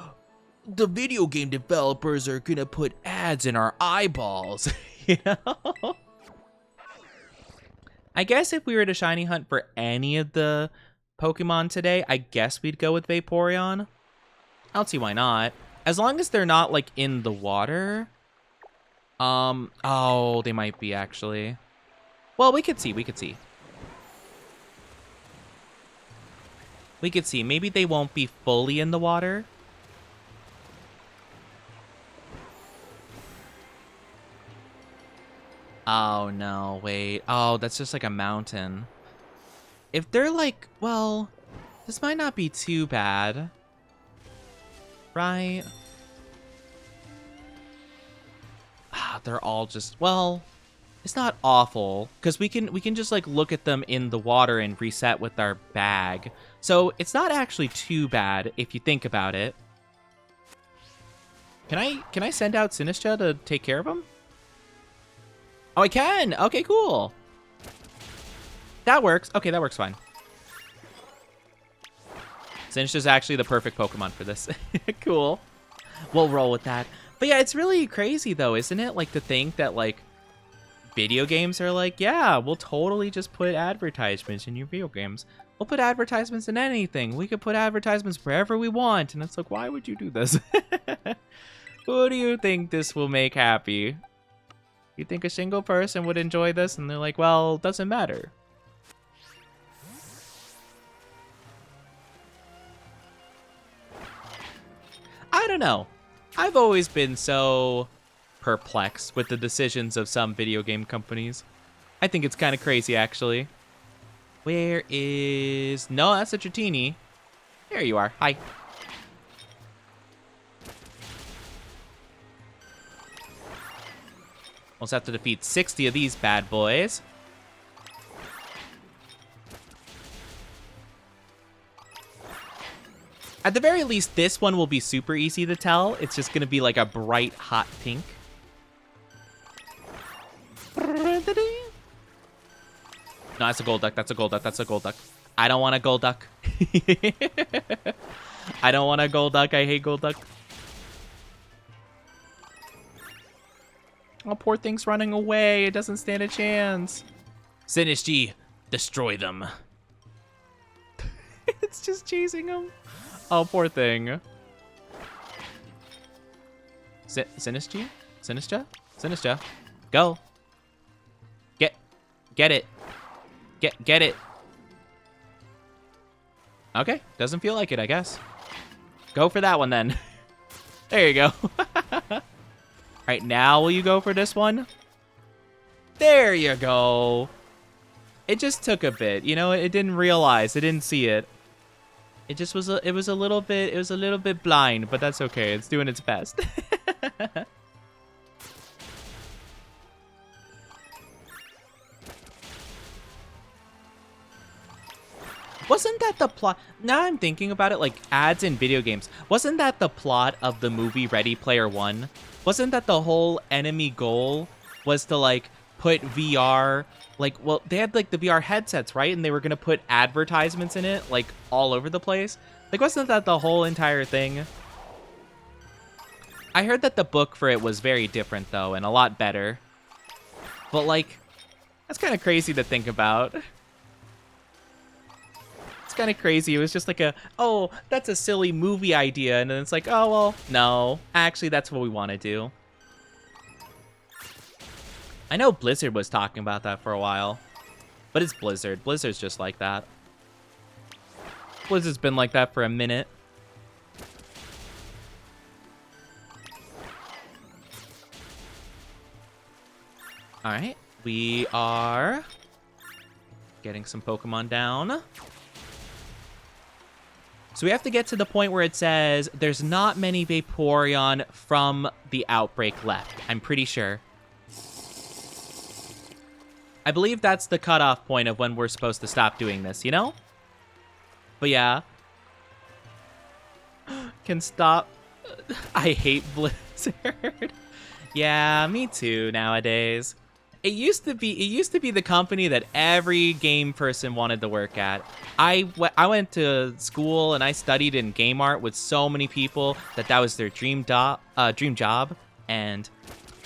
the video game developers are gonna put ads in our eyeballs. You know? I guess if we were to shiny hunt for any of the Pokemon today, I guess we'd go with Vaporeon. I don't see why not. As long as they're not, like, in the water. Oh, they might be, actually. Well, we could see, we could see. We could see. Maybe they won't be fully in the water. Oh, no. Wait. Oh, that's just like a mountain. If they're like... Well, this might not be too bad. Right? They're all just... Well, it's not awful. Because we can just like look at them in the water and reset with our bag. So it's not actually too bad if you think about it. Can I send out Sinistra to take care of him? Oh, I can. Okay, cool. That works. Okay, that works fine. Sinistra's actually the perfect Pokemon for this. Cool. We'll roll with that. But yeah, it's really crazy though, isn't it? Like to think that like video games are like, yeah, we'll totally just put advertisements in your video games. We'll put advertisements in anything. We could put advertisements wherever we want. And it's like, why would you do this? Who do you think this will make happy? You think a single person would enjoy this? And they're like, well, it doesn't matter. I don't know. I've always been so perplexed with the decisions of some video game companies. I think it's kind of crazy, actually. Where is... No, that's a Dratini. There you are. Hi. Almost have to defeat 60 of these bad boys. At the very least, this one will be super easy to tell. It's just going to be like a bright, hot pink. No, that's a gold duck. That's a gold duck. That's a gold duck. I don't want a gold duck. I don't want a gold duck. I hate gold duck. Oh, poor thing's running away. It doesn't stand a chance. Synergy, destroy them. It's just chasing him. Oh, poor thing. Synergy? Sinister? Sinister. Go. Get it. Get it. Okay, doesn't feel like it, I guess. Go for that one then. There you go. All right, now will you go for this one? There you go. It just took a bit, you know. It didn't realize. It didn't see it. It just was. It was a little bit blind, but that's okay. It's doing its best. Wasn't that the plot? Now I'm thinking about it, like ads in video games. Wasn't that the plot of the movie Ready Player One? Wasn't that the whole enemy goal was to like put VR, like, well, they had like the VR headsets, right? And they were gonna put advertisements in it, like all over the place. Like, wasn't that the whole entire thing? I heard that the book for it was very different though, and a lot better. But like, that's kind of crazy to think about. It's kind of crazy. It was just like oh, that's a silly movie idea. And then it's like, oh, well, no. Actually, that's what we want to do. I know Blizzard was talking about that for a while. But it's Blizzard. Blizzard's just like that. Blizzard's been like that for a minute. All right. We are getting some Pokemon down. So we have to get to the point where it says there's not many Vaporeon from the outbreak left. I'm pretty sure. I believe that's the cutoff point of when we're supposed to stop doing this, you know? But yeah. Can stop. I hate Blizzard. Yeah, me too nowadays. It used to be the company that every game person wanted to work at. I went to school and I studied in game art with so many people that was their dream job. And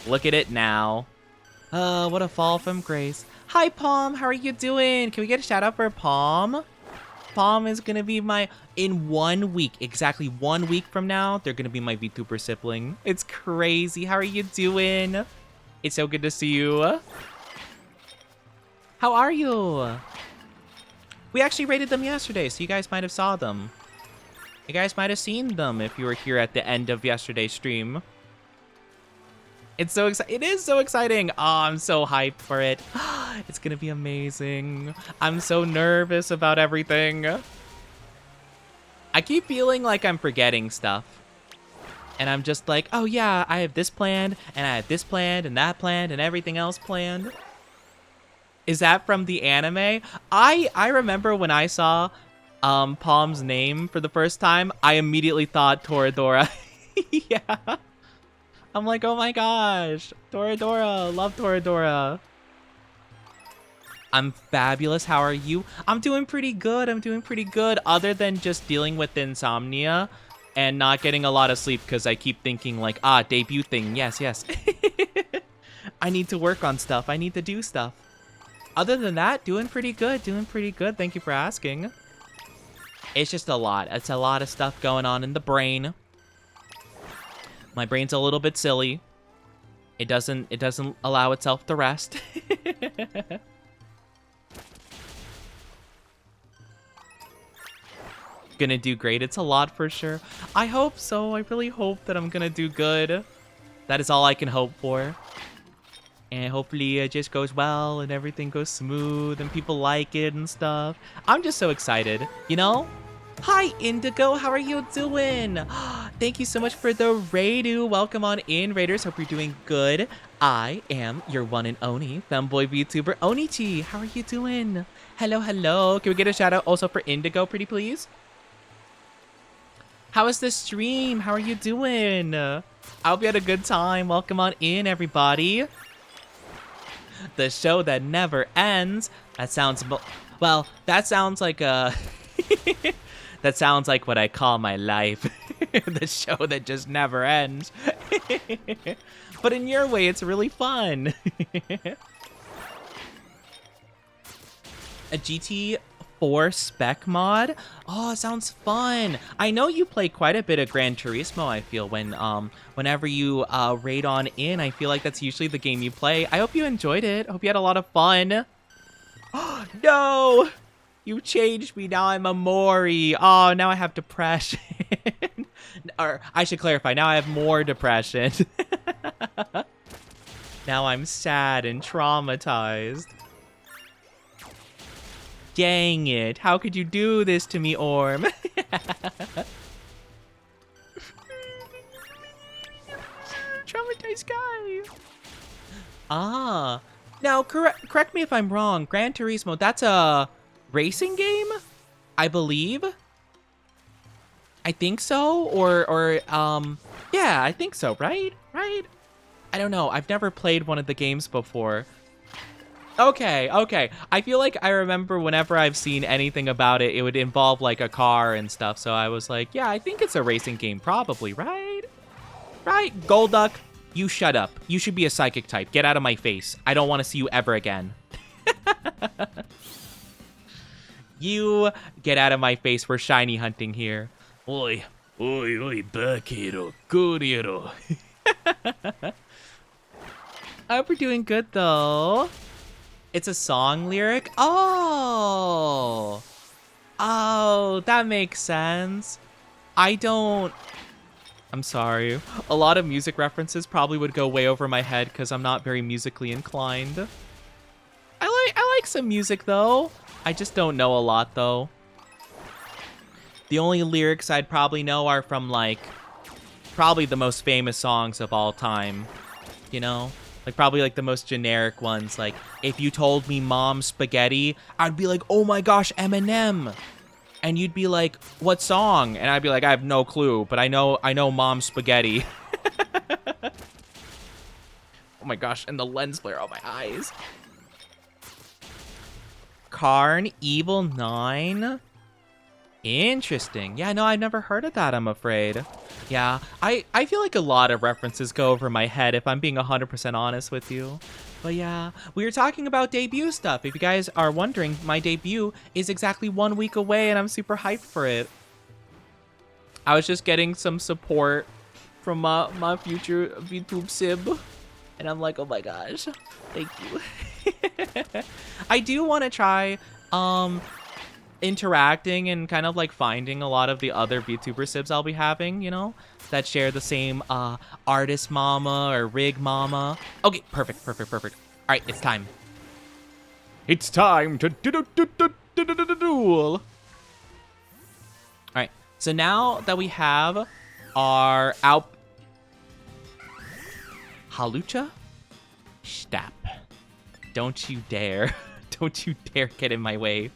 look at it now. What a fall from grace. Hi, Palm. How are you doing? Can we get a shout out for Palm? Palm is gonna be in 1 week, exactly 1 week from now, they're gonna be my VTuber sibling. It's crazy. How are you doing? It's so good to see you. How are you? We actually rated them yesterday, so you guys might have saw them. You guys might have seen them if you were here at the end of yesterday's stream. It's so exciting. It is so exciting. Oh, I'm so hyped for it. It's gonna be amazing. I'm so nervous about everything. I keep feeling like I'm forgetting stuff. And I'm just like, oh yeah, I have this planned, and I have this planned, and that planned, and everything else planned. Is that from the anime? I remember when I saw Palm's name for the first time, I immediately thought Toradora. Yeah. I'm like, oh my gosh, Toradora, love Toradora. I'm fabulous. How are you? I'm doing pretty good. I'm doing pretty good, other than just dealing with insomnia and not getting a lot of sleep because I keep thinking like, debut thing. Yes, yes. I need to work on stuff. I need to do stuff. Other than that, doing pretty good. Doing pretty good. Thank you for asking. It's just a lot. It's a lot of stuff going on in the brain. My brain's a little bit silly. It doesn't allow itself to rest. Gonna do great. It's a lot for sure. I hope so. I really hope that I'm gonna do good. That is all I can hope for. And hopefully it just goes well and everything goes smooth and people like it and stuff. I'm just so excited, you know? Hi, Indigo. How are you doing? Thank you so much for the Raidu. Welcome on in, Raiders. Hope you're doing good. I am your one and only femboy VTuber, Onichi. How are you doing? Hello, hello. Can we get a shout out also for Indigo, pretty please? How was the stream? How are you doing? I hope you had a good time. Welcome on in, everybody. The show that never ends. That sounds... Well, that sounds like a... That sounds like what I call my life. The show that just never ends. But in your way, it's really fun. A GT4 spec mod? Oh, sounds fun. I know you play quite a bit of Gran Turismo, I feel, whenever you raid on in. I feel like that's usually the game you play. I hope you enjoyed it. Hope you had a lot of fun. Oh, no! You changed me. Now I'm a Mori. Oh, now I have depression. Or I should clarify. Now I have more depression. Now I'm sad and traumatized. Dang it. How could you do this to me, Orm? Traumatized guy. Ah. Now, correct me if I'm wrong. Gran Turismo, that's a racing game? I believe? I think so. Yeah, I think so, right? Right? I don't know. I've never played one of the games before. Okay. I feel like I remember whenever I've seen anything about it, it would involve like a car and stuff. So I was like, yeah, I think it's a racing game, probably, right? Right? Golduck, you shut up. You should be a psychic type. Get out of my face. I don't want to see you ever again. You get out of my face. We're shiny hunting here. Oi, Bakero, Kuriero. I hope we're doing good though. It's a song lyric? Oh, that makes sense. I'm sorry. A lot of music references probably would go way over my head because I'm not very musically inclined. I like some music though. I just don't know a lot though. The only lyrics I'd probably know are from like, probably the most famous songs of all time, you know? Like, probably, like, the most generic ones. Like, if you told me Mom Spaghetti, I'd be like, oh my gosh, Eminem. And you'd be like, what song? And I'd be like, I have no clue, but I know Mom Spaghetti. Oh my gosh, and the lens flare on my eyes. Karn Evil 9? Interesting. Yeah, no, I've never heard of that, I'm afraid. Yeah, I feel like a lot of references go over my head if I'm being 100% honest with you. But yeah, we were talking about debut stuff. If you guys are wondering, my debut is exactly 1 week away and I'm super hyped for it. I was just getting some support from my future VTube sib. And I'm like, oh my gosh, thank you. I do want to try interacting and kind of like finding a lot of the other VTuber sibs I'll be having, you know, that share the same artist mama or rig mama. Okay, perfect. All right, it's time. It's time to duel. All right, so now that we have our Halucha? Stop. Don't you dare. Don't you dare get in my way.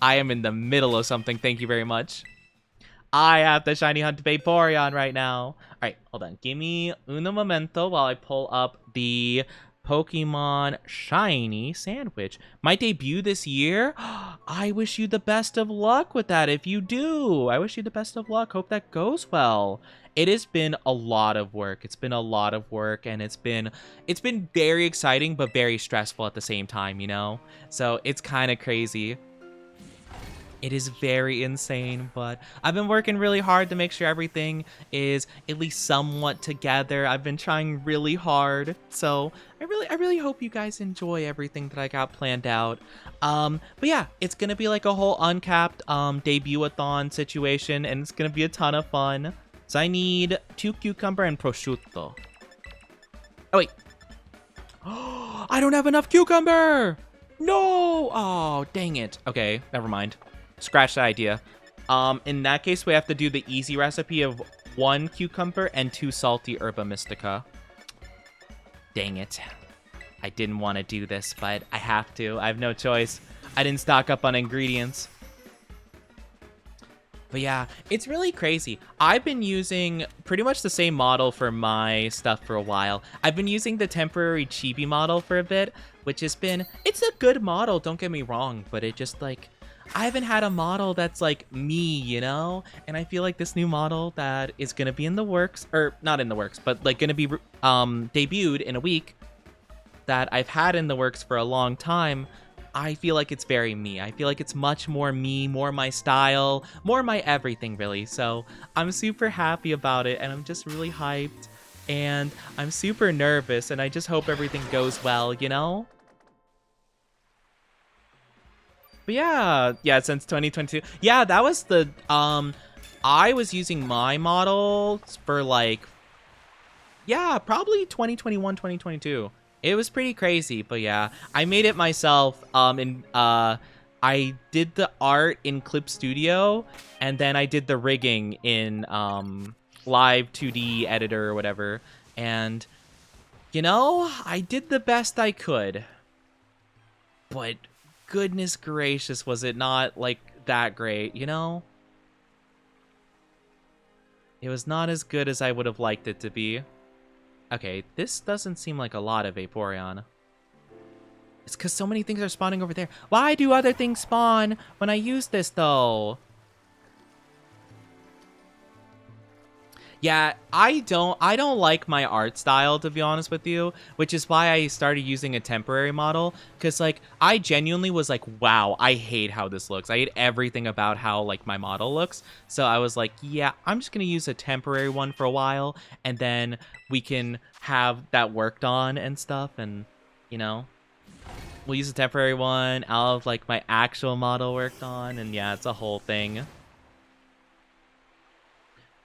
I am in the middle of something. Thank you very much. I have to shiny hunt Vaporeon right now. All right, hold on. Give me uno momento while I pull up the Pokemon Shiny Sandwich. My debut this year? I wish you the best of luck with that if you do. I wish you the best of luck. Hope that goes well. It has been a lot of work. It's been a lot of work, and it's been very exciting but very stressful at the same time, you know? So it's kind of crazy. It is very insane, but I've been working really hard to make sure everything is at least somewhat together. I've been trying really hard, so I really hope you guys enjoy everything that I got planned out. But yeah, it's gonna be like a whole uncapped debut-a-thon situation, and it's gonna be a ton of fun. So I need 2 cucumber and prosciutto. Oh wait, I don't have enough cucumber. No! Oh, dang it. Okay, never mind. Scratch that idea. In that case, we have to do the easy recipe of 1 cucumber and 2 salty herba mystica. Dang it. I didn't want to do this, but I have to. I have no choice. I didn't stock up on ingredients. But yeah, it's really crazy. I've been using pretty much the same model for my stuff for a while. I've been using the temporary chibi model for a bit, which has been, it's a good model, don't get me wrong, but it just like, I haven't had a model that's like me, you know? And I feel like this new model that is gonna be in the works, or not in the works, but like gonna be debuted in a week, that I've had in the works for a long time, I feel like it's very me. I feel like it's much more me, more my style, more my everything, really. So I'm super happy about it, and I'm just really hyped, and I'm super nervous, and I just hope everything goes well, you know? But yeah, since 2022. Yeah, that was the, I was using my models for like, yeah, probably 2021, 2022. It was pretty crazy, but yeah, I made it myself. I did the art in Clip Studio, and then I did the rigging in Live 2D editor or whatever. And you know, I did the best I could. But goodness gracious, was it not like that great, you know? It was not as good as I would have liked it to be. Okay, this doesn't seem like a lot of Vaporeon. It's because so many things are spawning over there. Why do other things spawn when I use this, though? Yeah, I don't like my art style, to be honest with you, which is why I started using a temporary model, because like I genuinely was like, wow, I hate how this looks. I hate everything about how like my model looks. So I was like, yeah, I'm just gonna use a temporary one for a while, and then we can have that worked on and stuff, and you know, we'll use a temporary one. I'll have like my actual model worked on, and yeah, it's a whole thing.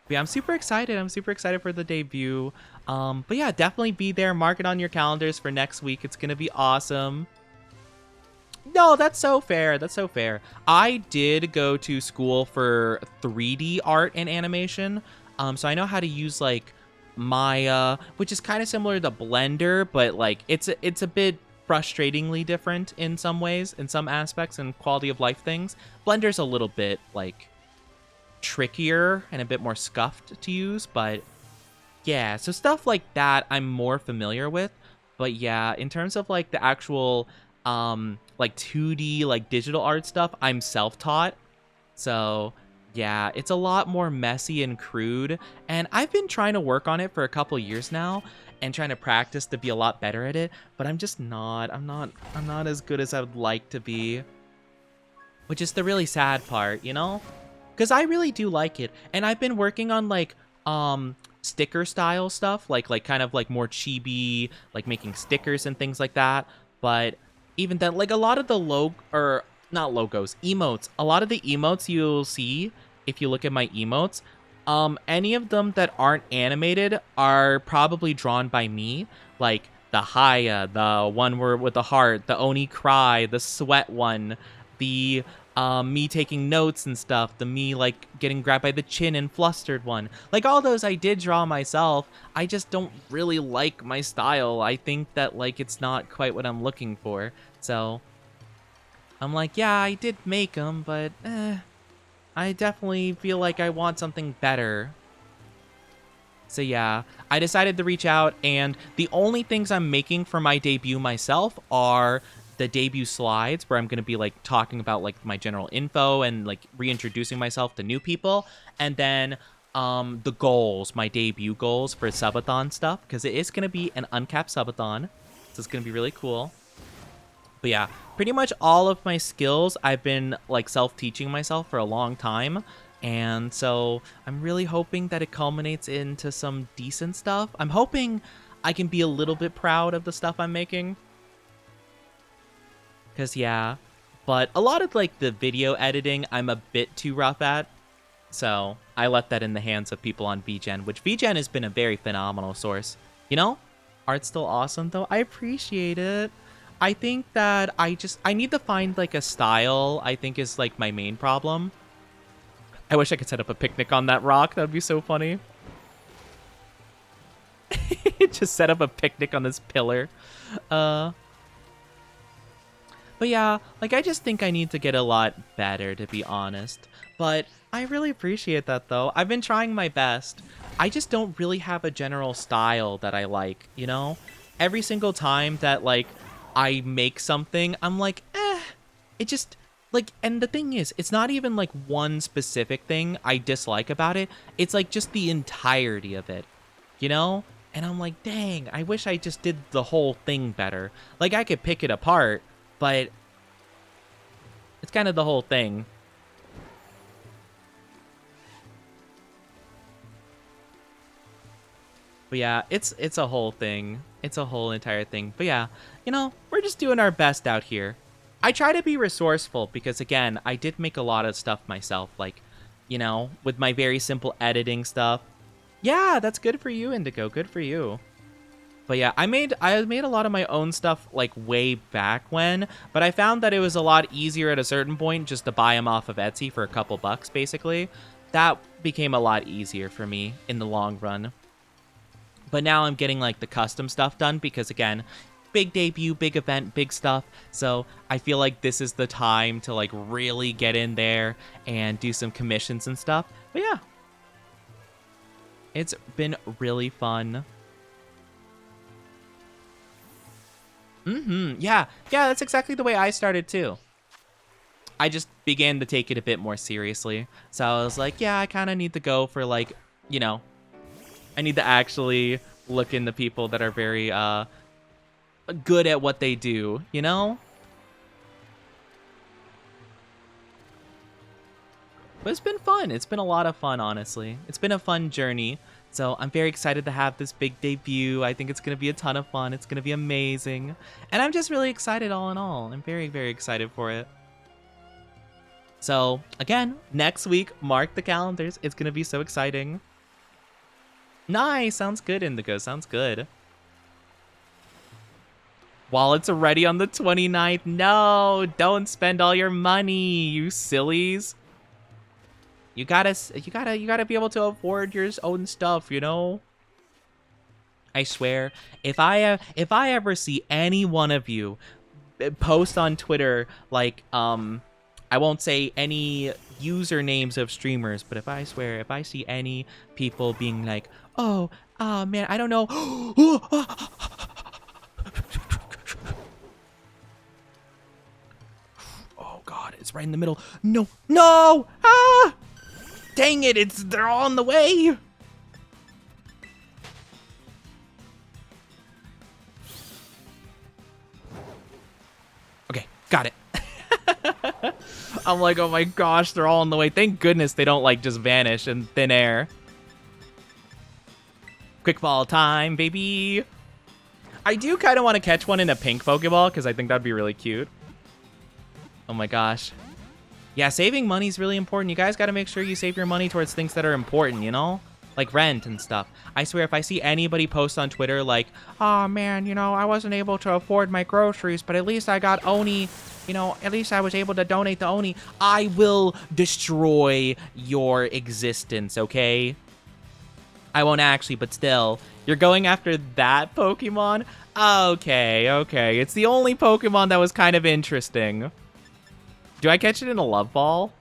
But yeah, I'm super excited. I'm super excited for the debut. But yeah, definitely be there. Mark it on your calendars for next week. It's gonna be awesome. No, that's so fair. That's so fair. I did go to school for 3D art and animation. So I know how to use like Maya, which is kind of similar to Blender, but like it's a bit frustratingly different in some ways, in some aspects and quality of life things. Blender's a little bit like trickier and a bit more scuffed to use, but yeah, so stuff like that I'm more familiar with. But yeah, in terms of like the actual like 2D like digital art stuff, I'm self-taught. So yeah, it's a lot more messy and crude, and I've been trying to work on it for a couple years now and trying to practice to be a lot better at it, but I'm just not. I'm not as good as I would like to be, which is the really sad part, you know? Because I really do like it, and I've been working on like sticker style stuff, like kind of like more chibi, like making stickers and things like that. But even then, like a lot of the or not logos, emotes, a lot of the emotes you'll see if you look at my emotes, any of them that aren't animated are probably drawn by me, like the Haya, the one where with the heart, the Oni cry, the sweat one, the me taking notes and stuff, the me like getting grabbed by the chin and flustered one. Like all those I did draw myself. I just don't really like my style. I think that like it's not quite what I'm looking for. So I'm like, yeah, I did make them, but I definitely feel like I want something better. So yeah, I decided to reach out, and the only things I'm making for my debut myself are the debut slides, where I'm going to be like talking about like my general info and like reintroducing myself to new people, and then the goals, my debut goals for subathon stuff, because it is going to be an uncapped subathon, so it's going to be really cool. But yeah, pretty much all of my skills I've been like self-teaching myself for a long time. And so I'm really hoping that it culminates into some decent stuff. I'm hoping I can be a little bit proud of the stuff I'm making. Because yeah, but a lot of like the video editing I'm a bit too rough at. So I left that in the hands of people on VGen, which VGen has been a very phenomenal source. You know, art's still awesome though. I appreciate it. I think that I need to find like a style, I think is like my main problem. I wish I could set up a picnic on that rock. That would be so funny. Just set up a picnic on this pillar. But yeah, like I just think I need to get a lot better, to be honest. But I really appreciate that though. I've been trying my best. I just don't really have a general style that I like, you know? Every single time that like I make something, I'm like, it just like, and the thing is, it's not even like one specific thing I dislike about it. It's like just the entirety of it, you know? And I'm like, dang, I wish I just did the whole thing better. Like, I could pick it apart, but it's kind of the whole thing. But yeah, it's a whole thing. It's a whole entire thing. But yeah, you know, we're just doing our best out here. I try to be resourceful because, again, I did make a lot of stuff myself. Like, you know, with my very simple editing stuff. Yeah, that's good for you, Indigo. Good for you. But yeah, I made a lot of my own stuff like way back when, but I found that it was a lot easier at a certain point just to buy them off of Etsy for a couple bucks, basically. That became a lot easier for me in the long run. But now I'm getting like the custom stuff done because, again, big debut, big event, big stuff. So I feel like this is the time to like really get in there and do some commissions and stuff. But yeah, it's been really fun. Yeah, that's exactly the way I started too. I just began to take it a bit more seriously. So I was like, yeah, I kind of need to go for like, you know, I need to actually look into people that are very good at what they do, you know? But it's been fun. It's been a lot of fun, honestly. It's been a fun journey. So I'm very excited to have this big debut. I think it's going to be a ton of fun. It's going to be amazing. And I'm just really excited all in all. I'm very, very excited for it. So, again, next week, mark the calendars. It's going to be so exciting. Nice. Sounds good, Indigo. Sounds good. Wallets are ready on the 29th. No, don't spend all your money, you sillies. You gotta be able to afford your own stuff, you know? I swear, if I ever see any one of you post on Twitter, like, I won't say any usernames of streamers, but if I see any people being like, oh man, I don't know. Oh God, it's right in the middle. No, no! Ah! Dang it, they're all in the way. Okay, got it. I'm like, oh my gosh, they're all in the way. Thank goodness they don't like just vanish in thin air. Quick ball time, baby. I do kind of want to catch one in a pink Pokeball because I think that'd be really cute. Oh my gosh. Yeah, saving money is really important. You guys got to make sure you save your money towards things that are important, you know? Like rent and stuff. I swear, if I see anybody post on Twitter like, oh man, you know, I wasn't able to afford my groceries, but at least I got Oni, you know, at least I was able to donate the Oni, I will destroy your existence, okay? I won't actually, but still. You're going after that Pokemon? Okay. It's the only Pokemon that was kind of interesting. Do I catch it in a Love Ball?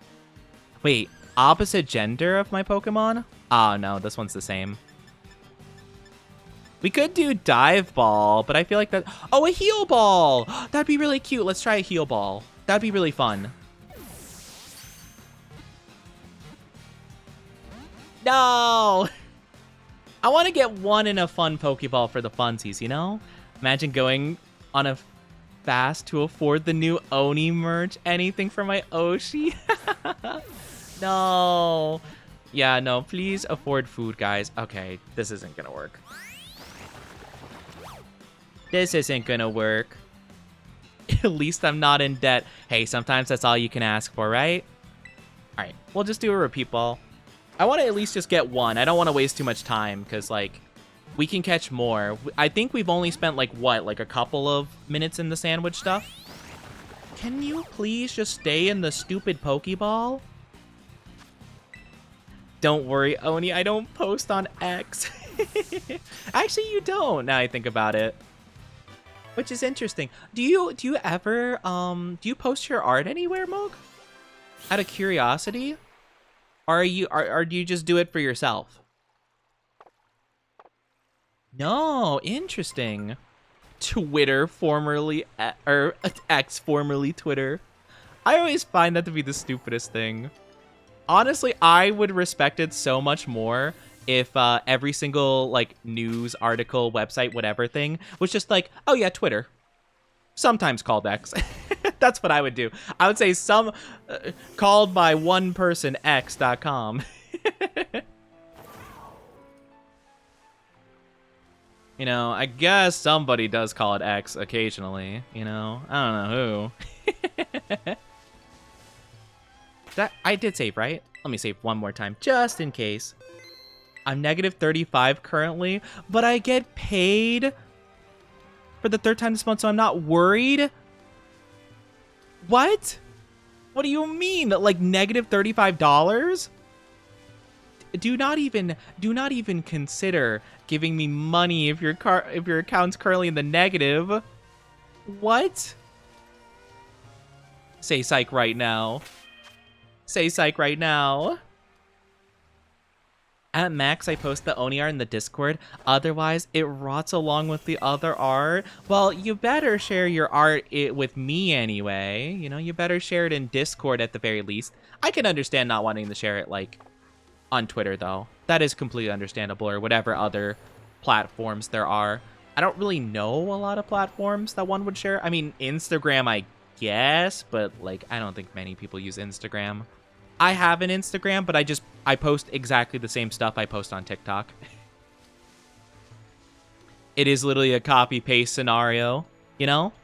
Wait, opposite gender of my Pokemon? Oh, no, this one's the same. We could do Dive Ball, but I feel like that... Oh, a Heal Ball! That'd be really cute. Let's try a Heal Ball. That'd be really fun. No! I want to get one in a fun Pokeball for the funsies, you know? Imagine going on a fast to afford the new Oni merch. Anything for my Oshi? No. Yeah, no, please afford food, guys. Okay, this isn't gonna work. This isn't gonna work. At least I'm not in debt. Hey, sometimes that's all you can ask for, right? Alright, we'll just do a repeat ball. I want to at least just get one. I don't want to waste too much time, because, like, we can catch more. I think we've only spent, like, what? Like, a couple of minutes in the sandwich stuff? Can you please just stay in the stupid Pokeball? Don't worry, Oni, I don't post on X. Actually, you don't, now I think about it. Which is interesting. Do you ever, do you post your art anywhere, Moog? Out of curiosity? Or do you just do it for yourself? No, interesting. Twitter, formerly, or X, formerly Twitter. I always find that to be the stupidest thing. Honestly, I would respect it so much more if every single like news article, website, whatever thing was just like, oh yeah, Twitter, sometimes called X. That's what I would do. I would say some called by one person x.com. You know, I guess somebody does call it X occasionally, you know? I don't know who. I did save, right? Let me save one more time, just in case. I'm negative 35 currently, but I get paid for the third time this month, so I'm not worried. What? What do you mean? Like negative $35? Do not even consider giving me money if your account's currently in the negative. What? Say psych right now. Say psych right now. At max, I post the Oni art in the Discord. Otherwise, it rots along with the other art. Well, you better share your art with me anyway. You know, you better share it in Discord at the very least. I can understand not wanting to share it, like, on Twitter, though. That is completely understandable, or whatever other platforms there are. I don't really know a lot of platforms that one would share. I mean, Instagram, I guess, but, like, I don't think many people use Instagram. I have an Instagram, but I post exactly the same stuff I post on TikTok. It is literally a copy-paste scenario, you know?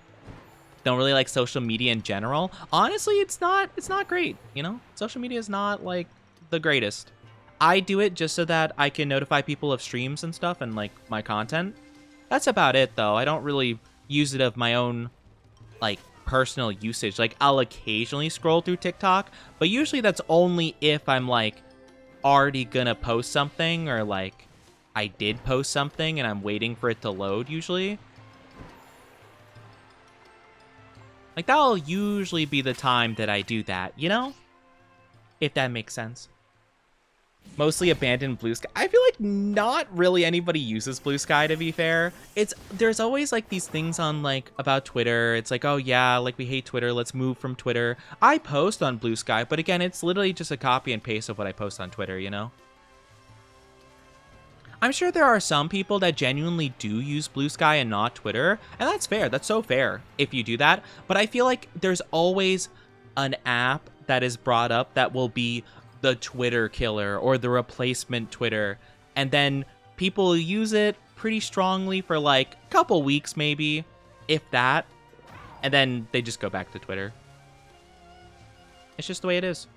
Don't really like social media in general. Honestly, it's not great, you know? Social media is not, like, the greatest. I do it just so that I can notify people of streams and stuff and, like, my content. That's about it, though. I don't really use it of my own, like, personal usage. Like, I'll occasionally scroll through TikTok, but usually that's only if I'm like already gonna post something, or like I did post something and I'm waiting for it to load usually. Like, that'll usually be the time that I do that, you know? If that makes sense. Mostly abandoned Blue Sky. I feel like not really anybody uses Blue Sky, to be fair. There's always like these things on like about Twitter. It's like, oh yeah, like we hate Twitter, let's move from Twitter. I post on Blue Sky, but again, it's literally just a copy and paste of what I post on Twitter, you know? I'm sure there are some people that genuinely do use Blue Sky and not Twitter, and that's fair. That's so fair if you do that. But I feel like there's always an app that is brought up that will be the Twitter killer or the replacement Twitter, and then people use it pretty strongly for like a couple weeks maybe, if that, and then they just go back to Twitter. It's just the way it is.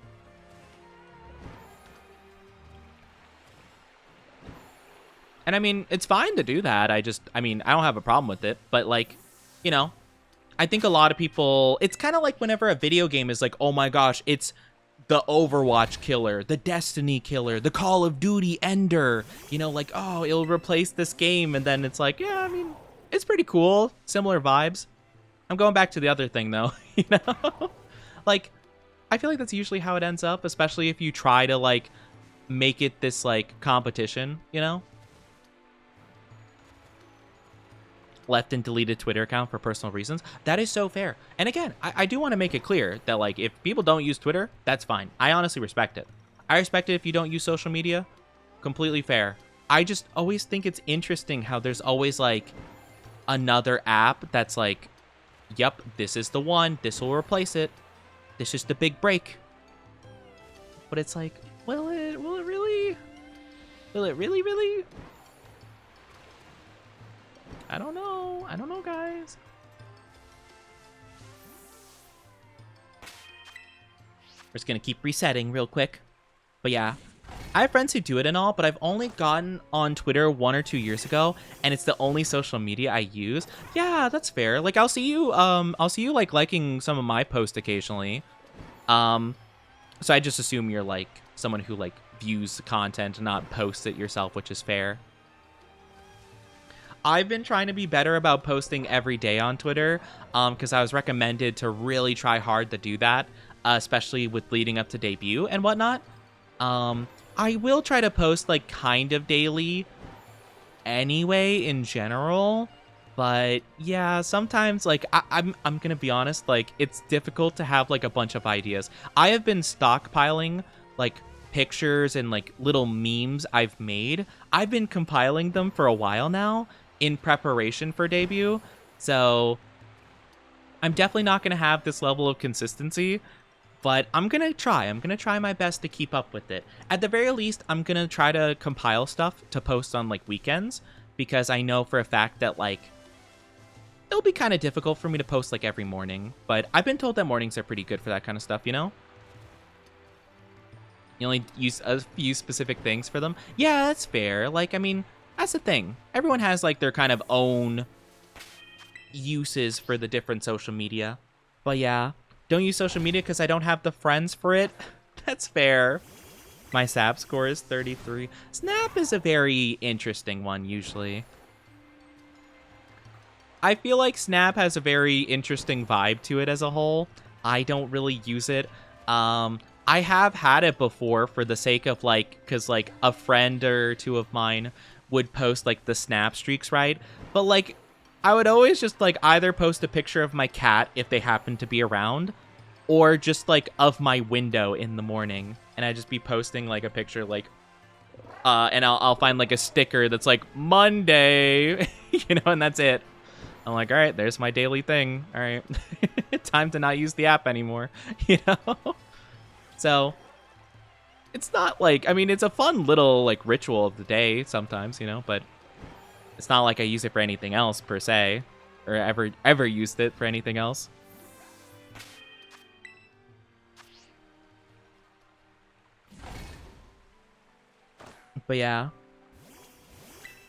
And I mean, it's fine to do that. I don't have a problem with it, but like, you know, I think a lot of people, it's kind of like whenever a video game is like, oh my gosh, it's the Overwatch killer, the Destiny killer, the Call of Duty ender, you know, like, oh, it'll replace this game. And then it's like, yeah, I mean, it's pretty cool. Similar vibes. I'm going back to the other thing, though, you know? Like, I feel like that's usually how it ends up, especially if you try to, like, make it this, like, competition, you know? Left and deleted Twitter account for personal reasons. That is so fair. And again, I do want to make it clear that, like, if people don't use Twitter, that's fine. I honestly respect it. I respect it if you don't use social media. Completely fair. I just always think it's interesting how there's always, like, another app that's like, yep, this is the one. This will replace it. This is the big break. But it's like, will it really? Will it really? I don't know. I don't know, guys. We're just going to keep resetting real quick. But yeah, I have friends who do it and all, but I've only gotten on Twitter 1 or 2 years ago, and it's the only social media I use. Yeah, that's fair. Like, I'll see you like liking some of my posts occasionally. So I just assume you're like someone who like views the content and not posts it yourself, which is fair. I've been trying to be better about posting every day on Twitter, because I was recommended to really try hard to do that, especially with leading up to debut and whatnot. I will try to post like kind of daily anyway in general, But yeah, sometimes like I'm gonna be honest, like it's difficult to have like a bunch of ideas. I have been stockpiling like pictures and like little memes I've made. I've been compiling them for a while now in preparation for debut. So I'm definitely not gonna have this level of consistency, but I'm gonna try. I'm gonna try my best to keep up with it. At the very least, I'm gonna try to compile stuff to post on like weekends because I know for a fact that like it'll be kind of difficult for me to post like every morning, but I've been told that mornings are pretty good for that kind of stuff, you know? You only use a few specific things for them. Yeah, that's fair. Like, I mean, that's the thing. Everyone has like their kind of own uses for the different social media. But yeah, don't use social media because I don't have the friends for it. That's fair. My SAP score is 33. Snap is a very interesting one, usually. I feel like Snap has a very interesting vibe to it as a whole. I don't really use it. I have had it before for the sake of like, because like a friend or two of mine would post like the Snap streaks, right? But like, I would always just like either post a picture of my cat if they happen to be around, or just like of my window in the morning, and I'd just be posting like a picture like, and I'll find like a sticker that's like Monday, you know, and that's it. I'm like, all right, there's my daily thing. All right, time to not use the app anymore, you know? So it's not like, I mean, it's a fun little like ritual of the day sometimes, you know, but it's not like I use it for anything else per se, or ever used it for anything else. But yeah.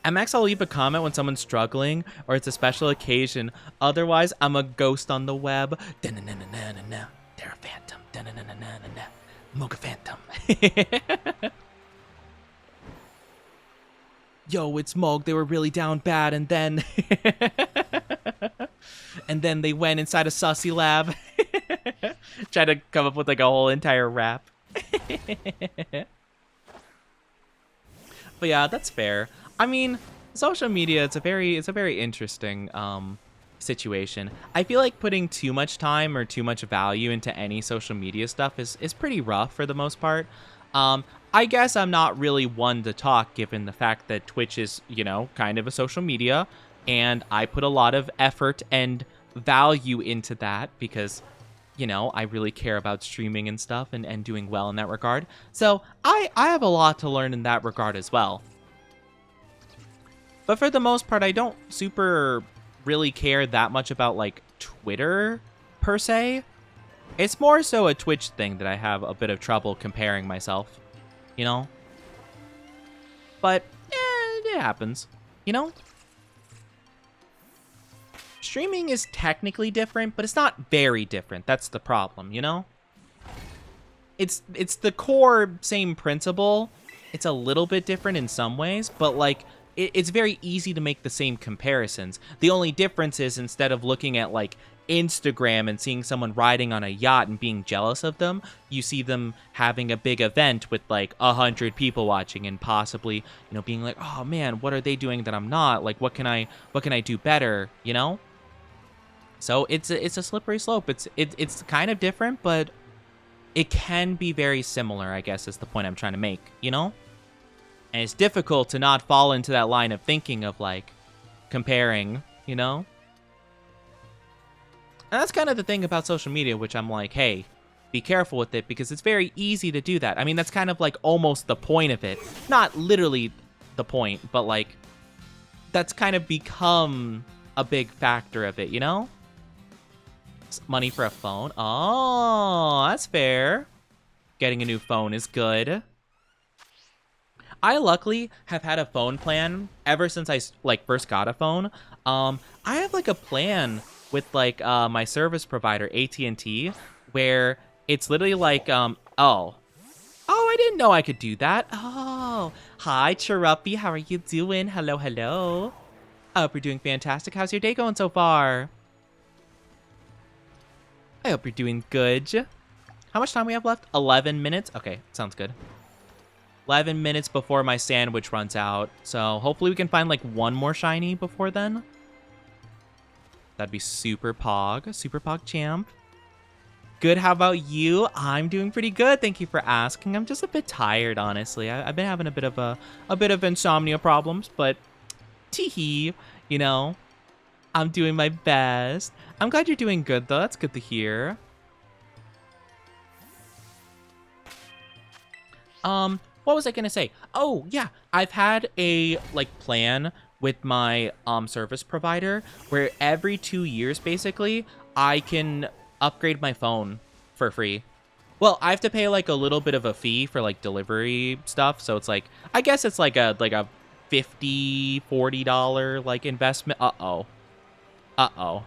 MX, I'll leave a comment when someone's struggling or it's a special occasion. Otherwise, I'm a ghost on the web. Da-na-na-na-na-na-na. They're a phantom. Da-na-na-na-na-na. Mocha Phantom. Yo, it's Moog. They were really down bad, and then... and then they went inside a sussy lab. Try to come up with like a whole entire rap. But yeah, that's fair. I mean, social media, it's a very interesting situation. I feel like putting too much time or too much value into any social media stuff is pretty rough for the most part. I guess I'm not really one to talk given the fact that Twitch is, you know, kind of a social media, and I put a lot of effort and value into that because, you know, I really care about streaming and stuff and doing well in that regard. So I have a lot to learn in that regard as well. But for the most part, I don't super really care that much about like Twitter per se. It's more so a Twitch thing that I have a bit of trouble comparing myself, you know? But it happens, you know? Streaming is technically different, but it's not very different. That's the problem, you know? It's the core same principle. It's a little bit different in some ways, but like it's very easy to make the same comparisons. The only difference is instead of looking at like Instagram and seeing someone riding on a yacht and being jealous of them, you see them having a big event with like 100 people watching and possibly, you know, being like, oh man, what are they doing that I'm not? Like, what can I do better? You know? So it's a slippery slope. It's kind of different, but it can be very similar, I guess, is the point I'm trying to make, you know? And it's difficult to not fall into that line of thinking of, like, comparing, you know? And that's kind of the thing about social media, which I'm like, hey, be careful with it, because it's very easy to do that. I mean, that's kind of, like, almost the point of it. Not literally the point, but, like, that's kind of become a big factor of it, you know? Money for a phone. Oh, that's fair. Getting a new phone is good. I luckily have had a phone plan ever since I like first got a phone. I have like a plan with like my service provider AT&T where it's literally like oh I didn't know I could do that. Oh, hi Chirruppy, how are you doing? Hello. I hope you're doing fantastic. How's your day going so far? I hope you're doing good. How much time we have left? 11 minutes. Okay, sounds good. 11 minutes before my sandwich runs out. So hopefully we can find like one more shiny before then. That'd be super pog champ. Good, how about you? I'm doing pretty good, thank you for asking. I'm just a bit tired, honestly. I've been having a bit of insomnia problems, but teehee, you know, I'm doing my best. I'm glad you're doing good, though. That's good to hear. What was I gonna say? Oh, yeah, I've had a, like, plan with my, service provider where every 2 years, basically, I can upgrade my phone for free. Well, I have to pay, like, a little bit of a fee for, like, delivery stuff, so it's, like, I guess it's, like a $50, $40, like, investment. Uh-oh. Uh-oh.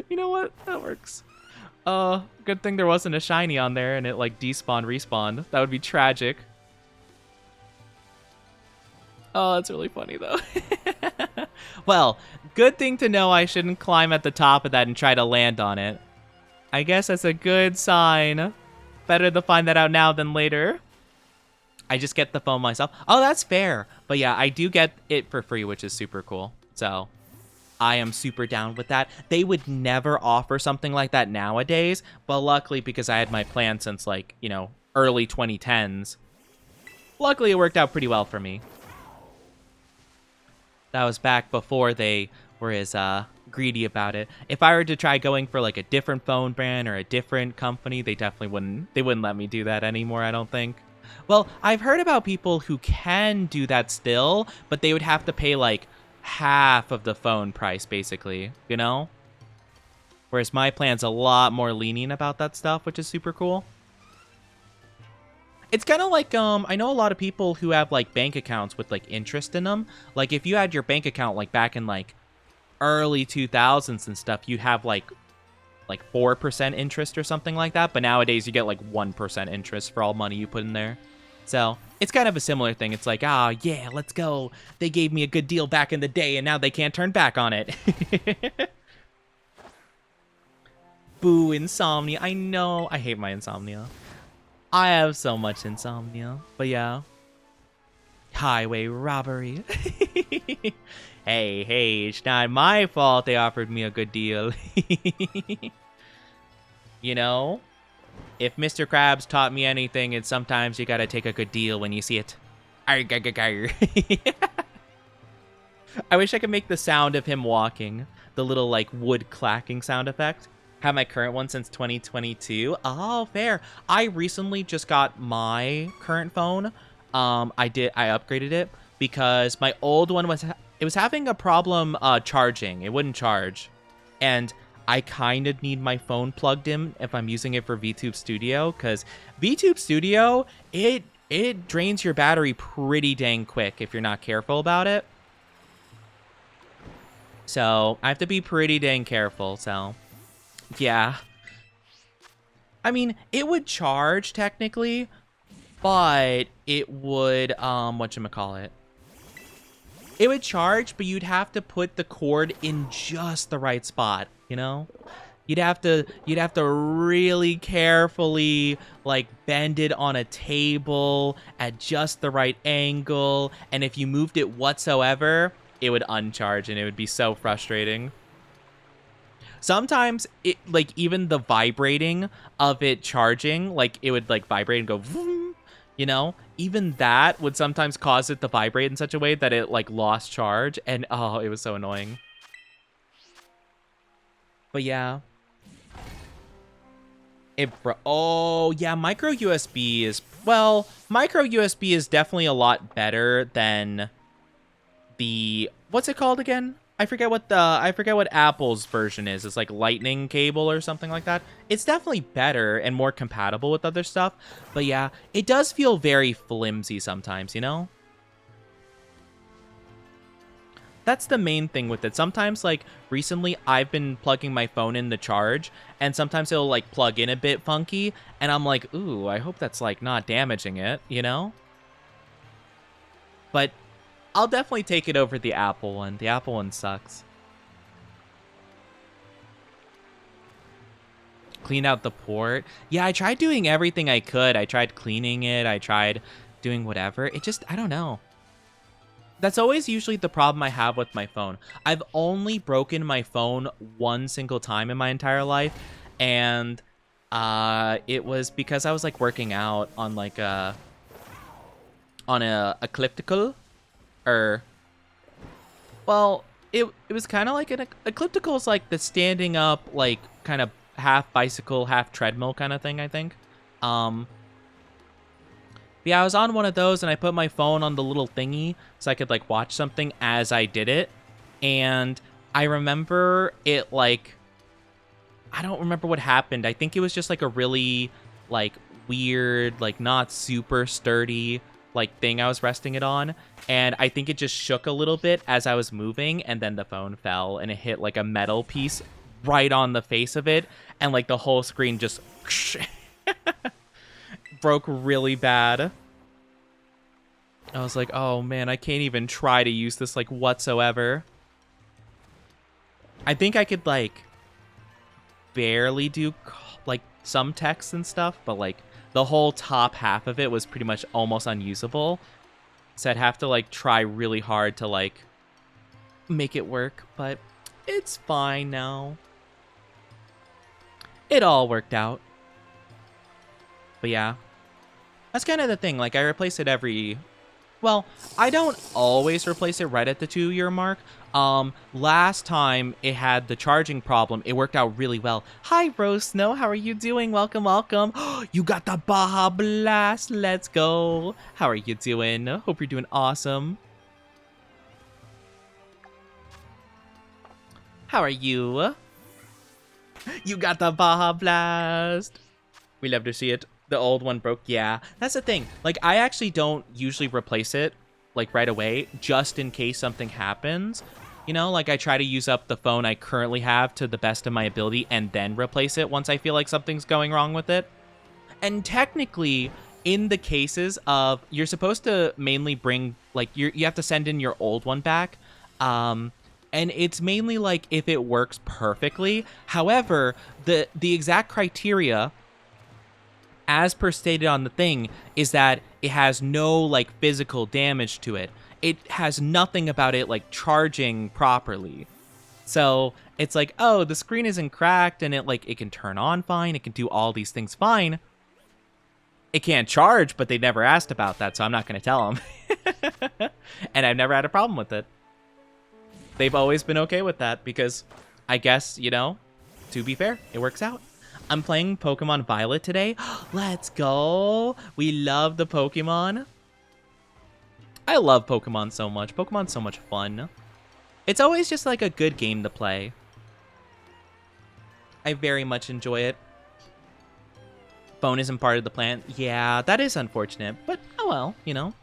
You know what? That works. Good thing there wasn't a shiny on there and it like despawned, respawned. That would be tragic. Oh, that's really funny though. Well, good thing to know I shouldn't climb at the top of that and try to land on it. I guess that's a good sign. Better to find that out now than later. I just get the phone myself. Oh, that's fair. But yeah, I do get it for free, which is super cool. So I am super down with that. They would never offer something like that nowadays, but luckily, because I had my plan since, like, you know, early 2010s, luckily it worked out pretty well for me. That was back before they were as greedy about it. If I were to try going for, like, a different phone brand or a different company, they definitely wouldn't let me do that anymore, I don't think. Well, I've heard about people who can do that still, but they would have to pay, like, half of the phone price, basically, you know? Whereas my plan's a lot more lenient about that stuff, which is super cool. It's kind of like, I know a lot of people who have, like, bank accounts with, like, interest in them. Like, if you had your bank account, like, back in, like, early 2000s and stuff, you'd have, like 4% interest or something like that. But nowadays, you get, like, 1% interest for all money you put in there. So it's kind of a similar thing. It's like, ah, yeah, let's go. They gave me a good deal back in the day, and now they can't turn back on it. Boo, insomnia. I know. I hate my insomnia. I have so much insomnia. But yeah. Highway robbery. Hey, it's not my fault they offered me a good deal. You know? If Mr. Krabs taught me anything, it's sometimes you gotta take a good deal when you see it. I wish I could make the sound of him walking. The little, like, wood clacking sound effect. Have my current one since 2022. Oh, fair. I recently just got my current phone. I upgraded it because my old one was having a problem charging. It wouldn't charge. And I kind of need my phone plugged in if I'm using it for VTube Studio, because VTube Studio, it drains your battery pretty dang quick if you're not careful about it. So I have to be pretty dang careful, so yeah. I mean, it would charge technically, but it would, whatchamacallit? It would charge, but you'd have to put the cord in just the right spot, you know? You'd have to really carefully, like, bend it on a table at just the right angle, and if you moved it whatsoever, it would uncharge, and it would be so frustrating. Sometimes, it, like, even the vibrating of it charging, like, it would, like, vibrate and go, vroom, you know? Even that would sometimes cause it to vibrate in such a way that it, like, lost charge, and, oh, it was so annoying. But, yeah. Oh, yeah, micro USB is, well, micro USB is definitely a lot better than the, what's it called again? I forget what Apple's version is. It's like lightning cable or something like that. It's definitely better and more compatible with other stuff. But yeah, it does feel very flimsy sometimes, you know? That's the main thing with it. Sometimes, like, recently I've been plugging my phone in to charge, and sometimes it'll, like, plug in a bit funky, and I'm like, ooh, I hope that's, like, not damaging it, you know? But I'll definitely take it over the Apple one. The Apple one sucks. Clean out the port. Yeah, I tried doing everything I could. I tried cleaning it. I tried doing whatever. It just, I don't know. That's always usually the problem I have with my phone. I've only broken my phone one single time in my entire life, and it was because I was like working out on like a elliptical, or well, it was kind of like an elliptical is like the standing up, like kind of half bicycle, half treadmill kind of thing, I think. Yeah, I was on one of those and I put my phone on the little thingy so I could like watch something as I did it. And I remember it like, I don't remember what happened. I think it was just like a really like weird, like not super sturdy like thing I was resting it on. And I think it just shook a little bit as I was moving, and then the phone fell and it hit like a metal piece right on the face of it. And like the whole screen just broke really bad. I was like, oh man, I can't even try to use this like whatsoever. I think I could like barely do like some text and stuff, but like the whole top half of it was pretty much almost unusable. So I'd have to like try really hard to like make it work, but it's fine now. It all worked out. But yeah, that's kind of the thing. Like I replace it every... Well, I don't always replace it right at the 2-year mark. Last time it had the charging problem. It worked out really well. Hi, Rose Snow. How are you doing? Welcome, welcome. You got the Baja Blast. Let's go. How are you doing? Hope you're doing awesome. How are you? You got the Baja Blast. We love to see it. The old one broke. Yeah, that's the thing. Like, I actually don't usually replace it, like, right away, just in case something happens. You know, like, I try to use up the phone I currently have to the best of my ability and then replace it once I feel like something's going wrong with it. And technically, in the cases of, you're supposed to mainly bring, like, you have to send in your old one back. And it's mainly, like, if it works perfectly. However, the exact criteria, as per stated on the thing, is that it has no like physical damage to it. It has nothing about it like charging properly. So it's like, oh, the screen isn't cracked and it can turn on fine. It can do all these things fine. It can't charge, but they never asked about that, so I'm not going to tell them. And I've never had a problem with it. They've always been okay with that because I guess, you know, to be fair, it works out. I'm playing Pokemon Violet today. Let's go. We love the Pokemon. I love Pokemon so much. Pokemon's so much fun. It's always just like a good game to play. I very much enjoy it. Phone isn't part of the plan. Yeah, that is unfortunate, but oh well, you know.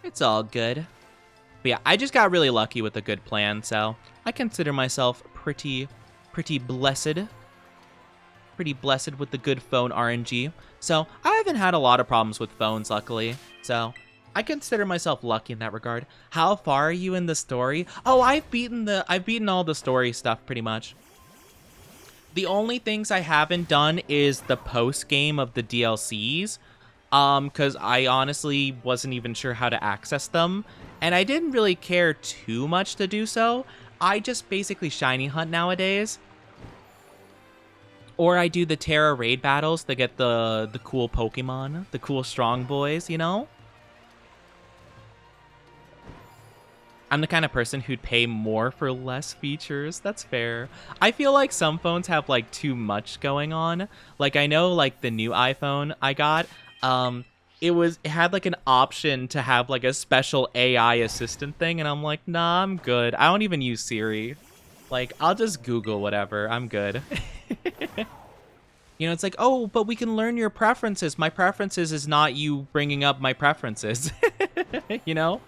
It's all good. But yeah, I just got really lucky with a good plan, so I consider myself pretty blessed. Pretty blessed with the good phone RNG. So I haven't had a lot of problems with phones, luckily. So I consider myself lucky in that regard. How far are you in the story? Oh, I've beaten all the story stuff pretty much. The only things I haven't done is the post game of the DLCs. Because I honestly wasn't even sure how to access them. And I didn't really care too much to do so. I just basically shiny hunt nowadays. Or I do the Terra raid battles to get the cool Pokemon, the cool strong boys, you know? I'm the kind of person who'd pay more for less features. That's fair. I feel like some phones have like too much going on. Like I know like the new iPhone I got, it had like an option to have like a special AI assistant thing, and I'm like, nah, I'm good. I don't even use Siri. Like, I'll just Google whatever. I'm good. You know, it's like, oh, but we can learn your preferences. My preferences is not you bringing up my preferences. You know?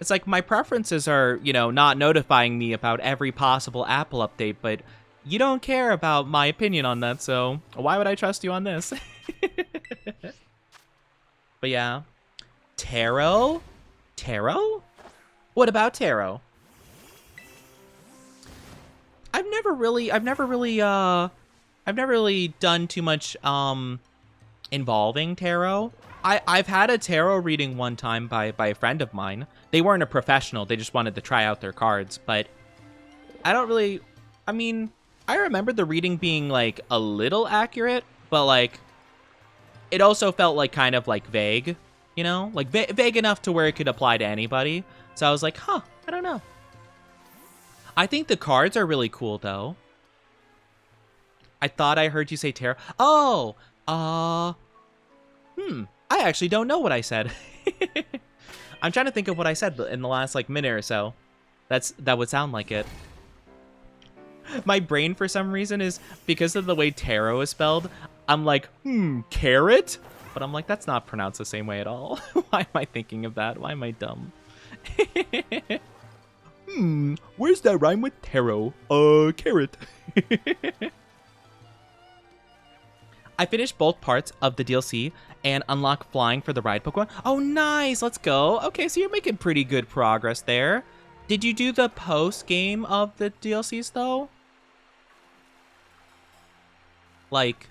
It's like my preferences are, you know, not notifying me about every possible Apple update, but you don't care about my opinion on that, so why would I trust you on this? But yeah. Tarot? Tarot? What about tarot? I've never really I've never really done too much involving tarot. I've had a tarot reading one time by a friend of mine. They weren't a professional. They just wanted to try out their cards, but I don't really, I mean, I remember the reading being like a little accurate, but like it also felt like kind of like vague, you know, like vague enough to where it could apply to anybody. So I was like, huh, I don't know. I think the cards are really cool though. I thought I heard you say tarot. Oh, I actually don't know what I said. I'm trying to think of what I said in the last like minute or so. That would sound like it. My brain for some reason is, because of the way tarot is spelled, I'm like, carrot? But I'm like, that's not pronounced the same way at all. Why am I thinking of that? Why am I dumb? Where's that rhyme with tarot? Carrot. I finished both parts of the DLC and unlocked flying for the ride Pokemon. Oh, nice. Let's go. Okay, so you're making pretty good progress there. Did you do the post-game of the DLCs, though? Like,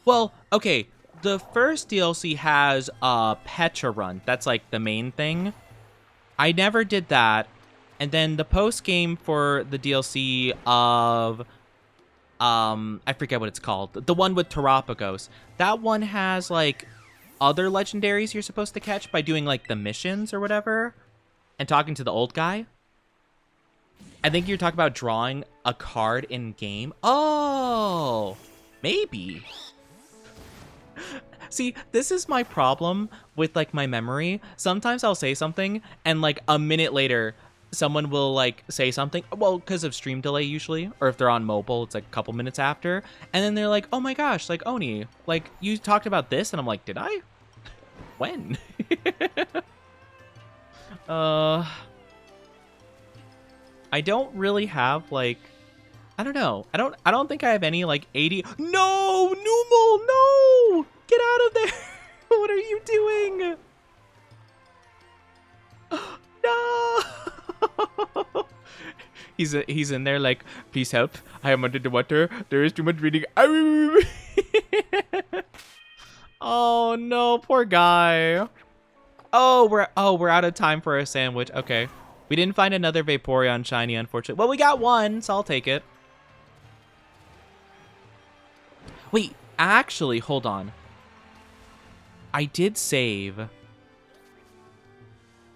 well, okay. The first DLC has a Petra run. That's, like, the main thing. I never did that. And then the post-game for the DLC of... I forget what it's called. The one with Terapagos. That one has, like, other legendaries you're supposed to catch by doing, like, the missions or whatever. And talking to the old guy. I think you're talking about drawing a card in-game. Oh! Maybe. See, this is my problem with, like, my memory. Sometimes I'll say something, and, like, a minute later... someone will like say something, well, because of stream delay usually, or if they're on mobile, it's like a couple minutes after, and then they're like, oh my gosh, like, Oni, like, you talked about this, and I'm like, did I? When? I don't really have, like, I don't know, I don't think I have any, like, 80, no, Numal, no, get out of there. What are you doing? No. He's in there like, please help. I am under the water. There is too much reading. Oh no, poor guy. Oh, we're out of time for a sandwich. Okay. We didn't find another Vaporeon shiny, unfortunately. Well, we got one, so I'll take it. Wait, actually, hold on. I did save.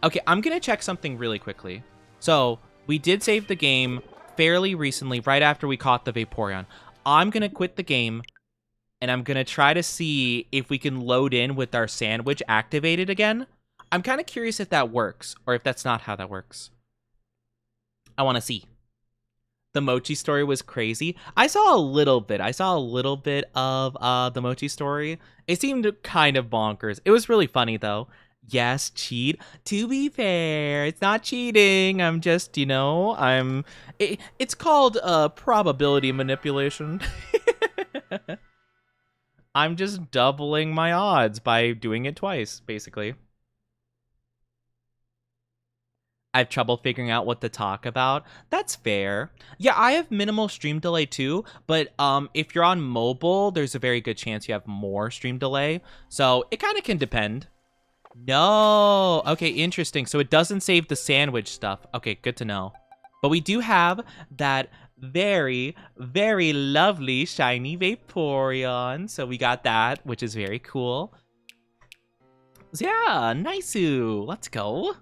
Okay, I'm gonna check something really quickly. So, we did save the game fairly recently, right after we caught the Vaporeon. I'm gonna quit the game, and I'm gonna try to see if we can load in with our sandwich activated again. I'm kind of curious if that works, or if that's not how that works. I want to see. The Mochi story was crazy. I saw a little bit. I saw a little bit of the Mochi story. It seemed kind of bonkers. It was really funny, though. Yes, cheat. To be fair, it's not cheating. I'm just, you know, it's called probability manipulation. I'm just doubling my odds by doing it twice, basically. I have trouble figuring out what to talk about. That's fair. Yeah, I have minimal stream delay too, but if you're on mobile, there's a very good chance you have more stream delay. So it kind of can depend. No. Okay, interesting. So it doesn't save the sandwich stuff. Okay, good to know. But we do have that very, very lovely shiny Vaporeon. So we got that, which is very cool. So yeah, Nisu. Let's go.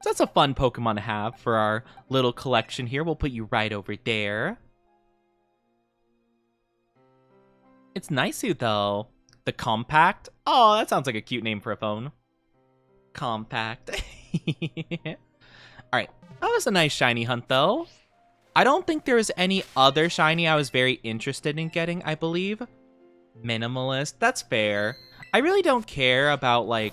So that's a fun Pokemon to have for our little collection here. We'll put you right over there. It's Nisu, though. The Compact? Oh, that sounds like a cute name for a phone. Compact. Alright, that was a nice shiny hunt, though. I don't think there was any other shiny I was very interested in getting, I believe. Minimalist, that's fair. I really don't care about, like...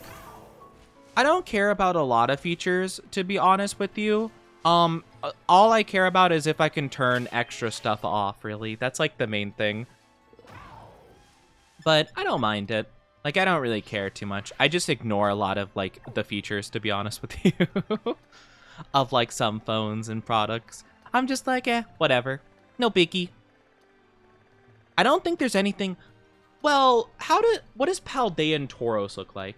I don't care about a lot of features, to be honest with you. All I care about is if I can turn extra stuff off, really. That's, like, the main thing. But I don't mind it. Like, I don't really care too much. I just ignore a lot of, like, the features, to be honest with you. Of, like, some phones and products. I'm just like, whatever. No biggie. I don't think there's anything... Well, what does Paldean Tauros look like?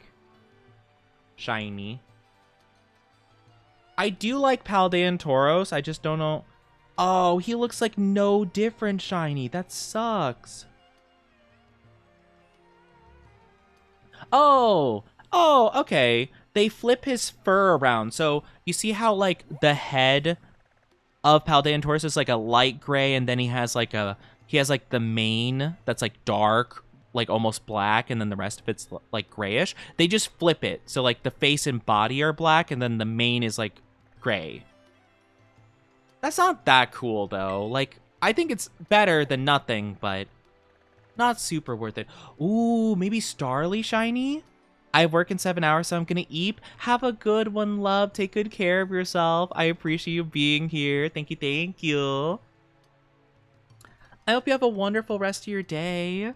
Shiny. I do like Paldean Tauros. I just don't know. Oh, he looks like no different shiny. That sucks. Oh, okay. They flip his fur around. So you see how like the head of Paldean Tauros is like a light gray, and then he has like the mane that's like dark, like almost black, and then the rest of it's like grayish. They just flip it. So like the face and body are black, and then the mane is like gray. That's not that cool though. Like, I think it's better than nothing, but not super worth it. Ooh, maybe Starly shiny? I work in 7 hours, so I'm gonna eat. Have a good one, love. Take good care of yourself. I appreciate you being here. Thank you, thank you. I hope you have a wonderful rest of your day.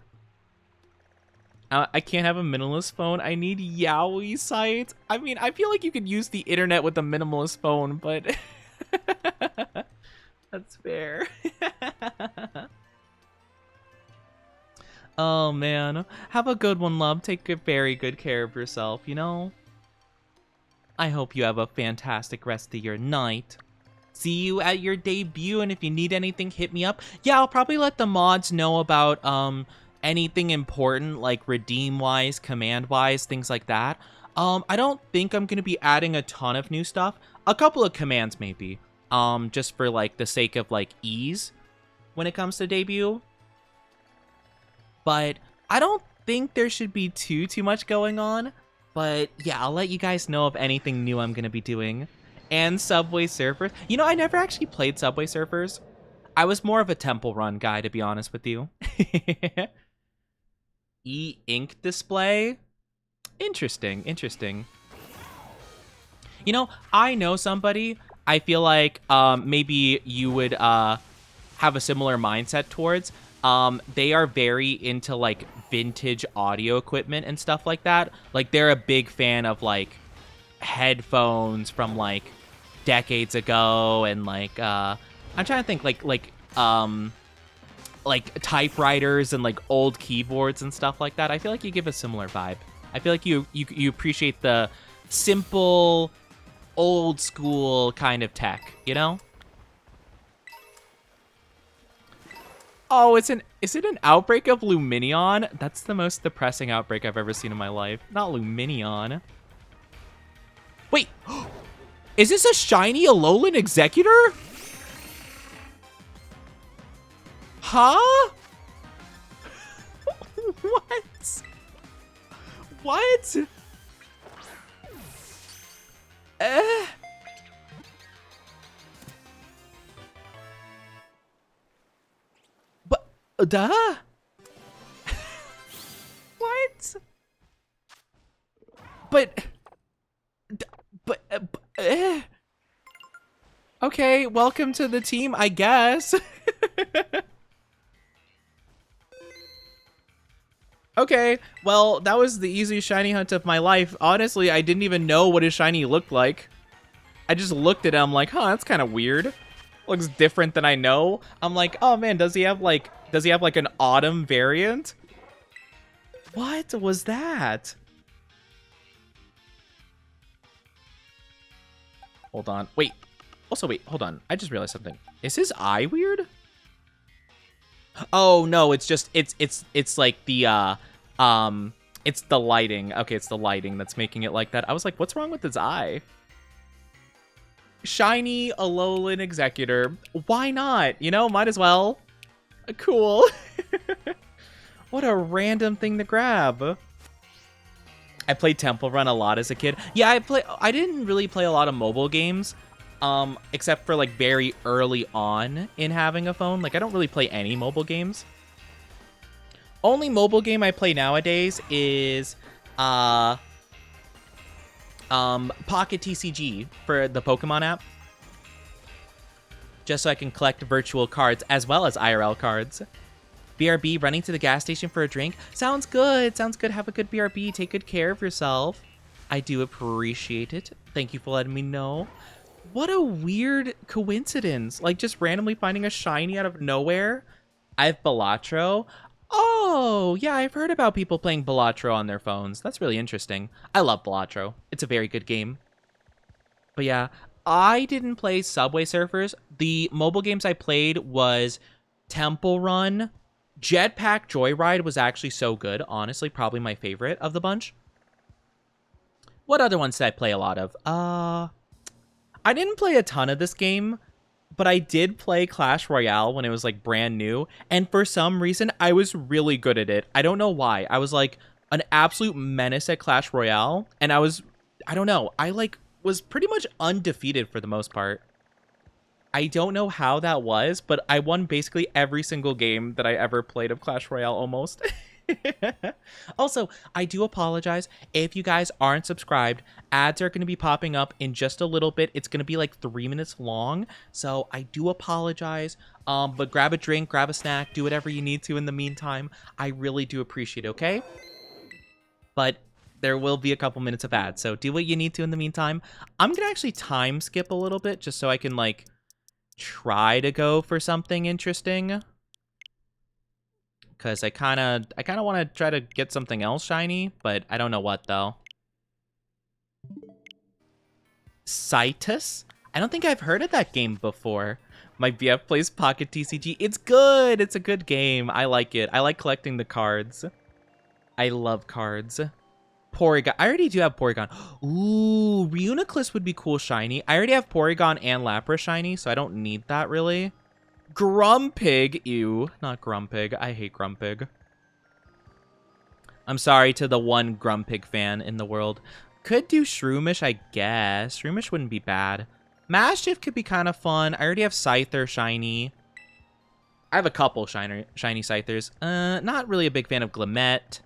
I can't have a minimalist phone. I need yaoi sites. I mean, I feel like you could use the internet with a minimalist phone, but... That's fair. Oh, man. Have a good one, love. Take very good care of yourself, you know? I hope you have a fantastic rest of your night. See you at your debut, and if you need anything, hit me up. Yeah, I'll probably let the mods know about anything important, like redeem-wise, command-wise, things like that. I don't think I'm going to be adding a ton of new stuff. A couple of commands, maybe. Just for, like, the sake of, like, ease when it comes to debut. But I don't think there should be too much going on. But, yeah, I'll let you guys know of anything new I'm going to be doing. And Subway Surfers. You know, I never actually played Subway Surfers. I was more of a Temple Run guy, to be honest with you. E-ink display? Interesting, interesting. You know, I know somebody... I feel like maybe you would have a similar mindset towards. They are very into like vintage audio equipment and stuff like that. Like they're a big fan of like headphones from like decades ago, and like I'm trying to think like typewriters and like old keyboards and stuff like that. I feel like you give a similar vibe. I feel like you appreciate the simple, old school kind of tech, you know? Oh, is it an outbreak of Luminion? That's the most depressing outbreak I've ever seen in my life. Not Luminion. Wait, is this a shiny Alolan Executor? Huh? What? What? But, duh? What? Okay, welcome to the team, I guess. Okay, well, that was the easiest shiny hunt of my life. Honestly, I didn't even know what a shiny looked like. I just looked at him like, huh, that's kind of weird. Looks different than I know. I'm like, oh man, does he have like an autumn variant? What was that? Hold on. Wait. Also, wait, hold on. I just realized something. Is his eye weird? Oh no, it's just it's like the it's the lighting. Okay, it's the lighting that's making it like that. I was like, what's wrong with his eye? Shiny Alolan Executor. Why not? You know, might as well. Cool. What a random thing to grab. I played Temple Run a lot as a kid. Yeah, I didn't really play a lot of mobile games. Except for like very early on in having a phone. Like I don't really play any mobile games. Only mobile game I play nowadays is Pocket TCG for the Pokemon app. Just so I can collect virtual cards as well as IRL cards. BRB, running to the gas station for a drink. Sounds good. Sounds good. Have a good BRB. Take good care of yourself. I do appreciate it. Thank you for letting me know. What a weird coincidence. Like, just randomly finding a shiny out of nowhere. I have Balatro. Oh, yeah, I've heard about people playing Balatro on their phones. That's really interesting. I love Balatro. It's a very good game. But yeah, I didn't play Subway Surfers. The mobile games I played was Temple Run. Jetpack Joyride was actually so good. Honestly, probably my favorite of the bunch. What other ones did I play a lot of? I didn't play a ton of this game, but I did play Clash Royale when it was like brand new, and for some reason I was really good at it. I don't know why. I was like an absolute menace at Clash Royale, and I don't know. I like was pretty much undefeated for the most part. I don't know how that was, but I won basically every single game that I ever played of Clash Royale almost. Also, I do apologize if you guys aren't subscribed. Ads are going to be popping up in just a little bit. It's going to be like 3 minutes long, so I do apologize. But grab a drink, grab a snack, do whatever you need to in the meantime. I really do appreciate it, okay? But there will be a couple minutes of ads, so do what you need to in the meantime. I'm going to actually time skip a little bit just so I can like try to go for something interesting. Because I kind of want to try to get something else shiny, but I don't know what, though. Citus? I don't think I've heard of that game before. My BF plays Pocket TCG. It's good! It's a good game. I like it. I like collecting the cards. I love cards. Porygon. I already do have Porygon. Ooh, Reuniclus would be cool shiny. I already have Porygon and Lapras shiny, so I don't need that, really. Grumpig. Ew. Not Grumpig. I hate Grumpig. I'm sorry to the one Grumpig fan in the world. Could do Shroomish, I guess. Shroomish wouldn't be bad. Mastiff could be kind of fun. I already have Scyther shiny. I have a couple shiny Scythers. Not really a big fan of Glimmet.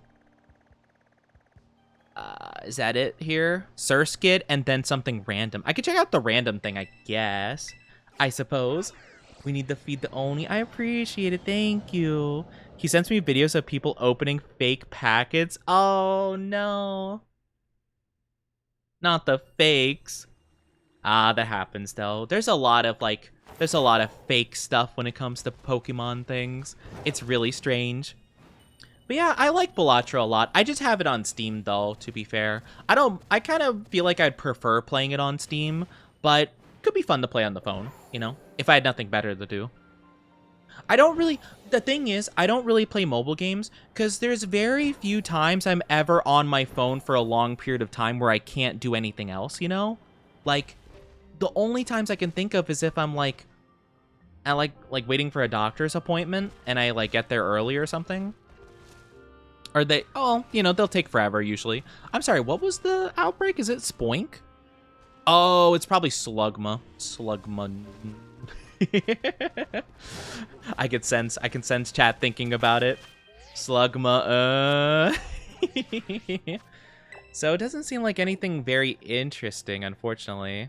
Is that it here? Surskit and then something random. I could check out the random thing, I guess. I suppose. We need to feed the Oni. I appreciate it. Thank you. He sends me videos of people opening fake packets. Oh, no. Not the fakes. Ah, that happens, though. There's a lot of fake stuff when it comes to Pokemon things. It's really strange. But yeah, I like Balatro a lot. I just have it on Steam, though, to be fair. I kind of feel like I'd prefer playing it on Steam, but it could be fun to play on the phone, you know, if I had nothing better to do. The thing is, I don't really play mobile games because there's very few times I'm ever on my phone for a long period of time where I can't do anything else, you know? Like, the only times I can think of is if I'm like, waiting for a doctor's appointment and I like get there early or something. Or they'll take forever usually. I'm sorry, what was the outbreak? Is it Spoink? Oh, it's probably Slugma. Slugma. I can sense chat thinking about it. Slugma, So it doesn't seem like anything very interesting, unfortunately.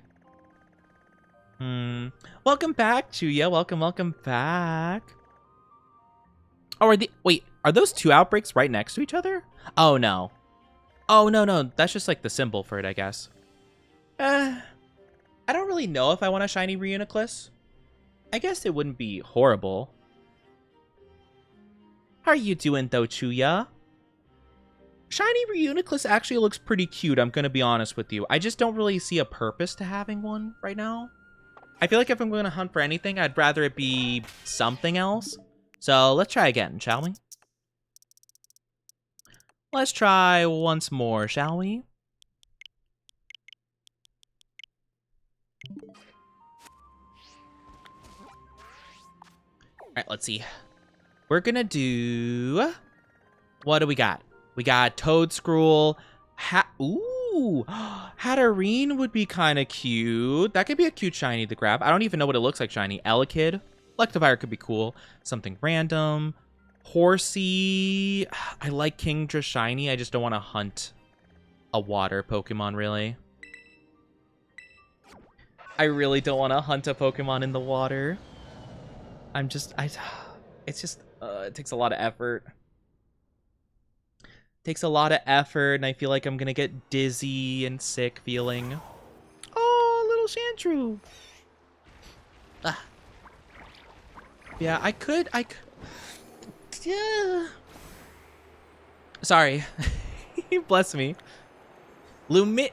Welcome back, Chuya. Welcome back. Oh, are those two outbreaks right next to each other? Oh, no. Oh, no. That's just like the symbol for it, I guess. I don't really know if I want a shiny Reuniclus. I guess it wouldn't be horrible. How are you doing, though, Chuya? Shiny Reuniclus actually looks pretty cute, I'm gonna be honest with you. I just don't really see a purpose to having one right now. I feel like if I'm gonna hunt for anything, I'd rather it be something else. So let's try again, shall we? Let's try once more, shall we? Alright, let's see. We're gonna do... What do we got? We got Toadscruel. Ooh! Hatterene would be kind of cute. That could be a cute shiny to grab. I don't even know what it looks like shiny. Elekid. Electivire could be cool. Something random. Horsey. I like Kingdra shiny. I just don't want to hunt a water Pokemon, really. I really don't want to hunt a Pokemon in the water. It takes a lot of effort. Takes a lot of effort, and I feel like I'm gonna get dizzy and sick feeling. Oh, little Chantru. Ah. Yeah, I could yeah. Sorry. Bless me. Wait.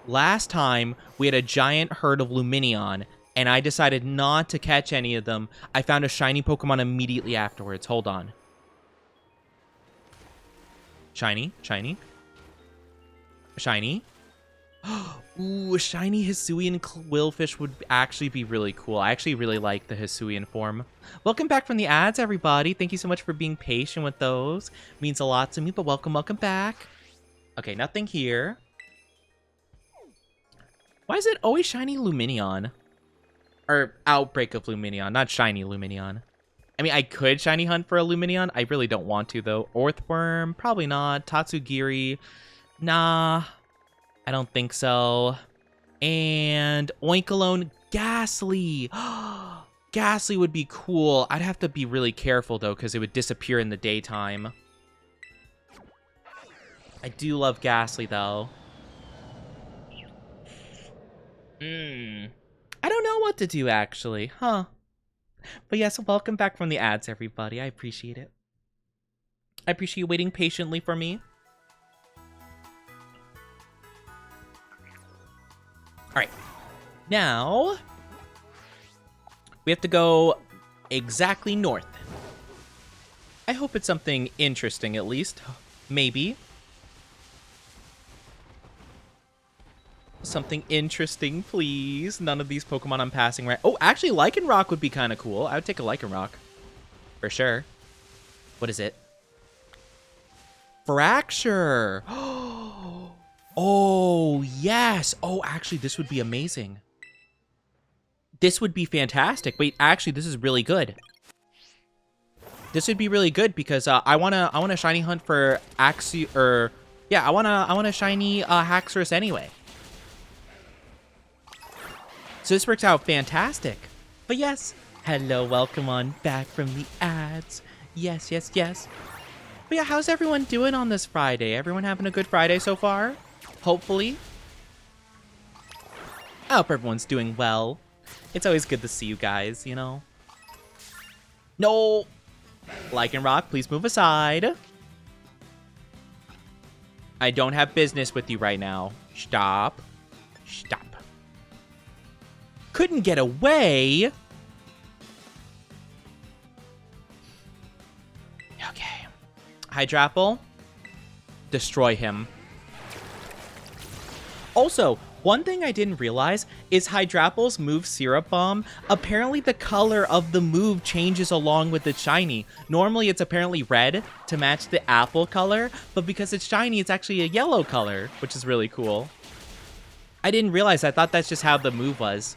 Last time, we had a giant herd of Luminion, and I decided not to catch any of them. I found a shiny Pokemon immediately afterwards. Hold on. Shiny. Shiny. Ooh, a shiny Hisuian Quillfish would actually be really cool. I actually really like the Hisuian form. Welcome back from the ads, everybody. Thank you so much for being patient with those. Means a lot to me, but welcome back. Okay, nothing here. Why is it always shiny Luminion? Or outbreak of Luminion, not shiny Luminion. I mean, I could shiny hunt for a Luminion. I really don't want to, though. Orthworm, probably not. Tatsugiri, nah. I don't think so. And Oinkologne, Ghastly. Ghastly would be cool. I'd have to be really careful, though, because it would disappear in the daytime. I do love Ghastly, though. I don't know what to do, actually. Huh. But yes, welcome back from the ads, everybody. I appreciate it. I appreciate you waiting patiently for me. Alright. Now, we have to go exactly north. I hope it's something interesting, at least. Maybe. Something interesting, please. None of these Pokemon I'm passing right. Oh, actually, Lycanroc would be kind of cool. I would take a Lycanroc. For sure. What is it? Fracture. Oh, yes. Oh, actually, this would be amazing. This would be fantastic. Wait, actually, this is really good. This would be really good because I wanna shiny hunt for Axie, or yeah, I wanna shiny Haxorus anyway. So this works out fantastic. But yes, hello, welcome on back from the ads. Yes. But yeah, how's everyone doing on this Friday? Everyone having a good Friday so far? Hopefully. I hope everyone's doing well. It's always good to see you guys, you know? No! Lycanroc, please move aside. I don't have business with you right now. Stop. Couldn't get away. Okay. Hydrapple. Destroy him. Also, one thing I didn't realize is Hydrapple's move Syrup Bomb, apparently the color of the move changes along with the shiny. Normally it's apparently red to match the apple color, but because it's shiny, it's actually a yellow color, which is really cool. I didn't realize. I thought that's just how the move was.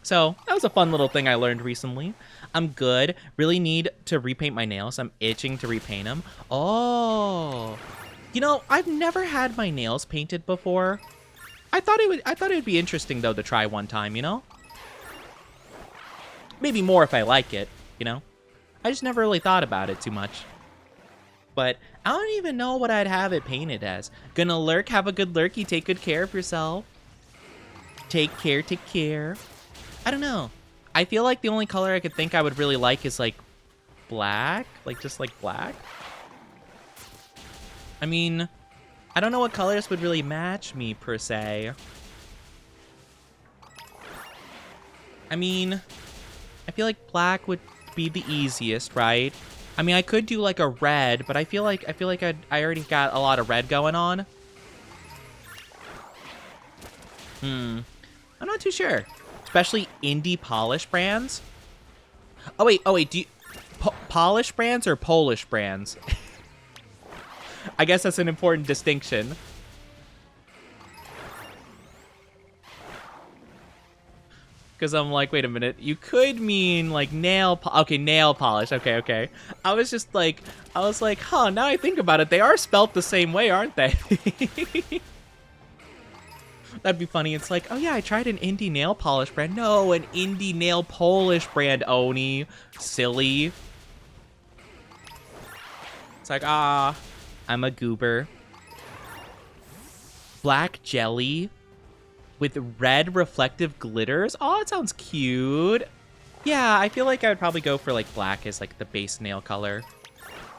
So, that was a fun little thing I learned recently. I'm good. Really need to repaint my nails. I'm itching to repaint them. Oh. You know, I've never had my nails painted before. I thought it would be interesting though to try one time, you know? Maybe more if I like it, you know? I just never really thought about it too much. But I don't even know what I'd have it painted as. Gonna lurk, have a good lurky, take good care of yourself. Take care. I don't know. I feel like the only color I could think I would really like is like black. Like just like black. I mean, I don't know what colors would really match me per se. I mean, I feel like black would be the easiest, right? I mean, I could do like a red, but I feel like I already got a lot of red going on. I'm not too sure. Especially indie polish brands. Oh wait, do you polish brands or Polish brands? I guess that's an important distinction. Because I'm like, wait a minute, you could mean like nail polish. Okay. I was like, huh, now I think about it, they are spelt the same way, aren't they? That'd be funny. It's like, oh yeah, I tried an indie nail polish brand. No, an indie nail polish brand, Oni. Silly. It's like, I'm a goober. Black jelly with red reflective glitters. Oh, it sounds cute. Yeah, I feel like I would probably go for like black as like the base nail color,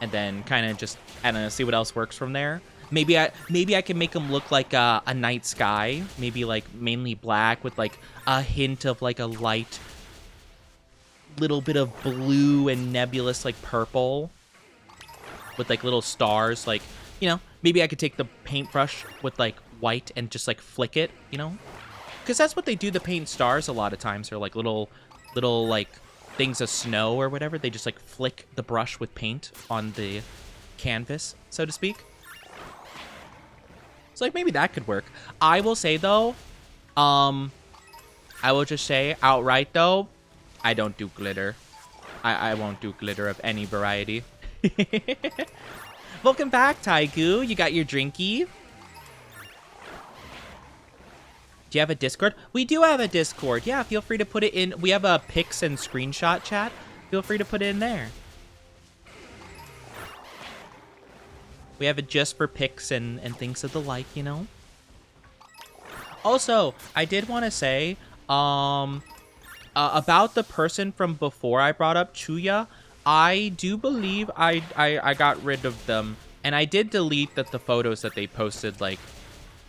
and then kind of just, I don't know, see what else works from there. Maybe I can make them look like a night sky, maybe like mainly black with like a hint of like a light little bit of blue and nebulous like purple with like little stars, like, you know, maybe I could take the paintbrush with like white and just like flick it, you know, because that's what they do to paint stars a lot of times, or like little like things of snow or whatever. They just like flick the brush with paint on the canvas, so to speak. So like maybe that could work. I will say though, I will just say outright though, I don't do glitter. I won't do glitter of any variety. Welcome back, Taigu. You got your drinky? Do you have a Discord? We do have a Discord. Yeah, feel free to put it in. We have a pics and screenshot chat. Feel free to put it in there. We have it just for pics and things of the like, you know? Also, I did want to say, about the person from before I brought up, Chuya, I do believe I got rid of them. And I did delete the photos that they posted, like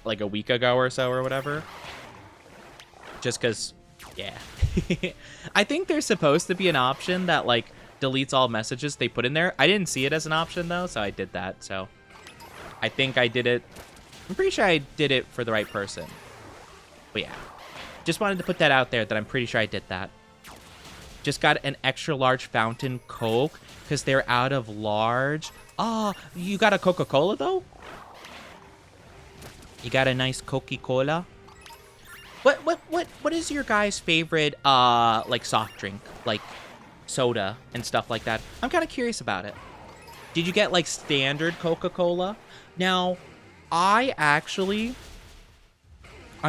a week ago or so or whatever. Just because, yeah. I think there's supposed to be an option that, like, deletes all messages they put in there. I didn't see it as an option, though, so I did that. So I think I did it. I'm pretty sure I did it for the right person. But yeah. Just wanted to put that out there that I'm pretty sure I did that. Just got an extra large fountain Coke because they're out of large. Oh, you got a Coca-Cola, though? You got a nice Coca-Cola? What is your guys' favorite like soft drink, like soda and stuff like that? I'm kind of curious about it. Did you get like standard Coca-Cola? Now, I'm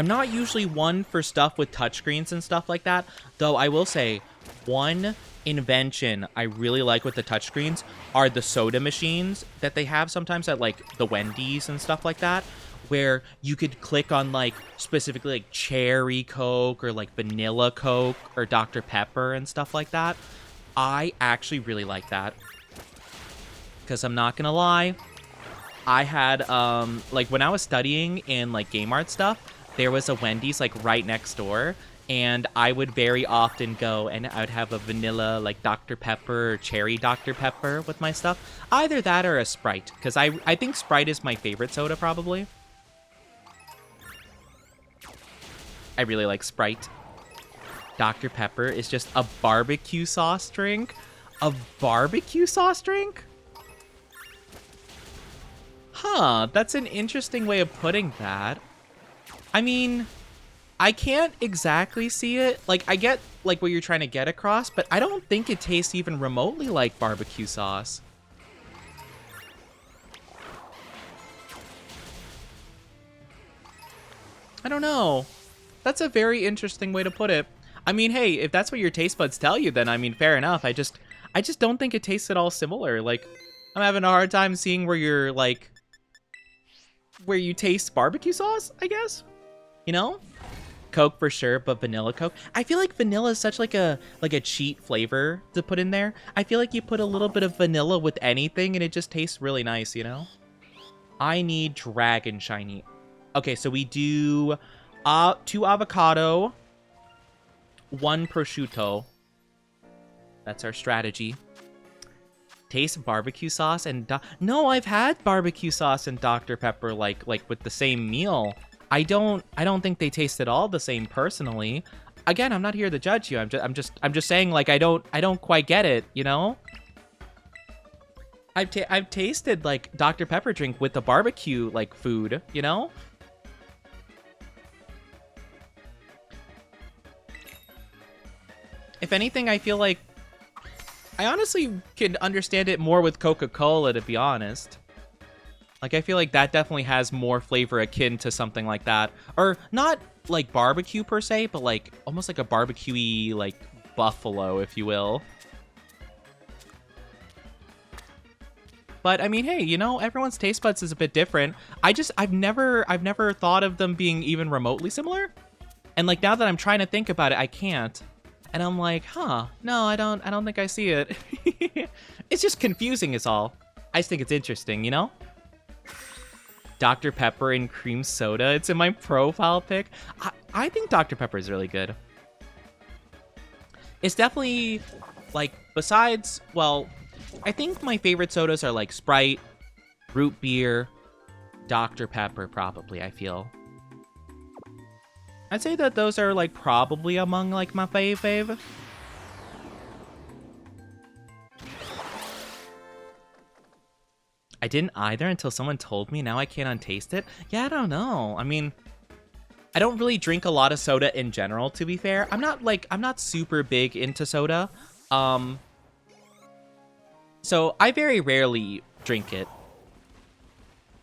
not usually one for stuff with touchscreens and stuff like that, though I will say one invention I really like with the touchscreens are the soda machines that they have sometimes at like the Wendy's and stuff like that, where you could click on like specifically like cherry Coke or like vanilla Coke or Dr. Pepper and stuff like that. I actually really like that. Because I'm not gonna lie, I had like when I was studying in like game art stuff, there was a Wendy's like right next door, and I would very often go and I would have a vanilla like Dr. Pepper or cherry Dr. Pepper with my stuff. Either that or a Sprite, because I think Sprite is my favorite soda probably. I really like Sprite. Dr. Pepper is just a barbecue sauce drink. A barbecue sauce drink? Huh, that's an interesting way of putting that. I mean, I can't exactly see it. Like, I get like what you're trying to get across, but I don't think it tastes even remotely like barbecue sauce. I don't know. That's a very interesting way to put it. I mean, hey, if that's what your taste buds tell you, then I mean, fair enough. I just don't think it tastes at all similar. Like, I'm having a hard time seeing where you're like, where you taste barbecue sauce, I guess. You know? Coke for sure, but vanilla Coke. I feel like vanilla is such like a cheat flavor to put in there. I feel like you put a little bit of vanilla with anything and it just tastes really nice, you know? I need dragon shiny. Okay, so we do 2 avocado, 1 prosciutto. That's our strategy. Taste barbecue sauce and no, I've had barbecue sauce and Dr. Pepper like with the same meal. I don't think they taste at all the same personally. Again, I'm not here to judge you. I'm just saying like I don't quite get it, you know? I've tasted like Dr. Pepper drink with the barbecue like food, you know? If anything, I feel like I honestly can understand it more with Coca-Cola, to be honest. Like, I feel like that definitely has more flavor akin to something like that. Or not like barbecue per se, but like almost like a barbecue-y like buffalo, if you will. But I mean, hey, you know, everyone's taste buds is a bit different. I've never thought of them being even remotely similar. And like now that I'm trying to think about it, I can't. And I'm like, huh, no, I don't think I see it. It's just confusing is all. I just think it's interesting, you know? Dr. Pepper and cream soda. It's in my profile pic. I think Dr. Pepper is really good. It's definitely, like, besides, well, I think my favorite sodas are, like, Sprite, root beer, Dr. Pepper, probably, I feel. I'd say that those are, like, probably among, like, my fave. I didn't either until someone told me. Now I can't untaste it. Yeah, I don't know. I mean, I don't really drink a lot of soda in general, to be fair. I'm not super big into soda. So I very rarely drink it.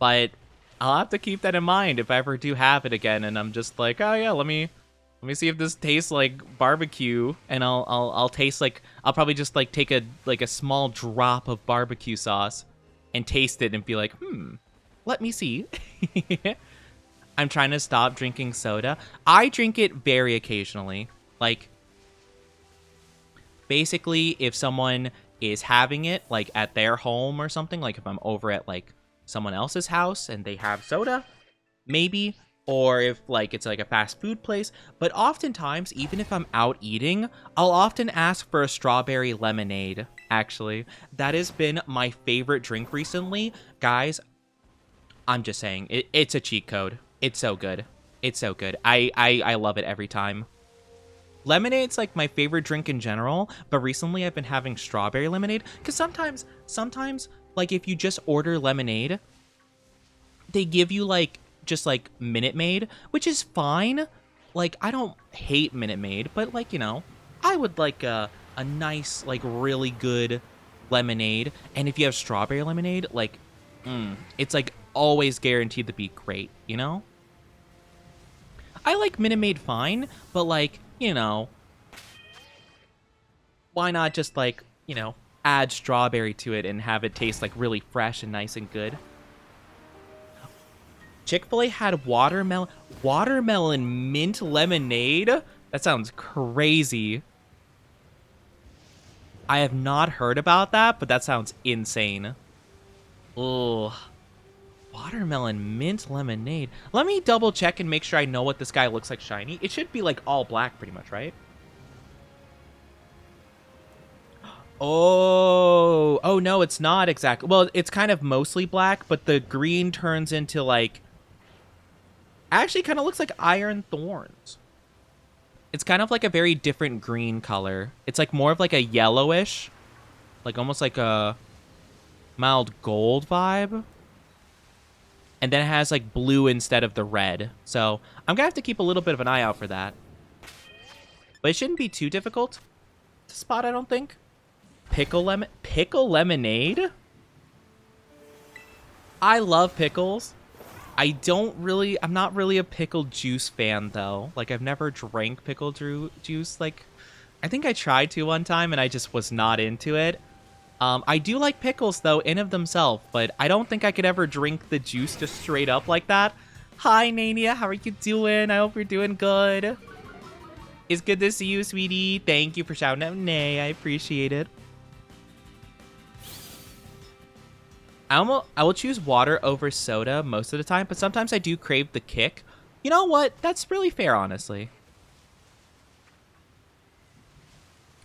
But I'll have to keep that in mind if I ever do have it again and I'm just like, oh yeah, let me see if this tastes like barbecue, and I'll taste like, I'll probably just like take a small drop of barbecue sauce and taste it and be like, let me see. I'm trying to stop drinking soda. I drink it very occasionally. Like, basically, if someone is having it, like, at their home or something, like if I'm over at, like, someone else's house and they have soda, maybe, or if, like, it's, like, a fast food place. But oftentimes, even if I'm out eating, I'll often ask for a strawberry lemonade, actually. That has been my favorite drink recently. Guys, I'm just saying, it's a cheat code. It's so good. It's so good. I love it every time. Lemonade's like my favorite drink in general, but recently I've been having strawberry lemonade, because sometimes, like, if you just order lemonade, they give you, like, just, like, Minute Maid, which is fine. Like, I don't hate Minute Maid, but, like, you know, I would like a nice, like, really good lemonade, and if you have strawberry lemonade, like, it's, like, always guaranteed to be great, you know? I like Minute Maid fine, but, like, you know, why not just, like, you know, add strawberry to it and have it taste, like, really fresh and nice and good? Chick-fil-A had watermelon mint lemonade? That sounds crazy. I have not heard about that, but that sounds insane. Ugh. Watermelon mint lemonade. Let me double check and make sure I know what this guy looks like shiny. It should be like all black pretty much, right? Oh no, it's not exactly. Well, it's kind of mostly black, but the green turns into like, actually kind of looks like iron thorns. It's kind of like a very different green color. It's like more of like a yellowish, like almost like a mild gold vibe. And then it has like blue instead of the red. So I'm gonna have to keep a little bit of an eye out for that. But it shouldn't be too difficult to spot, I don't think. Pickle lemonade? I love pickles. I'm not really a pickle juice fan though. Like, I've never drank pickle juice. Like, I think I tried to one time and I just was not into it. I do like pickles, though, in of themselves, but I don't think I could ever drink the juice just straight up like that. Hi, Nania. How are you doing? I hope you're doing good. It's good to see you, sweetie. Thank you for shouting out Nay. I appreciate it. I will choose water over soda most of the time, but sometimes I do crave the kick. You know what? That's really fair, honestly.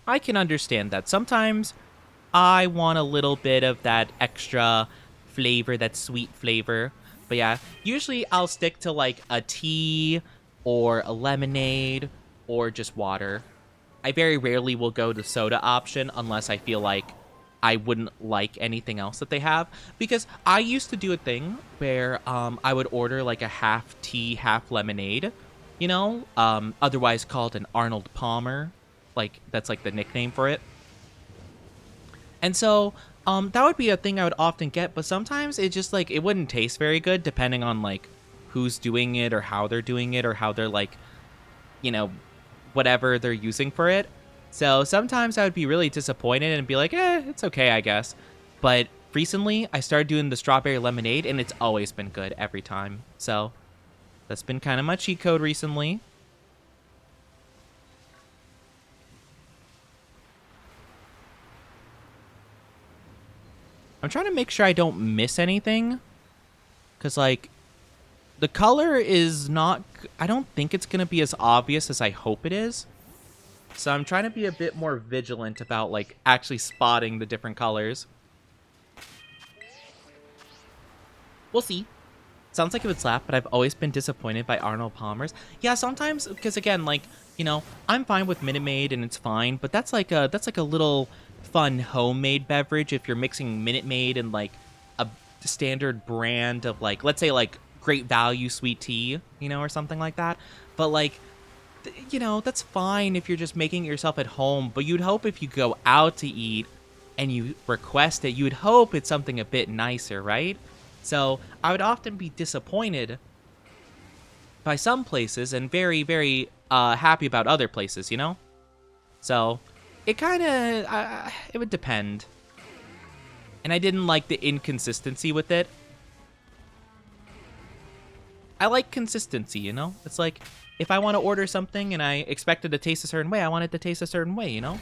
I can understand that. Sometimes I want a little bit of that extra flavor, that sweet flavor. But yeah, usually I'll stick to like a tea or a lemonade or just water. I very rarely will go the soda option unless I feel like I wouldn't like anything else that they have. Because I used to do a thing where I would order like a half tea, half lemonade, you know, otherwise called an Arnold Palmer. Like, that's like the nickname for it. And so, that would be a thing I would often get, but sometimes it just, like, it wouldn't taste very good depending on, like, who's doing it or how they're doing it or how they're, like, you know, whatever they're using for it. So sometimes I would be really disappointed and be like, it's okay, I guess. But recently, I started doing the strawberry lemonade, and it's always been good every time. So that's been kind of my cheat code recently. I'm trying to make sure I don't miss anything. Because, like, the color is not... I don't think it's going to be as obvious as I hope it is. So I'm trying to be a bit more vigilant about, like, actually spotting the different colors. We'll see. Sounds like it would slap, but I've always been disappointed by Arnold Palmer's. Yeah, sometimes, because again, like, you know, I'm fine with Minute Maid and it's fine, but that's like a little fun homemade beverage if you're mixing Minute Maid and like a standard brand of like, let's say like Great Value sweet tea, you know, or something like that. But like, you know, that's fine if you're just making it yourself at home, but you'd hope if you go out to eat and you request it, you would hope it's something a bit nicer, right? So I would often be disappointed by some places and very, very happy about other places, you know? So it kind of, it would depend. And I didn't like the inconsistency with it. I like consistency, you know? It's like, if I want to order something and I expect it to taste a certain way, I want it to taste a certain way, you know?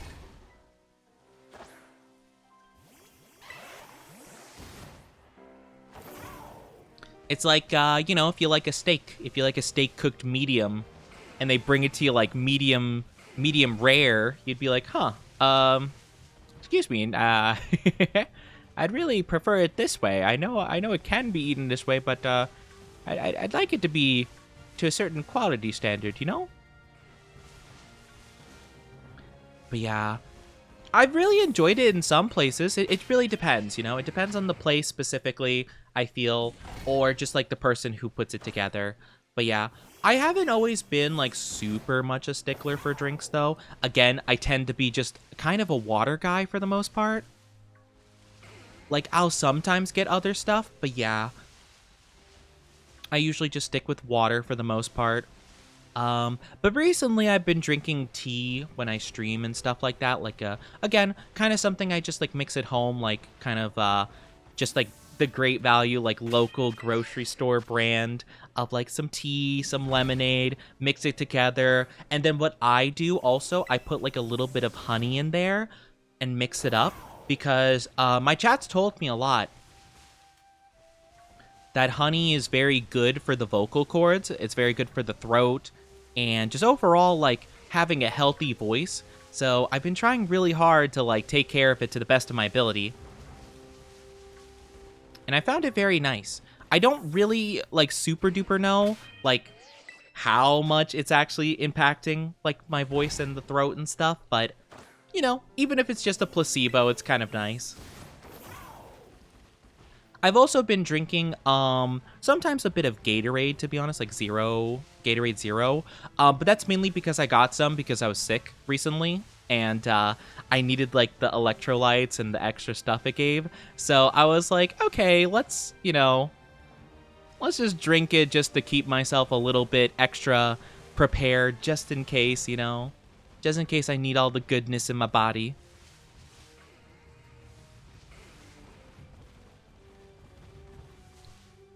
It's like, you know, if you like a steak cooked medium, and they bring it to you like medium rare, you'd be like, huh, excuse me, I'd really prefer it this way. I know it can be eaten this way, but I'd like it to be to a certain quality standard, you know? But yeah, I've really enjoyed it in some places. It really depends, you know? It depends on the place specifically, I feel, or just like the person who puts it together. But yeah, I haven't always been like super much a stickler for drinks though. Again, I tend to be just kind of a water guy for the most part. Like, I'll sometimes get other stuff, but yeah, I usually just stick with water for the most part. But recently I've been drinking tea when I stream and stuff like that. Like, again, kind of something I just like mix at home, like kind of, just like the Great Value, like local grocery store brand of like some tea, some lemonade, mix it together. And then what I do also, I put like a little bit of honey in there and mix it up because, my chat's told me a lot that honey is very good for the vocal cords. It's very good for the throat and just overall like having a healthy voice. So I've been trying really hard to like take care of it to the best of my ability. And I found it very nice. I don't really like super duper know like how much it's actually impacting like my voice and the throat and stuff, but you know, even if it's just a placebo, it's kind of nice. I've also been drinking sometimes a bit of Gatorade, to be honest, like Gatorade Zero. But that's mainly because I got some because I was sick recently and I needed like the electrolytes and the extra stuff it gave. So I was like, okay, let's just drink it just to keep myself a little bit extra prepared just in case, you know, just in case I need all the goodness in my body.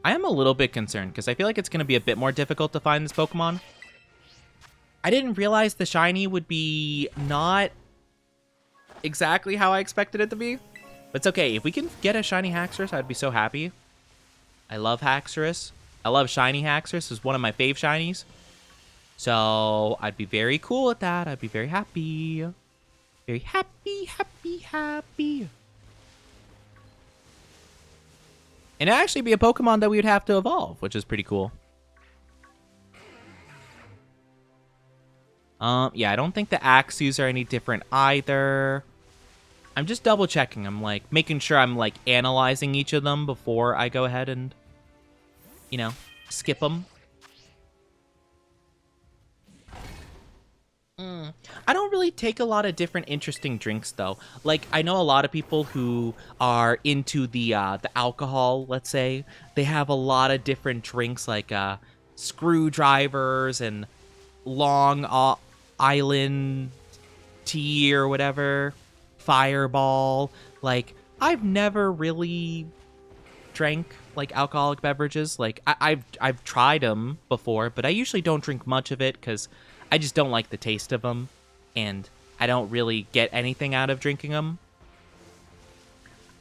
I am a little bit concerned because I feel like it's going to be a bit more difficult to find this Pokemon. I didn't realize the shiny would be not exactly how I expected it to be. But it's okay. If we can get a shiny Haxorus, I'd be so happy. I love Haxorus. I love shiny Haxorus. It's one of my fave shinies. So I'd be very cool with that. I'd be very happy. Very happy, happy, happy. And it'd actually be a Pokemon that we would have to evolve, which is pretty cool. Yeah, I don't think the Axews are any different either. I'm just double checking. I'm like making sure I'm like analyzing each of them before I go ahead and, you know, skip them. I don't really take a lot of different interesting drinks though. Like I know a lot of people who are into the alcohol, let's say. They have a lot of different drinks like screwdrivers and Long Island tea or whatever, Fireball. Like I've never really drank like alcoholic beverages. Like I've tried them before, but I usually don't drink much of it because I just don't like the taste of them, and I don't really get anything out of drinking them.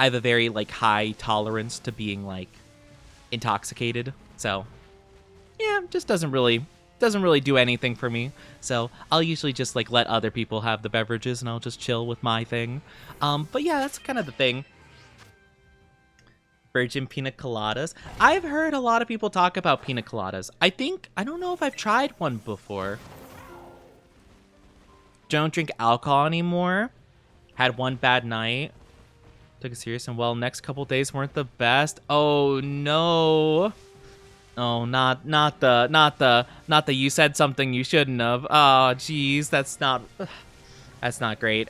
I have a very like high tolerance to being like intoxicated. So yeah, just doesn't really do anything for me. So I'll usually just like let other people have the beverages and I'll just chill with my thing. But yeah, that's kind of the thing. Virgin pina coladas. I've heard a lot of people talk about pina coladas. I don't know if I've tried one before. Don't drink alcohol anymore. Had one bad night. Took it serious and well, next couple days weren't the best. Oh no. Oh, not the you said something you shouldn't have. Oh, geez, that's not great.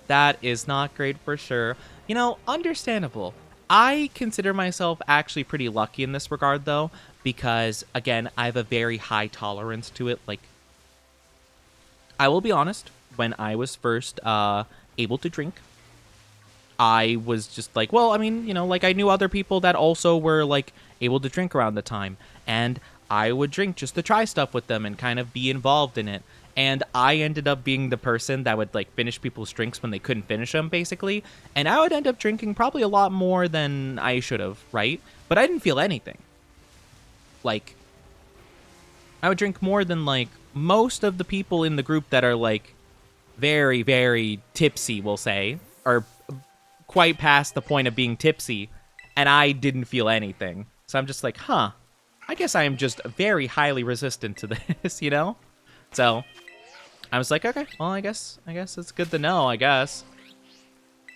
That is not great for sure. You know, understandable. I consider myself actually pretty lucky in this regard, though, because, again, I have a very high tolerance to it. Like, I will be honest, when I was first able to drink, I was just like, well, I mean, you know, like, I knew other people that also were, like, able to drink around the time, and I would drink just to try stuff with them and kind of be involved in it. And I ended up being the person that would like finish people's drinks when they couldn't finish them, basically. And I would end up drinking probably a lot more than I should have, right? But I didn't feel anything. Like, I would drink more than like most of the people in the group that are like very, very tipsy, we'll say, or quite past the point of being tipsy. And I didn't feel anything. So I'm just like, huh, I guess I am just very highly resistant to this, you know? So I was like, okay, well, I guess it's good to know, I guess.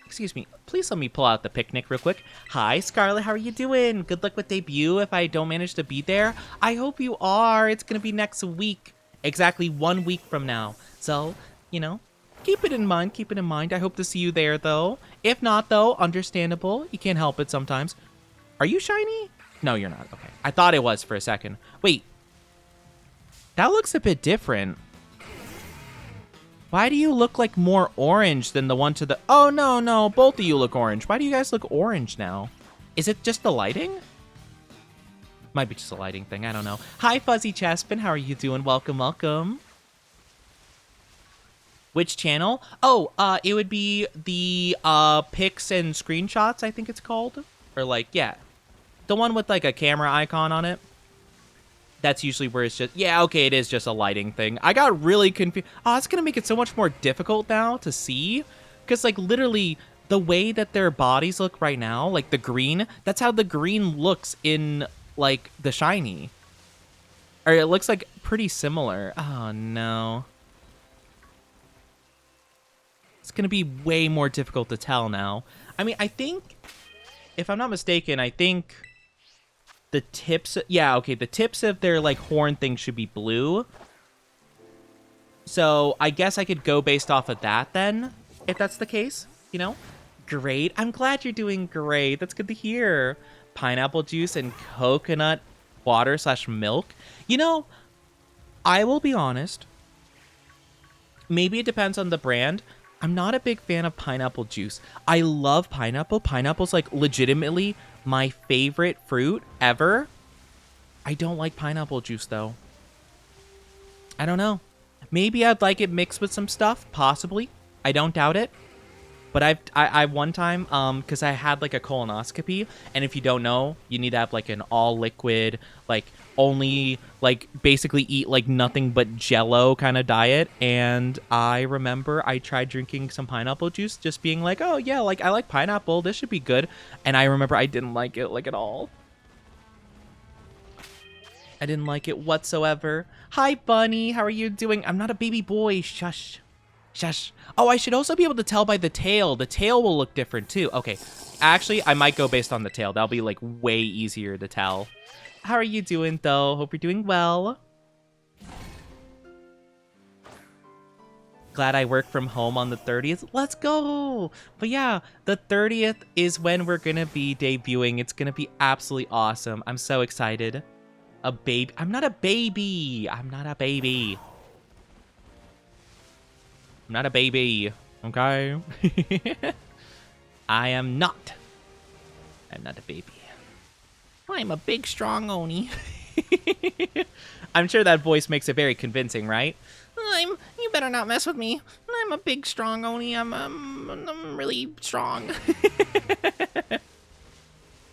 Excuse me, please let me pull out the picnic real quick. Hi, Scarlet, how are you doing? Good luck with debut if I don't manage to be there. I hope you are. It's going to be next week. Exactly 1 week from now. So, you know, keep it in mind, keep it in mind. I hope to see you there, though. If not, though, understandable. You can't help it sometimes. Are you shiny? No, you're not. Okay. I thought it was for a second. Wait. That looks a bit different. Why do you look like more orange than the one to the... Oh, no, no. Both of you look orange. Why do you guys look orange now? Is it just the lighting? Might be just a lighting thing. I don't know. Hi, Fuzzy Chespin. How are you doing? Welcome, welcome. Which channel? Oh, it would be the pics and screenshots, I think it's called. Or like, yeah. The one with like a camera icon on it. That's usually where it's just... Yeah, okay, it is just a lighting thing. I got really confused. Oh, it's going to make it so much more difficult now to see. Because, like, literally, the way that their bodies look right now, like the green, that's how the green looks in, like, the shiny. Or it looks, like, pretty similar. Oh, no. It's going to be way more difficult to tell now. I mean, I think, if I'm not mistaken, I think... The tips, yeah, okay, the tips of their, like, horn thing should be blue. So, I guess I could go based off of that, then, if that's the case, you know? Great, I'm glad you're doing great, that's good to hear. Pineapple juice and coconut water / milk. You know, I will be honest, maybe it depends on the brand. I'm not a big fan of pineapple juice. I love pineapple. Pineapple's, like, legitimately my favorite fruit ever. I don't like pineapple juice, though. I don't know. Maybe I'd like it mixed with some stuff, possibly. I don't doubt it. But I one time, because I had, like, a colonoscopy, and if you don't know, you need to have, like, an all-liquid, like, only, like, basically eat, like, nothing but Jell-O kind of diet, and I remember I tried drinking some pineapple juice, just being like, oh, yeah, like, I like pineapple, this should be good, and I remember I didn't like it, like, at all. I didn't like it whatsoever. Hi, Bunny, how are you doing? I'm not a baby boy, shush. Shush. Oh, I should also be able to tell by the tail. The tail will look different, too. Okay. Actually, I might go based on the tail. That'll be, like, way easier to tell. How are you doing, though? Hope you're doing well. Glad I work from home on the 30th. Let's go! But yeah, the 30th is when we're gonna be debuting. It's gonna be absolutely awesome. I'm so excited. A baby. I'm not a baby. I'm not a baby. I'm not a baby, okay? I am not. I'm not a baby. I'm a big, strong Oni. I'm sure that voice makes it very convincing, right? I'm You better not mess with me. I'm a big, strong Oni. I'm really strong.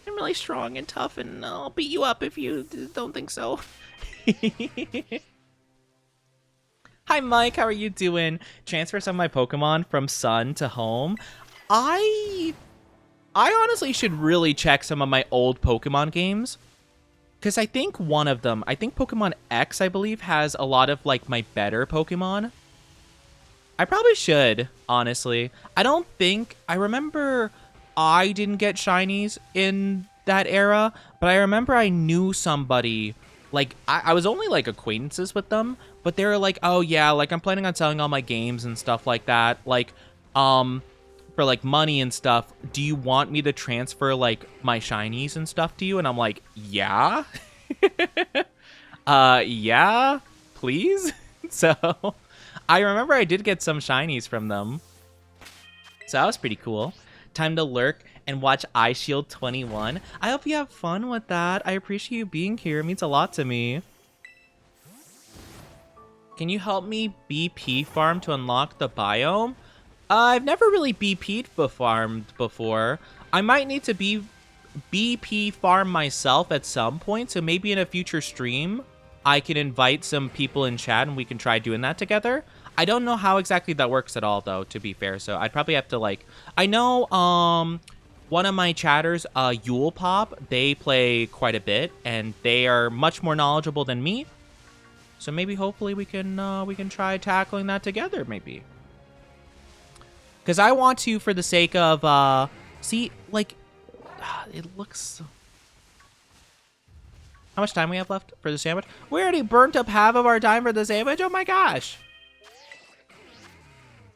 I'm really strong and tough, and I'll beat you up if you don't think so. Hi, Mike. How are you doing? Transfer some of my Pokemon from Sun to Home. I honestly should really check some of my old Pokemon games. Because I think one of them, I think Pokemon X, I believe, has a lot of, like, my better Pokemon. I probably should, honestly. I remember I didn't get shinies in that era, but I remember I knew somebody, like, I was only, like, acquaintances with them, but they were like, oh, yeah, like, I'm planning on selling all my games and stuff like that, like, for, like, money and stuff. Do you want me to transfer, like, my shinies and stuff to you? And I'm like, yeah? Yeah, please? So, I remember I did get some shinies from them. So that was pretty cool. Time to lurk and watch iShield 21. I hope you have fun with that. I appreciate you being here. It means a lot to me. Can you help me BP farm to unlock the biome? I've never really BP'd farmed before. I might need to BP farm myself at some point, so maybe in a future stream, I can invite some people in chat and we can try doing that together. I don't know how exactly that works at all, though, to be fair, so I'd probably have to, like... I know, one of my chatters, Yule Pop, they play quite a bit, and they are much more knowledgeable than me. So maybe, hopefully, we can try tackling that together, maybe. Because I want to, for the sake of, see, like, it looks... How much time we have left for the sandwich? We already burnt up half of our time for the sandwich? Oh my gosh!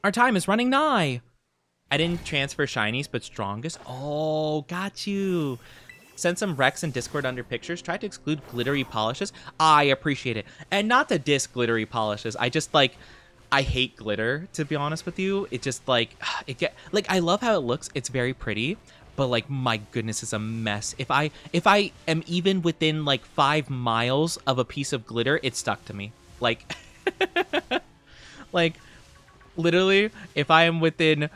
Our time is running nigh! I didn't transfer shinies, but strongest? Oh, got you! Send some Rex in Discord under pictures. Try to exclude glittery polishes. I appreciate it. And not to diss glittery polishes. I just, like... I hate glitter, to be honest with you. It just, like... I love how it looks. It's very pretty. But, like, my goodness, it's a mess. If I am even within, like, 5 miles of a piece of glitter, it's stuck to me. Like... like... Literally, if I am within...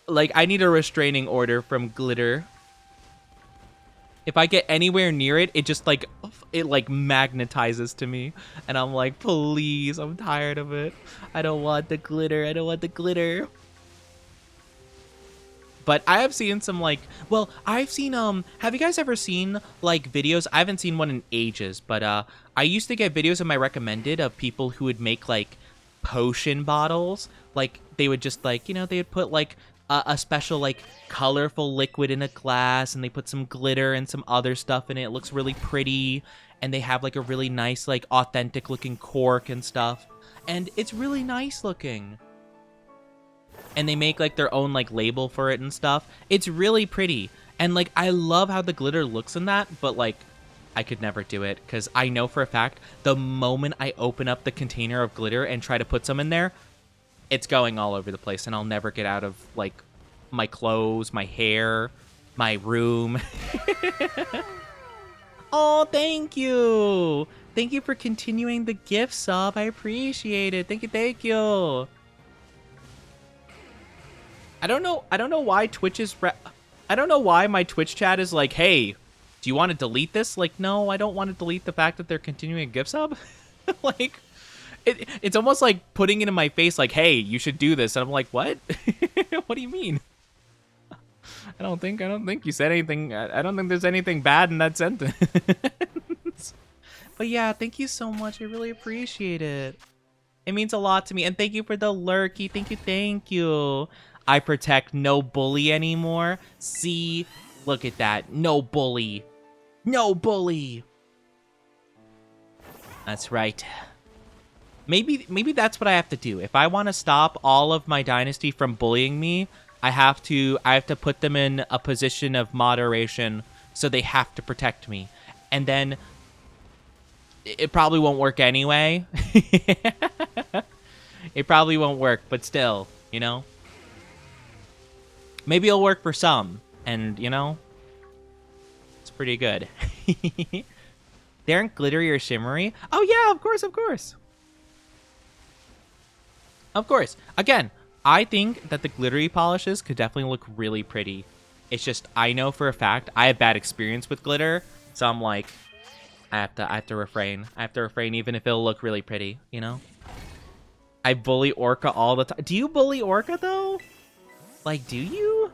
Like, I need a restraining order from glitter. If I get anywhere near it, it just, like, it, like, magnetizes to me. And I'm like, please, I'm tired of it. I don't want the glitter. I don't want the glitter. But I have seen some, like... Well, I've seen, have you guys ever seen, like, videos? I haven't seen one in ages, but, I used to get videos in my recommended of people who would make, like, potion bottles. Like, they would just, like, you know, they would put, like... a special, like, colorful liquid in a glass, and they put some glitter and some other stuff in it. It looks really pretty, and they have, like, a really nice, like, authentic-looking cork and stuff. And it's really nice looking. And they make, like, their own, like, label for it and stuff. It's really pretty. And, like, I love how the glitter looks in that, but, like, I could never do it, because I know for a fact, the moment I open up the container of glitter and try to put some in there, it's going all over the place, and I'll never get out of, like, my clothes, my hair, my room. Oh, thank you! Thank you for continuing the gift sub. I appreciate it. Thank you, thank you. I don't know why Twitch is... I don't know why my Twitch chat is like, hey, do you want to delete this? Like, no, I don't want to delete the fact that they're continuing a gift sub. Like... It's almost like putting it in my face like, hey, you should do this. And I'm like, what? What do you mean? I don't think you said anything. I don't think there's anything bad in that sentence. But yeah, thank you so much. I really appreciate it. It means a lot to me. And thank you for the lurky. Thank you, thank you. I protect, no bully anymore. See? Look at that. No bully. No bully. That's right. Maybe that's what I have to do. If I want to stop all of my dynasty from bullying me, I have to put them in a position of moderation, so they have to protect me. And then it probably won't work anyway. It probably won't work, but still, you know? Maybe it'll work for some, and, you know? It's pretty good. They aren't glittery or shimmery? Oh yeah, of course, of course. Of course. Again, I think that the glittery polishes could definitely look really pretty. It's just, I know for a fact, I have bad experience with glitter, so I'm like, I have to refrain. I have to refrain even if it'll look really pretty, you know? I bully Orca all the time. Do you bully Orca, though? Like, do you?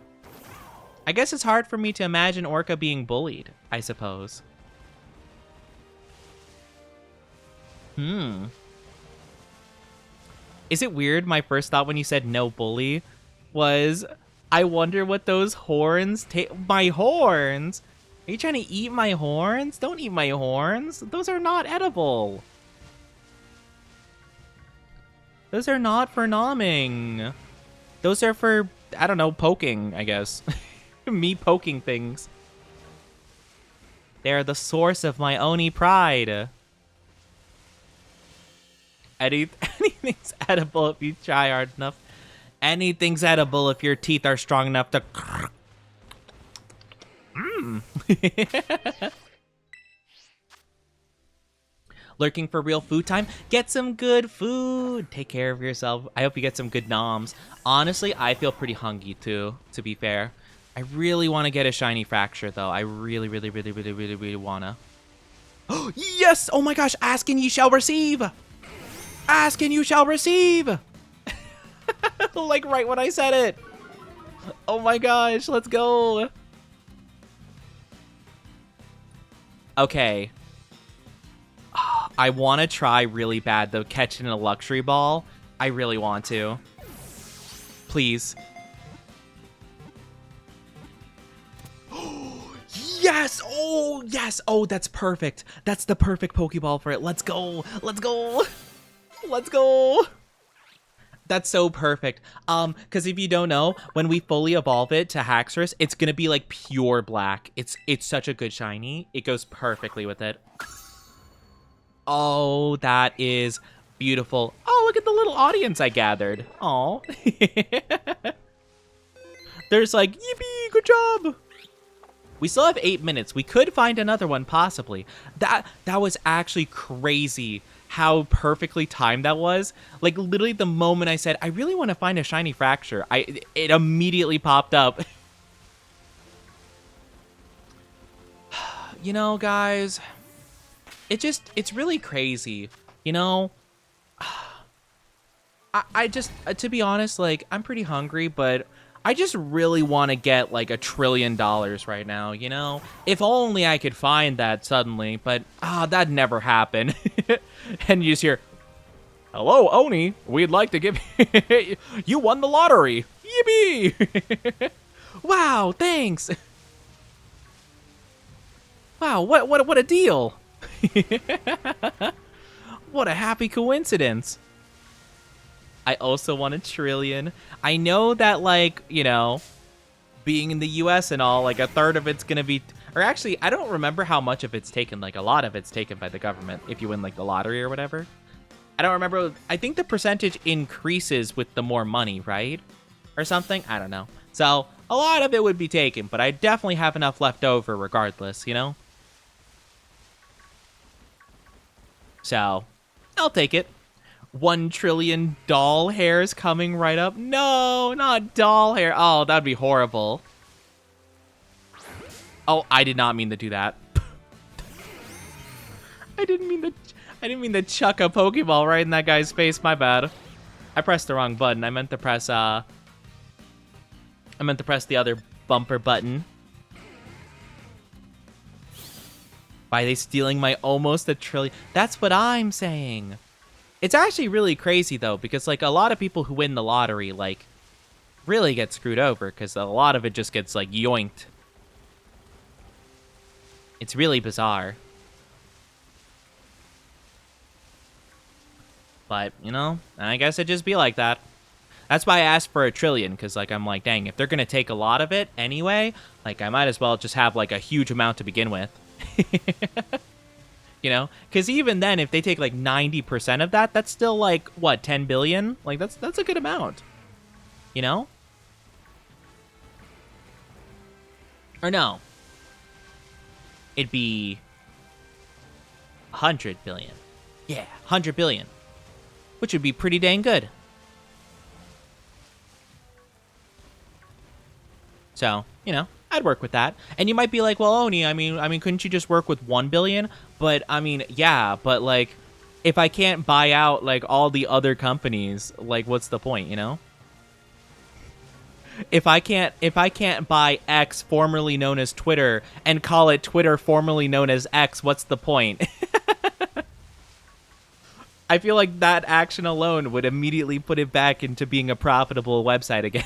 I guess it's hard for me to imagine Orca being bullied, I suppose. Is it weird? My first thought when you said no bully was, I wonder what those horns my horns? Are you trying to eat my horns? Don't eat my horns. Those are not edible. Those are not for nomming. Those are for, I don't know, poking, I guess. Me poking things. They're the source of my Oni pride. Anything's edible if you try hard enough. Anything's edible if your teeth are strong enough to... Lurking for real food time? Get some good food. Take care of yourself. I hope you get some good noms. Honestly, I feel pretty hungry too, to be fair. I really want to get a shiny fracture, though. I really want to. Oh, yes! Oh my gosh! Ask and ye shall receive! Ask and you shall receive! Like right when I said it. Oh my gosh, let's go. Okay. I want to try really bad, though, catching a luxury ball. I really want to. Please. Yes! Oh, yes! Oh, that's perfect. That's the perfect Pokeball for it. Let's go! Let's go! Let's go! That's so perfect. Because if you don't know, when we fully evolve it to Haxorus, it's gonna be like pure black. It's such a good shiny. It goes perfectly with it. Oh, that is beautiful. Oh, look at the little audience I gathered. Oh. There's like, yippee, good job. We still have 8 minutes. We could find another one, possibly. That was actually crazy how perfectly timed that was. Like, literally the moment I said, I really want to find a shiny fracture, it immediately popped up. You know, guys, it's really crazy. You know, I just, to be honest, like, I'm pretty hungry, but I just really want to get like $1 trillion right now, you know? If only I could find that suddenly, but that'd never happen. And you just hear, hello, Oni, we'd like to give you won the lottery. Yippee! Wow, thanks. Wow, what a deal. What a happy coincidence. I also want $1 trillion. I know that, like, you know, being in the US and all, like, 1/3 of it's gonna be, or actually, I don't remember how much of it's taken. Like, a lot of it's taken by the government if you win, like, the lottery or whatever. I don't remember. I think the percentage increases with the more money, right? Or something? I don't know. So, a lot of it would be taken, but I definitely have enough left over regardless, you know? So, I'll take it. 1 trillion doll hairs coming right up. No, not doll hair. Oh, that'd be horrible. Oh, I did not mean to do that. I didn't mean to chuck a Pokeball right in that guy's face. My bad. I pressed the wrong button. I meant to press the other bumper button. Why are they stealing my almost $1 trillion? That's what I'm saying. It's actually really crazy, though, because, like, a lot of people who win the lottery, like, really get screwed over, because a lot of it just gets, like, yoinked. It's really bizarre. But, you know, I guess it'd just be like that. That's why I asked for $1 trillion, because, like, I'm like, dang, if they're going to take a lot of it anyway, like, I might as well just have, like, a huge amount to begin with. You know, because even then, if they take like 90% of that, that's still like, what, 10 billion? Like, that's a good amount. You know? Or no. It'd be 100 billion. Yeah, 100 billion. Which would be pretty dang good. So, I'd work with that. And you might be like, well, Oni, I mean, couldn't you just work with 1 billion? But I mean, yeah, but like, if I can't buy out like all the other companies, like, what's the point, If I can't buy X, formerly known as Twitter, and call it Twitter, formerly known as X, what's the point? I feel like that action alone would immediately put it back into being a profitable website again.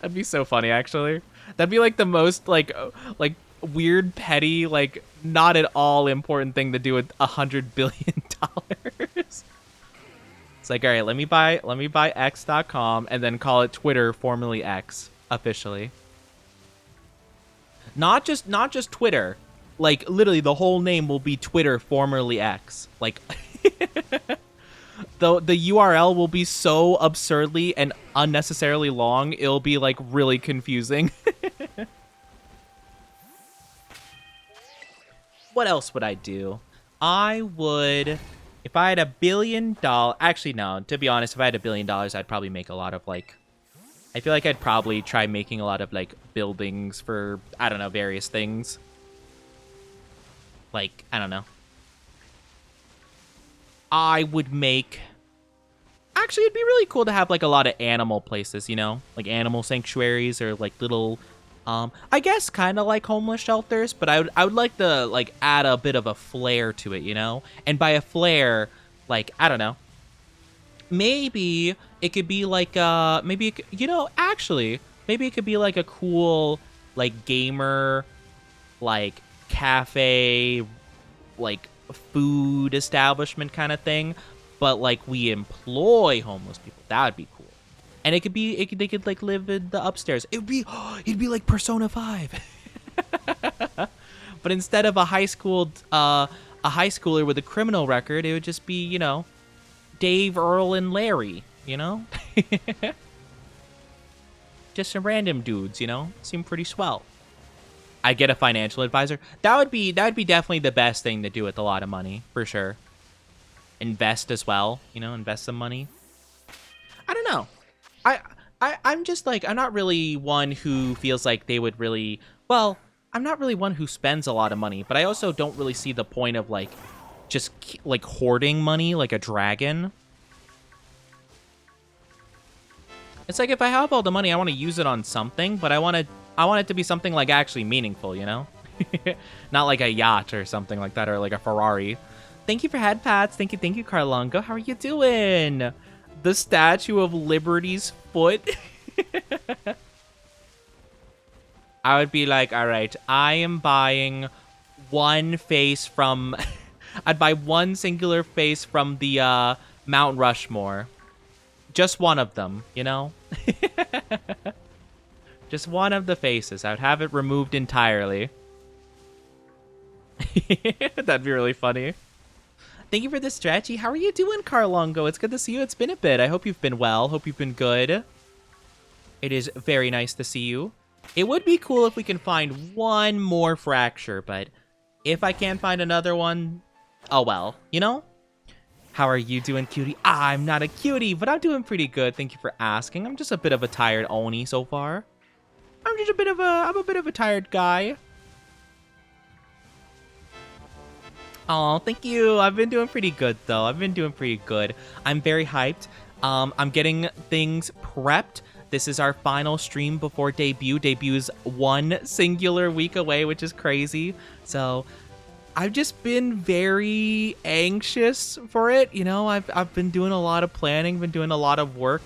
That'd be so funny, actually. That'd be like the most like weird, petty, like not at all important thing to do with $100 billion. It's like, all right, let me buy X.com and then call it Twitter, formerly X, officially. Not just Twitter. Like, literally, the whole name will be Twitter, formerly X. Like, the URL will be so absurdly and unnecessarily long, it'll be, like, really confusing. What else would I do? I would, if I had $1 billion... Actually, no, to be honest, if I had $1 billion, I'd probably make a lot of, like... I feel like I'd probably try making a lot of, like, buildings for, I don't know, various things. Like, I don't know. I would make... Actually, it'd be really cool to have, like, a lot of animal places, Like, animal sanctuaries or, like, little... I guess kind of like homeless shelters, but I would like to, like, add a bit of a flair to it, And by a flair, like, I don't know. Maybe it could be, like, maybe, actually, maybe it could be, like, a cool, like, gamer, like... cafe, like food establishment kind of thing, but like we employ homeless people. That would be cool. And it could be they could like live in the upstairs. It'd be like Persona 5. But instead of a high schooler with a criminal record, it would just be, Dave, Earl, and Larry, Just some random dudes, Seem pretty swell. I get a financial advisor. That would be definitely the best thing to do with a lot of money, for sure. Invest as well, invest some money. I don't know. I'm just like, I'm not really one who feels like they would really, well, I'm not really one who spends a lot of money, but I also don't really see the point of like just like hoarding money like a dragon. It's like if I have all the money, I want to use it on something, but I want it to be something like actually meaningful, Not like a yacht or something like that, or like a Ferrari. Thank you for head pats. Thank you, Carlongo. How are you doing? The Statue of Liberty's foot. I would be like, all right, I am buying one face from... I'd buy one singular face from the Mount Rushmore. Just one of them, Just one of the faces. I would have it removed entirely. That'd be really funny. Thank you for the stretchy. How are you doing, Carlongo? It's good to see you. It's been a bit. I hope you've been well. Hope you've been good. It is very nice to see you. It would be cool if we can find one more fracture, but if I can't find another one, oh well, How are you doing, cutie? I'm not a cutie, but I'm doing pretty good. Thank you for asking. I'm just a bit of a tired Oni so far. I'm a bit of a tired guy. Oh, thank you. I've been doing pretty good, though. I've been doing pretty good. I'm very hyped. I'm getting things prepped. This is our final stream before debut. Debut is one singular week away, which is crazy. So I've just been very anxious for it. I've been doing a lot of planning, been doing a lot of work,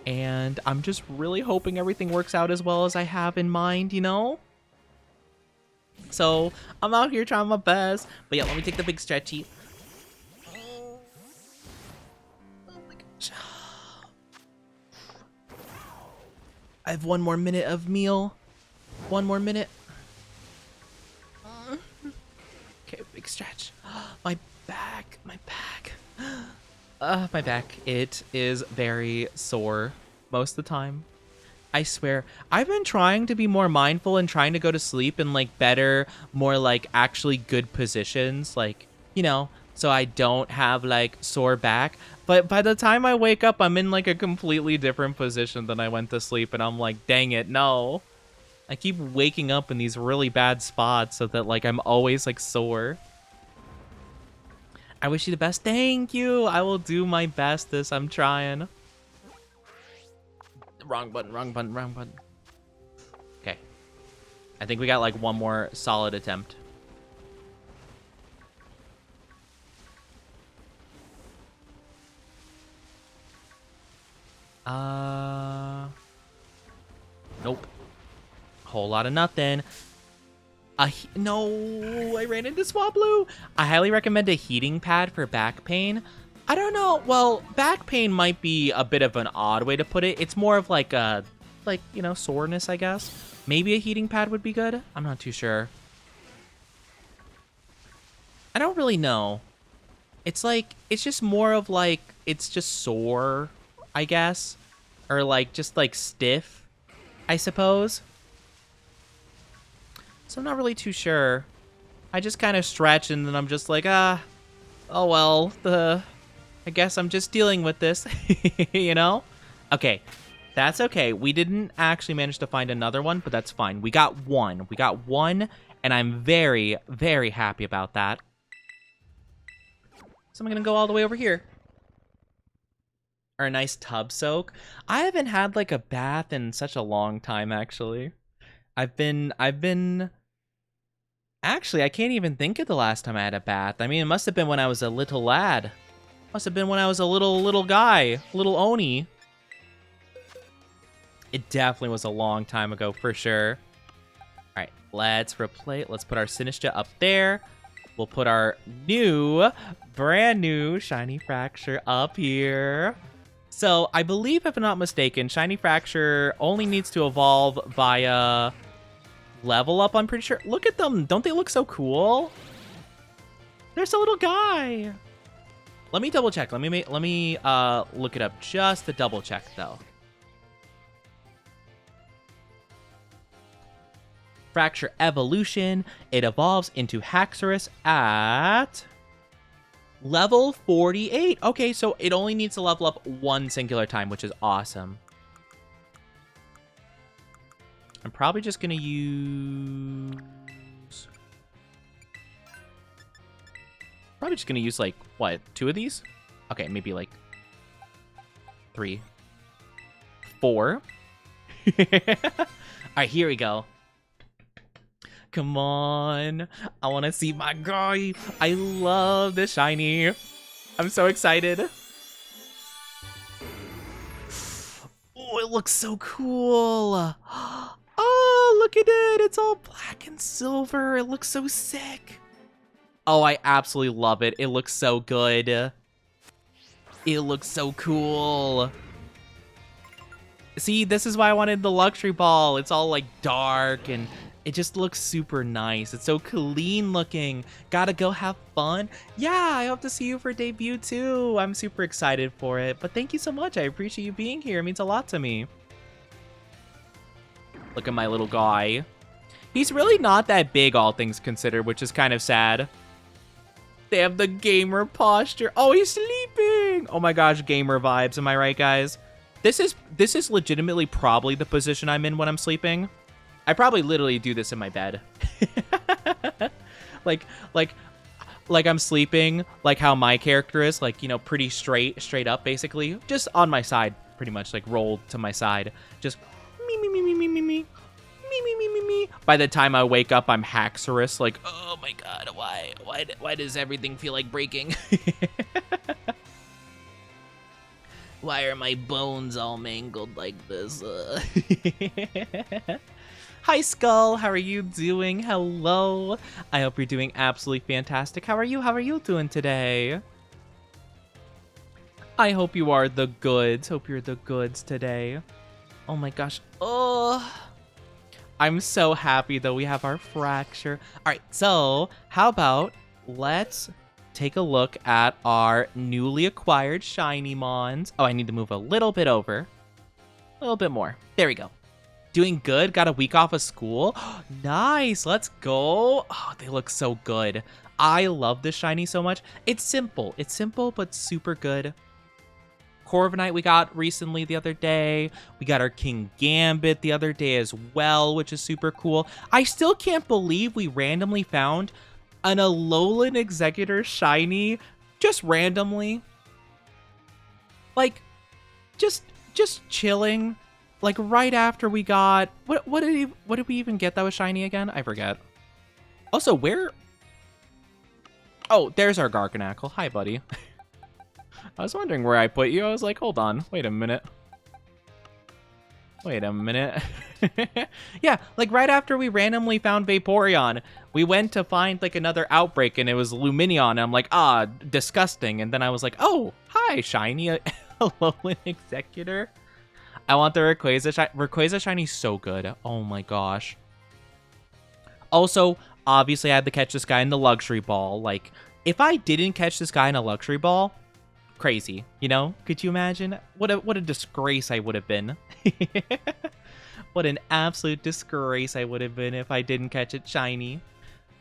and I'm just really hoping everything works out as well as I have in mind, So I'm out here trying my best. But yeah, let me take the big stretchy. Oh my gosh. I have one more minute of meal. One more minute. Okay, big stretch. My back. My back. It is very sore most of the time. I swear, I've been trying to be more mindful and trying to go to sleep in like better, more like actually good positions. Like, so I don't have like sore back. But by the time I wake up, I'm in like a completely different position than I went to sleep, and I'm like, dang it, no. I keep waking up in these really bad spots so that like I'm always like sore. I wish you the best. Thank you. I will do my bestest. I'm trying. Wrong button, wrong button, wrong button. Okay. I think we got like one more solid attempt. Nope. Whole lot of nothing. No, I ran into Swablu. I highly recommend a heating pad for back pain. I don't know. Well, back pain might be a bit of an odd way to put it. It's more of like a, you know, soreness, I guess. Maybe a heating pad would be good. I'm not too sure. I don't really know. It's like, it's just more of like, it's just sore, I guess. Or like, just like stiff, I suppose. So I'm not really too sure. I just kind of stretch and then I'm just like, oh well, I guess I'm just dealing with this, you know? Okay, that's okay. We didn't actually manage to find another one, but that's fine. We got one. We got one, and I'm very, very happy about that. So I'm gonna go all the way over here. Or a nice tub soak. I haven't had like a bath in such a long time, actually. I've been Actually, I can't even think of the last time I had a bath. I mean, it must have been when I was a little lad. Must have been when I was a little guy, little Oni. It definitely was a long time ago, for sure. All right, let's replay. Let's put our Sinistra up there. We'll put our brand new Shiny Fracture up here. So, I believe, if I'm not mistaken, Shiny Fracture only needs to evolve via level up, I'm pretty sure. Look at them. Don't they look so cool? There's a little guy. Let me double check. Let me look it up just to double check though. Fracture evolution. It evolves into Haxorus at level 48. Okay, so it only needs to level up one singular time, which is awesome. I'm probably just gonna use... like, what, 2 of these? Okay, maybe like 3, 4. Alright, here we go. Come on. I want to see my guy. I love the shiny. I'm so excited. Oh, it looks so cool. Oh, look at it. It's all black and silver. It looks so sick. Oh, I absolutely love it. It looks so good. It looks so cool. See, this is why I wanted the luxury ball. It's all like dark and it just looks super nice. It's so clean looking. Gotta go have fun. Yeah, I hope to see you for debut too. I'm super excited for it. But thank you so much. I appreciate you being here. It means a lot to me. Look at my little guy. He's really not that big, all things considered, which is kind of sad. They have the gamer posture. Oh, he's sleeping. Oh my gosh, gamer vibes. Am I right, guys? This is legitimately probably the position I'm in when I'm sleeping. I probably literally do this in my bed. like I'm sleeping, like how my character is, like, you know, pretty straight up, basically. Just on my side, pretty much, like rolled to my side. Just me. By the time I wake up, I'm Haxorus, like, oh my god, why does everything feel like breaking? Why are my bones all mangled like this? Hi, Skull. How are you doing? Hello. I hope you're doing absolutely fantastic. How are you? How are you doing today? I hope you are the goods. Hope you're the goods today. Oh my gosh. Oh, I'm so happy that we have our fracture. All right, so how about let's take a look at our newly acquired shiny mons. Oh, I need to move a little bit over. A little bit more. There we go. Doing good. Got a week off of school. Nice. Let's go. Oh, they look so good. I love this shiny so much. It's simple. It's simple, but super good. Corviknight we got recently the other day. We got our King Gambit the other day as well, which is super cool. I still can't believe we randomly found an Alolan Executor shiny just randomly. Like, just chilling. Like right after we got what did we even get that was shiny again? I forget. Also, where? Oh, there's our Garganacl. Hi, buddy. I was wondering where I put you. I was like, hold on. Wait a minute. Wait a minute. Yeah, like right after we randomly found Vaporeon, we went to find like another outbreak and it was Lumineon. And I'm like, ah, disgusting. And then I was like, oh, hi, shiny Alolan Executor. I want the Rayquaza shiny. Rayquaza shiny's so good. Oh my gosh. Also, obviously I had to catch this guy in the luxury ball. Like, if I didn't catch this guy in a luxury ball, crazy, you know? Could you imagine? What a disgrace I would have been. What an absolute disgrace I would have been if I didn't catch it shiny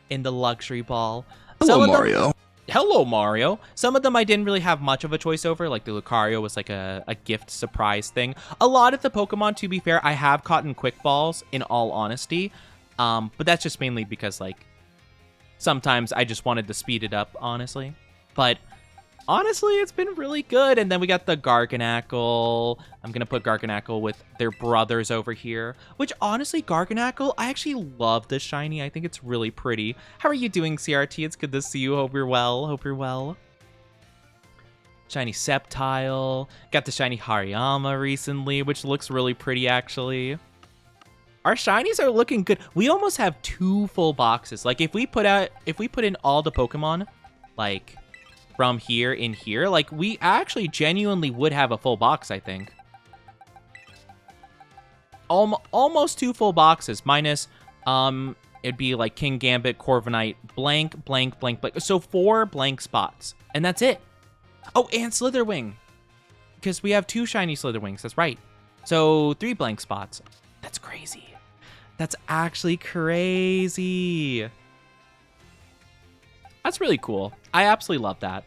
in the luxury ball. Hello, Mario. Hello, Mario. Some of them I didn't really have much of a choice over, like the Lucario was like a gift surprise thing. A lot of the Pokemon, to be fair, I have caught in quick balls, in all honesty. But that's just mainly because, like, sometimes I just wanted to speed it up, honestly. But honestly, it's been really good. And then we got the Garganacl. I'm going to put Garganacl with their brothers over here. Which, honestly, Garganacl, I actually love this shiny. I think it's really pretty. How are you doing, CRT? It's good to see you. Hope you're well. Hope you're well. Shiny Sceptile. Got the shiny Hariyama recently, which looks really pretty, actually. Our shinies are looking good. We almost have 2 full boxes. Like, if we put in all the Pokemon, like, from here in here, like, we actually genuinely would have a full box, I think. Almost 2 full boxes, minus, it'd be like King Gambit, Corviknight, blank, blank, blank, blank. So 4 blank spots, and that's it. Oh, and Slitherwing, because we have 2 shiny Slitherwings, that's right. So 3 blank spots. That's crazy. That's actually crazy. That's really cool. I absolutely love that.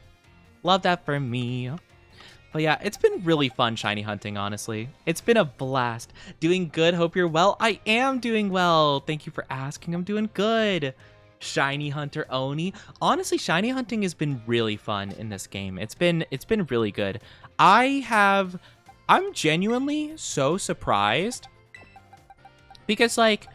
Love that for me. But yeah, it's been really fun shiny hunting, honestly. It's been a blast. Doing good. Hope you're well. I am doing well. Thank you for asking. I'm doing good. Shiny Hunter Oni. Honestly, shiny hunting has been really fun in this game. It's been really good. I'm genuinely so surprised. Because, like,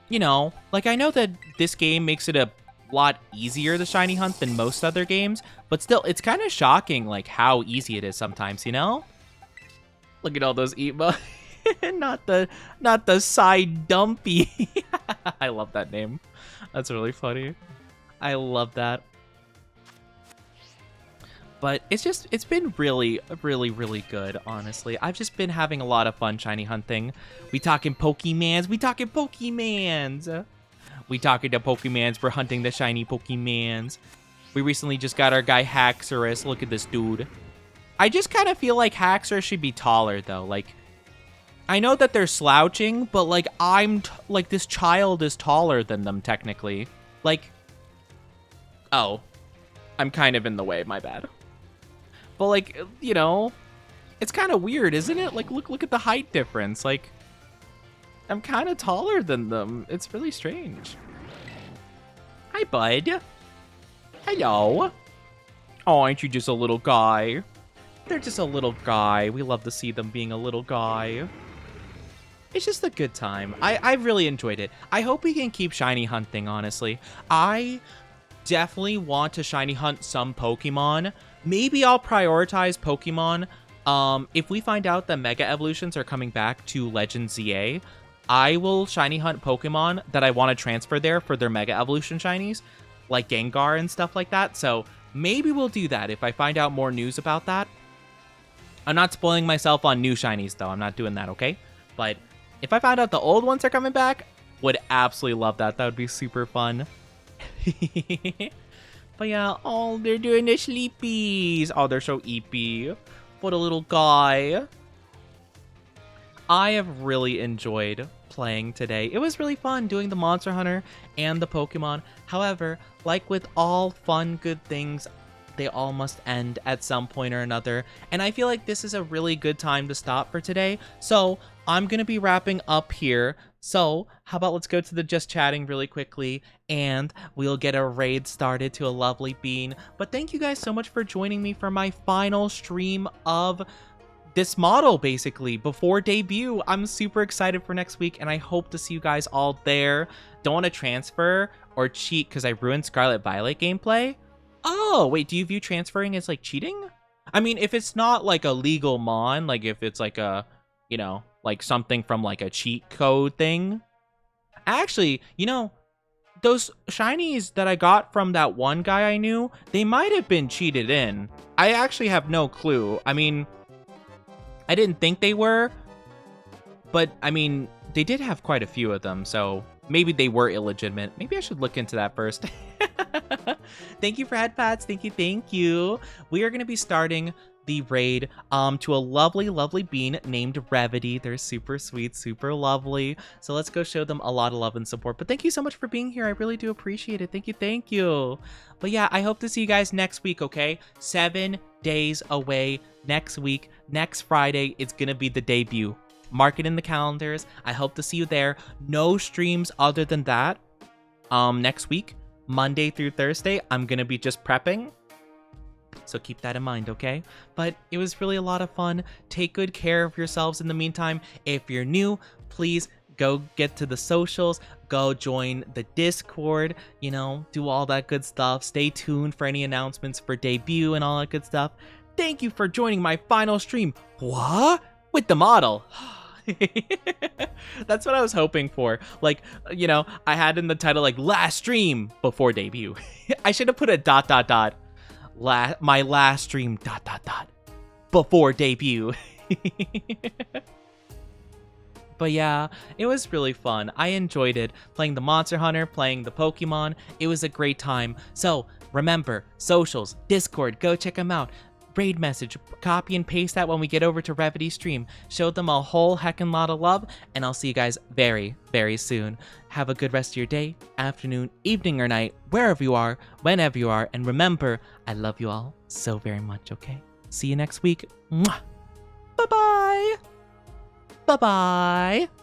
you know, like, I know that this game makes it a lot easier to shiny hunt than most other games, but still, it's kind of shocking, like, how easy it is sometimes, you know? Look at all those emo. not the side dumpy. I love that name. That's really funny. I love that. But it's been really, really, really good, honestly. I've just been having a lot of fun shiny hunting. We talking Pokemans. We talking Pokemans. We talking to Pokemans. We're hunting the shiny Pokemans. We recently just got our guy Haxorus. Look at this dude. I just kind of feel like Haxorus should be taller, though. Like, I know that they're slouching, but, like, like, this child is taller than them, technically. Like, oh. I'm kind of in the way, my bad. But, like, you know, it's kind of weird, isn't it? Like, look at the height difference. Like, I'm kind of taller than them. It's really strange. Hi, bud. Hello. Oh, aren't you just a little guy? They're just a little guy. We love to see them being a little guy. It's just a good time. I really enjoyed it. I hope we can keep shiny hunting, honestly. I definitely want to shiny hunt some Pokemon. Maybe I'll prioritize Pokemon. If we find out that Mega Evolutions are coming back to Legends ZA, I will shiny hunt Pokemon that I want to transfer there for their Mega Evolution shinies, like Gengar and stuff like that. So maybe we'll do that if I find out more news about that. I'm not spoiling myself on new shinies, though. I'm not doing that, okay? But if I find out the old ones are coming back, would absolutely love that. That would be super fun. But yeah, oh, they're doing the sleepies. Oh, they're so eepy. What a little guy. I have really enjoyed playing today. It was really fun doing the Monster Hunter and the Pokemon. However, like with all fun, good things, they all must end at some point or another. And I feel like this is a really good time to stop for today. So I'm going to be wrapping up here. So how about let's go to the just chatting really quickly and we'll get a raid started to a lovely bean. But thank you guys so much for joining me for my final stream of this model, basically, before debut. I'm super excited for next week and I hope to see you guys all there. Don't want to transfer or cheat because I ruined Scarlet Violet gameplay. Oh, wait, do you view transferring as like cheating? I mean, if it's not like a legal mon, like if it's like a, you know, like something from like a cheat code thing. Actually, you know, those shinies that I got from that one guy I knew, they might have been cheated in. I actually have no clue. I mean, I didn't think they were, but I mean, they did have quite a few of them, so maybe they were illegitimate. Maybe I should look into that first. Thank you for head pats. Thank you. We are going to be starting the raid to a lovely bean named Revity. They're super sweet, super lovely. So let's go show them a lot of love and support. But thank you so much for being here. I really do appreciate it. Thank you. But yeah, I hope to see you guys next week, okay? 7 days away next week. Next Friday, it's going to be the debut. Mark it in the calendars. I hope to see you there. No streams other than that. Next week, Monday through Thursday, I'm going to be just prepping. So keep that in mind, okay? But it was really a lot of fun. Take good care of yourselves in the meantime. If you're new, please go get to the socials. Go join the Discord, you know, do all that good stuff. Stay tuned for any announcements for debut and all that good stuff. Thank you for joining my final stream. What? With the model. That's what I was hoping for. Like, you know, I had in the title like last stream before debut. I should have put a ... my last stream ... before debut. But yeah, it was really fun. I enjoyed it playing the Monster Hunter, playing the Pokemon. It was a great time. So remember, socials, Discord, go check them out. Raid message, copy and paste that when we get over to Revity stream. Show them a whole heckin' lot of love, and I'll see you guys very soon. Have a good rest of your day, afternoon, evening, or night, wherever you are, whenever you are, and remember, I love you all so very much, okay? See you next week. Mwah! Bye-bye! Bye-bye!